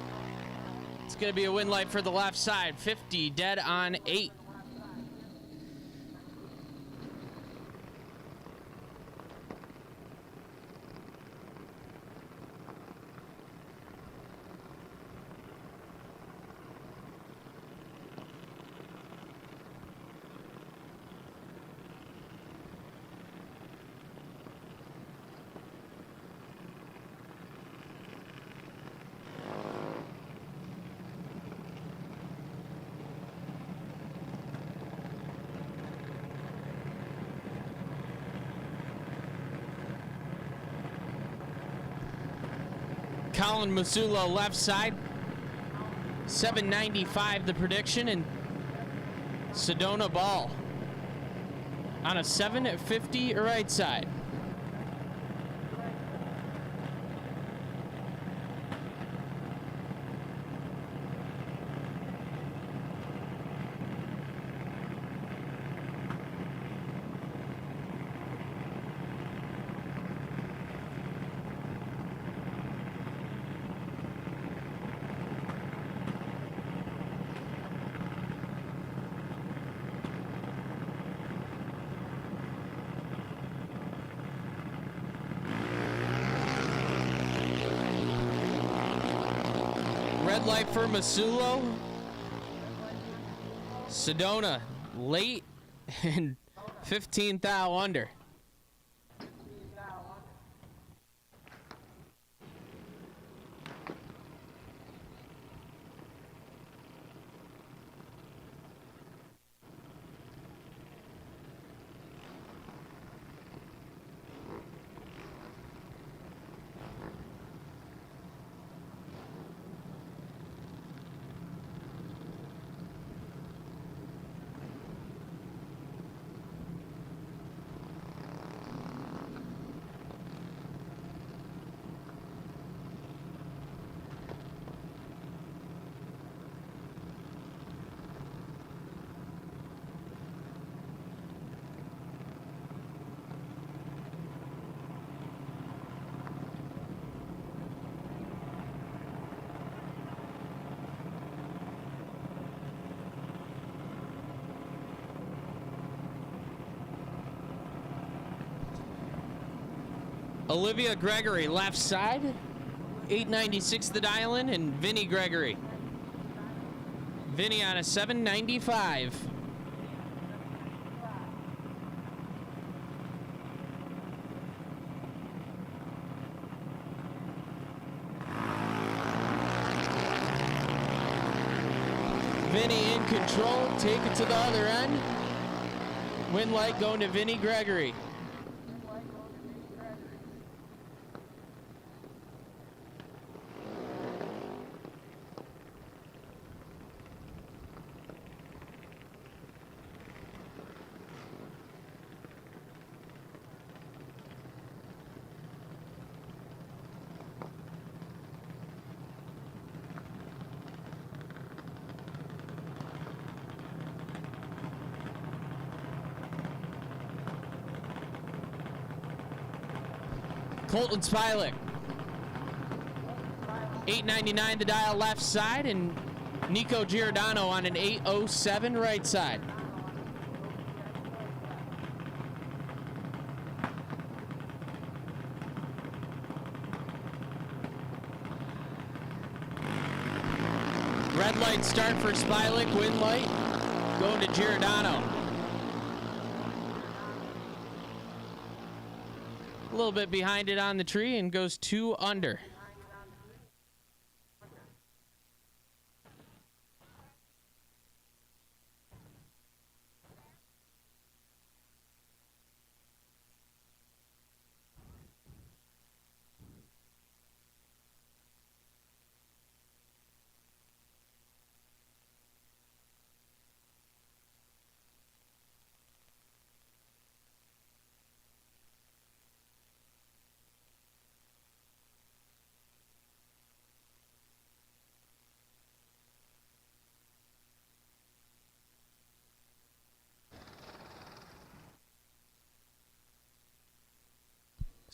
It's going to be a win light for the left side. 50 dead on 8. Colin Masula left side. 795 the prediction, and Sedona Ball on a 750 right side. Red light for Masulo. Sedona late and 15 thou under. Olivia Gregory left side. 896 the dial-in, and Vinny Gregory. Vinny on a 795. Vinny in control, take it to the other end. Win light going to Vinny Gregory. Colton Spilek. 899 the dial left side, and Nico Giordano on an 807 right side. Red light start for Spilek, win light going to Giordano. A little bit behind it on the tree and goes 2 under.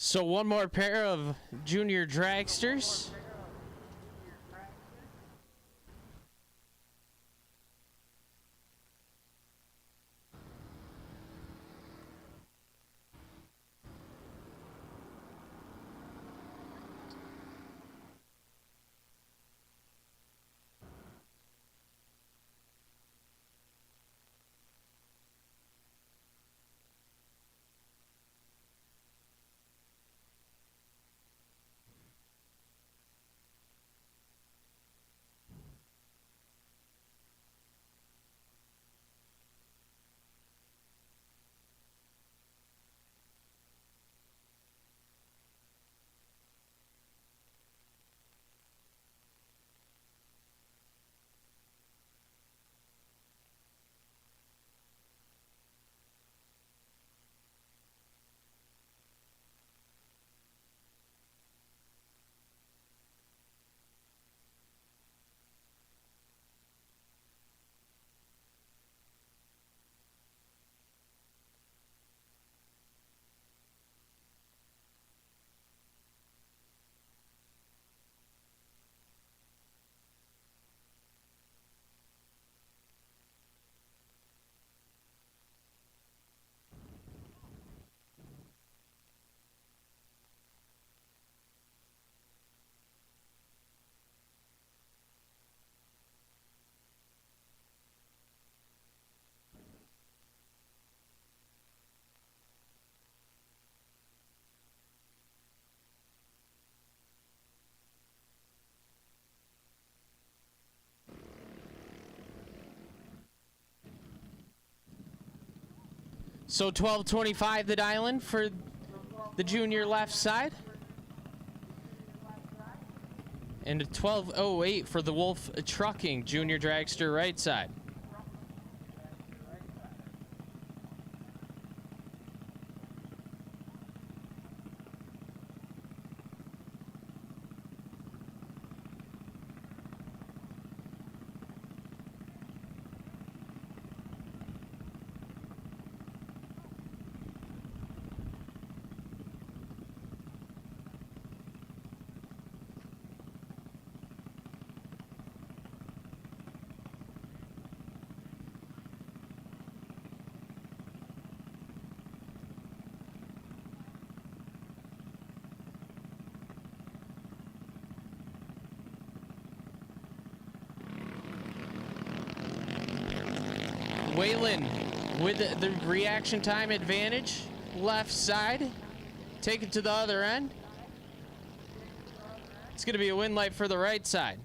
So one more pair of junior dragsters. So 12:25 the dial-in for the junior left side. And 12:08 for the Wolf Trucking junior dragster right side. Waylon with the reaction time advantage, left side, take it to the other end. It's going to be a win light for the right side.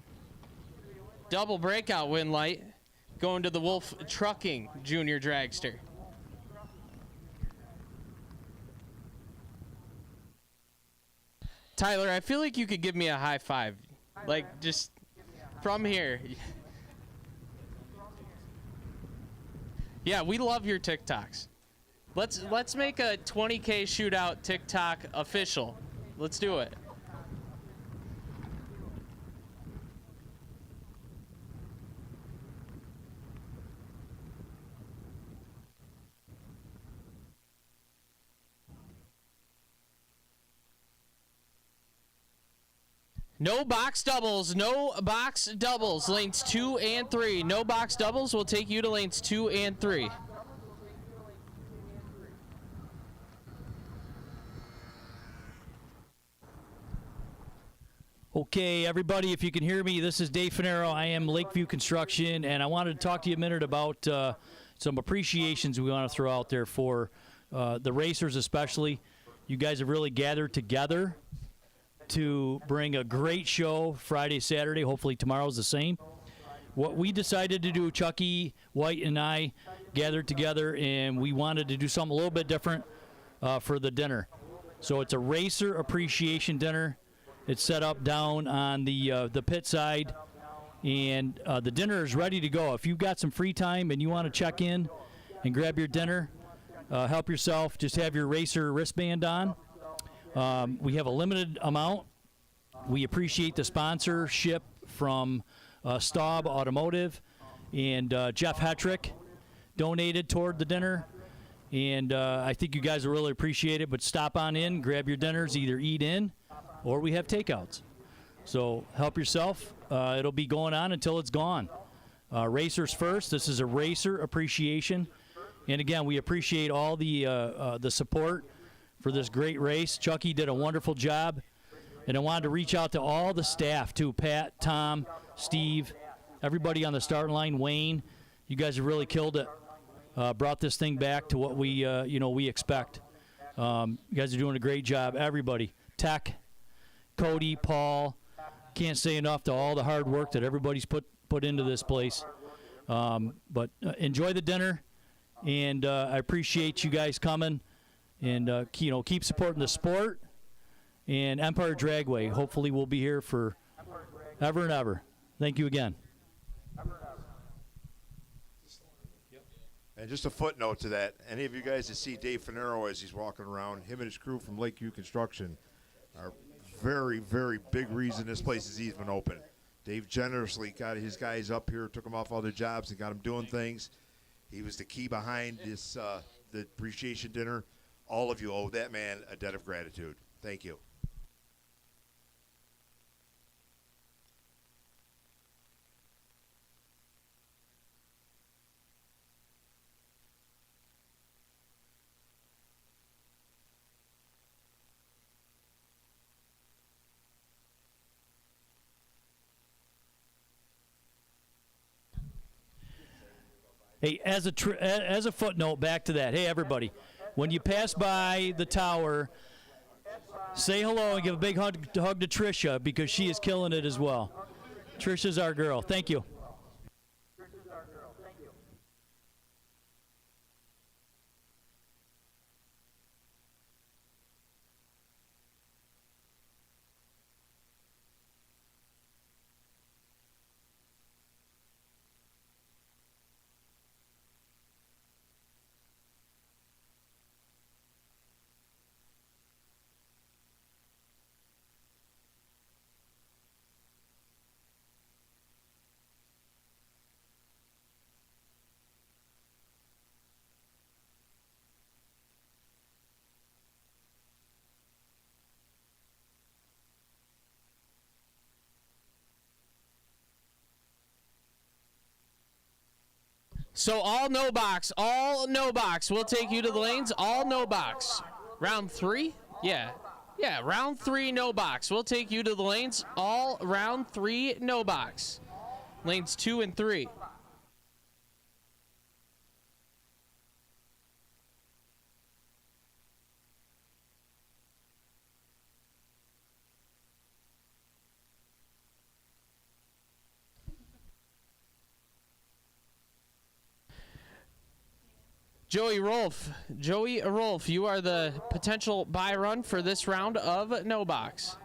Double breakout win light going to the Wolf Trucking junior dragster. Tyler, I feel like you could give me a high five, like just from here. Yeah, we love your TikToks. Let's make a 20k Shootout TikTok official. Let's do it. No box doubles, no box doubles, lanes 2 and 3. No box doubles will take you to lanes 2 and 3. Okay, everybody, if you can hear me, this is Dave Finero. I am Lakeview Construction, and I wanted to talk to you a minute about some appreciations we want to throw out there for the racers especially. You guys have really gathered together to bring a great show Friday, Saturday. Hopefully tomorrow's the same. What we decided to do, Chucky, White, and I gathered together, and we wanted to do something a little bit different for the dinner. So it's a racer appreciation dinner. It's set up down on the pit side, and the dinner is ready to go. If you've got some free time and you want to check in and grab your dinner, help yourself, just have your racer wristband on. We have a limited amount. We appreciate the sponsorship from Staub Automotive, and Jeff Hetrick donated toward the dinner. And I think you guys will really appreciate it. But stop on in, grab your dinners, either eat in or we have takeouts. So help yourself. It'll be going on until it's gone. Racers first. This is a racer appreciation. And again, we appreciate all the support for this great race. Chucky did a wonderful job. And I wanted to reach out to all the staff too, Pat, Tom, Steve, everybody on the starting line, Wayne. You guys have really killed it. Brought this thing back to what we expect. You guys are doing a great job. Everybody, Tech, Cody, Paul, can't say enough to all the hard work that everybody's put into this place. But enjoy the dinner, and I appreciate you guys coming, and keep supporting the sport and Empire Dragway. Hopefully, we'll be here for ever and ever. Thank you again. And just a footnote to that, any of you guys that see Dave Finero as he's walking around, him and his crew from Lakeview Construction are very, very big reason this place has even been open. Dave generously got his guys up here, took them off all their jobs, and got them doing things. He was the key behind this the appreciation dinner. All of you owe that man a debt of gratitude. Thank you. Hey, as a footnote, back to that. Hey, everybody, when you pass by the tower, say hello and give a big hug to Tricia, because she is killing it as well. Tricia's our girl. Thank you. So all no box. We'll take you to the lanes. All no box. Round 3? Yeah, round 3 no box. We'll take you to the lanes. All round 3 no box. Lanes 2 and 3. Joey Rolfe, you are the potential buy run for this round of no box.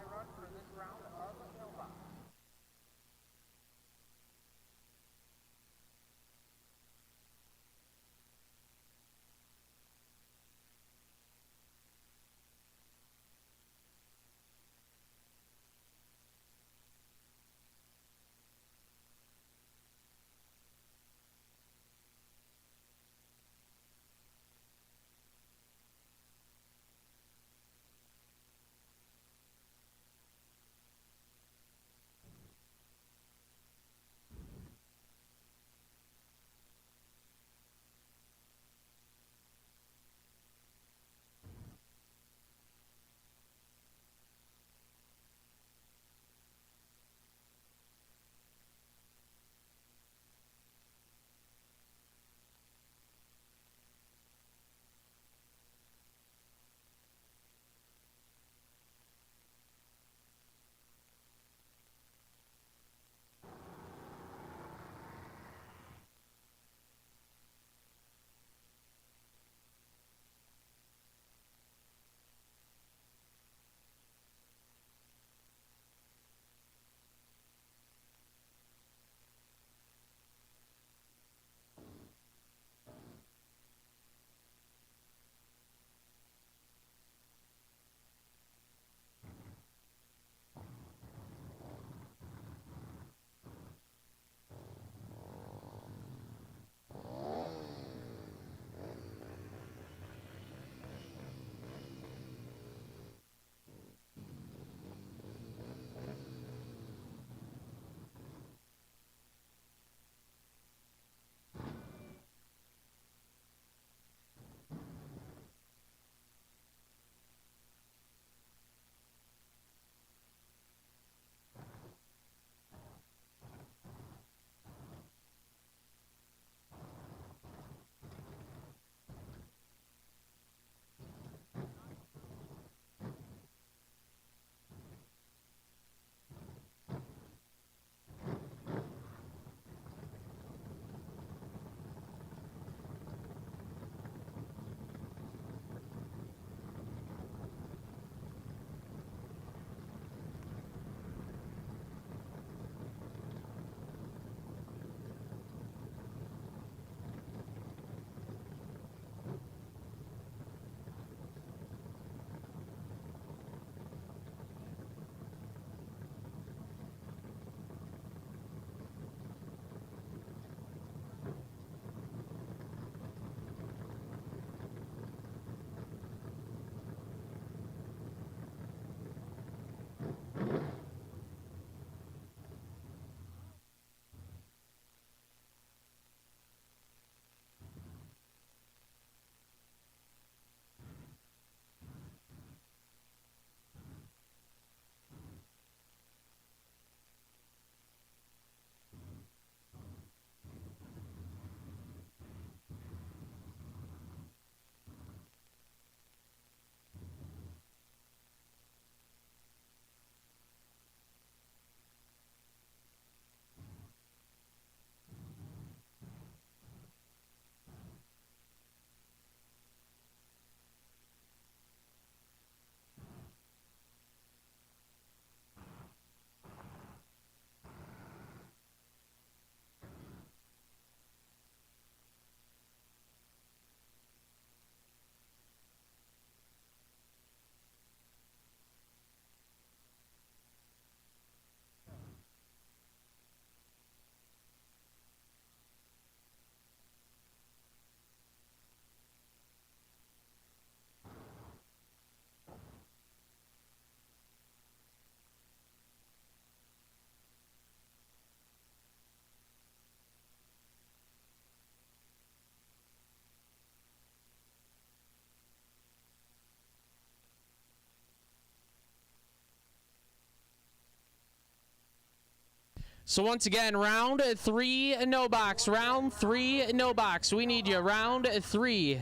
So once again, round 3, no box. Round 3, no box. We need you. Round 3,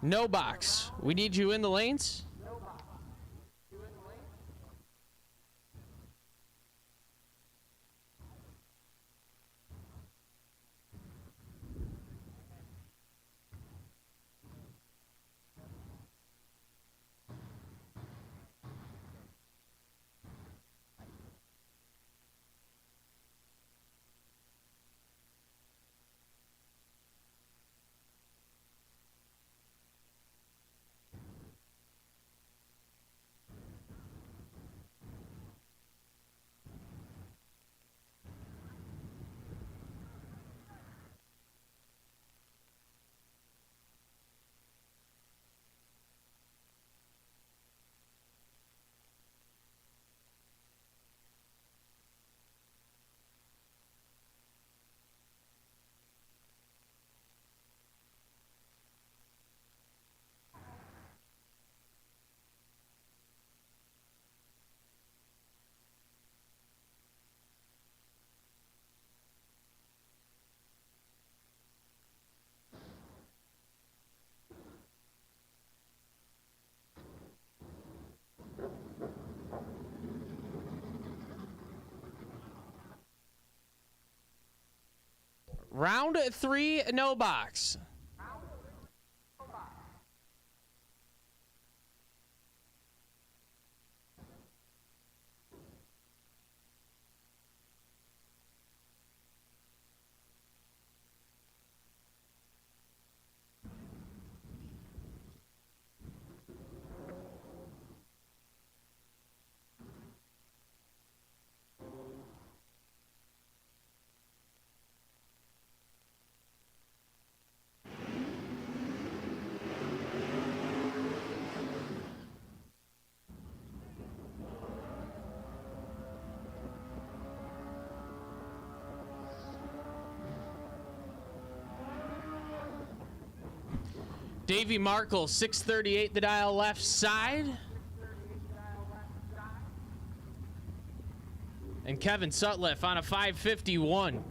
no box. We need you in the lanes. Round 3, no box. Davey Markle, 638 the dial left side. And Kevin Sutliff on a 551.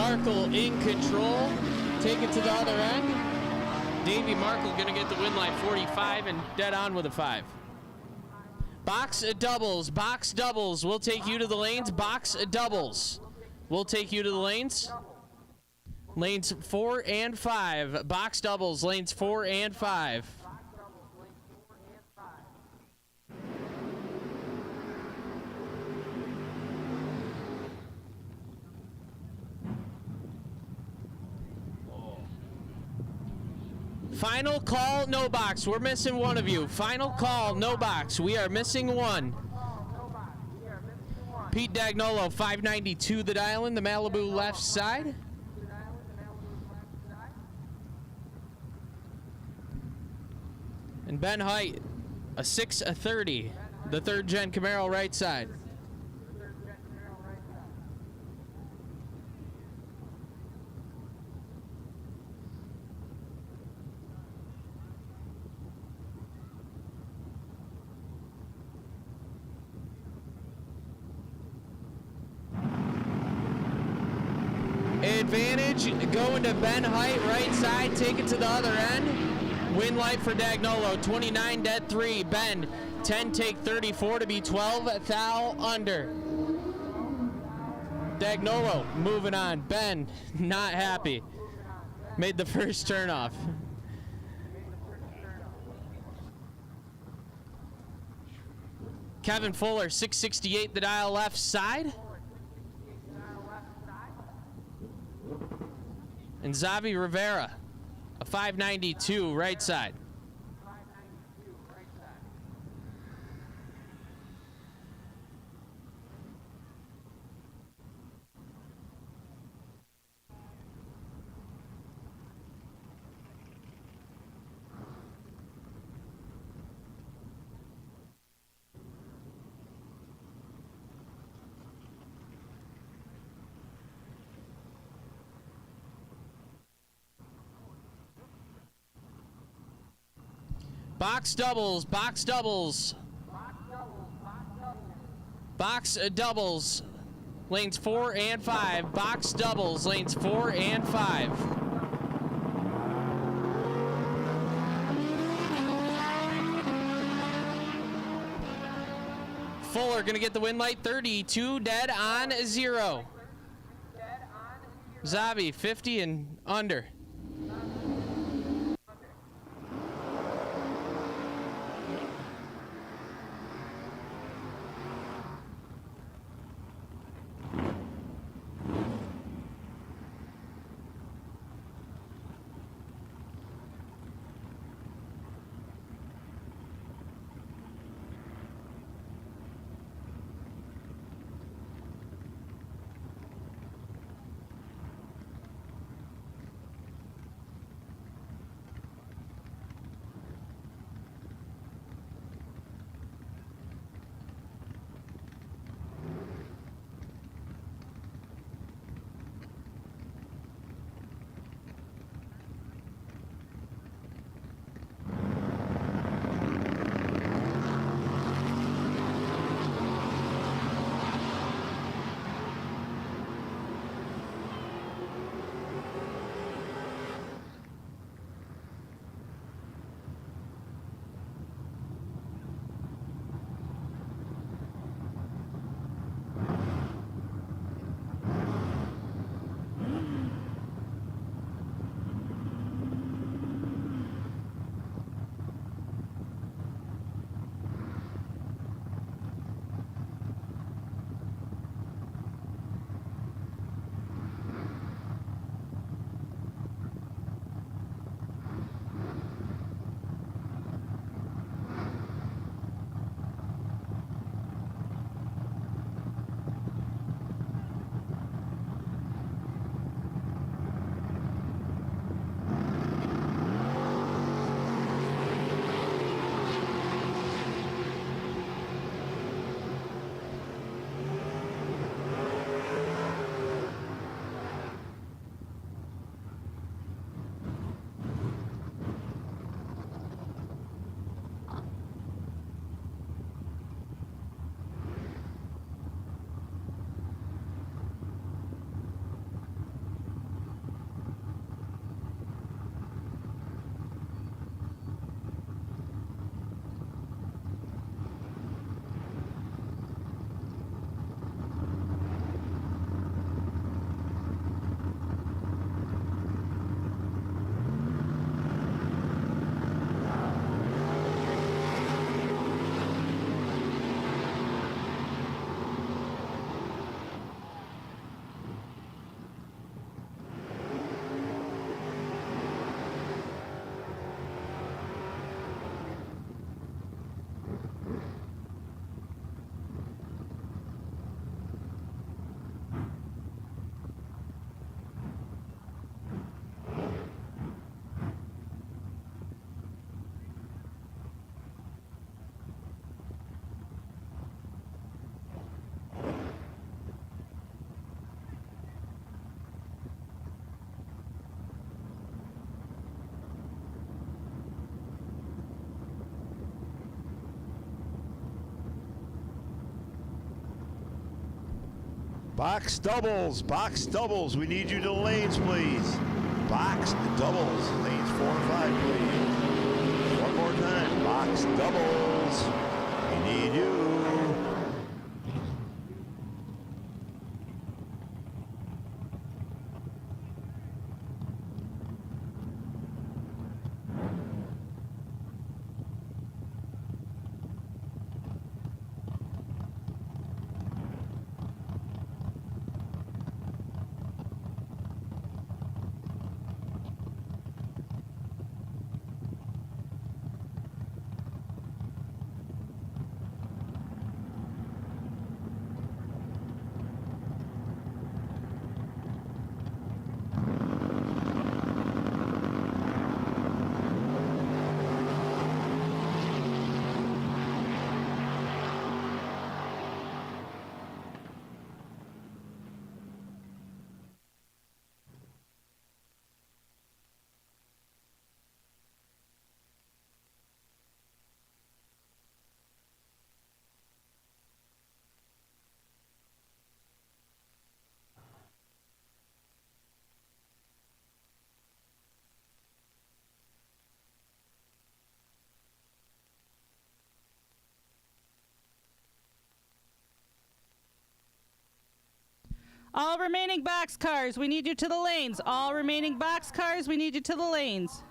Markle in control. Take it to the other end. Davey Markle going to get the win line 45 and dead on with a 5. Box doubles. Box doubles. We'll take you to the lanes. Box doubles. We'll take you to the lanes. Lanes 4 and 5. Box doubles. Lanes 4 and 5. Final call, no box. We're missing one of you. Final call, no box. We are missing one. Pete Dagnolo, 592 the dial in, the Malibu left side. And Ben Height, a 630, the third gen Camaro right side. Advantage going to Ben Height, right side, take it to the other end. Win light for Dagnolo, 29 dead 3. Ben, 10 take 34 to be 12 thou under. Dagnolo moving on. Ben, not happy. Made the first turn off. Kevin Fuller, 668 the dial left side. And Xavi Rivera, a 592 right side. Box doubles, box doubles. Box doubles, lanes 4 and 5. Box doubles, lanes 4 and 5. Fuller gonna get the win light, 32 dead on 0. Zabi, 50 and under. Box doubles. We need you to the lanes, please. Box doubles, lanes 4 and 5, please. One more time, box doubles. We need you. All remaining box cars, we need you to the lanes. All remaining box cars, we need you to the lanes.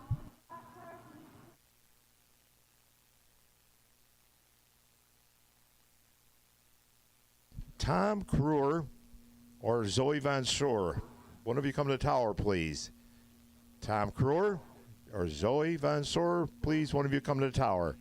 Tom Kruer or Zoe Van Soer. One of you come to the tower, please. Tom Kruer or Zoe Van Soer, please, one of you come to the tower.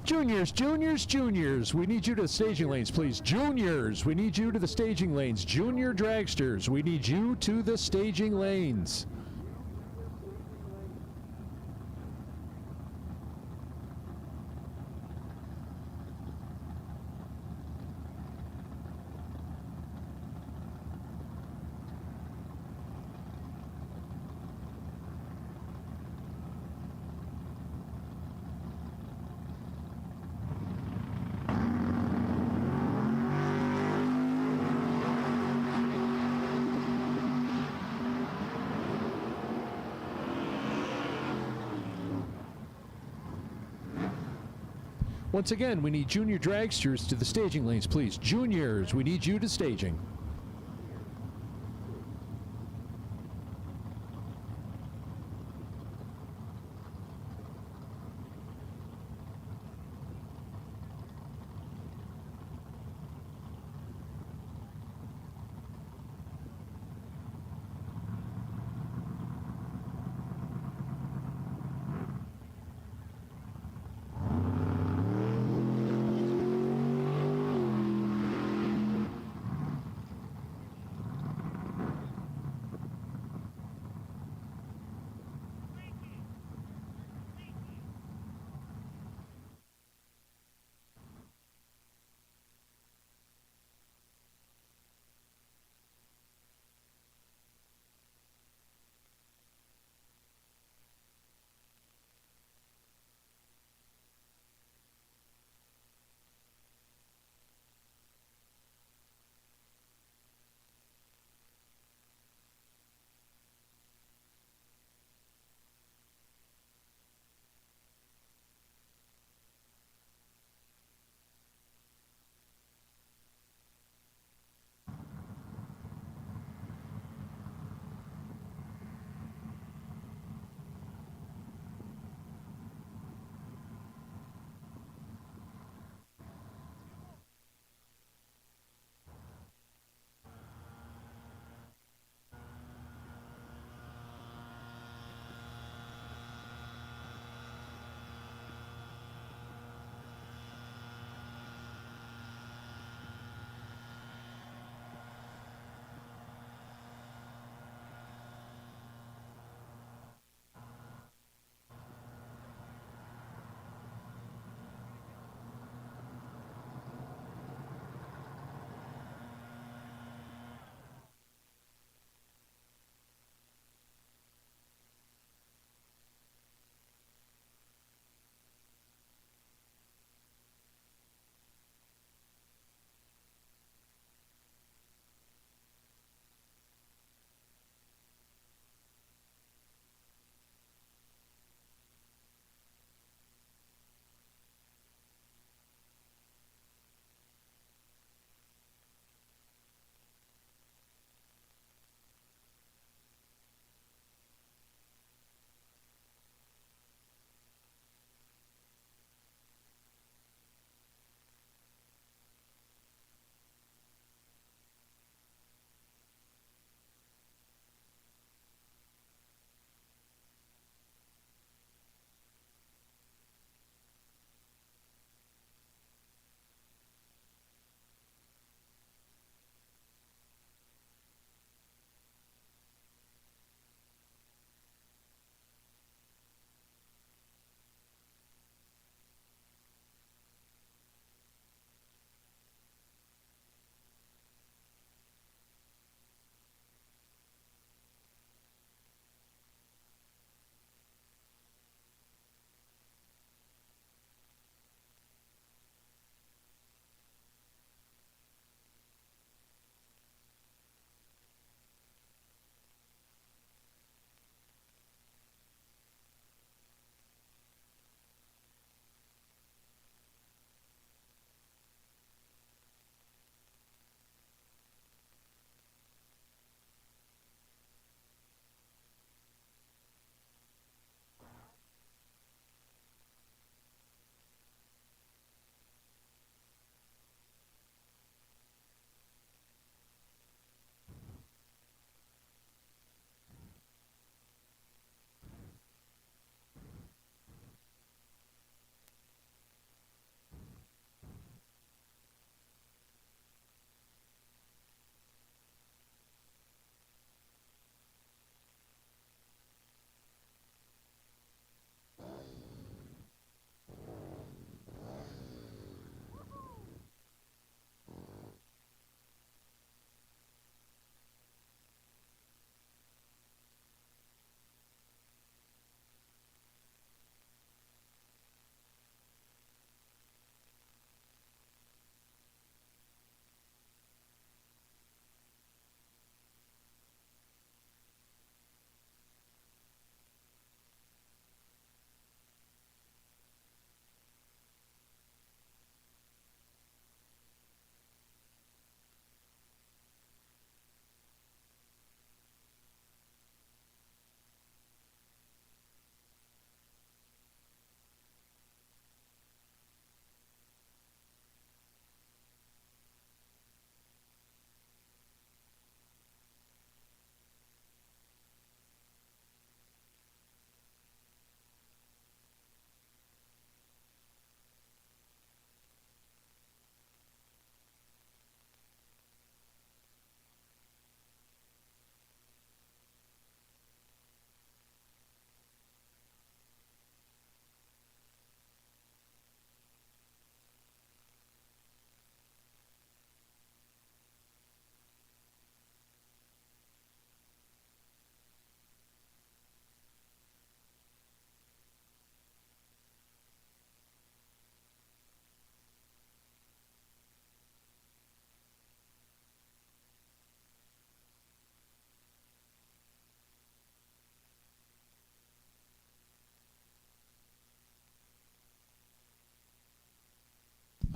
Juniors, juniors, juniors, we need you to the staging lanes, please. Juniors, we need you to the staging lanes. Junior dragsters, we need you to the staging lanes. Once again, we need junior dragsters to the staging lanes, please. Juniors, we need you to staging.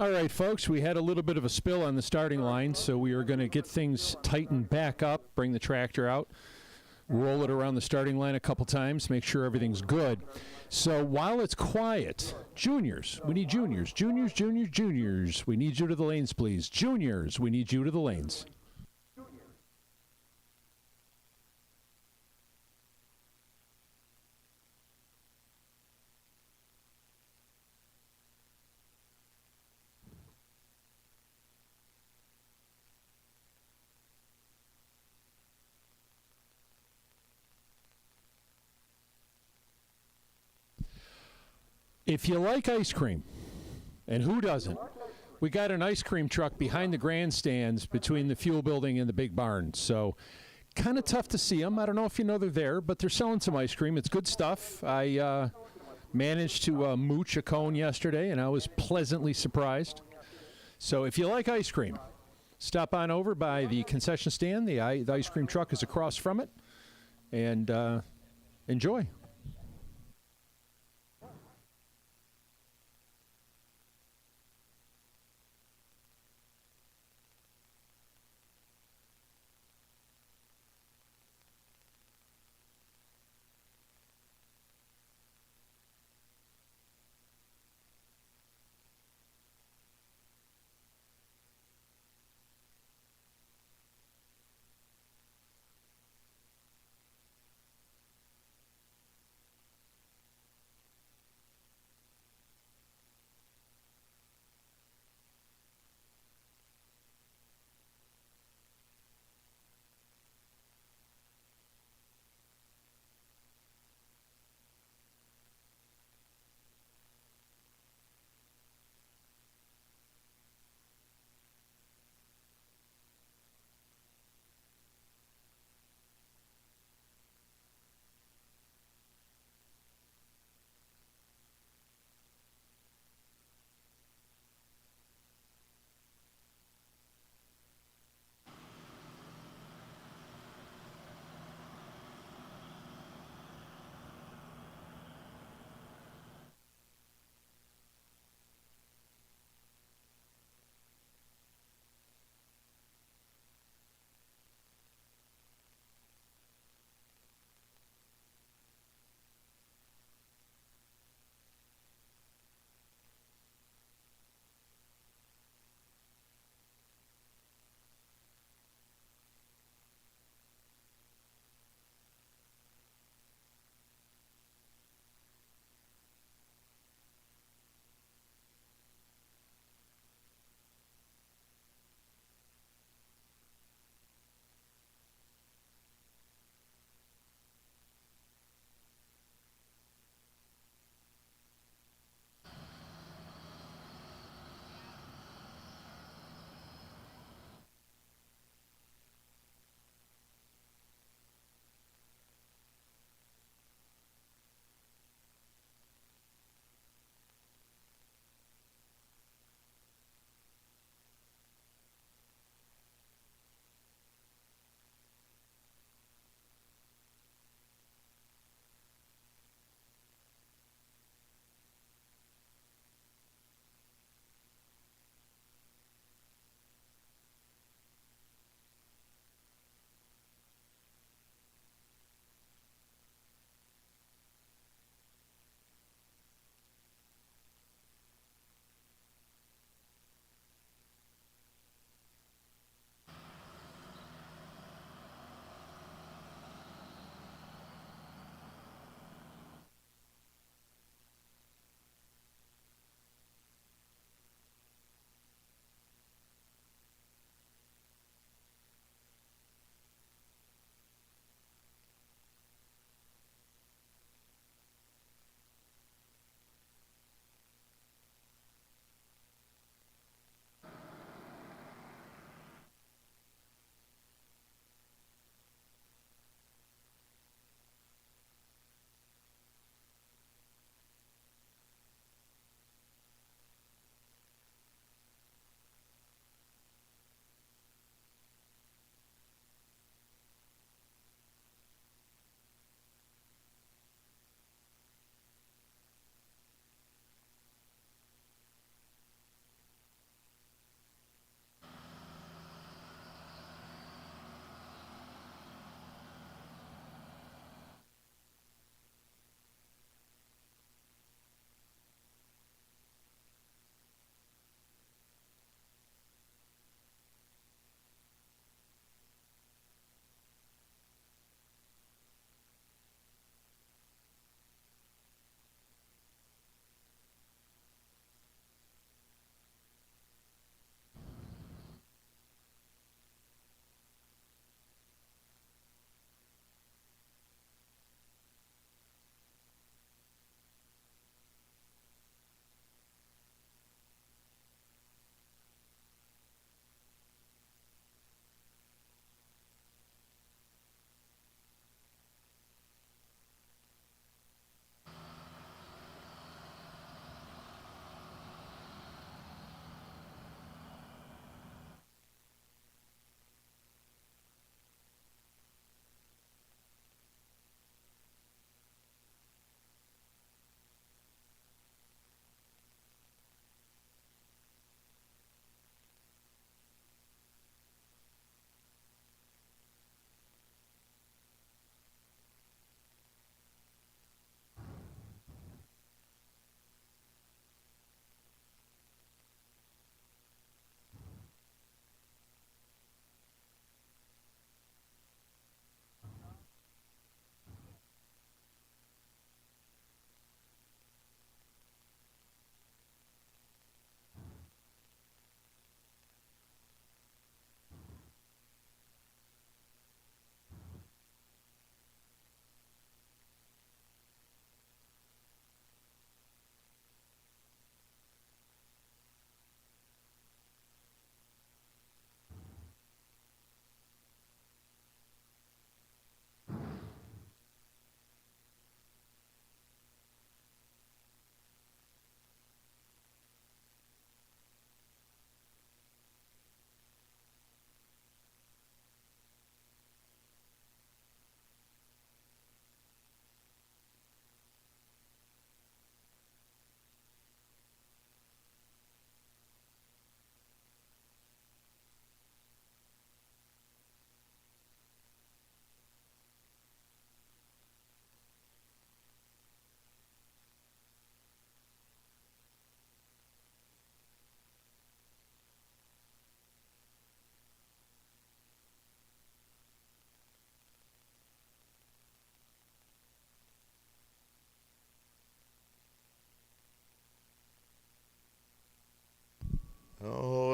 All right, folks, we had a little bit of a spill on the starting line, so we are going to get things tightened back up, bring the tractor out, roll it around the starting line a couple times, make sure everything's good. So while it's quiet, juniors, we need juniors. Juniors, juniors, juniors. We need you to the lanes, please. Juniors, we need you to the lanes. If you like ice cream, and who doesn't, we got an ice cream truck behind the grandstands between the fuel building and the big barn. So kind of tough to see them. I don't know if you know they're there, but they're selling some ice cream. It's good stuff. I managed to mooch a cone yesterday, and I was pleasantly surprised. So if you like ice cream, stop on over by the concession stand. The ice cream truck is across from it, and enjoy.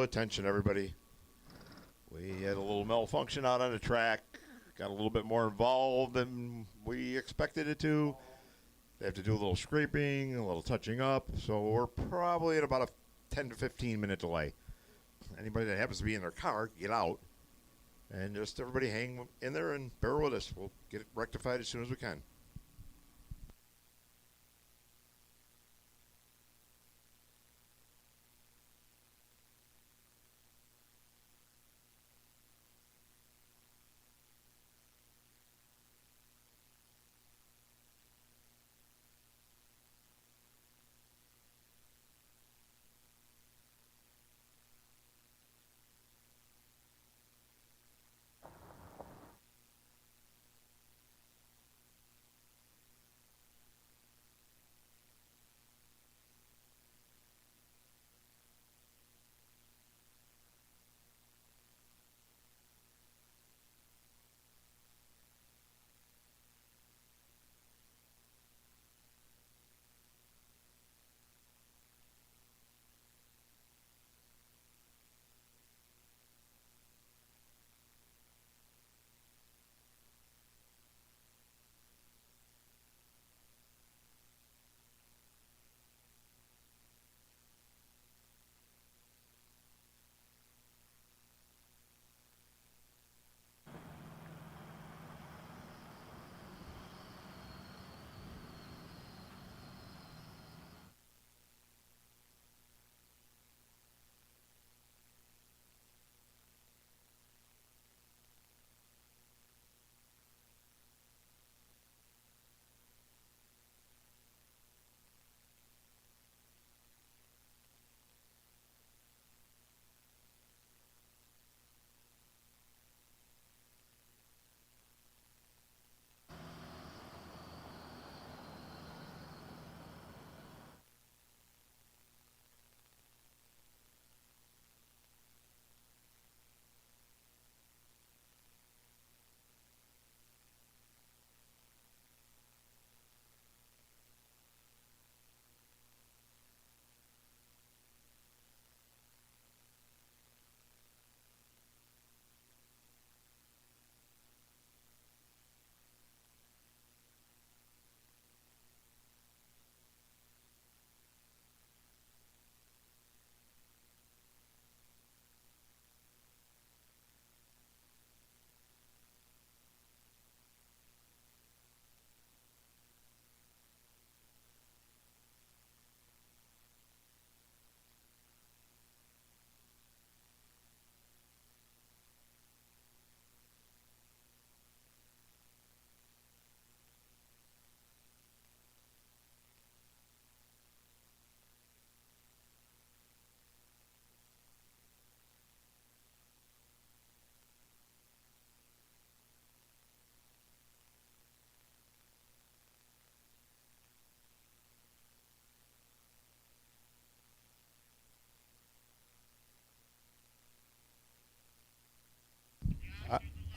attention, everybody. We had a little malfunction out on the track. Got a little bit more involved than we expected it to. They have to do a little scraping, a little touching up. So we're probably at about a 10 to 15 minute delay. Anybody that happens to be in their car, get out. And just everybody hang in there and bear with us. We'll get it rectified as soon as we can.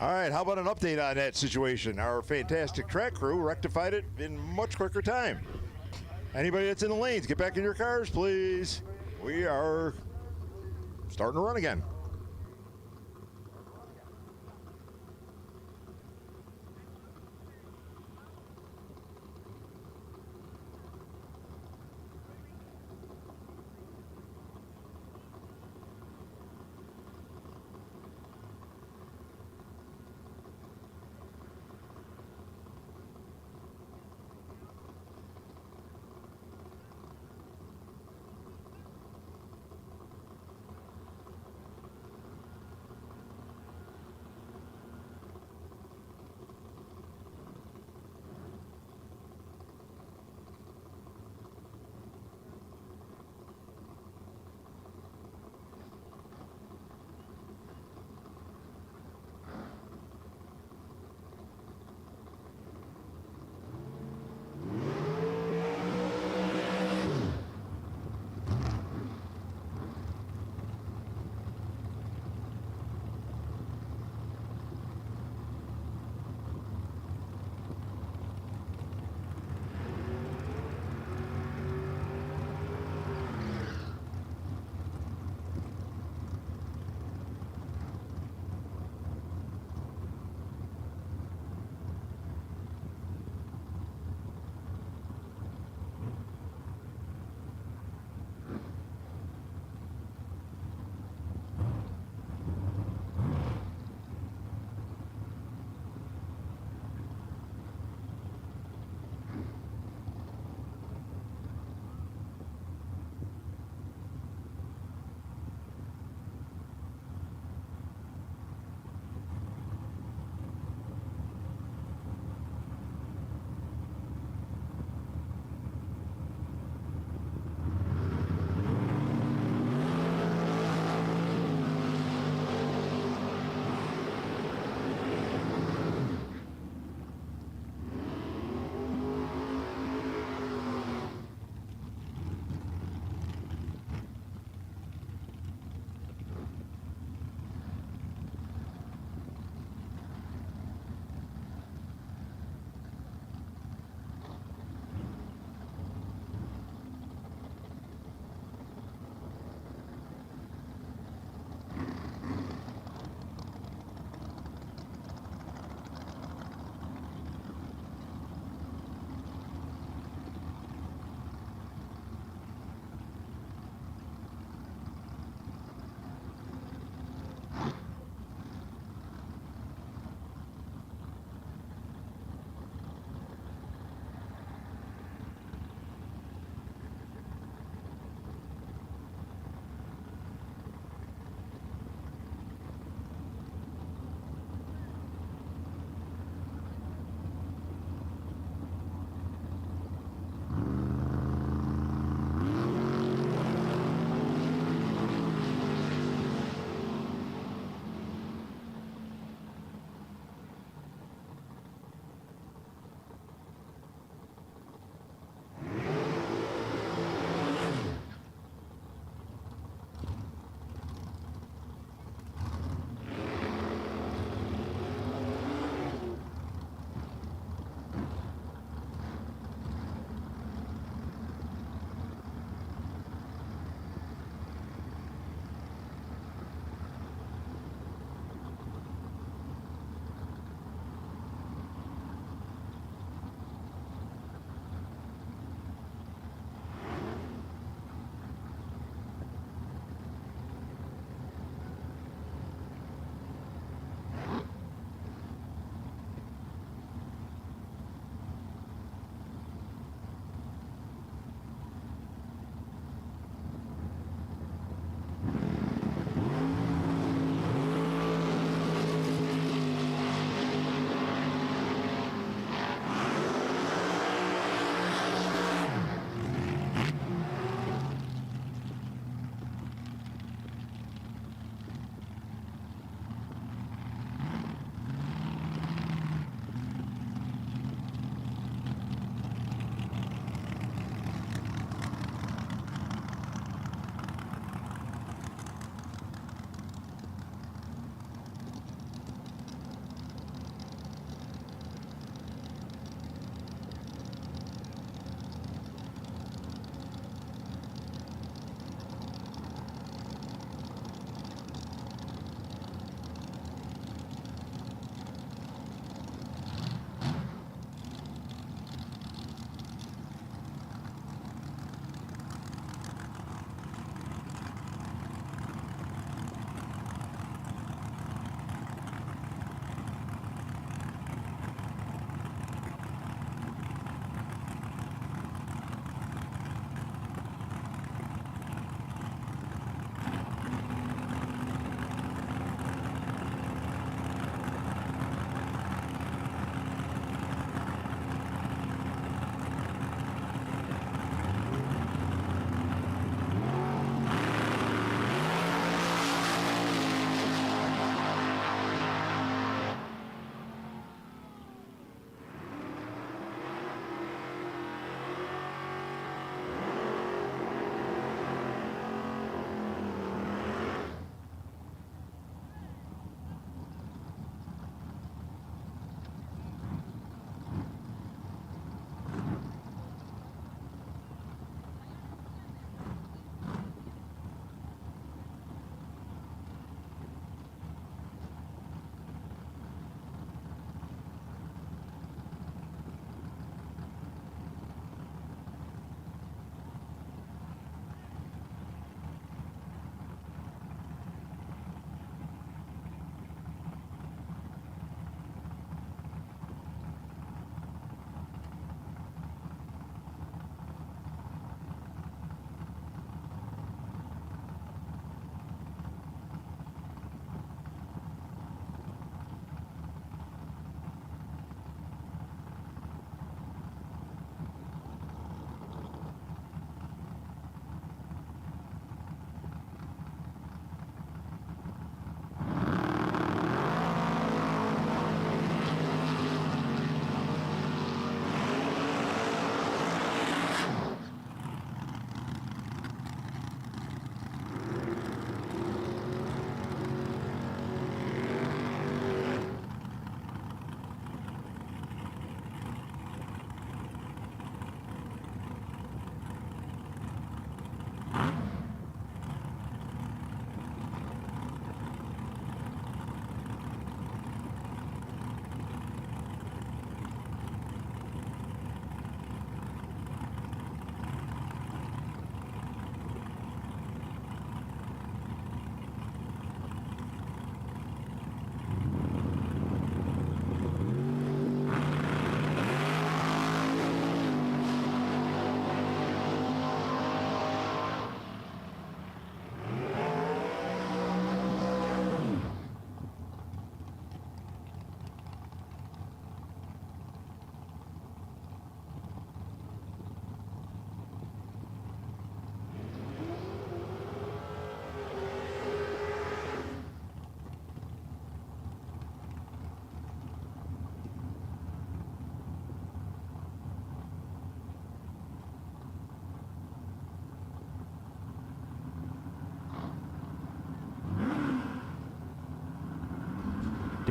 All right, how about an update on that situation? Our fantastic track crew rectified it in much quicker time. Anybody that's in the lanes, get back in your cars, please. We are starting to run again.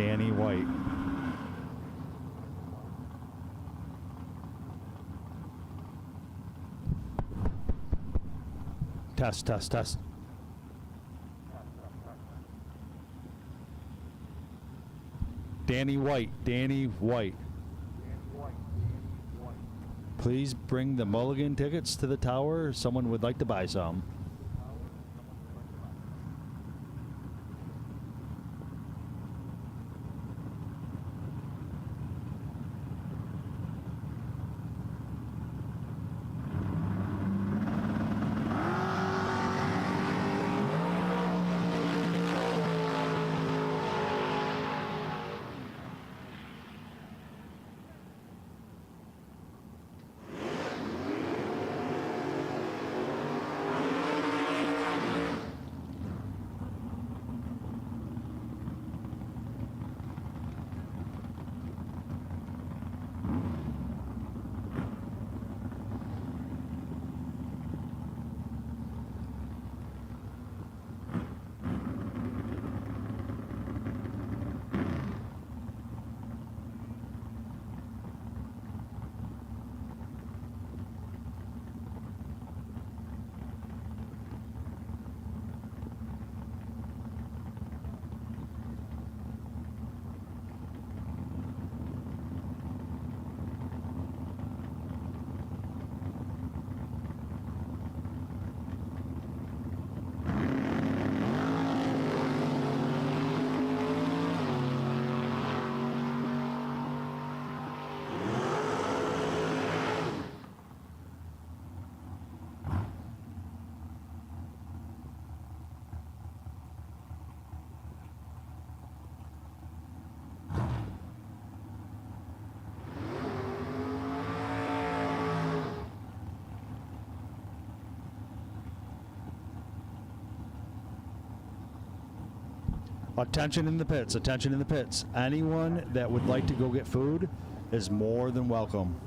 Danny White. Test, test, test. Danny White, Danny White. Please bring the mulligan tickets to the tower. Someone would like to buy some. Attention in the pits, attention in the pits. Anyone that would like to go get food is more than welcome.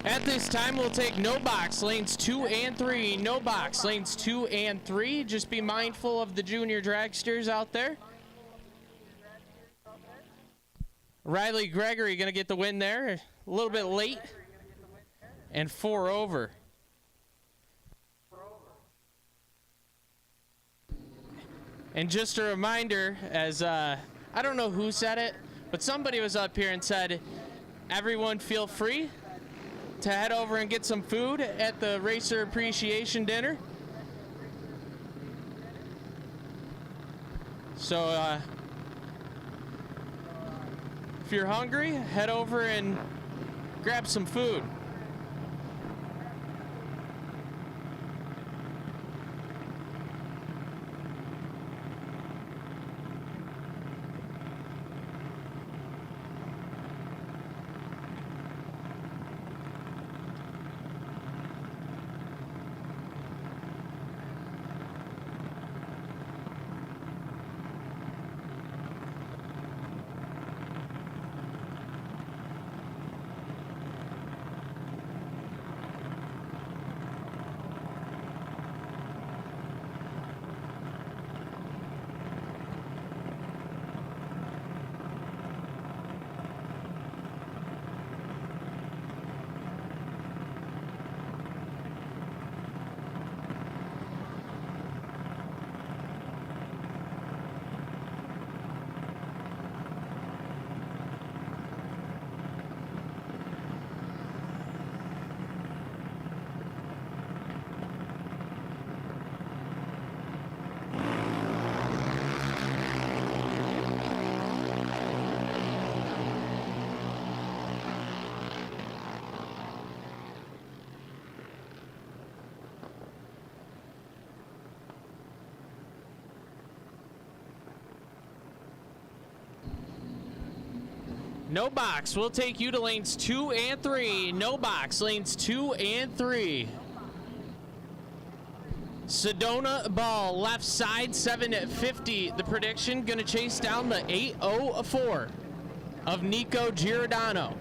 At this time, we'll take no box, lanes 2 and 3. No box, lanes 2 and 3. Just be mindful of the junior dragsters out there. Riley Gregory going to get the win there. A little bit late. And 4 over. And just a reminder, as I don't know who said it, but somebody was up here and said, everyone feel free to head over and get some food at the Racer Appreciation Dinner. So if you're hungry, head over and grab some food. No box. We'll take you to lanes 2 and 3. No box. Lanes 2 and 3. Sedona Ball, left side, 750. The prediction, going to chase down the 804 of Nico Giordano.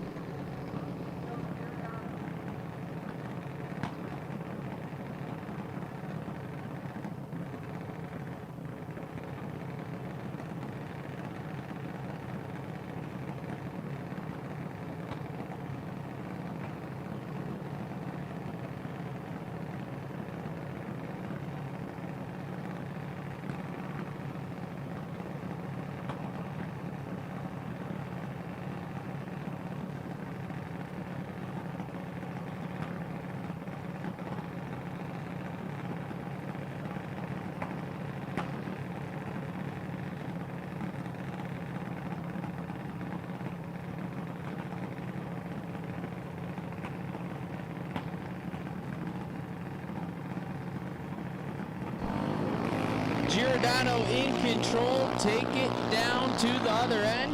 Giordano in control, take it down to the other end.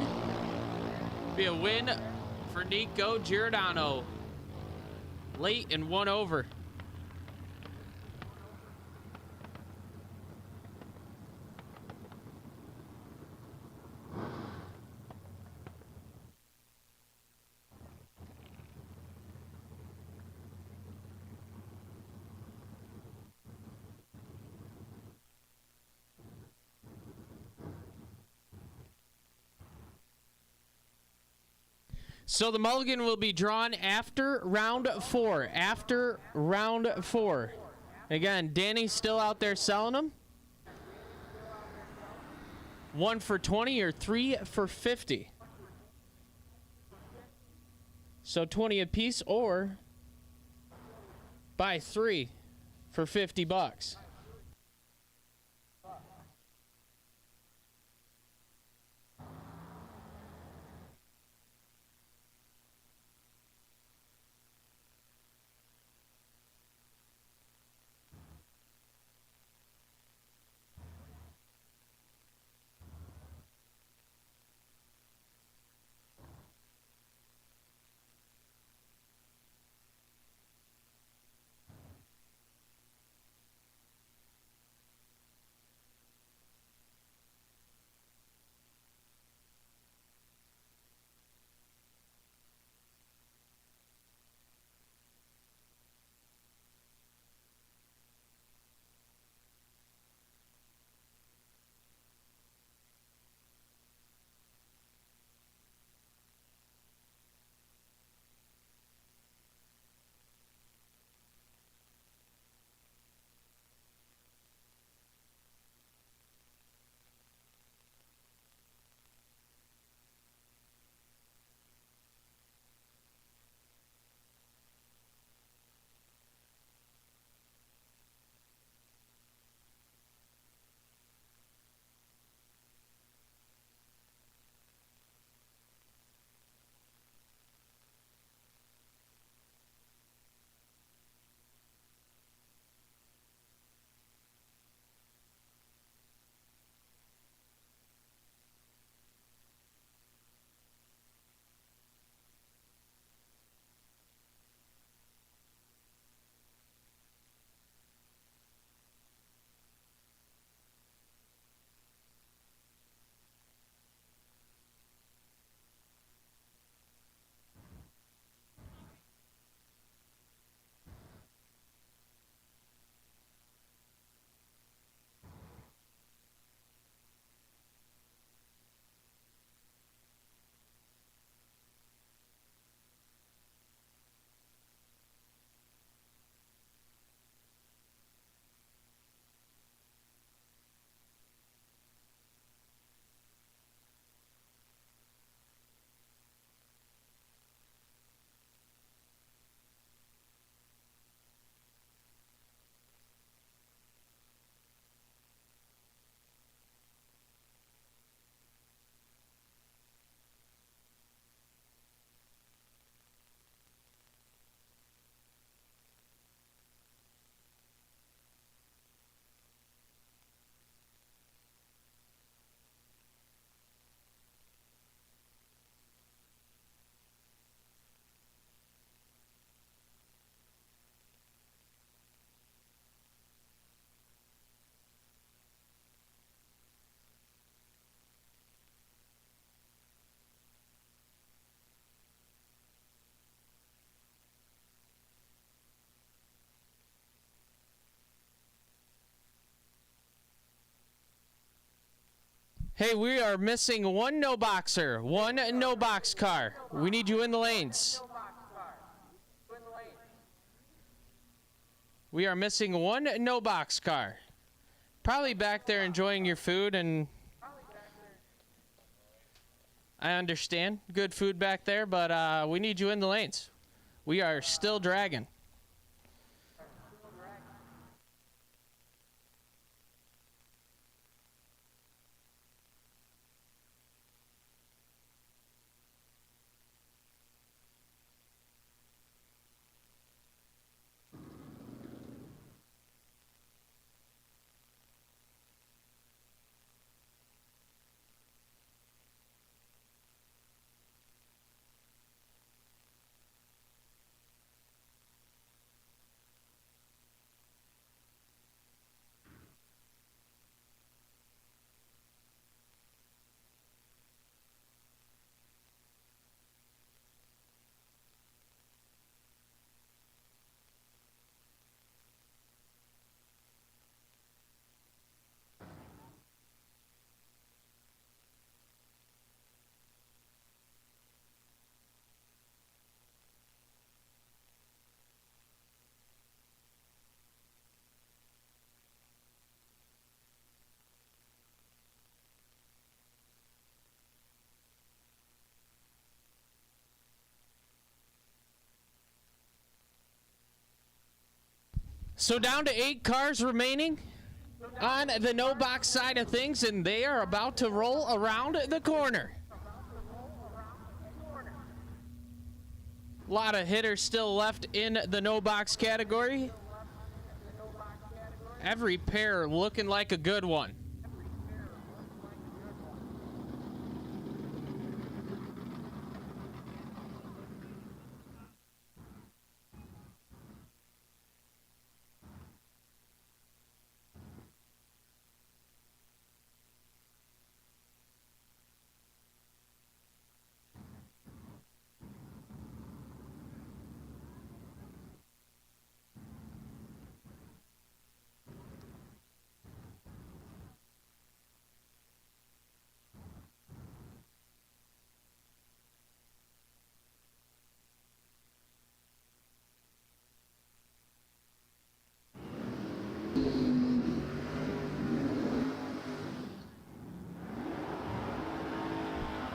Be a win for Nico Giordano. Late and 1 over. So the mulligan will be drawn after round 4. After round 4. Again, Danny's still out there selling them. 1 for 20 or 3 for 50. So 20 apiece, or buy 3 for $50. Hey, we are missing one no boxer, one no box car. We need you in the lanes. We are missing one no box car. Probably back there enjoying your food, and I understand. Good food back there, but we need you in the lanes. We are still dragging. So down to 8 cars remaining on the no box side of things, and they are about to roll around the corner. A lot of hitters still left in the no box category. Every pair looking like a good one.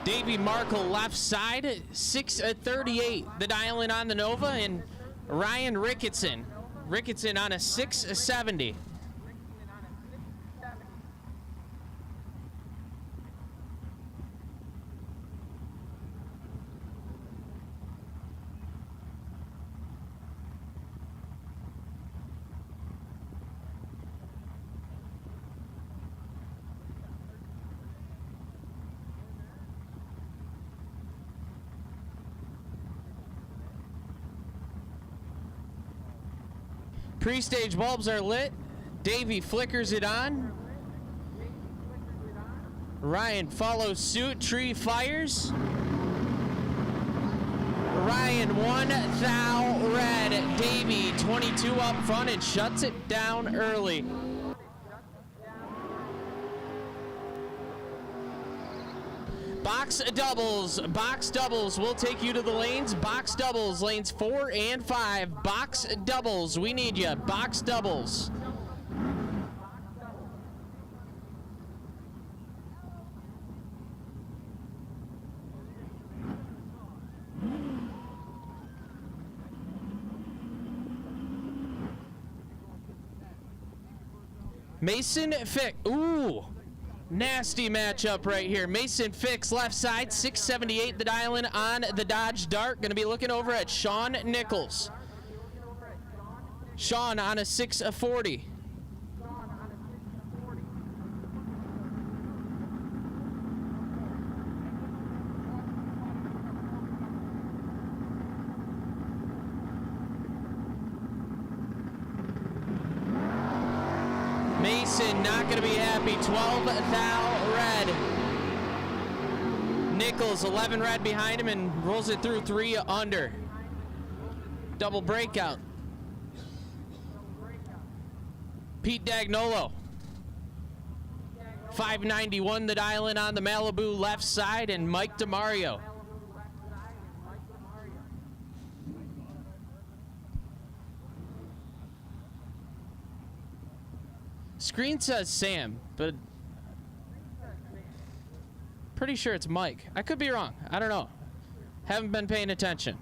Davey Markle left side, 638, the dial-in on the Nova, and Ryan Ricketson. Ricketson on a 670. Pre-stage bulbs are lit. Davey flickers it on. Ryan follows suit. Tree fires. Ryan 1 thou red. Davey 22 up front and shuts it down early. Box doubles will take you to the lanes. Box doubles, lanes 4 and 5. Box doubles, we need you. Box doubles. Mason Fick, ooh. Nasty matchup right here. Mason Fix left side, 678 the dial-in on the Dodge Dart. Going to be looking over at Sean Nichols. Sean on a 640. Mason not going to be happy. 12 thou red. Nichols 11 red behind him and rolls it through 3 under. Double breakout. Pete Dagnolo 591 the dial in on the Malibu left side, and Mike DeMario. Screen says Sam, but pretty sure it's Mike. I could be wrong. I don't know. Haven't been paying attention.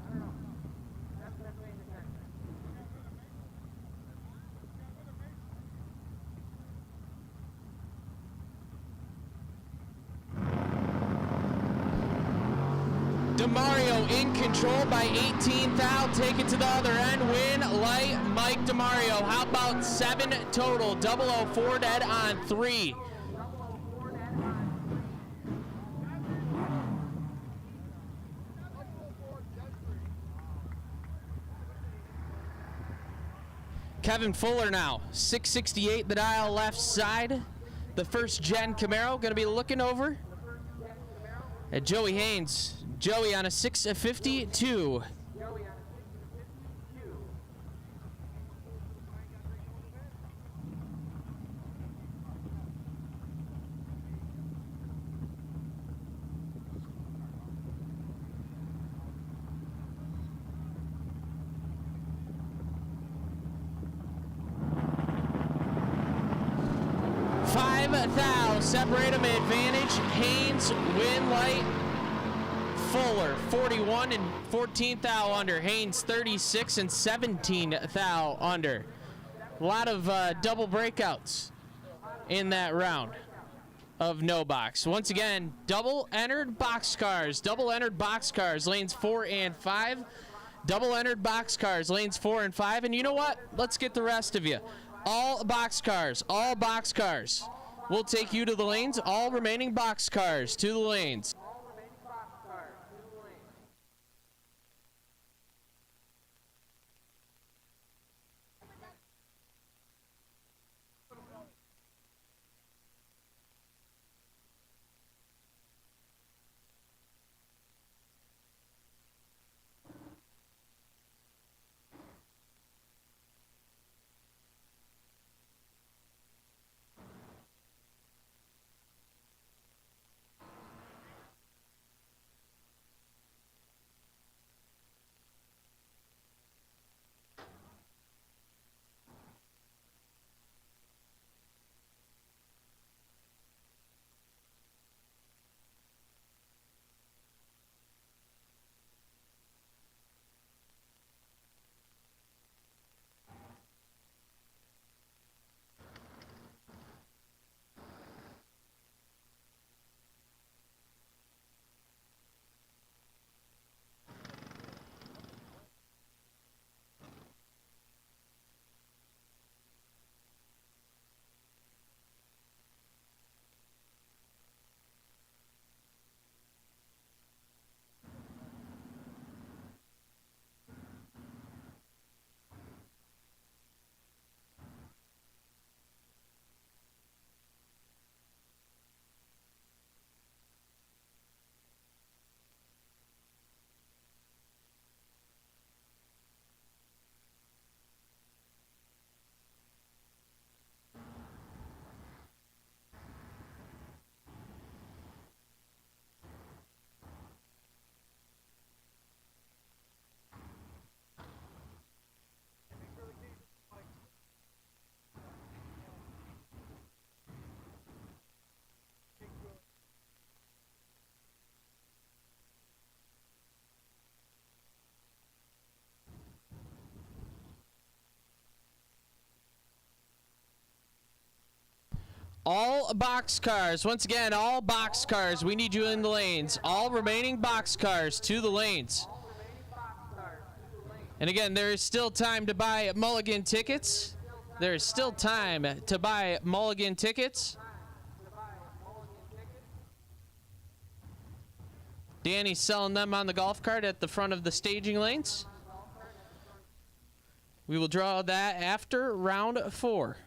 DeMario in control by 18 thou. Take it to the other end. Win light Mike DeMario. How about 7 total? 004 dead on 3. Kevin Fuller now. 668 the dial left side. The first gen Camaro going to be looking over at Joey Haynes. Joey on a 652. Separate them advantage. Haynes win light. Fuller 41 and 14 thou under. Haynes 36 and 17 thou under. A lot of double breakouts in that round of no box. Once again, double entered boxcars. Double entered boxcars, lanes 4 and 5. Double entered boxcars, lanes 4 and 5. And you know what? Let's get the rest of you. All boxcars. All boxcars. We'll take you to the lanes. All remaining boxcars to the lanes. All boxcars. Once again, all boxcars. We need you in the lanes. All remaining boxcars to the lanes. And again, there is still time to buy mulligan tickets. There is still time to buy mulligan tickets. Danny's selling them on the golf cart at the front of the staging lanes. We will draw that after round 4.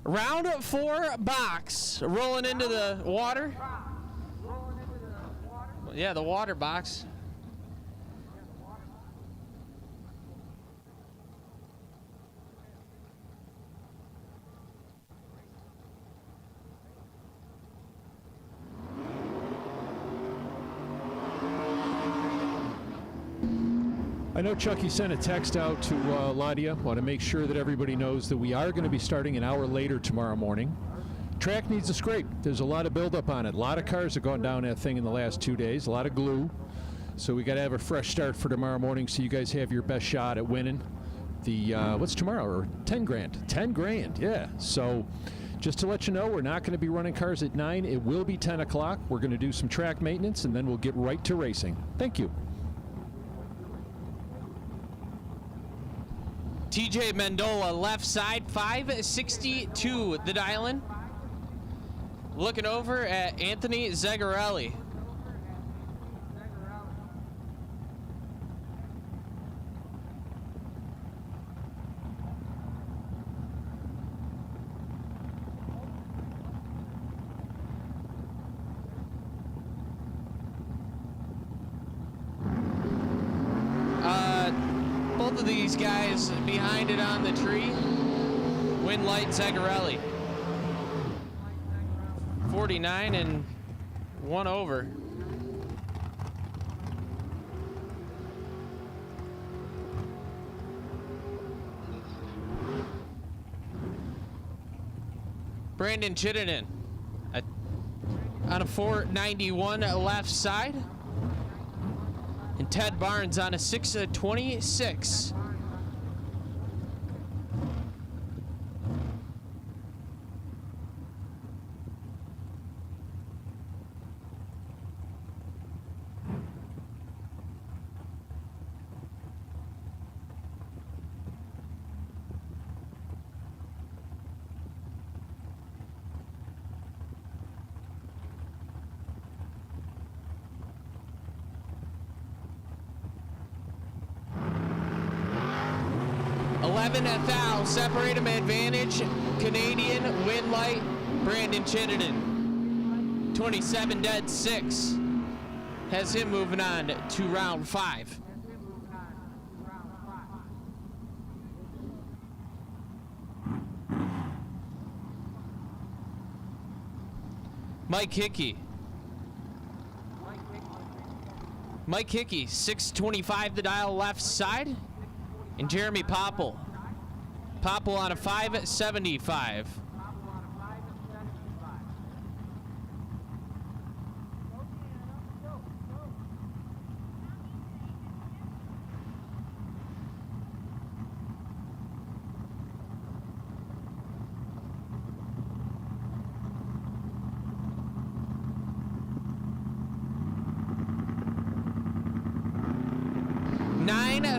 Round 4 box. Rolling into the water. Yeah, the water box. I know Chucky sent a text out to Ladia. Want to make sure that everybody knows that we are going to be starting an hour later tomorrow morning. Track needs a scrape. There's a lot of buildup on it. A lot of cars have gone down that thing in the last 2 days. A lot of glue. So we got to have a fresh start for tomorrow morning so you guys have your best shot at winning the, what's tomorrow? Or 10 grand. 10 grand, yeah. So just to let you know, we're not going to be running cars at 9. It will be 10 o'clock. We're going to do some track maintenance, and then we'll get right to racing. Thank you. TJ Mendola, left side, 562 the dial-in. Looking over at Anthony Zagarelli. Both of these guys behind it on the tree. Wind light Zagarelli. 49 and 1 over. Brandon Chittenden on a 491 left side. And Ted Barnes on a 626. Thou, separate him advantage. Canadian win light, Brandon Chittenden. 27 dead 6 has him moving on to round 5. Mike Hickey. Mike Hickey, 625 the dial left side. And Jeremy Popple. Popple on a 575.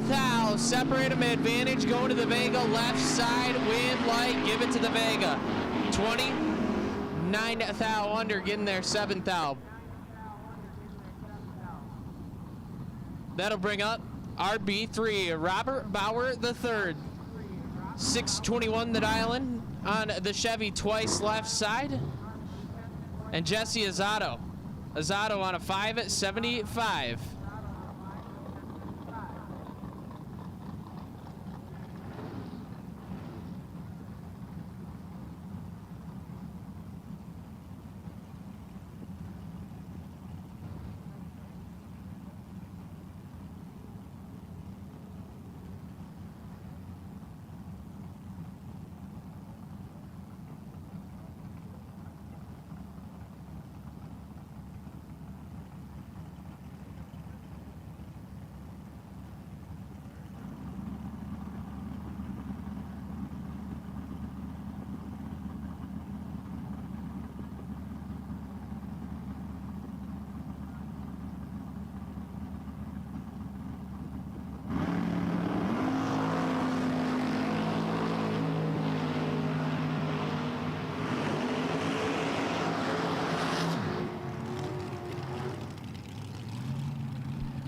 Thou, separate him advantage, going to the Vega, left side, wind light, give it to the Vega. 20, 9 Thou under, getting there, 7 Thou. That'll bring up RB3, Robert Bauer III. 621 the dial-in on the Chevy twice left side. And Jesse Azzato. Azzato on a 575.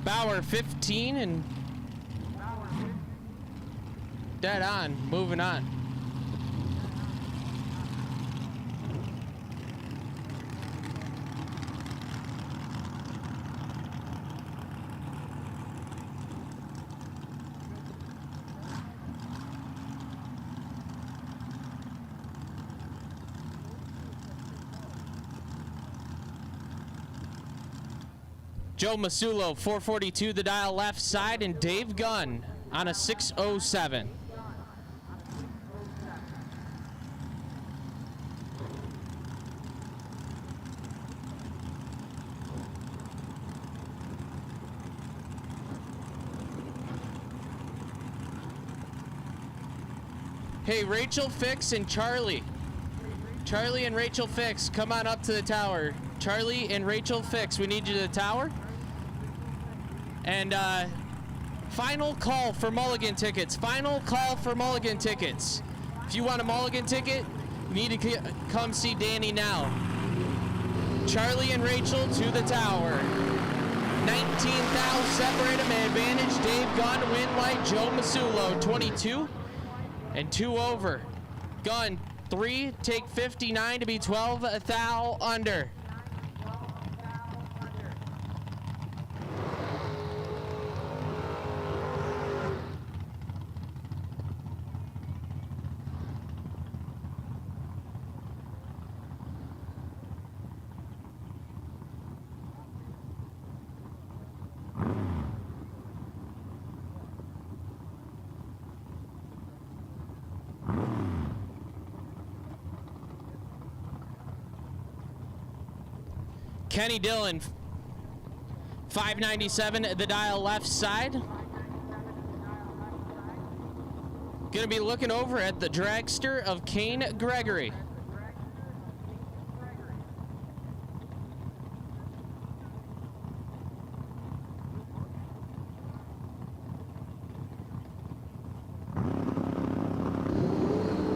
Bauer 15 and dead on, moving on. Joe Masulo, 442 the dial left side, and Dave Gunn on a 607. Hey, Rachel Fix and Charlie. Charlie and Rachel Fix, come on up to the tower. Charlie and Rachel Fix, we need you to the tower. And final call for mulligan tickets. Final call for mulligan tickets. If you want a mulligan ticket, you need to come see Danny now. Charlie and Rachel to the tower. 19,000 separate them advantage. Dave Gunn, win light. Joe Masulo, 22 and 2 over. Gunn, 3, take 59 to be 12 thou under. Kenny Dillon, 597, the dial left side. Gonna be looking over at the dragster of Kane Gregory.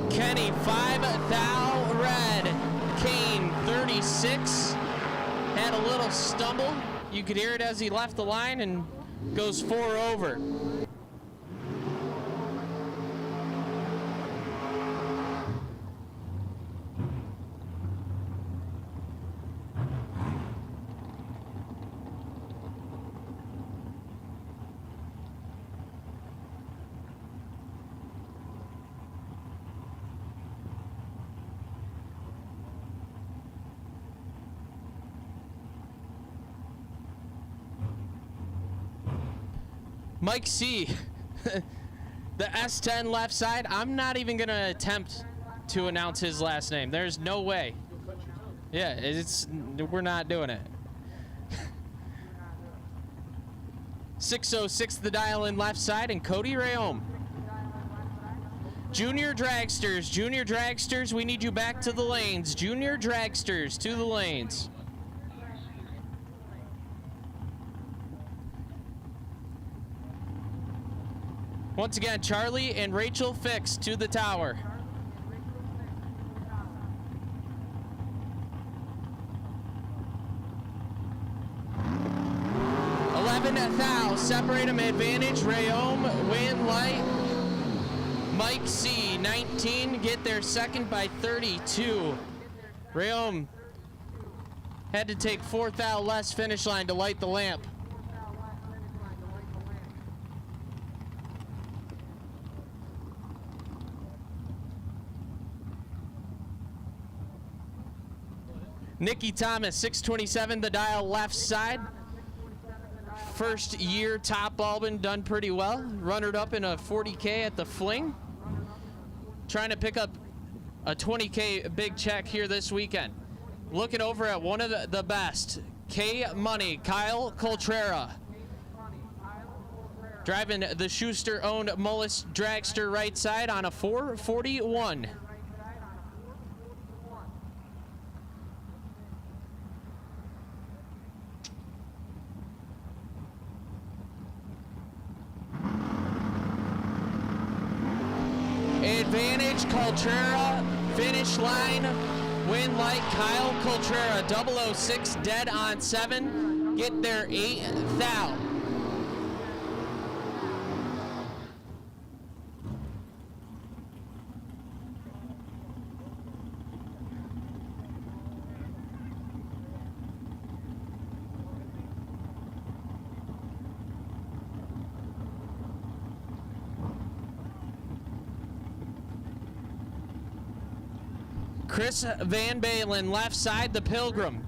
Kenny, 5 thou red. Kane, 36. Had a little stumble. You could hear it as he left the line and goes 4 over. Mike C, the S10 left side. I'm not even going to attempt to announce his last name. There's no way. Yeah, we're not doing it. 606 the dial in left side, and Cody Rayom. Junior Dragsters, we need you back to the lanes. Junior Dragsters to the lanes. Once again, Charlie and Rachel Fix to the tower. Thou, separate them advantage. Rayom, win light. Mike C, 19, get there second by 32. Rayom had to take 4 thou less finish line to light the lamp. Nikki Thomas, 627, the dial left side. First year top Albin, done pretty well. Runnered up in a 40K at the Fling. Trying to pick up a 20K big check here this weekend. Looking over at one of the best, K Money, Kyle Coltrera. Driving the Schuster-owned Mullis Dragster right side on a 441. Advantage, Coltrera, finish line, win light, Kyle Coltrera, 006, dead on 7, get there 8 thou. Chris Van Balen, left side, the Pilgrim.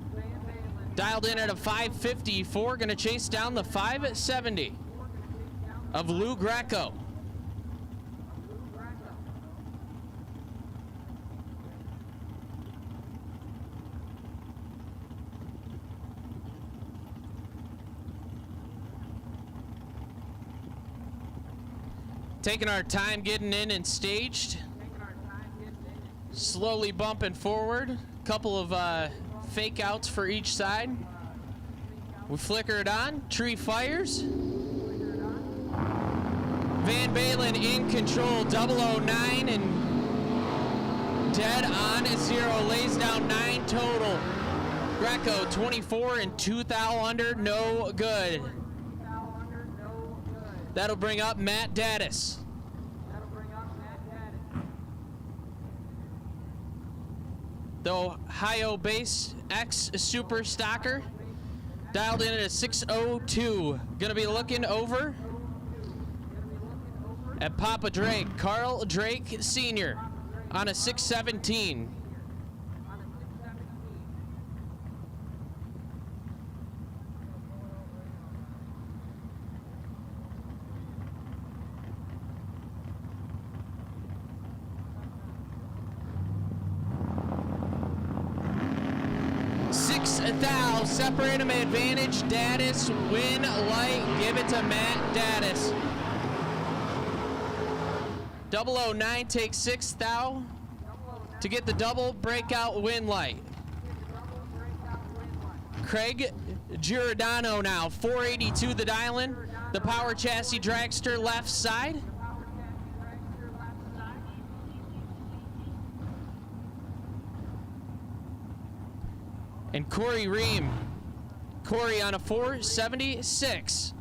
Dialed in at a 554, going to chase down the 570 of Lou Greco. Taking our time getting in and staged. Slowly bumping forward. Couple of fake outs for each side. We flicker it on. Tree fires. Van Balen in control. 009 and dead on 0. Lays down 9 total. Greco 24 and 2 thou under. No good. That'll bring up Matt Daddis. The Ohio base X Super Stocker. Dialed in at a 602. Gonna be looking over at Papa Drake. Carl Drake Sr. on a 617. Thou, separate him advantage. Daddis, win light, give it to Matt Daddis. 009 takes 6 thou to get the double breakout win light. Craig Giordano now, 482 the dial-in. The power chassis dragster left side. And Corey Ream. Corey on a 476.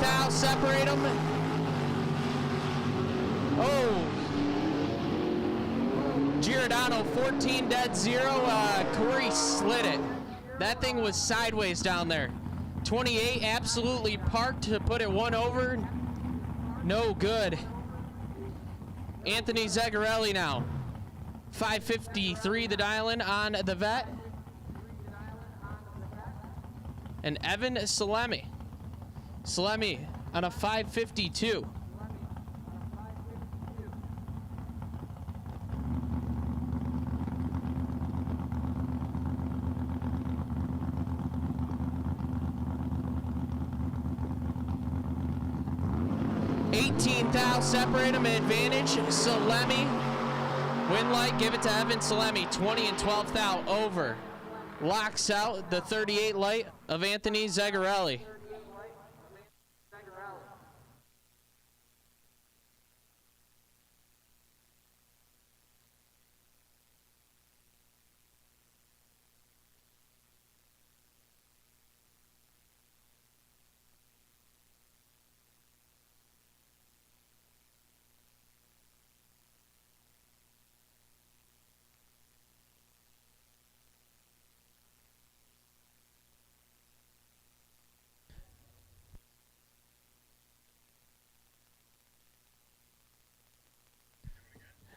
Thou, separate them. Oh. Giordano, 14 dead 0. Corey slid it. That thing was sideways down there. 28 absolutely parked to put it one over. No good. Anthony Zagarelli now. 553 the dial-in on the vet. And Evan Salemi. Salemi on a 552. Thou, separate him advantage. Salemi, win light, give it to Evan Salemi. 20 and 12 thou over. Locks out the 38 light of Anthony Zagarelli.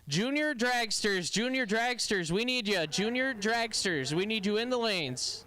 Junior dragsters, we need you. Junior dragsters, we need you in the lanes.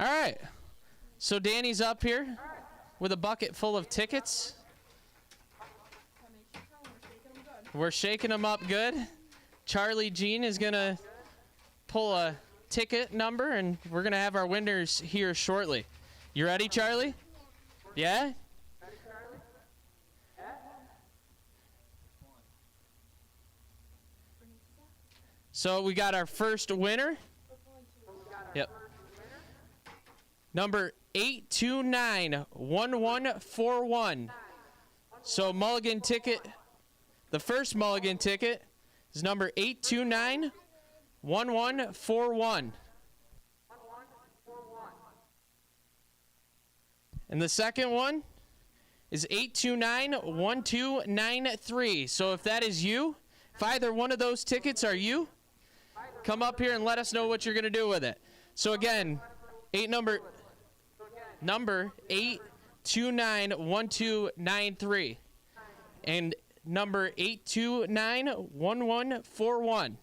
All right. So Danny's up here with a bucket full of tickets. We're shaking them up good. Charlie Jean is going to pull a ticket number, and we're going to have our winners here shortly. You ready, Charlie? Yeah? So we got our first winner. Yep. Number 8291141. So mulligan ticket, the first mulligan ticket is number 8291141. And the second one is 8291293. So if that is you, if either one of those tickets are you, come up here and let us know what you're going to do with it. So again, number 8291293 and number 8291141.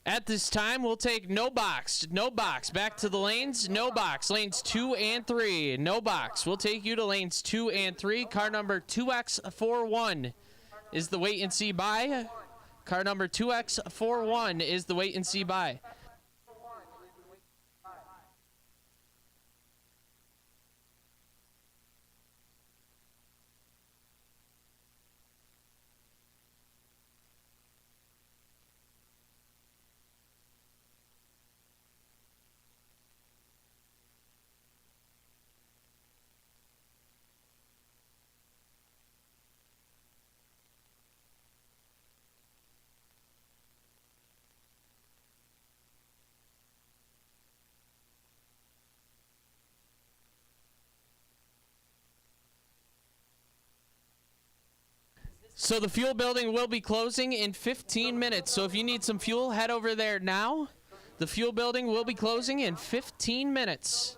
At this time, we'll take no box, back to the lanes, no box, lanes 2 and 3, no box. We'll take you to lanes 2 and 3. Car number 2X41 is the wait and see buy. Car number 2X41 is the wait and see buy. So the fuel building will be closing in 15 minutes. So if you need some fuel, head over there now. The fuel building will be closing in 15 minutes.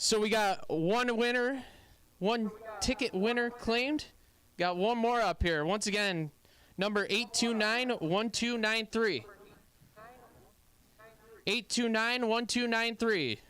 So we got one winner, one ticket winner claimed. Got one more up here. Once again, number 829-1293. 829-1293.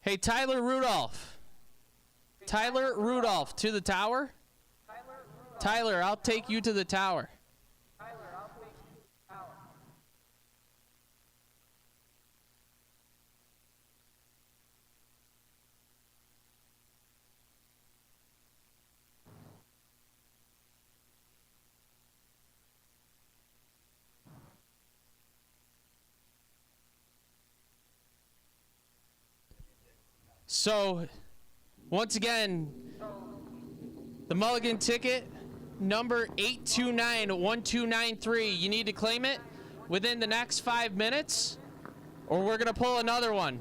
Hey, Tyler Rudolph. Tyler Rudolph to the tower. Tyler, I'll take you to the tower. So, once again, the Mulligan ticket, number 829-1293. You need to claim it within the next 5 minutes, or we're going to pull another one.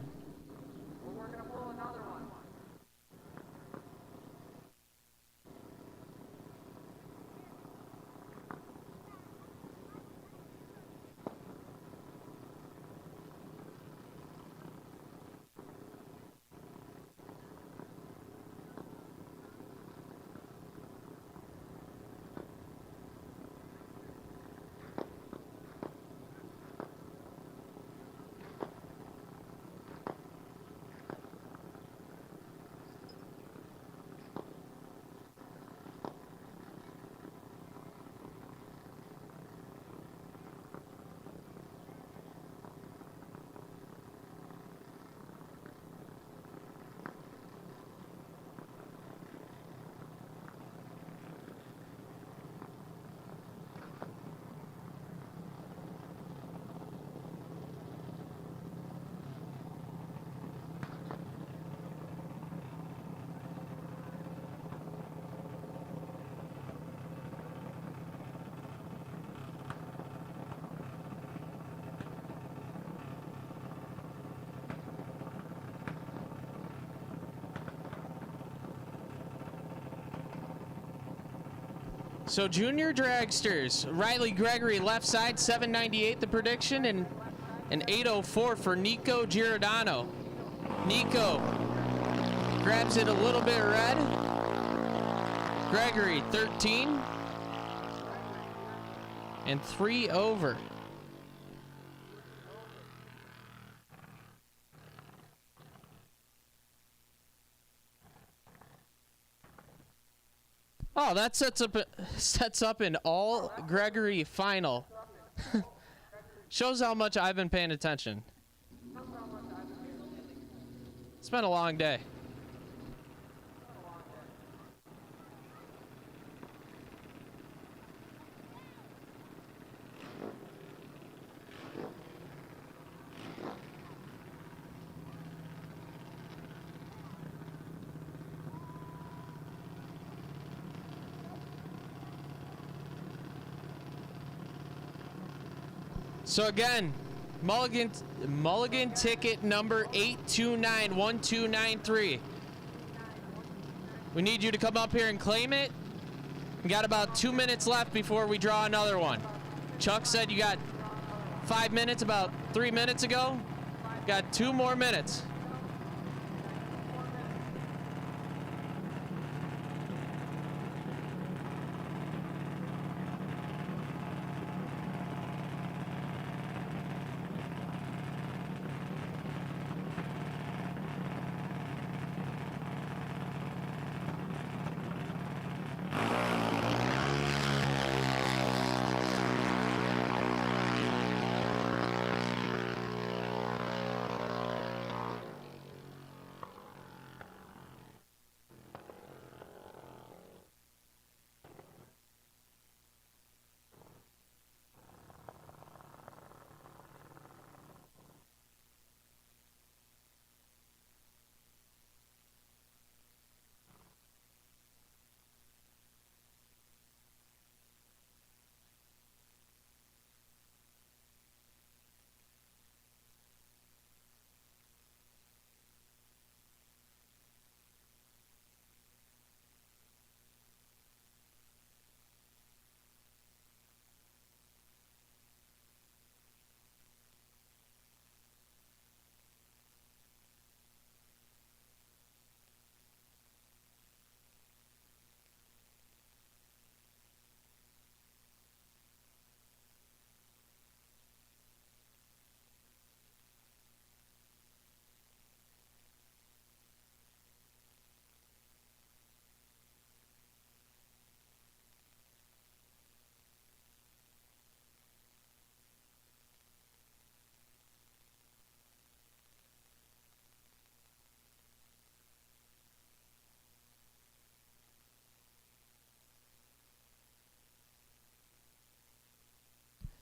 So junior dragsters, Riley Gregory left side, 798 the prediction, and an 804 for Nico Giordano. Nico grabs it a little bit red. Gregory 13 and 3 over. Oh, that sets up an all Gregory final. Shows how much I've been paying attention. It's been a long day. So again, Mulligan ticket number 829-1293. We need you to come up here and claim it. We got about 2 minutes left before we draw another one. Chuck said you got 5 minutes about 3 minutes ago. Got 2 more minutes.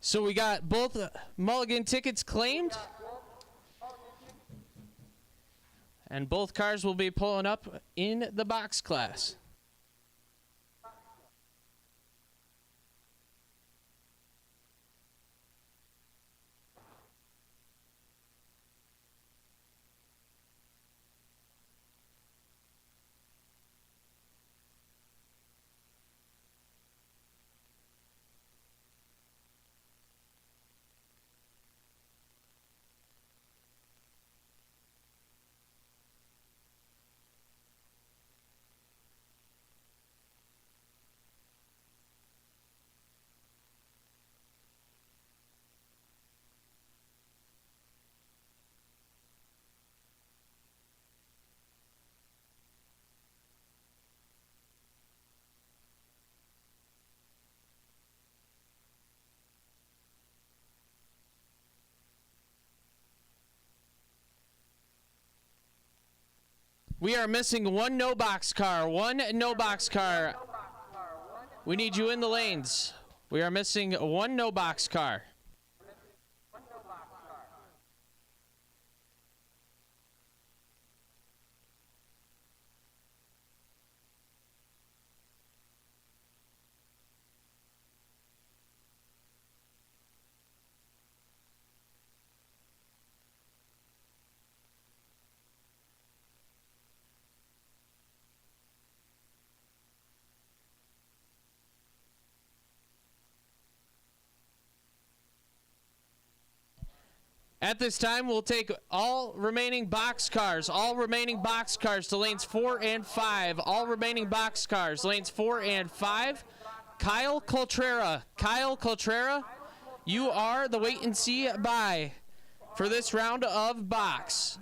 So we got both mulligan tickets claimed. And both cars will be pulling up in the box class. We are missing one no box car. One no box car. We need you in the lanes. We are missing one no box car. At this time, we'll take all remaining box cars to lanes 4 and 5. All remaining box cars, lanes 4 and 5. Kyle Coltrera, you are the wait and see bye for this round of box.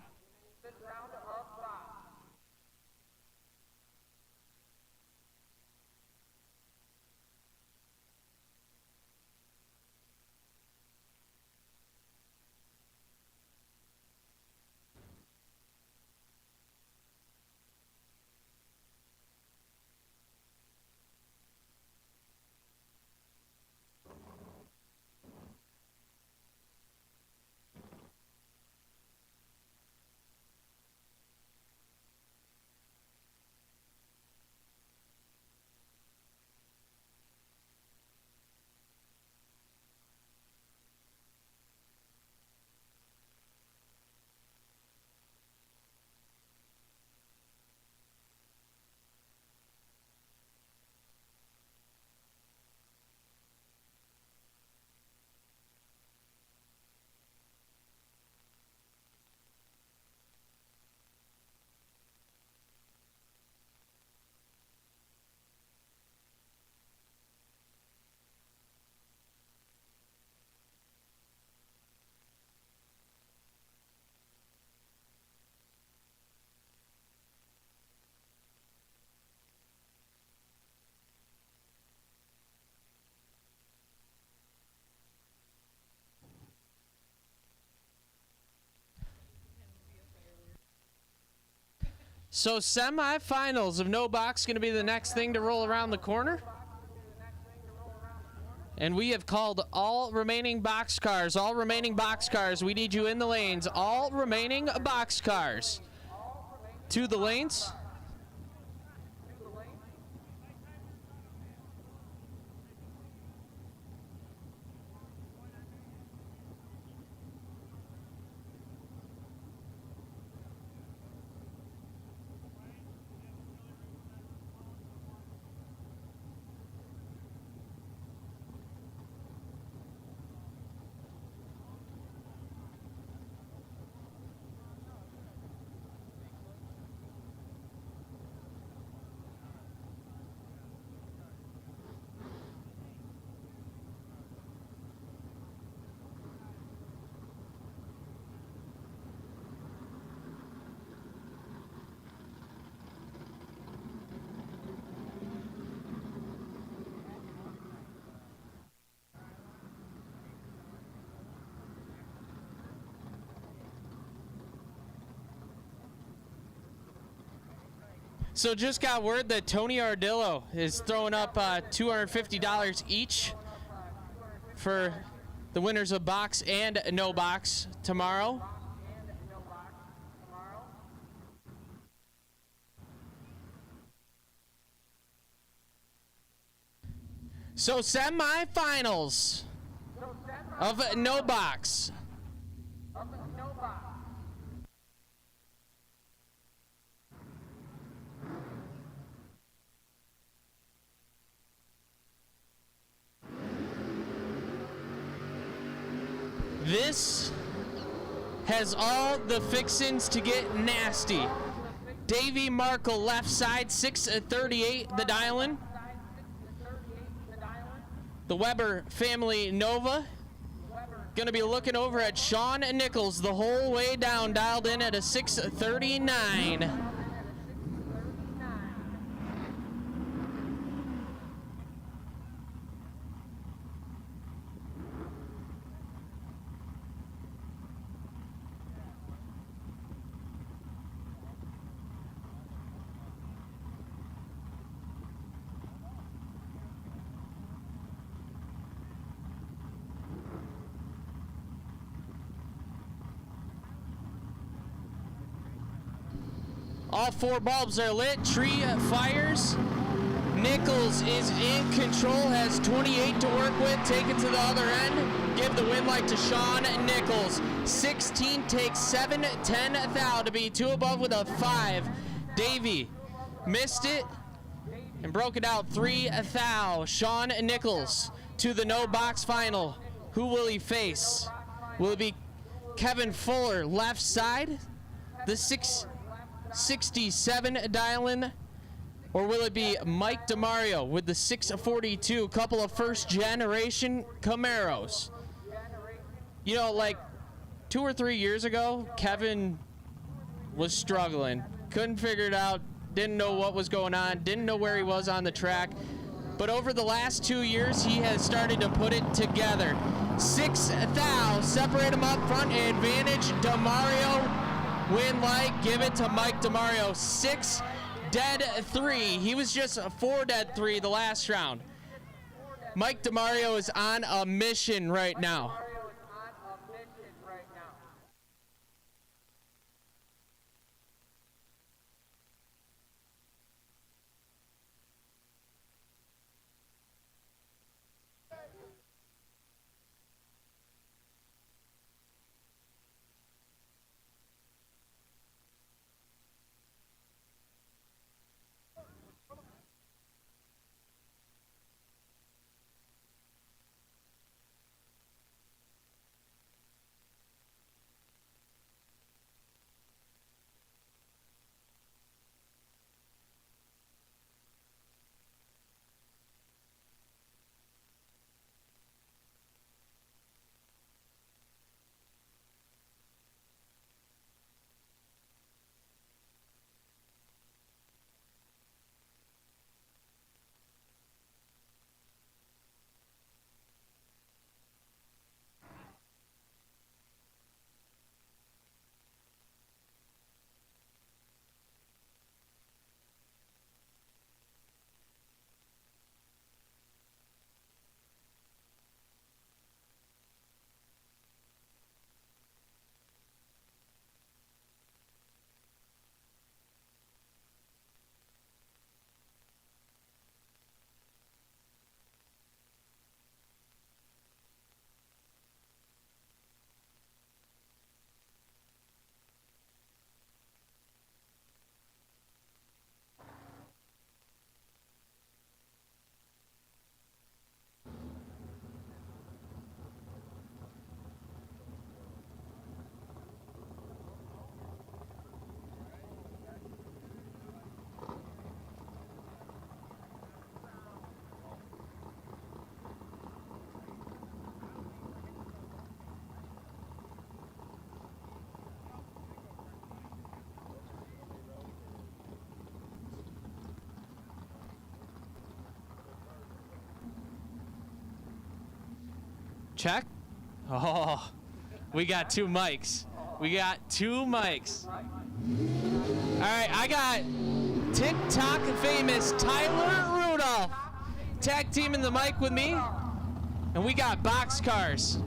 So semifinals of no box going to be the next thing to roll around the corner. And we have called all remaining box cars. All remaining box cars. We need you in the lanes. All remaining box cars to the lanes. So just got word that Tony Ardillo is throwing up $250 each for the winners of box and no box tomorrow. So semifinals of no box. This has all the fixins to get nasty. Davey Markle left side, 638 the dial-in. The Weber family Nova going to be looking over at Sean Nichols the whole way down, dialed in at a 639. All four bulbs are lit. Tree fires. Nichols is in control, has 28 to work with. Take it to the other end. Give the win light to Sean Nichols. 16 takes 7, 10 thou to be 2 above with a 5. Davey missed it and broke it out 3 thou. Sean Nichols to the no box final. Who will he face? Will it be Kevin Fuller left side? The 667 dial-in, or will it be Mike DeMario with the 642? Couple of first generation Camaros. You know, like 2 or 3 years ago, Kevin was struggling, couldn't figure it out, didn't know what was going on, didn't know where he was on the track. But over the last 2 years, he has started to put it together. 6 thou, separate him up front, advantage DeMario. Win light, give it to Mike DeMario. 6 dead 3. He was just 4 dead 3 the last round. Mike DeMario is on a mission right now. Check. Oh, we got 2 mics. We got 2 mics. All right, I got TikTok famous Tyler Rudolph tag teaming the mic with me. And we got box cars.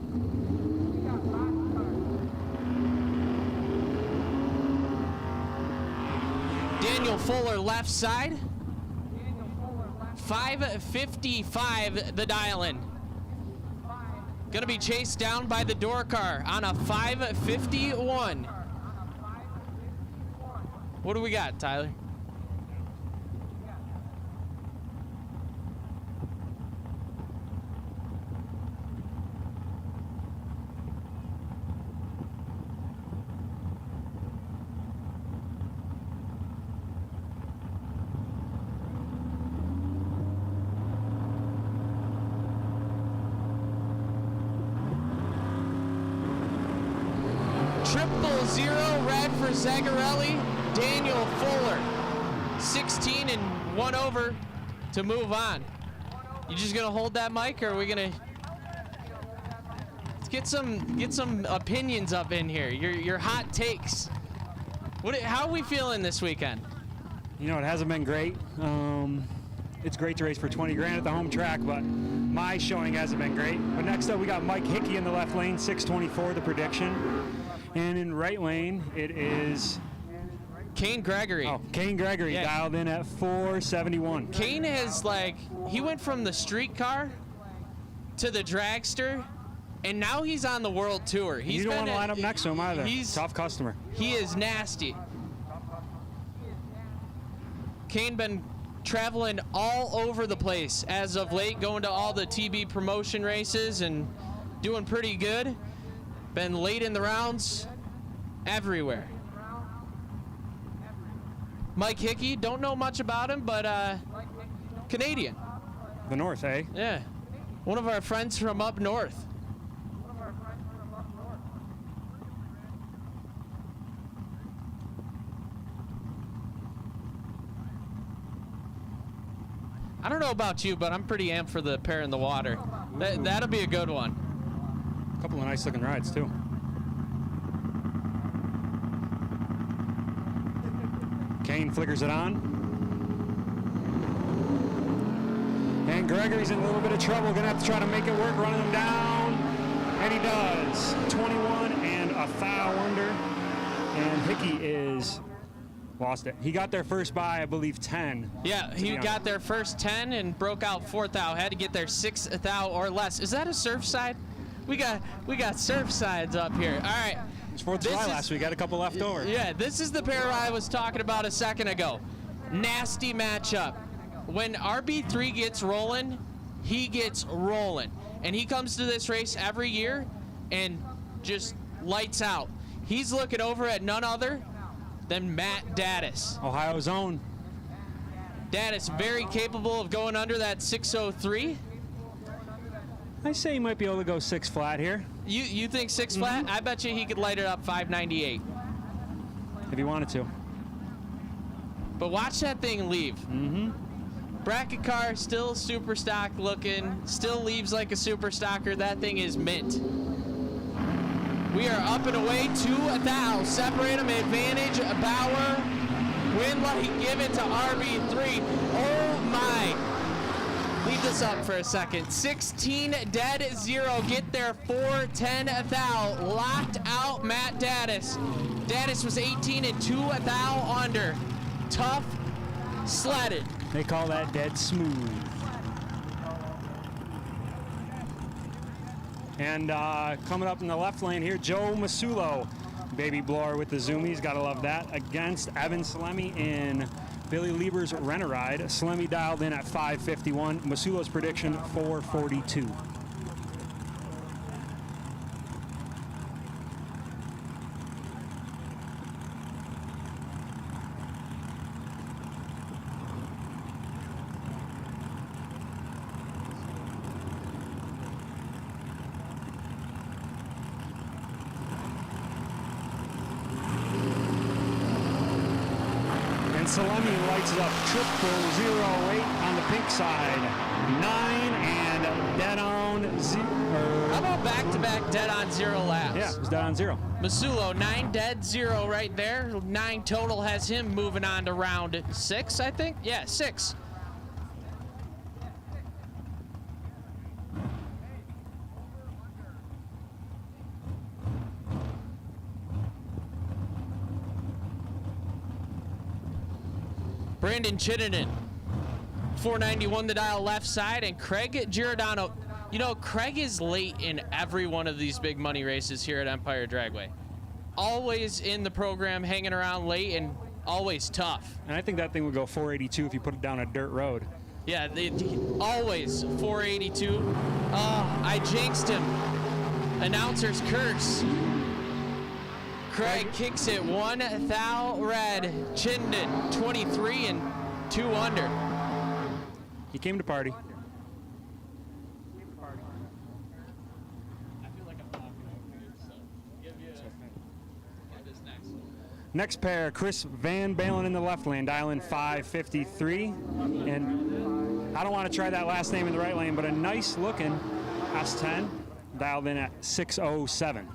Daniel Fuller left side. 5:55 the dial-in. Gonna be chased down by the door car on a 5:51. What do we got, Tyler? Zero red for Zagarelli. Daniel Fuller, 16 and 1 over to move on. You just gonna hold that mic, or are we gonna let's get some opinions up in here? Your hot takes. How are we feeling this weekend? You know, it hasn't been great. It's great to race for 20 grand at the home track, but my showing hasn't been great. But next up, we got Mike Hickey in the left lane, 624 the prediction. And in right lane, it is Kane Gregory. Oh, Kane Gregory, yeah. Dialed in at 471. Kane has, he went from the street car to the dragster, and now he's on the world tour. You don't want to line up next to him either. He's tough customer. He is nasty. Kane been traveling all over the place as of late, going to all the TB promotion races and doing pretty good. Been late in the rounds everywhere. Mike Hickey, don't know much about him, but Canadian. The North, eh? Yeah. One of our friends from up north. I don't know about you, but I'm pretty amped for the pair in the water. That'll be a good one. A couple of nice looking rides too. Kane flickers it on. And Gregory's in a little bit of trouble. Gonna have to try to make it work, running him down. And he does. 21 and a thou under. And Hickey is lost it. He got there first by, I believe, 10. Yeah, he got there first 10 and broke out 4th thou. Had to get there 6th thou or less. Is that a surf side? We got surf sides up here. All right. It's 4th of July last week. Got a couple left over. Yeah, this is the pair I was talking about a second ago. Nasty matchup. When RB3 gets rolling, he gets rolling. And he comes to this race every year and just lights out. He's looking over at none other than Matt Daddis. Ohio's own. Daddis very capable of going under that 603. I say he might be able to go 6 flat here. You think 6 flat? I bet you he could light it up 598. If he wanted to. But watch that thing leave. Bracket car, still super stock looking, still leaves like a super stocker. That thing is mint. We are up and away to a thou. Separate them, advantage, Bauer. Win light, give it to RB3. Oh my. Leave this up for a second. 16 dead, 0. Get there 4-10 thou. Locked out Matt Daddis. Daddis was 18 and 2 thou under. Tough sledded. They call that dead smooth. And coming up in the left lane here, Joe Masulo. Baby blower with the zoomies. Gotta love that. Against Evan Salemi in Billy Lieber's Rent-A-Ride. Salemi dialed in at 551. Masulo's prediction 442. Salemi lights it up 0008 on the pink side. 9 and dead on 0. How about back-to-back dead on 0 laps? Yeah, it was dead on 0. Masulo, 9 dead, 0 right there. 9 total has him moving on to round 6, I think. Yeah, 6. Brandon Chittenden, 491 the dial left side, and Craig Giordano. You know, Craig is late in every one of these big money races here at Empire Dragway. Always in the program, hanging around late, and always tough. And I think that thing would go 482 if you put it down a dirt road. Yeah, always 482. I jinxed him. Announcer's curse. Craig kicks it 1 thou red. Chittenden 23 and 2 under. He came to party. Next pair, Chris Van Balen in the left lane, dialing 553. And I don't want to try that last name in the right lane, but a nice looking S10, dialed in at 607.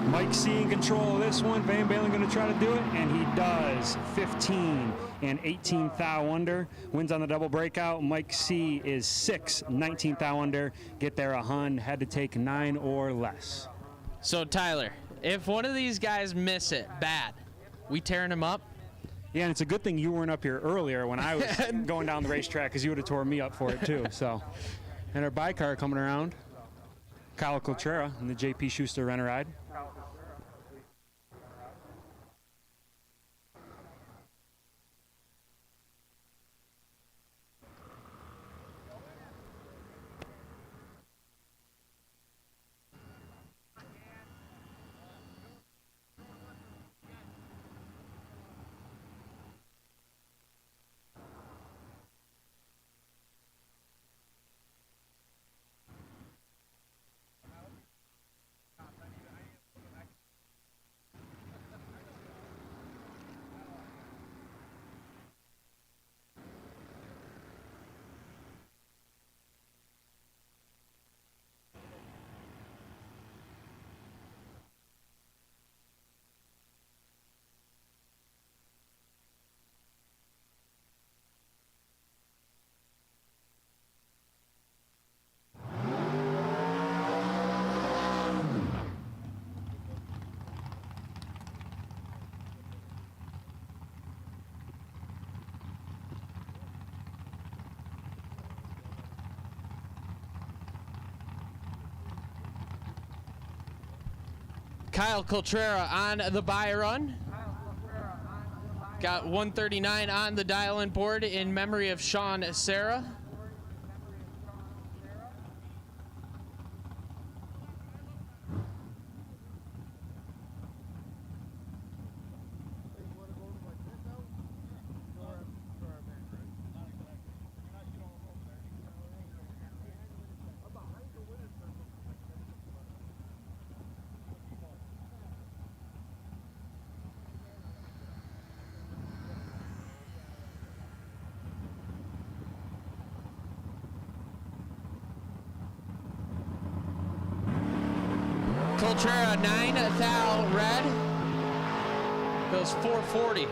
Mike C in control of this one. Van Balen going to try to do it, and he does. 15 and 18 thou under. Wins on the double breakout. Mike C is 6, 19 thou under. Get there a hun. Had to take 9 or less. So, Tyler, if one of these guys miss it bad, we tearing him up? Yeah, and it's a good thing you weren't up here earlier when I was going down the racetrack, because you would have tore me up for it, too. So, and our bi-car coming around. Kyle Cotrera in the J.P. Schuster Rent-A-Ride. Kyle Cotrera on the buy run. Got 139 on the dial-in board in memory of Sean Serra. Coltrera 9 thou red goes 440.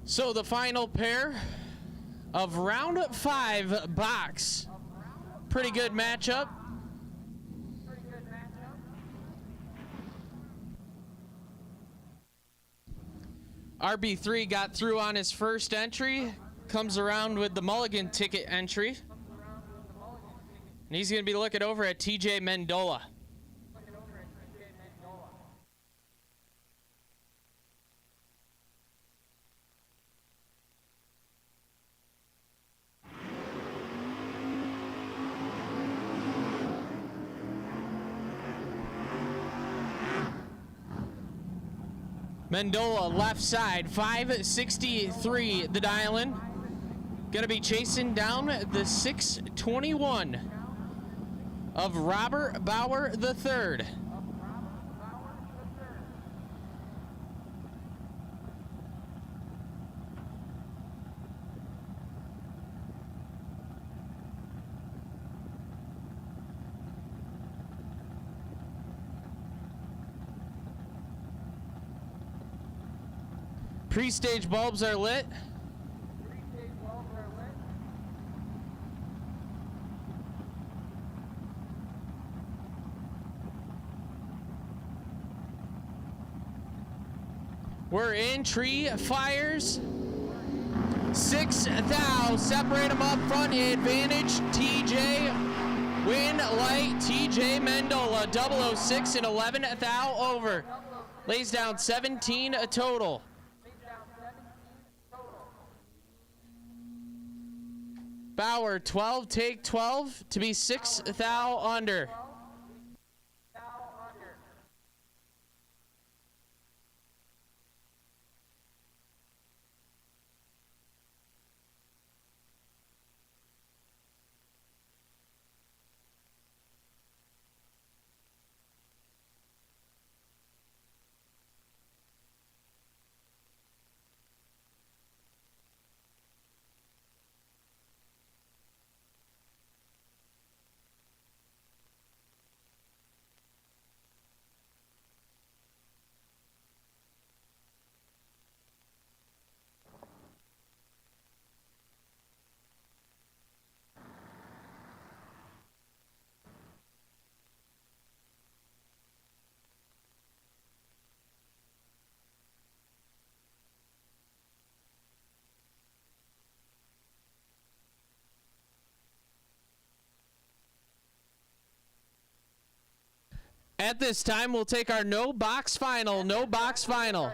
So the final pair of round 5 box. Pretty good matchup. RB3 got through on his first entry, comes around with the mulligan ticket entry. And he's going to be looking over at TJ Mendola. Mendola left side, 563 the dial-in. Gonna be chasing down the 621 of Robert Bauer III. Pre-stage bulbs are lit. We're in tree fires. 6 thou. Separate them up front. Advantage TJ. Win light TJ Mendola. 006 and 11 thou over. Lays down 17 a total. Bauer 12, take 12 to be 6 thou under. At this time, we'll take our no box final. No box final.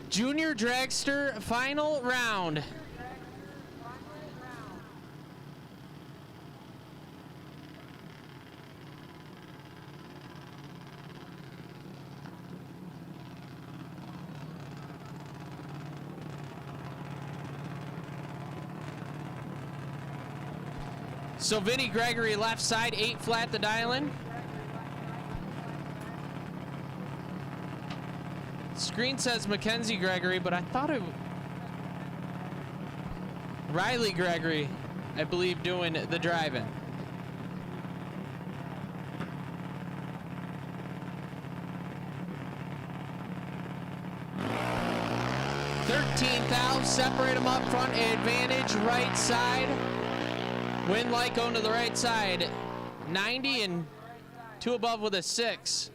Junior Dragster final round. So Vinny Gregory left side, 8 flat to dial in. Screen says Mackenzie Gregory, but I thought it... Riley Gregory, I believe, doing the driving. Separate them up front, advantage, right side. Wind light going to the right side. 90 and 2 above with a 6.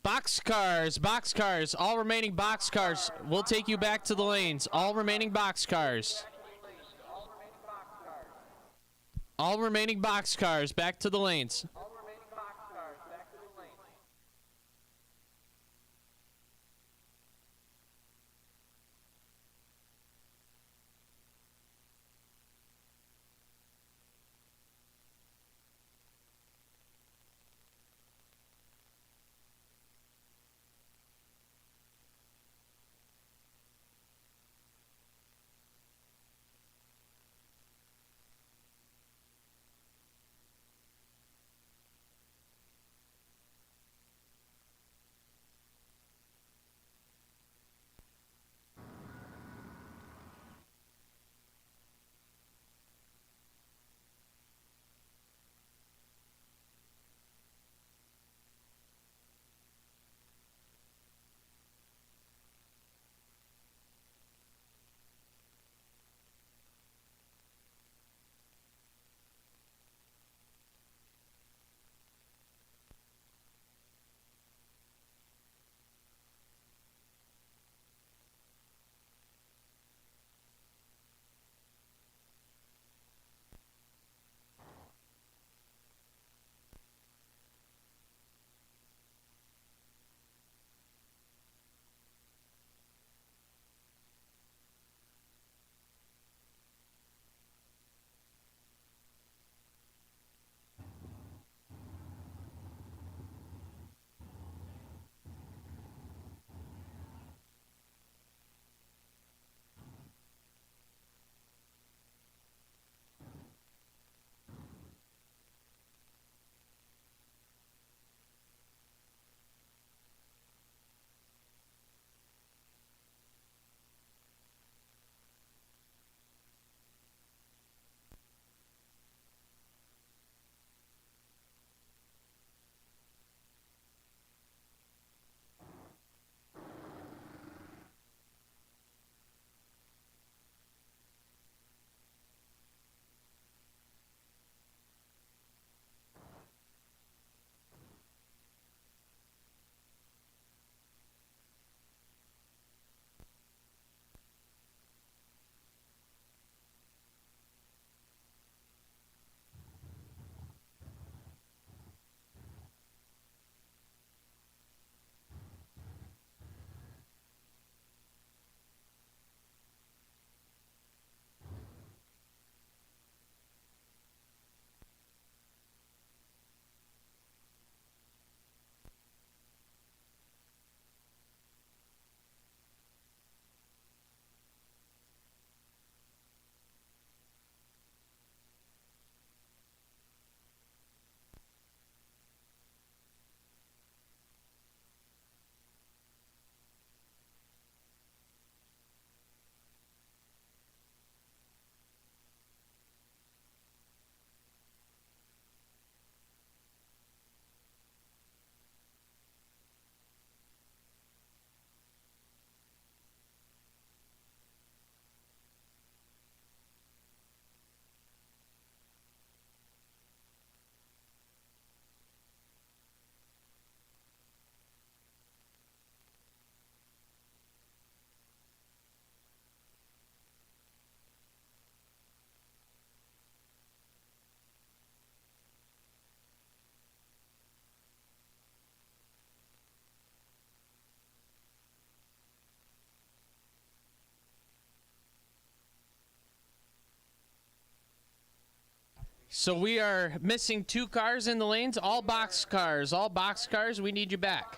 Boxcars, all remaining boxcars. We'll take you back to the lanes. All remaining boxcars. All remaining boxcars, back to the lanes. So we are missing 2 cars in the lanes, all box cars. All box cars, we need you back.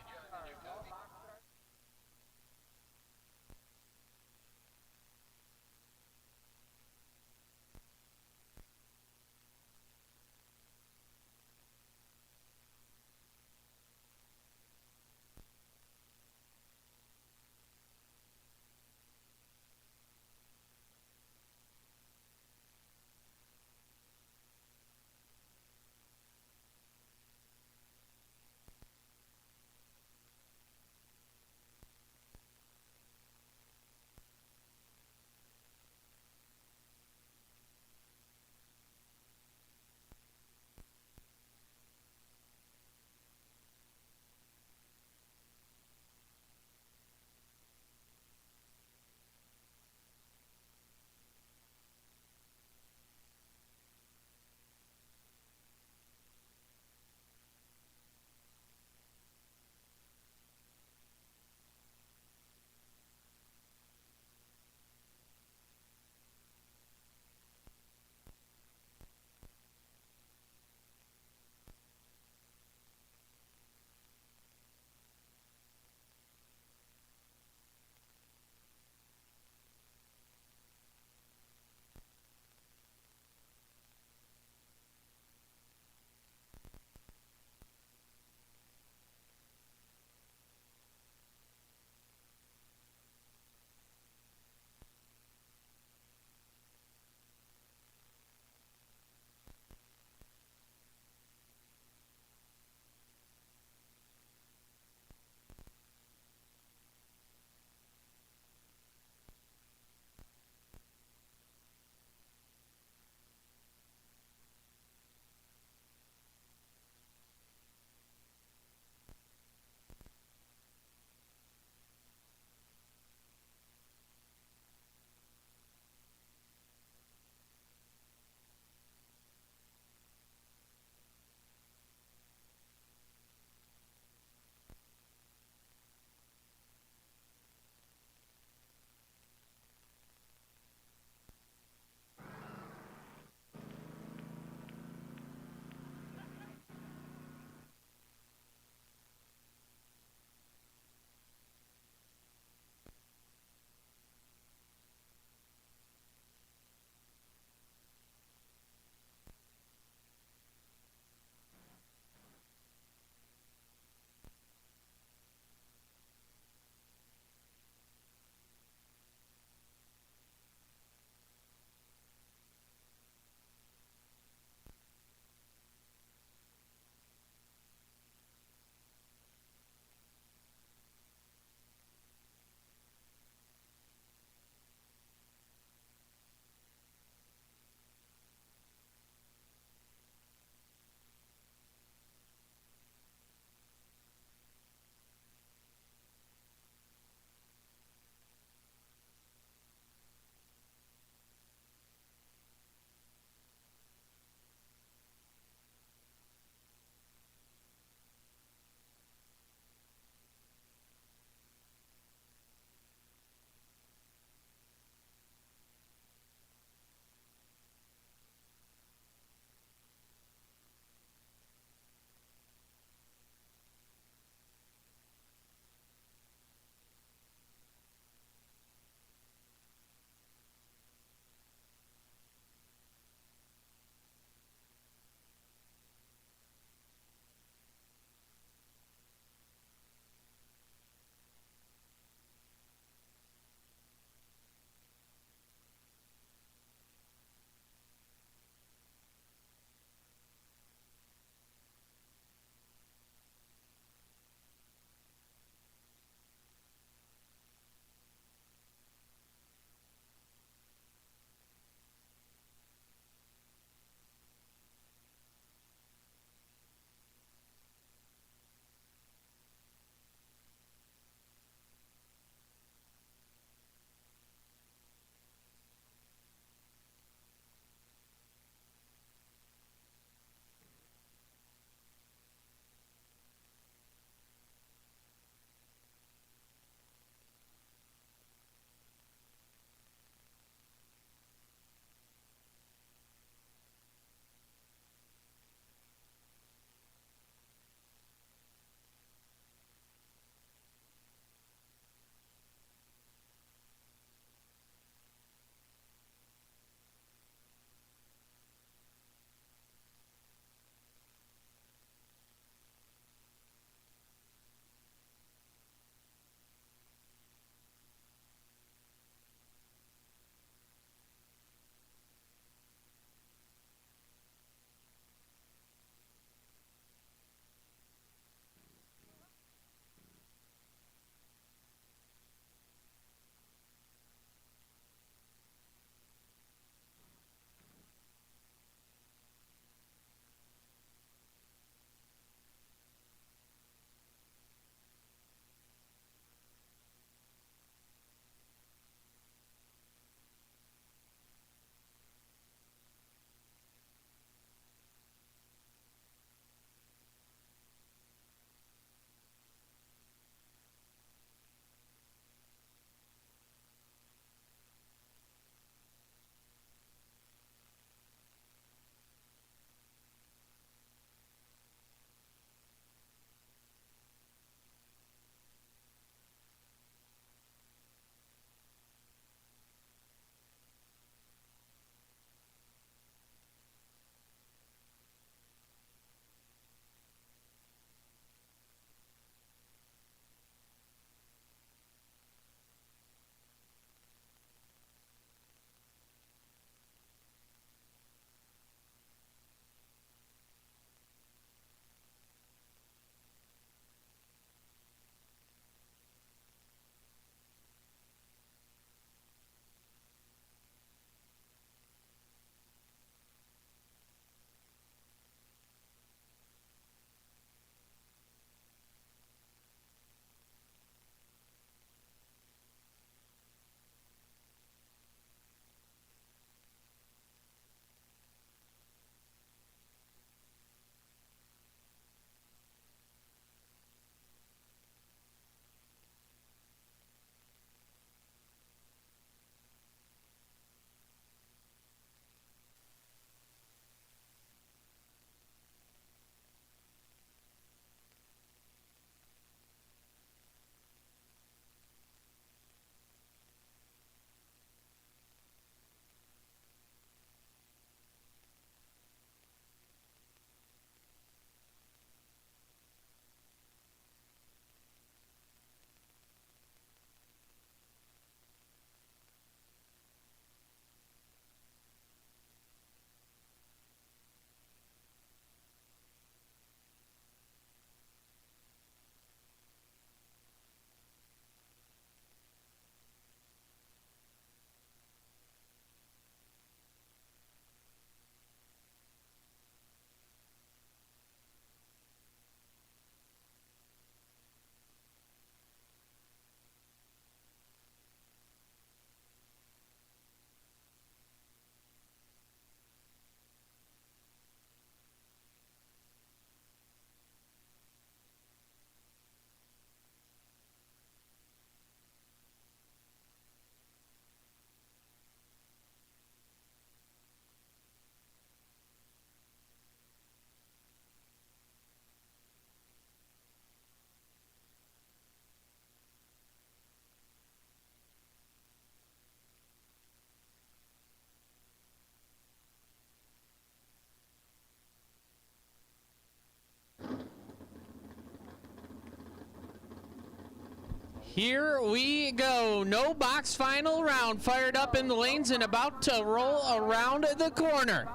Here we go. No box final round. Fired up in the lanes and about to roll around the corner.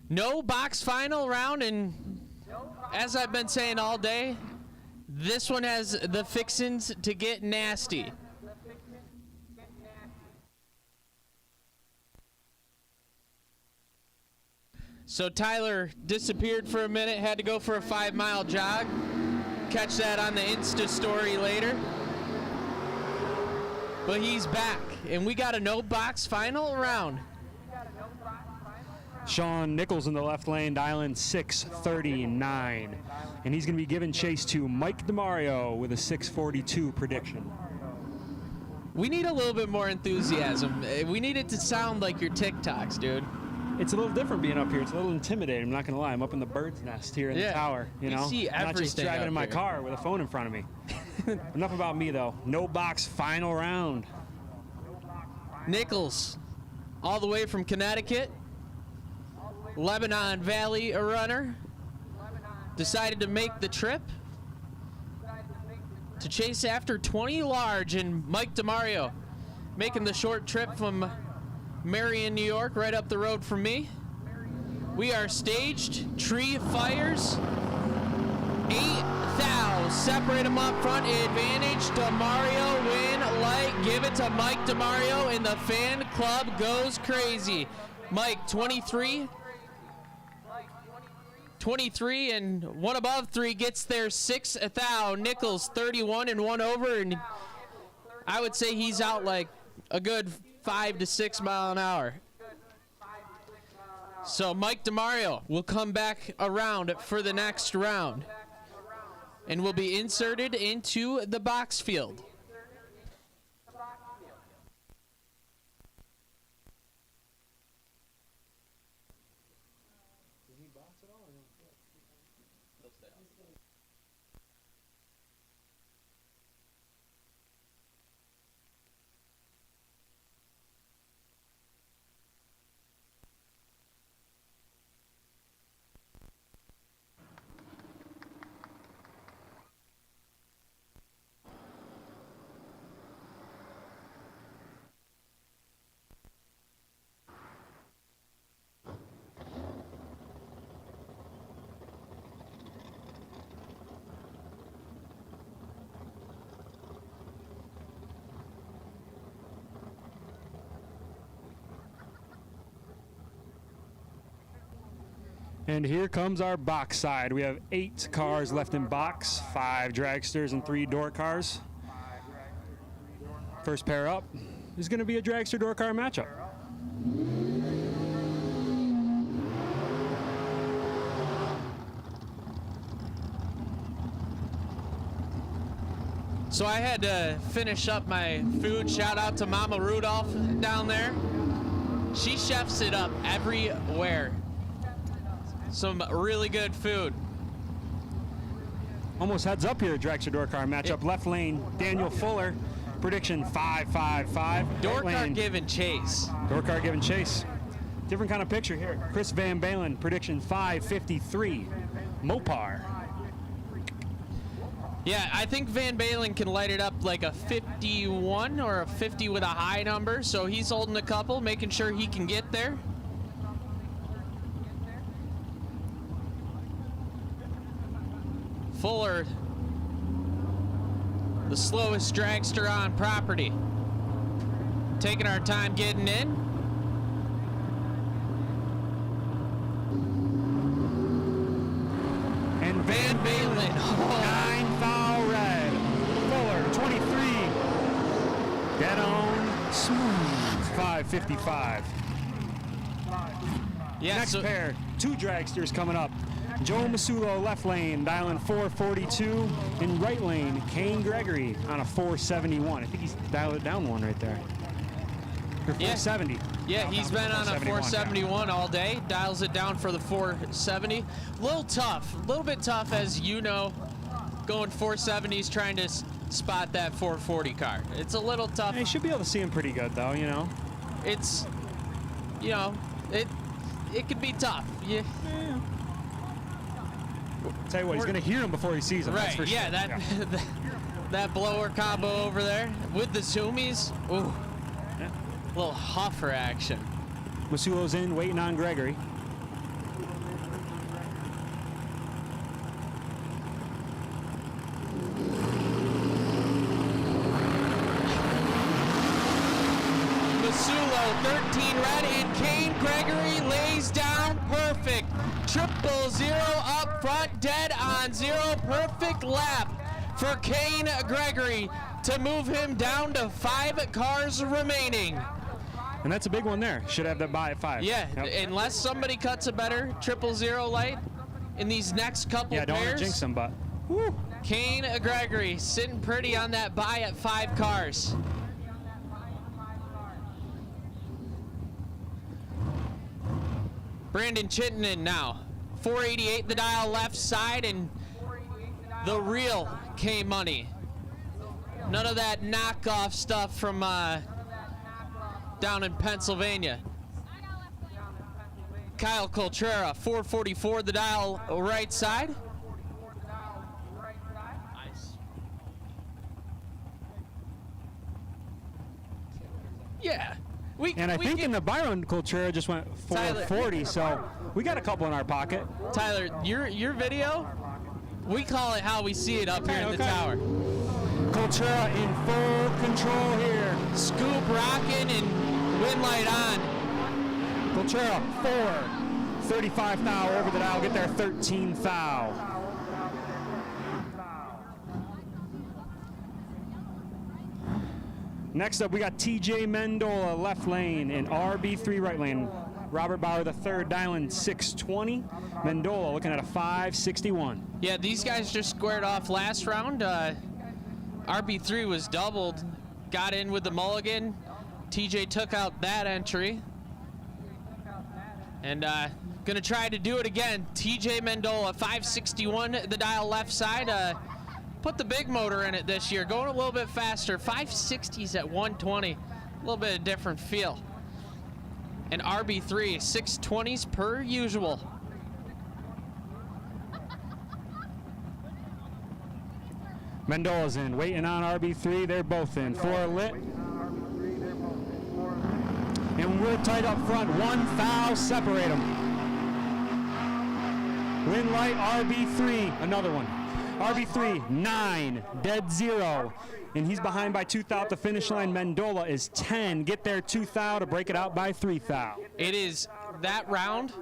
No box final round, and as I've been saying all day, this one has the fixins to get nasty. So Tyler disappeared for a minute, had to go for a 5-mile jog. Catch that on the Insta story later. But he's back, and we got a no box final round. Sean Nichols in the left lane, dialing 6:39. And he's going to be giving chase to Mike DeMario with a 6:42 prediction. We need a little bit more enthusiasm. We need it to sound like your TikToks, dude. It's a little different being up here. It's a little intimidating. I'm not going to lie. I'm up in the bird's nest here in the tower. You know, see I'm not just everything driving up in my here. car with a phone in front of me. Enough about me, though. No box final round. Nichols, all the way from Connecticut. Lebanon Valley runner, decided to make the trip to chase after 20 large, and Mike DeMario making the short trip from Marion, New York, right up the road from me. We are staged, tree fires, 8 thou, separate them up front, advantage, DeMario win, light, give it to Mike DeMario, and the fan club goes crazy. Mike, 23, and one above 3 gets their 6 thou. Nichols 31 and 1 over, and I would say he's out like a good 5 to 6 mile an hour. So Mike DeMario will come back around for the next round and will be inserted into the box field. And here comes our box side. We have 8 cars left in box, 5 dragsters and 3 door cars. First pair up is going to be a dragster door car matchup. So I had to finish up my food. Shout out to Mama Rudolph down there. She chefs it up everywhere. Some really good food. Almost heads up here, dragster door car matchup. Left lane, Daniel Fuller, prediction 555. Door Right car lane, giving chase. door car giving chase. Different kind of picture here. Chris Van Balen, prediction 553. Mopar. Yeah, I think Van Balen can light it up like a 51 or a 50 with a high number, so he's holding a couple, making sure he can get there. Fuller, the slowest dragster on property. Taking our time getting in. And Van Balen. 9 foul red. Fuller, 23. Dead on smooth. 555. Yeah, Next so pair, 2 dragsters coming up. Joe Masulo, left lane, dialing 442. In right lane, Kane Gregory on a 471. I think he's dialed it down one right there. Or 470. Yeah, he's been on a 471 all day. Dials it down for the 470. A little tough, a little bit tough, as you know, going 470s, trying to spot that 440 car. It's a little tough. Yeah, you should be able to see him pretty good, though, you know. It's, you know, it could be tough. Yeah. Tell you what, he's going to hear him before he sees him. Right, That's for sure. that that blower combo over there with the zoomies. Ooh, a little huffer action. Masulo's in, waiting on Gregory. Masulo, 13 red, and Kane Gregory lays down perfect. 000 up front, dead on zero. Perfect lap for Kane Gregory to move him down to 5 cars remaining. And that's a big one there. Should have that by at 5. Yeah, Yep. unless somebody cuts a better 000 light in these next couple Don't want pairs. to jinx him, but. Woo. Kane Gregory sitting pretty on that buy at 5 cars. Brandon Chittenden now. 488 the dial left side, and the real K Money. None of that knockoff stuff from down in Pennsylvania. Kyle Coltrera, 444 the dial right side. Yeah. I think in the Byron Coltrera just went 440, so we got a couple in our pocket. Tyler, your video, we call it how we see it up here in the tower. Coltrera in full control here. Scoop rocking and wind light on. Coltrera 435 thou over the dial, get there 13 thou. Next up, we got TJ Mendola, left lane, and RB3 right lane. Robert Bauer the third, dialing 620. Mendola looking at a 561. Yeah, these guys just squared off last round. RB3 was doubled, got in with the mulligan. TJ took out that entry. And gonna try to do it again. TJ Mendola, 561, the dial left side. Put the big motor in it this year, going a little bit faster. 560s at 120, a little bit of different feel. And RB3, 620s per usual. Mendola's in, waiting on RB3. They're both in. 4 lit. And we're tight up front. 1 thou separate them. Win light, RB3, another one. RB3, 9, dead 0. And he's behind by 2 thou at the finish line. Mendola is 10. Get there 2 thou to break it out by 3 thou. It is, that round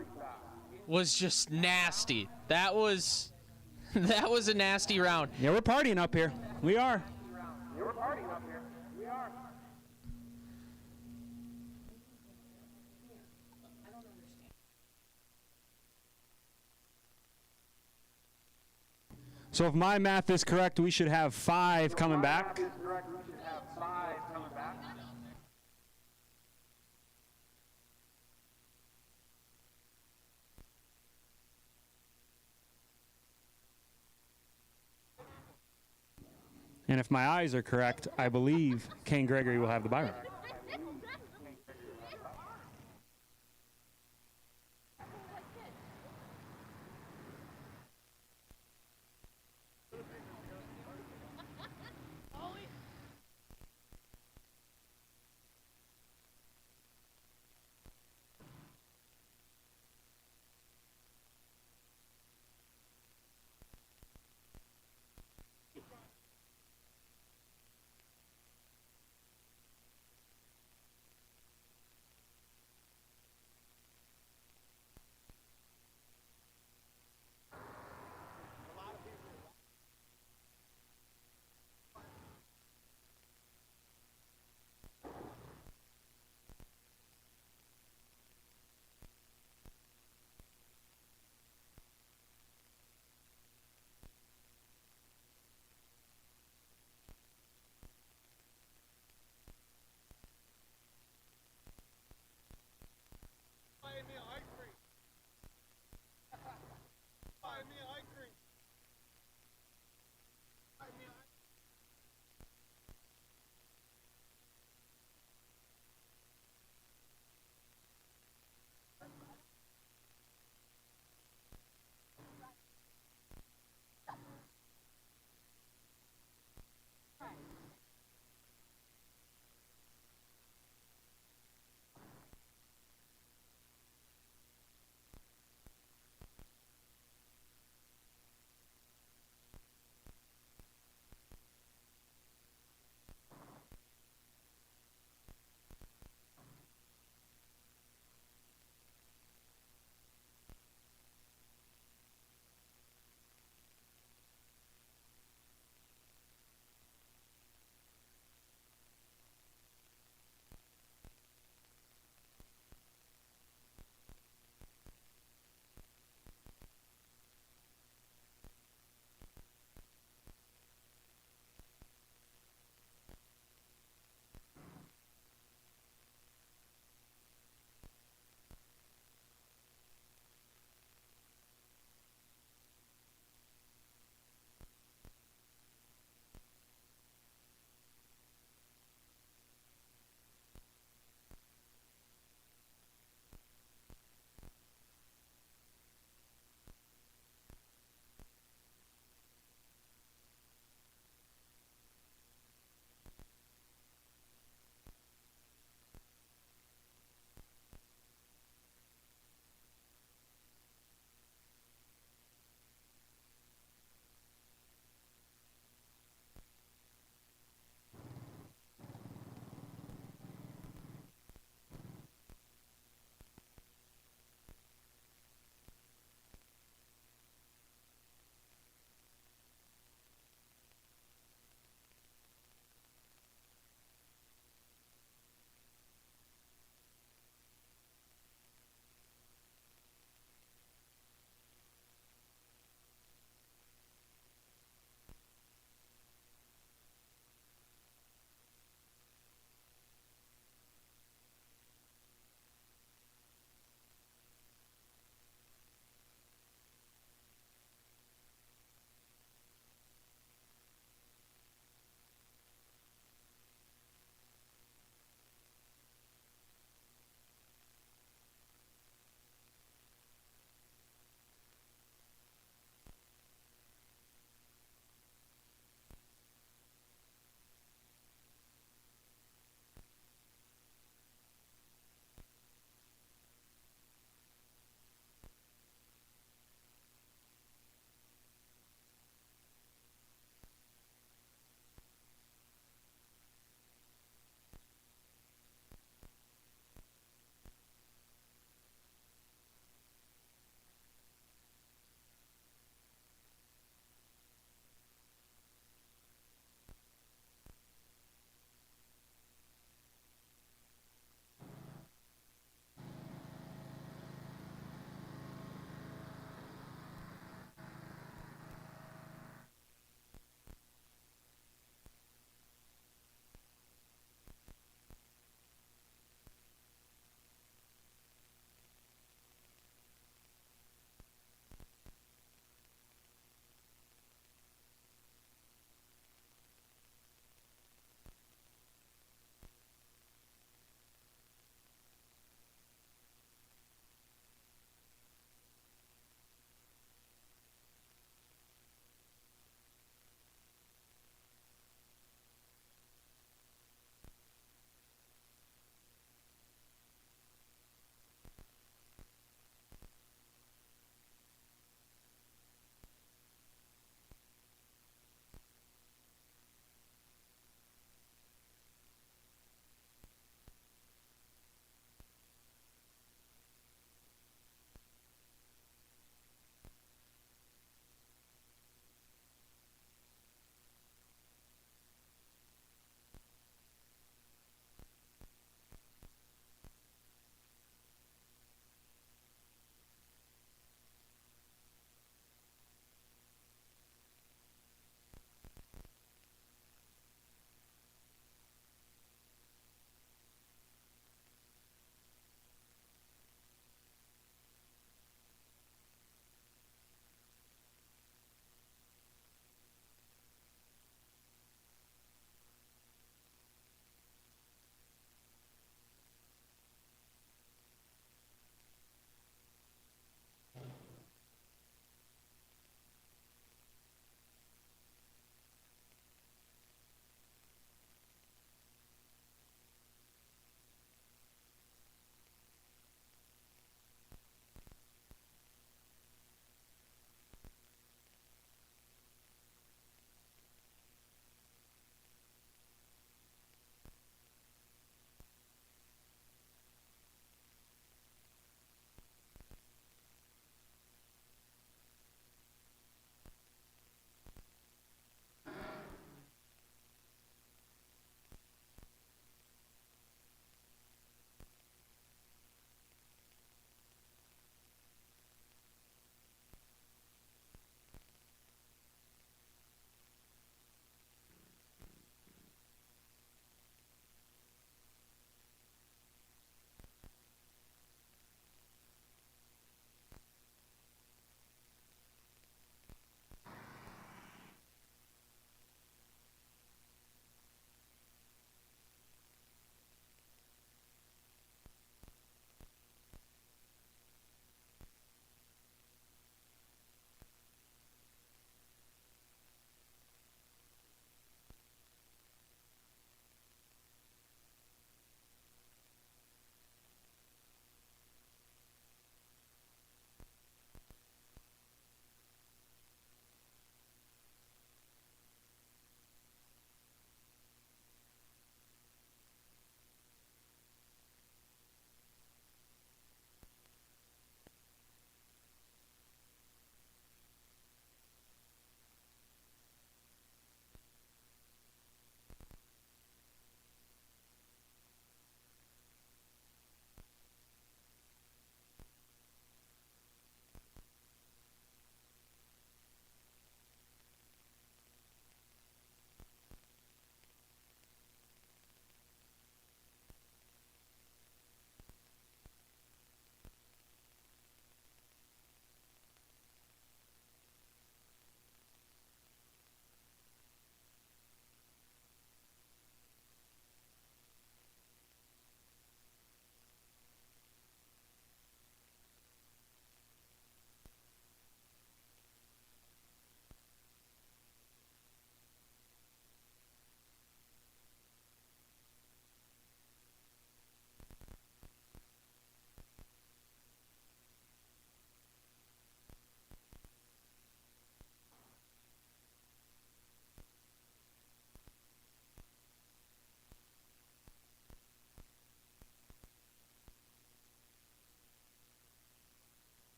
was just nasty. That was a nasty round. Yeah, we're partying up here. We are. So if my math is correct, we should have 5 coming back. And if my eyes are correct, I believe Kane Gregory will have the Byron.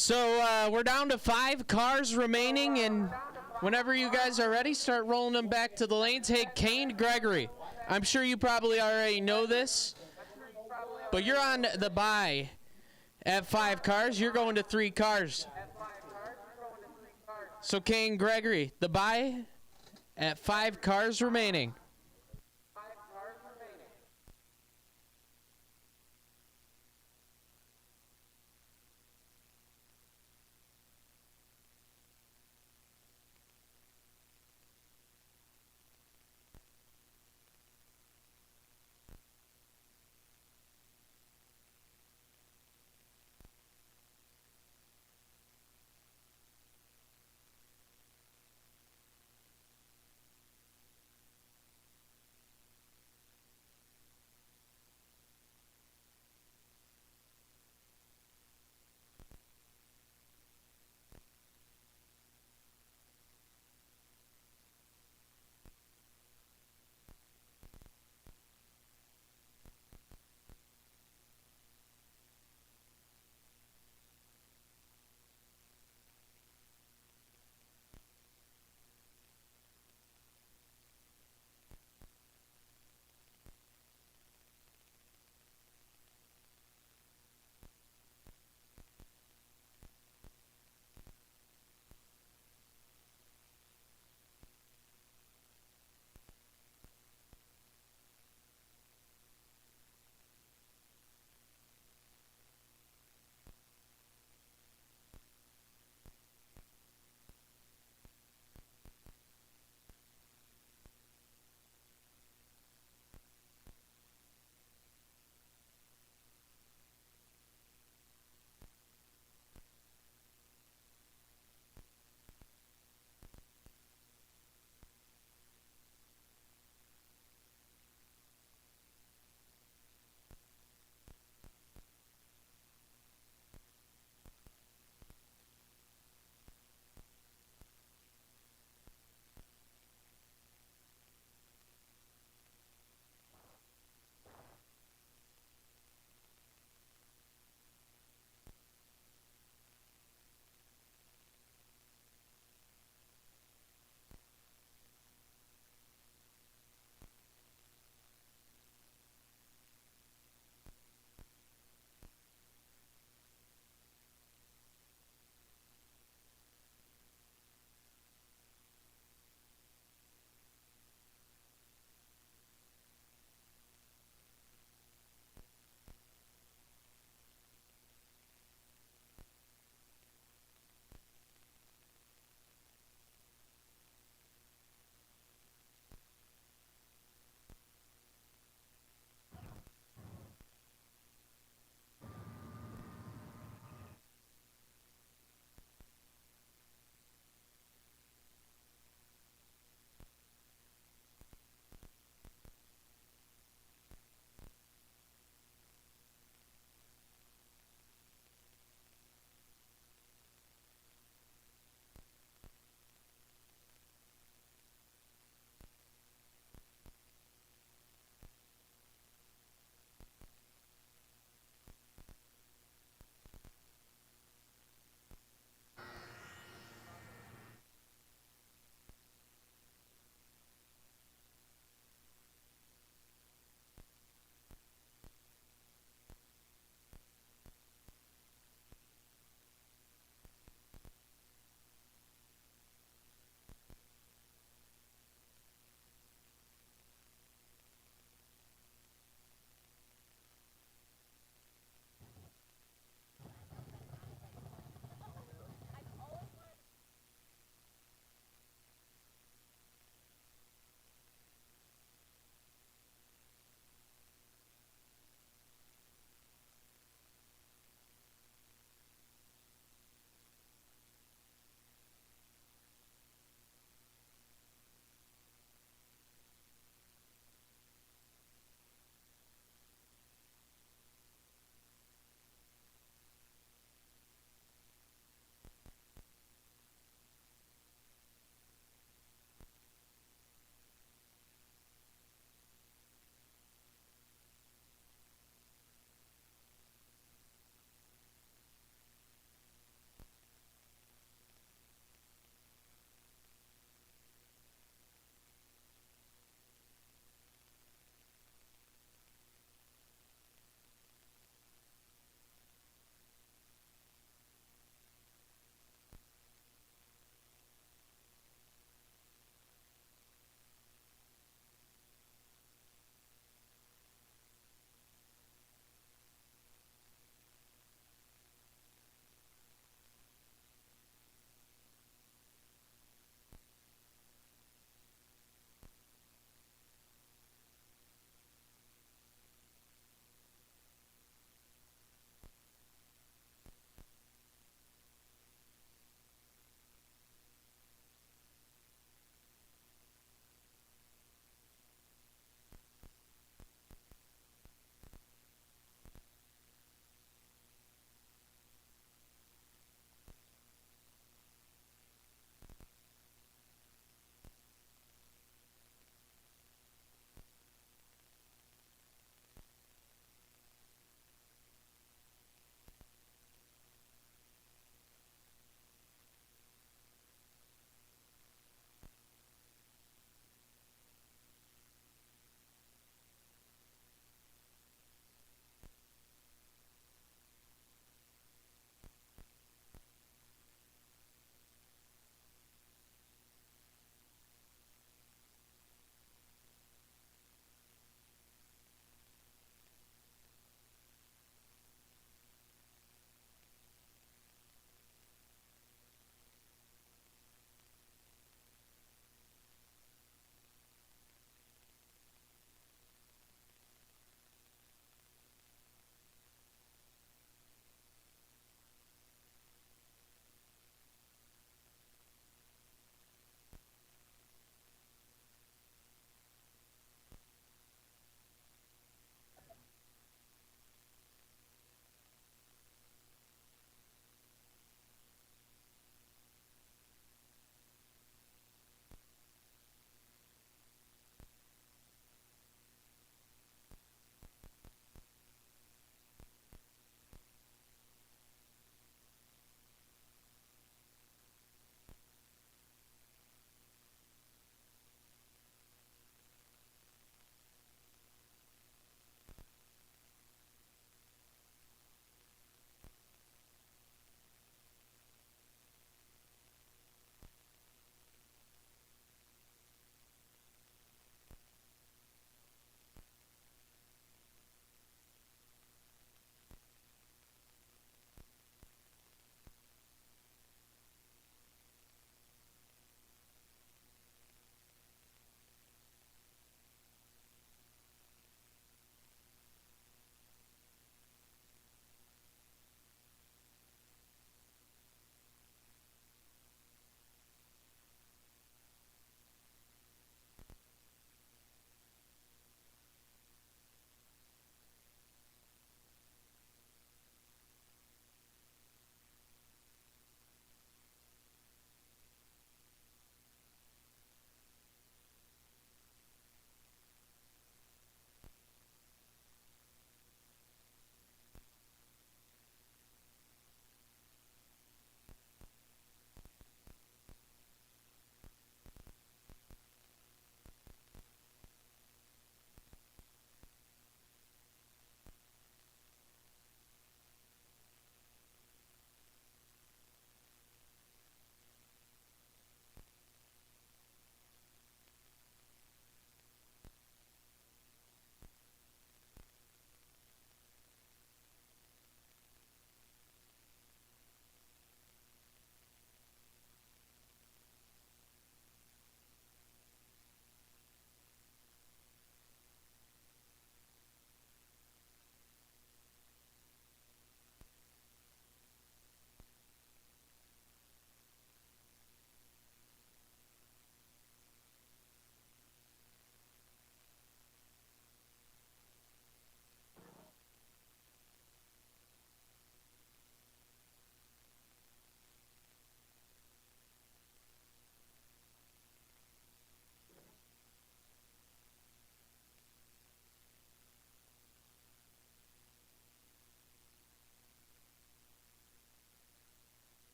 So we're down to 5 cars remaining, and whenever you guys are ready, start rolling them back to the lanes. Hey, Kane Gregory, I'm sure you probably already know this, but you're on the bye at 5 cars. You're going to 3 cars. So Kane Gregory, the bye at 5 cars remaining.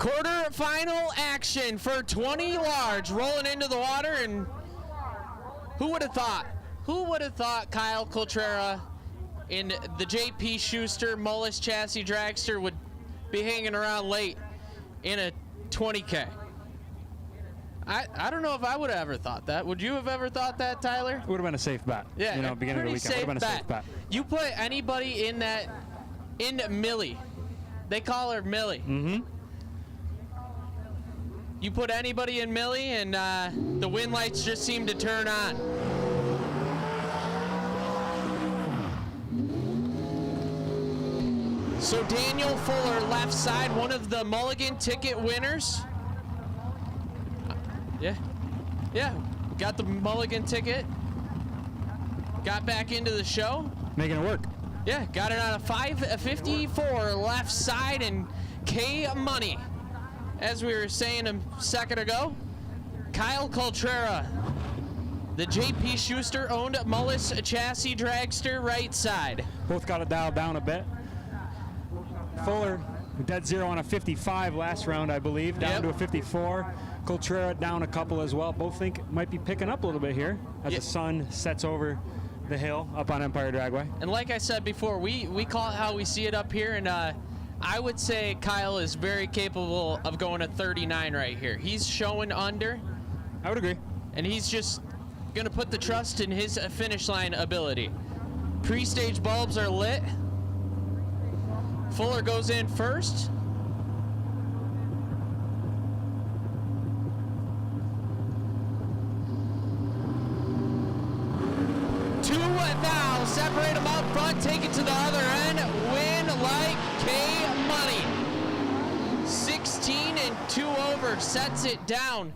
Quarter-final action for 20 large, rolling into the water, and who would have thought? Who would have thought Kyle Coltrera in the JP Schuster Mullis chassis dragster would be hanging around late in a 20K? I don't know if I would have ever thought that. Would you have ever thought that, Tyler? It would have been a safe bet. Yeah, beginning of the weekend. Would have been a safe bet. You put anybody in Millie. They call her Millie. Mm-hmm. You put anybody in Millie, and the wind lights just seem to turn on. So Daniel Fuller, left side, one of the Mulligan ticket winners. Yeah, got the Mulligan ticket. Got back into the show. Making it work. Yeah, got it on a 554 left side, and K Money. As we were saying a second ago, Kyle Coltrera, the JP Schuster owned Mullis chassis dragster, right side. Both got it dialed down a bit. Fuller, dead zero on a 55 last round, I believe, down to a 54. Coltrera down a couple as well. Both think might be picking up a little bit here as the sun sets over the hill up on Empire Dragway. And like I said before, we call it how we see it up here, and I would say Kyle is very capable of going to 39 right here. He's showing under. I would agree. And he's just going to put the trust in his finish line ability. Pre-stage bulbs are lit. Fuller goes in first. Two now, separate them up front, take it to the other end, win like K-Money. 16 and 2 over, sets it down.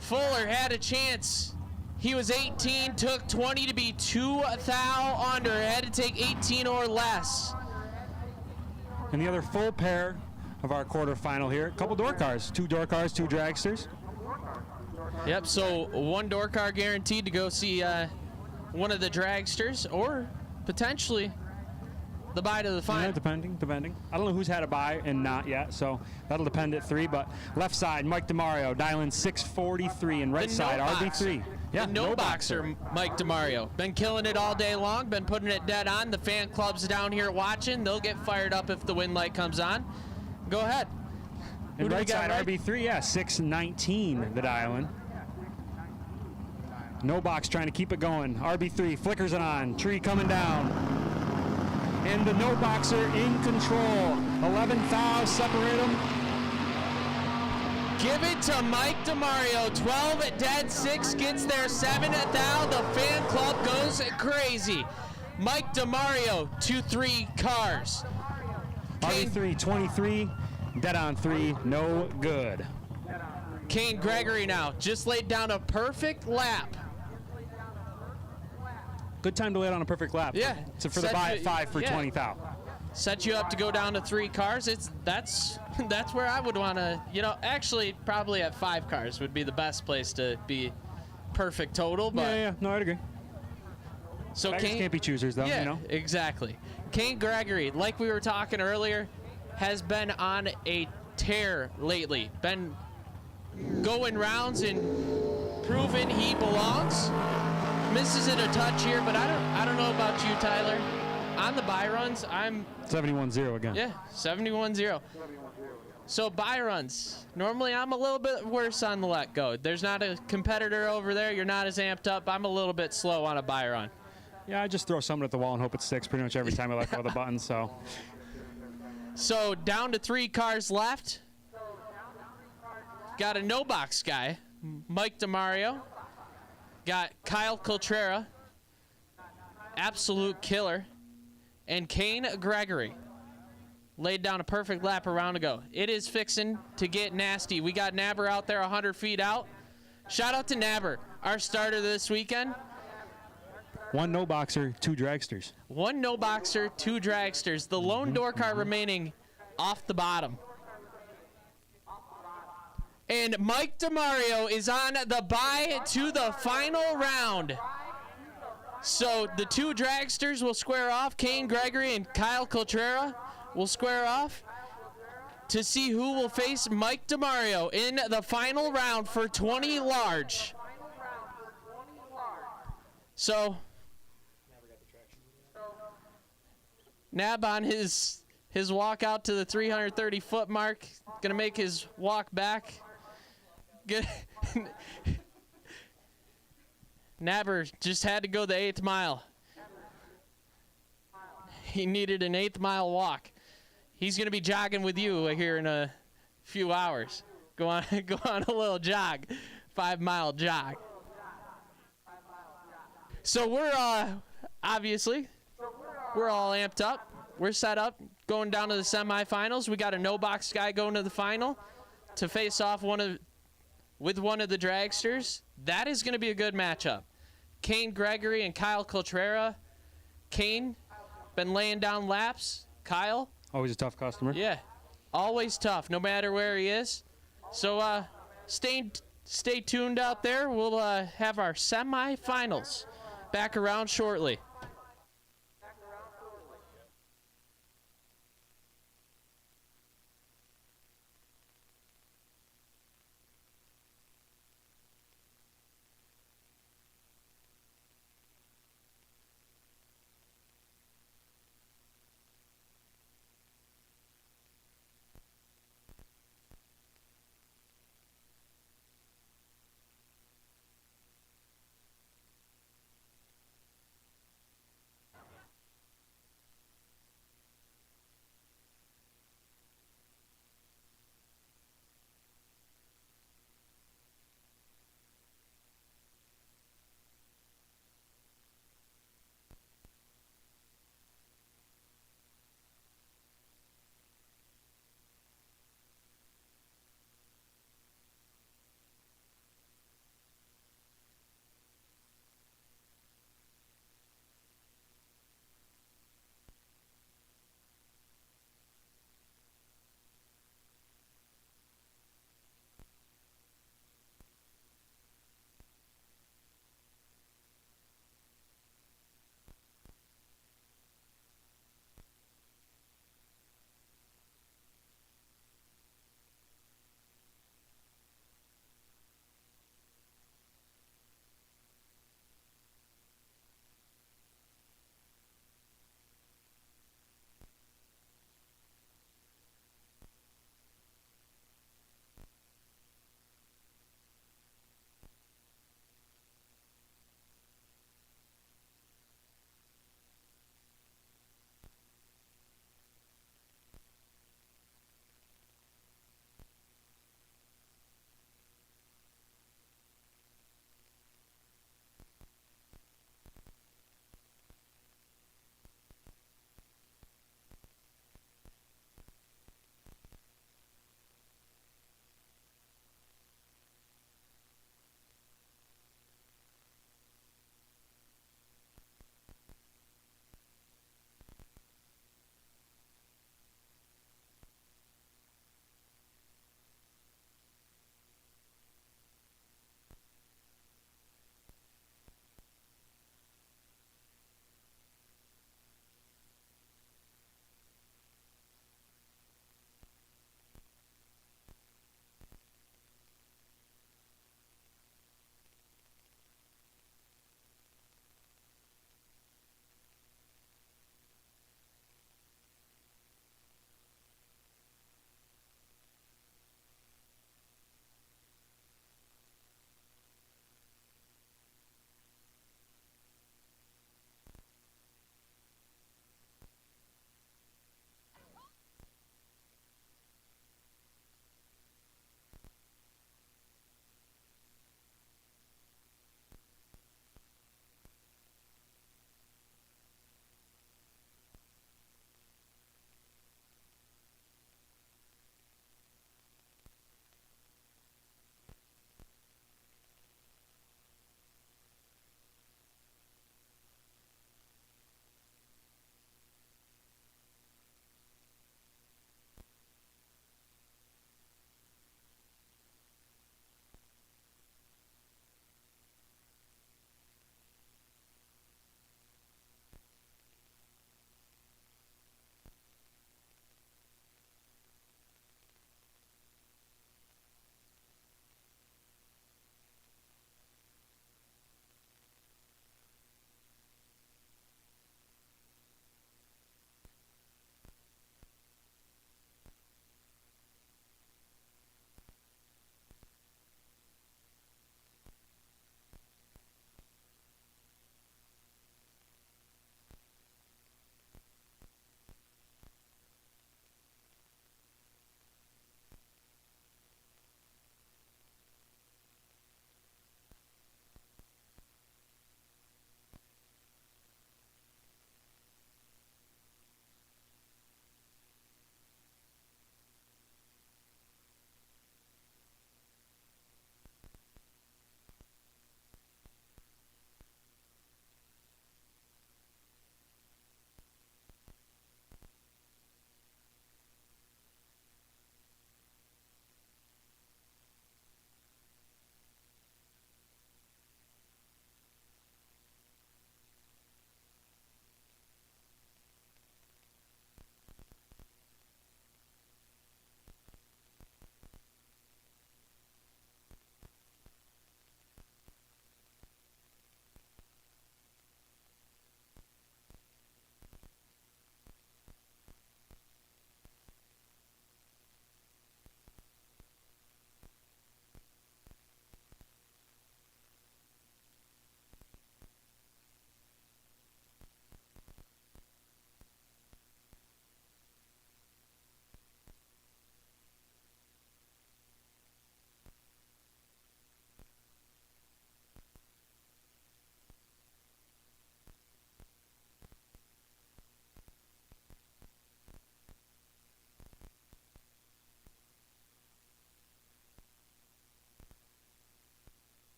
Fuller had a chance. He was 18, took 20 to be 2 thou under, had to take 18 or less. And the other full pair of our quarterfinal here, a couple door cars, 2 door cars, 2 dragsters. Yep, so 1 door car guaranteed to go see one of the dragsters, or potentially the bye to the final. Yeah, depending. I don't know who's had a bye and not yet, so that'll depend at 3. But left side, Mike DeMario, dialing 643, and right side, RB3. Yeah, the no boxer, Mike DeMario. Been killing it all day long, been putting it dead on. The fan club's down here watching. They'll get fired up if the wind light comes on. Go ahead. And right side, RB3, yeah, 619, the dialing. No box trying to keep it going. RB3 flickers it on. Tree coming down. And the no boxer in control. 11 thou, separate them. Give it to Mike DeMario. 12 dead, 6 gets there, 7 thou. The fan club goes crazy. Mike DeMario, 2-3 cars. RB3, 23, dead on 3, no good. Kane Gregory now just laid down a perfect lap. Good time to lay it on a perfect lap. Yeah. So for the buy at 5 for 20 thou. Set you up to go down to 3 cars. That's where I would want to, actually probably at 5 cars would be the best place to be perfect total. But yeah, no, I'd agree. So Kane can't be choosers though, yeah, exactly. Kane Gregory, like we were talking earlier, has been on a tear lately. Been going rounds and proving he belongs. Misses it a touch here, but I don't know about you, Tyler. On the buy runs, I'm 71-0 again. Yeah, 71-0. So buy runs. Normally I'm a little bit worse on the let go. There's not a competitor over there. You're not as amped up. I'm a little bit slow on a buy run. Yeah, I just throw something at the wall and hope it sticks pretty much every time I let go of the button. So down to 3 cars left. Got a no box guy, Mike DeMario. Got Kyle Coltrera, absolute killer, and Kane Gregory. Laid down a perfect lap a round ago. It is fixing to get nasty. We got Nabber out there 100 feet out. Shout out to Nabber, our starter this weekend. 1 no boxer, 2 dragsters. 1 no boxer, 2 dragsters. The lone door car remaining off the bottom. And Mike DeMario is on the bye to the final round. So the 2 dragsters will square off. Kane Gregory and Kyle Coltrera will square off. to see who will face Mike DeMario in the final round for 20 large. So, Nab on his walk out to the 330-foot mark, gonna make his walk back. Nabber just had to go the 8th mile. He needed an 8th mile walk. He's gonna be jogging with you here in a few hours. Go on a little jog, 5-mile jog. So we're obviously we're all amped up. We're set up, going down to the semifinals. We got a no-box guy going to the final to face off with one of the dragsters. That is going to be a good matchup. Kane Gregory and Kyle Coltrera. Kane, been laying down laps. Kyle. Always a tough customer. Yeah, always tough, no matter where he is. So stay tuned out there. We'll have our semifinals back around shortly.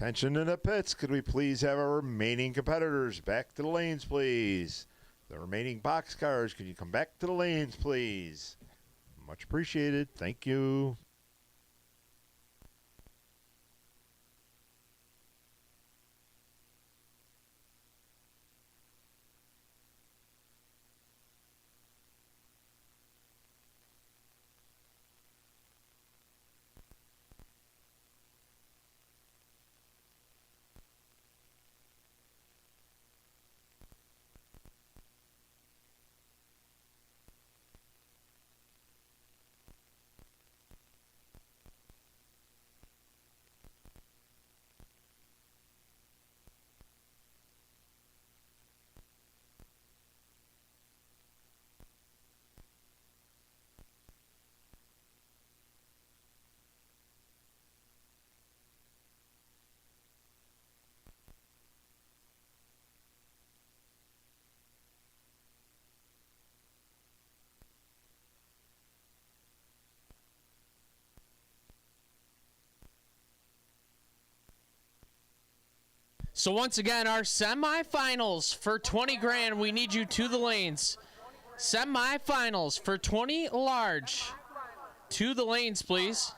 Attention in the pits. Could we please have our remaining competitors back to the lanes, please? The remaining boxcars, could you come back to the lanes, please? Much appreciated. Thank you. So once again, our semifinals for 20 grand, we need you to the lanes. Semifinals for 20 large. To the lanes, please.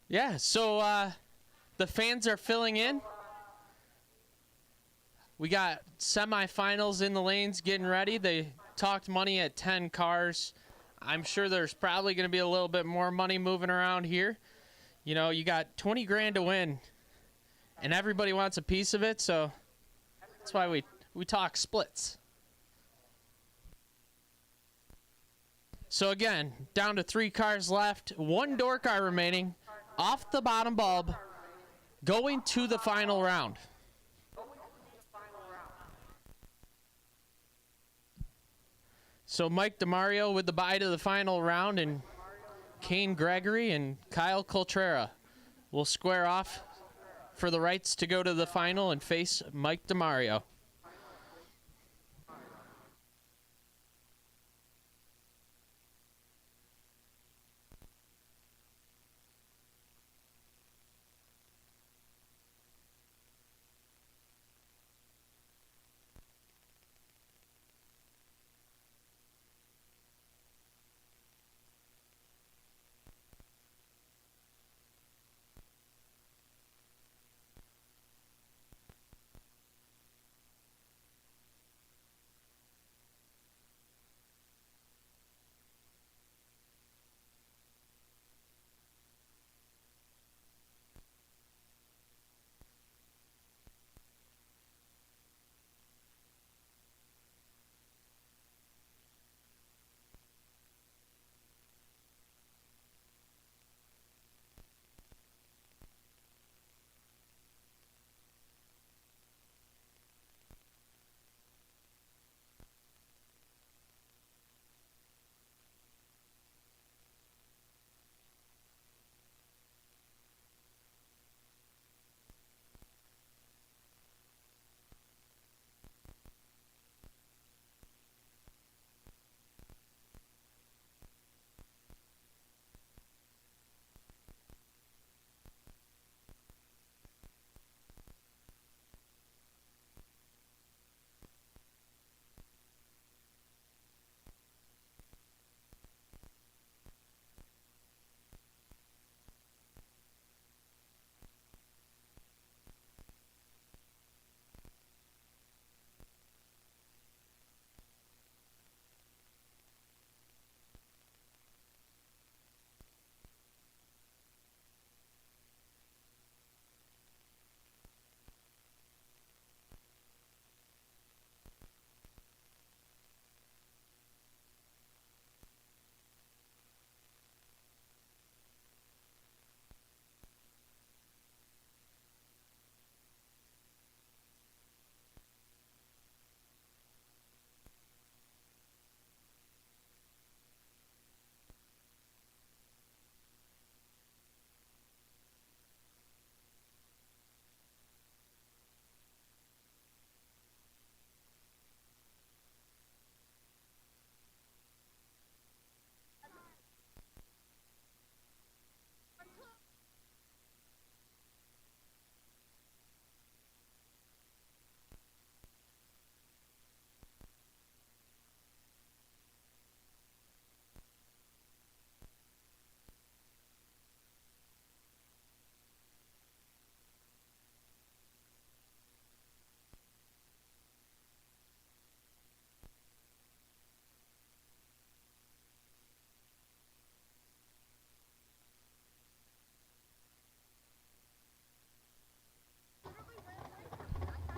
Yeah, so the fans are filling in. We got semifinals in the lanes getting ready. They talked money at 10 cars. I'm sure there's probably going to be a little bit more money moving around here. You know, you got 20 grand to win, and everybody wants a piece of it, so that's why we talk splits. So again, down to 3 cars left, 1 door car remaining, off the bottom bulb, going to the final round. So Mike DeMario with the bye to the final round, and Kane Gregory and Kyle Coltrera will square off for the rights to go to the final and face Mike DeMario.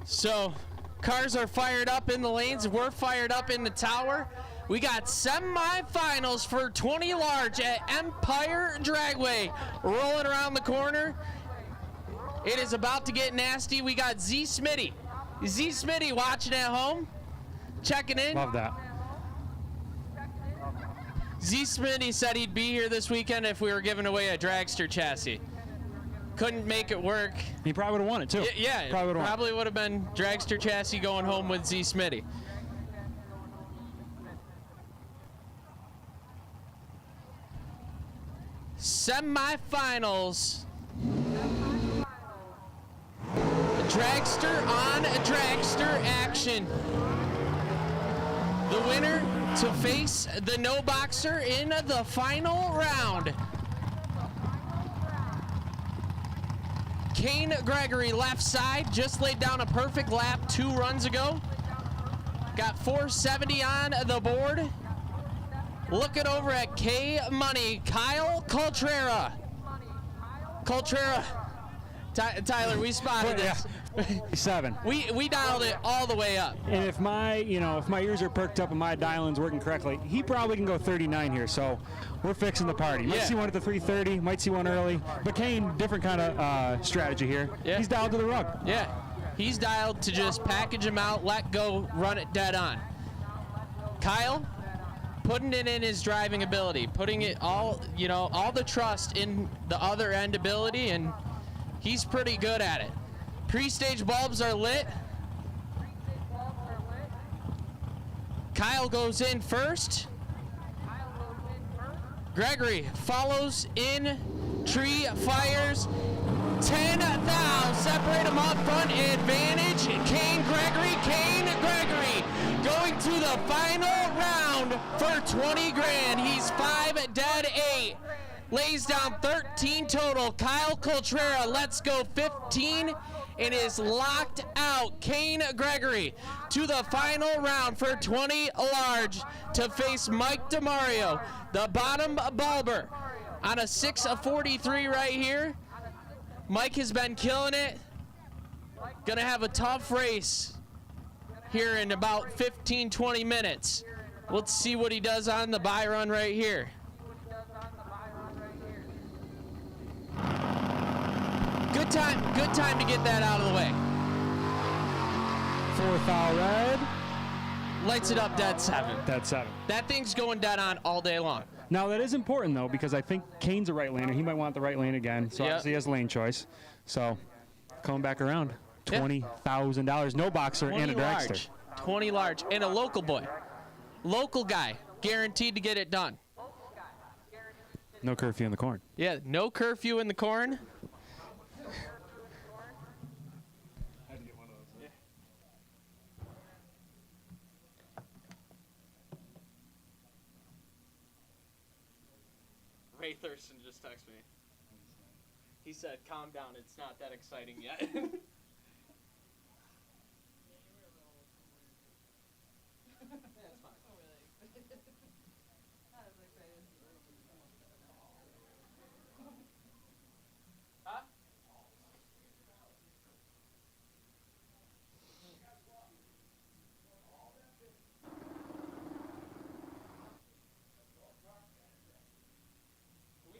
So cars are fired up in the lanes. We're fired up in the tower. We got semifinals for 20 large at Empire Dragway rolling around the corner. It is about to get nasty. We got Z Smitty. Z Smitty watching at home, checking in. Love that. Z Smitty said he'd be here this weekend if we were giving away a dragster chassis. Couldn't make it work. He probably would have won it too. Yeah, probably would have been dragster chassis going home with Z Smitty. Semifinals. Dragster on dragster action. The winner to face the no boxer in the final round. Kane Gregory, left side, just laid down a perfect lap 2 runs ago. Got 470 on the board. Looking over at K Money, Kyle Coltrera. Tyler, we spotted this. 7. We dialed it all the way up. And if my ears are perked up and my dial-in's working correctly, he probably can go 39 here. So we're fixing the party. Might see one at the 330, might see one early. But Kane, different kind of strategy here. Yeah. He's dialed to the rug. Yeah, he's dialed to just package him out, let go, run it dead on. Kyle, putting it in his driving ability, putting it all the trust in the other end ability, and he's pretty good at it. Pre-stage bulbs are lit. Kyle goes in first. Gregory follows in. Tree fires. 10 thou. Separate them up front. Advantage. Kane Gregory. Going to the final round for 20 grand. He's 5 dead 8. Lays down 13 total. Kyle Coltrera lets go 15 and is locked out. Kane Gregory to the final round for 20 large to face Mike DeMario, the bottom bulber, on a 6:43 right here. Mike has been killing it. Gonna have a tough race here in about 15-20 minutes. Let's see what he does on the bye run right here. Good time to get that out of the way. 4 thou red. Lights it up dead 7. Dead 7. That thing's going dead on all day long. Now that is important though, because I think Kane's a right laner. He might want the right lane again, so obviously he has lane choice. So coming back around, $20,000, no boxer and a dragster. 20 large and a local boy, local guy, guaranteed to get it done. No curfew in the corn. Yeah, no curfew in the corn. Ray Thurston just texted me. He said, calm down, it's not that exciting yet.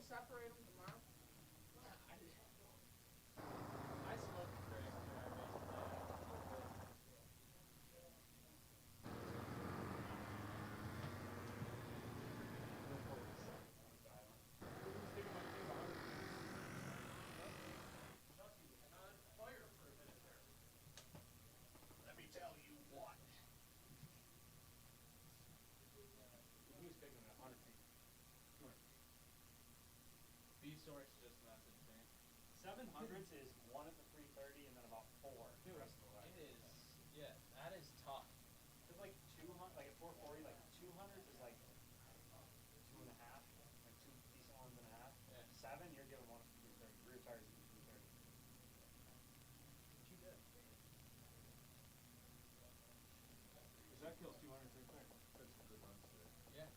Separate them tomorrow? I smoke the drag. Let me tell you what. Who's bigger than 100 feet? Source just messaged me. 700s is 1 at the 330 and then about 4 the rest of the way. It is, yeah, that is tough. It's like 200, like at 440, like 200s is like 2.5, like 2 decent ones and a half. Yeah. 7, you're giving 1 at the 330. Rear tires at the 330. What you did? That kills 200, 330. That's some good runs today. Yeah.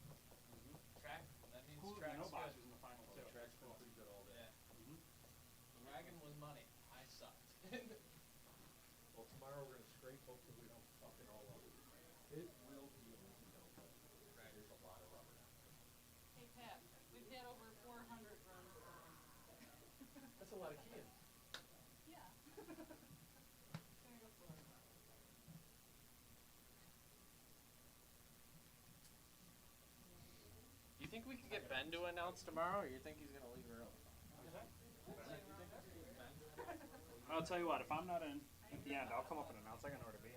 Track, that means Cool, track's no good. boxers in the final too. Track's been pretty good all day. Yeah. The wagon was money. I sucked. Well, tomorrow we're going to scrape. Hopefully we don't fuck it all up. It will be a easy hill, but there's a lot of rubber down there. Hey, Pat, we've had over 400 runs. That's a lot of keying. Yeah. You think we could get Ben to announce tomorrow, or you think he's going to leave early? I'll tell you what, if I'm not in at the end, I'll come up and announce. I got nowhere to be.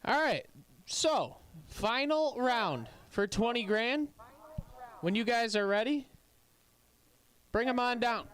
All right. So, final round for 20 grand. When you guys are ready, bring them on down.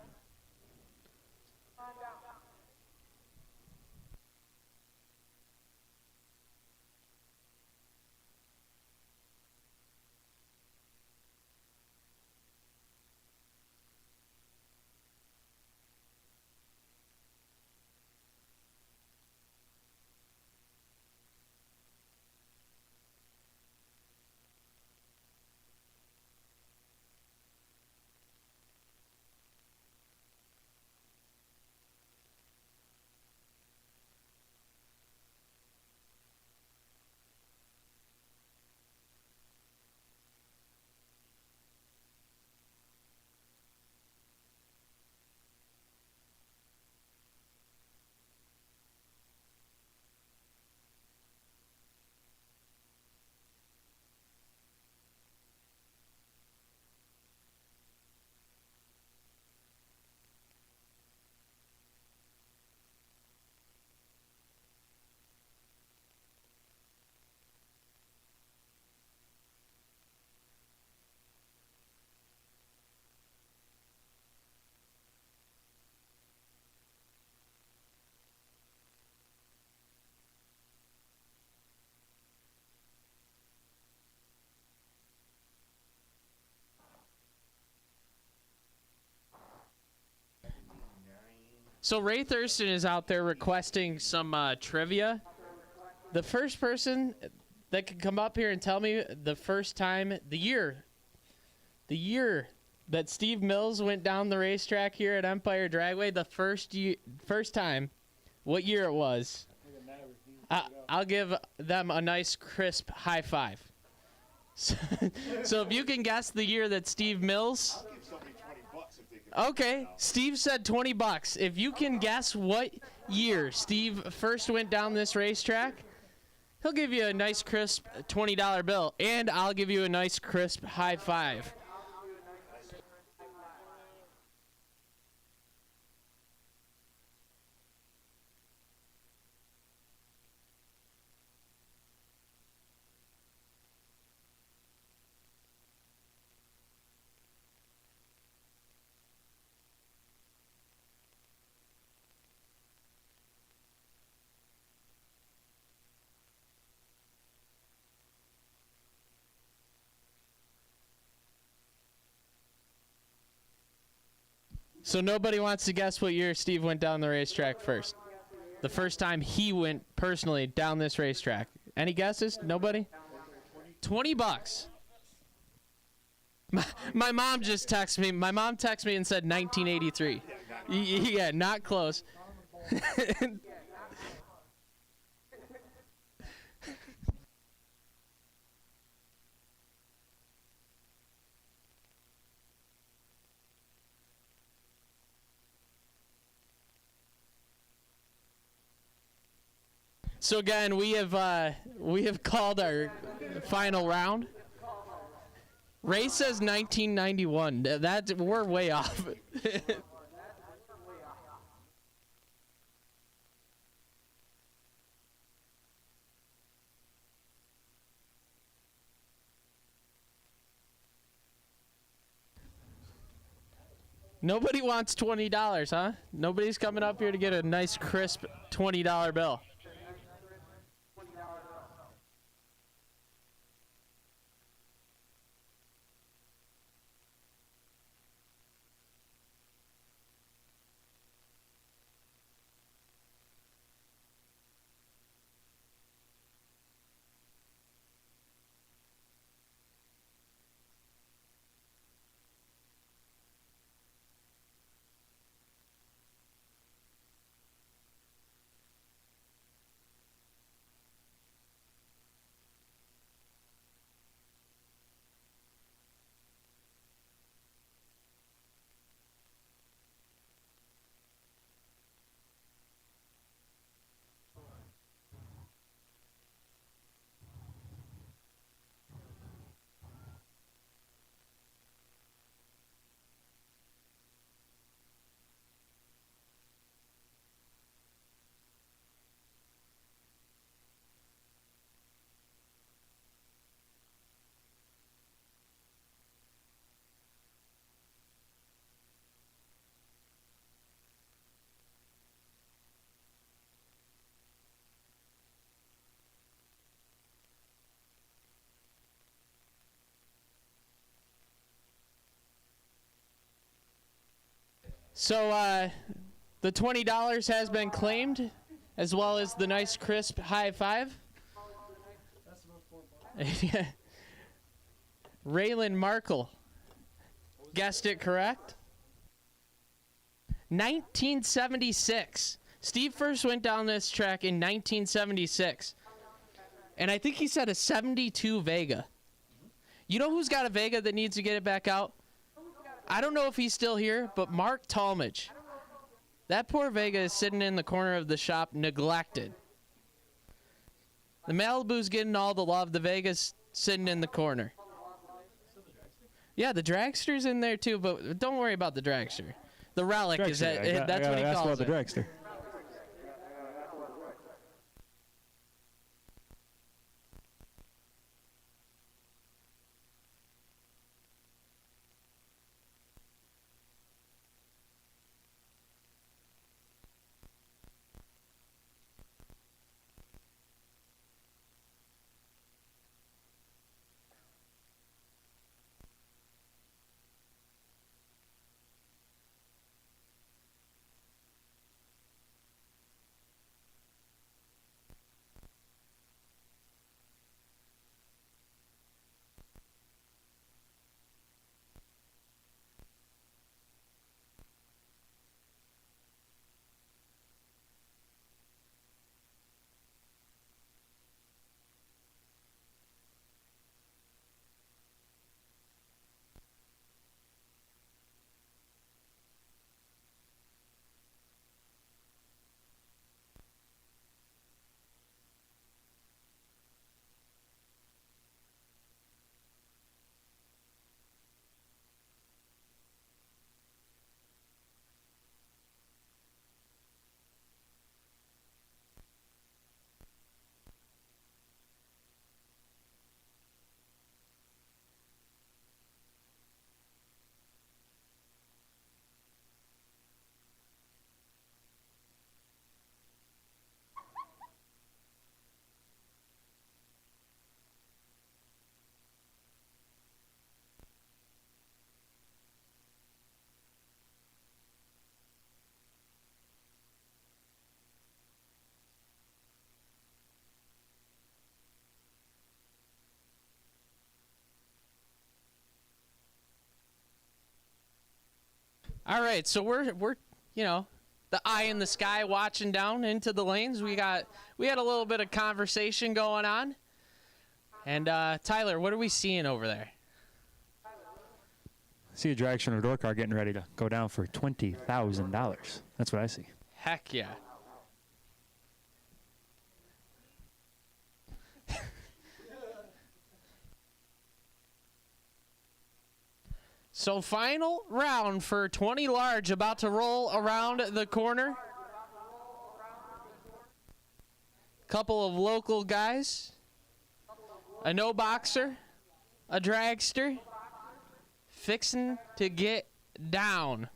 So Ray Thurston is out there requesting some trivia. The first person that could come up here and tell me the first time, the year that Steve Mills went down the racetrack here at Empire Dragway, the first time, what year it was, I'll give them a nice crisp high five. So if you can guess the year that Steve Mills... Okay, Steve said $20. If you can guess what year Steve first went down this racetrack, he'll give you a nice crisp $20 bill, and I'll give you a nice crisp high five. So nobody wants to guess what year Steve went down the racetrack first. The first time he went personally down this racetrack. Any guesses? Nobody? $20. My mom just texted me. My mom texted me and said 1983. Yeah, not close. So again, we have called our final round. Ray says 1991. We're way off. Nobody wants $20, huh? Nobody's coming up here to get a nice crisp $20 bill. So the $20 has been claimed, as well as the nice crisp high five. Raylan Markle guessed it correct. 1976. Steve first went down this track in 1976. And I think he said a 72 Vega. You know who's got a Vega that needs to get it back out? I don't know if he's still here, but Mark Talmadge. That poor Vega is sitting in the corner of the shop, neglected. The Malibu's getting all the love. The Vega's sitting in the corner. Yeah, the dragster's in there too, but don't worry about the dragster. The relic is that. That's what he calls it. The dragster. All right, so we're you know, the eye in the sky watching down into the lanes. We had a little bit of conversation going on. And Tyler, what are we seeing over there? I see a dragster and a door car getting ready to go down for $20,000. That's what I see. Heck yeah. So final round for 20 large, about to roll around the corner. Couple of local guys. A no boxer. A dragster. Fixing to get down.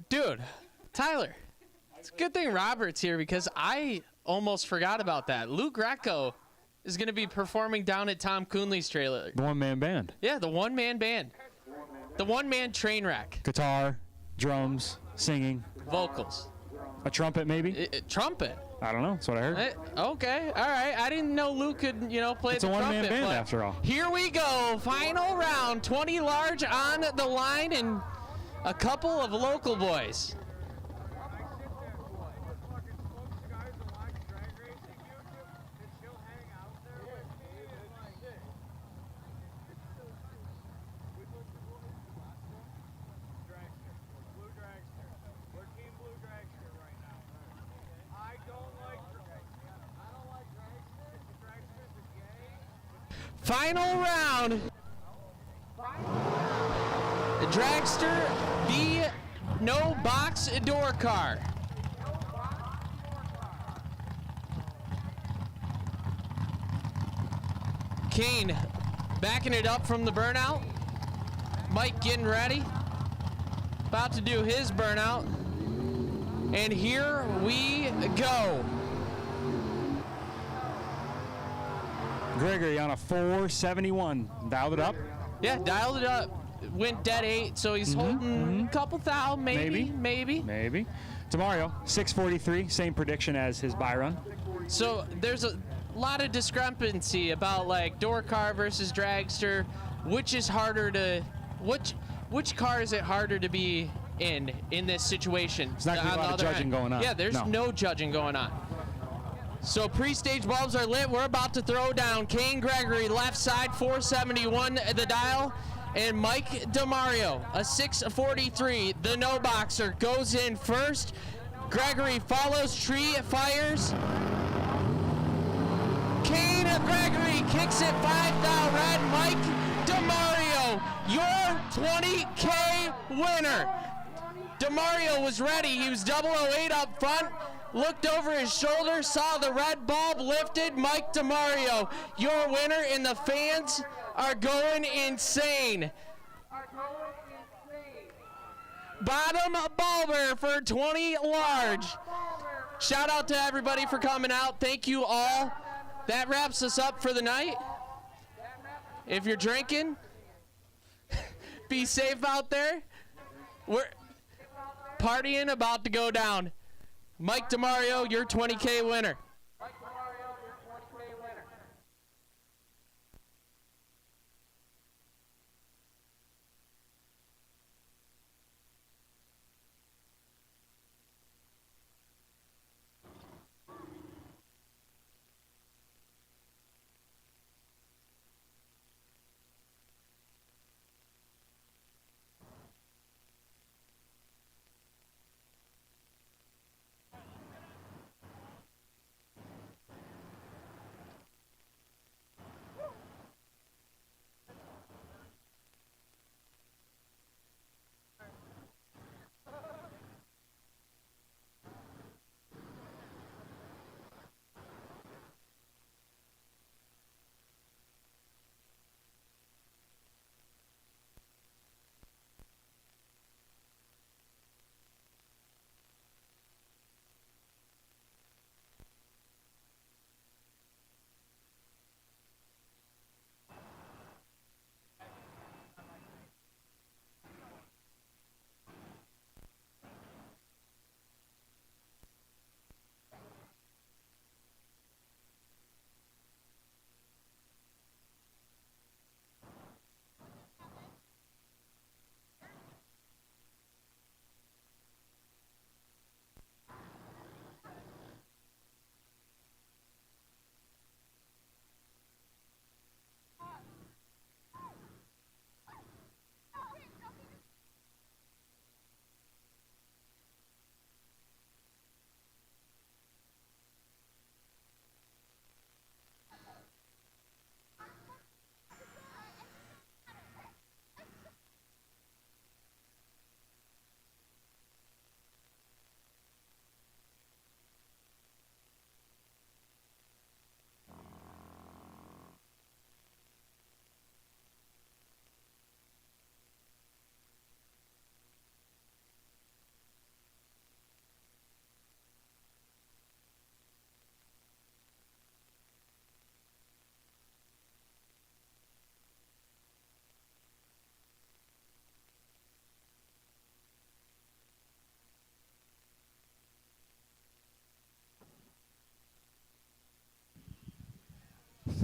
Dude, Tyler, it's a good thing Robert's here because I almost forgot about that. Lou Greco is going to be performing down at Tom Coonley's trailer. The one-man band. Yeah, the one-man band. The one-man train wreck. Guitar, drums, singing. Vocals. A trumpet, maybe? Trumpet? I don't know. That's what I heard. Okay, all right. I didn't know Lou could, play It's the a one-man trumpet. band, but after all. Here we go. Final round. 20 large on the line and a couple of local boys. Final round. Dragster v. No box door car. Kane backing it up from the burnout. Mike getting ready. About to do his burnout. And here we go. Gregory on a 471. Dialed it up? Yeah, dialed it up. Went dead 8, so he's holding a couple thou, maybe. Maybe. Demario, 643, same prediction as his buy run. So there's a lot of discrepancy about like door car versus dragster. Which is harder to which car is it harder to be in this situation? It's not gonna be a lot of judging going on. Yeah, there's no judging going on. So pre-stage bulbs are lit. We're about to throw down. Kane Gregory, left side, 471 the dial. And Mike DeMario, a 643. The no boxer goes in first. Gregory follows, tree fires. Kane Gregory kicks it 5 thou red. Mike DeMario, your 20K winner. DeMario was ready. He was 008 up front. Looked over his shoulder, saw the red bulb lifted. Mike DeMario, your winner, and the fans are going insane. Bottom bulber for 20 large. Shout out to everybody for coming out. Thank you all. That wraps us up for the night. If you're drinking, be safe out there. We're partying about to go down. Mike DeMario, your 20K winner.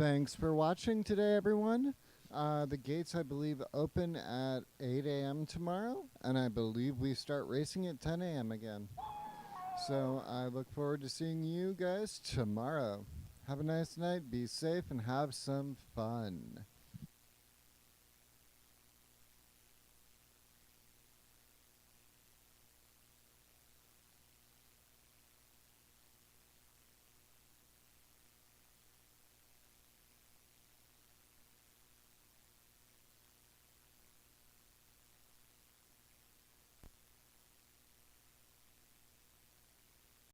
Thanks for watching today, everyone. The gates, I believe, open at 8 a.m. tomorrow, and I believe we start racing at 10 a.m. again. So I look forward to seeing you guys tomorrow. Have a nice night, be safe, and have some fun.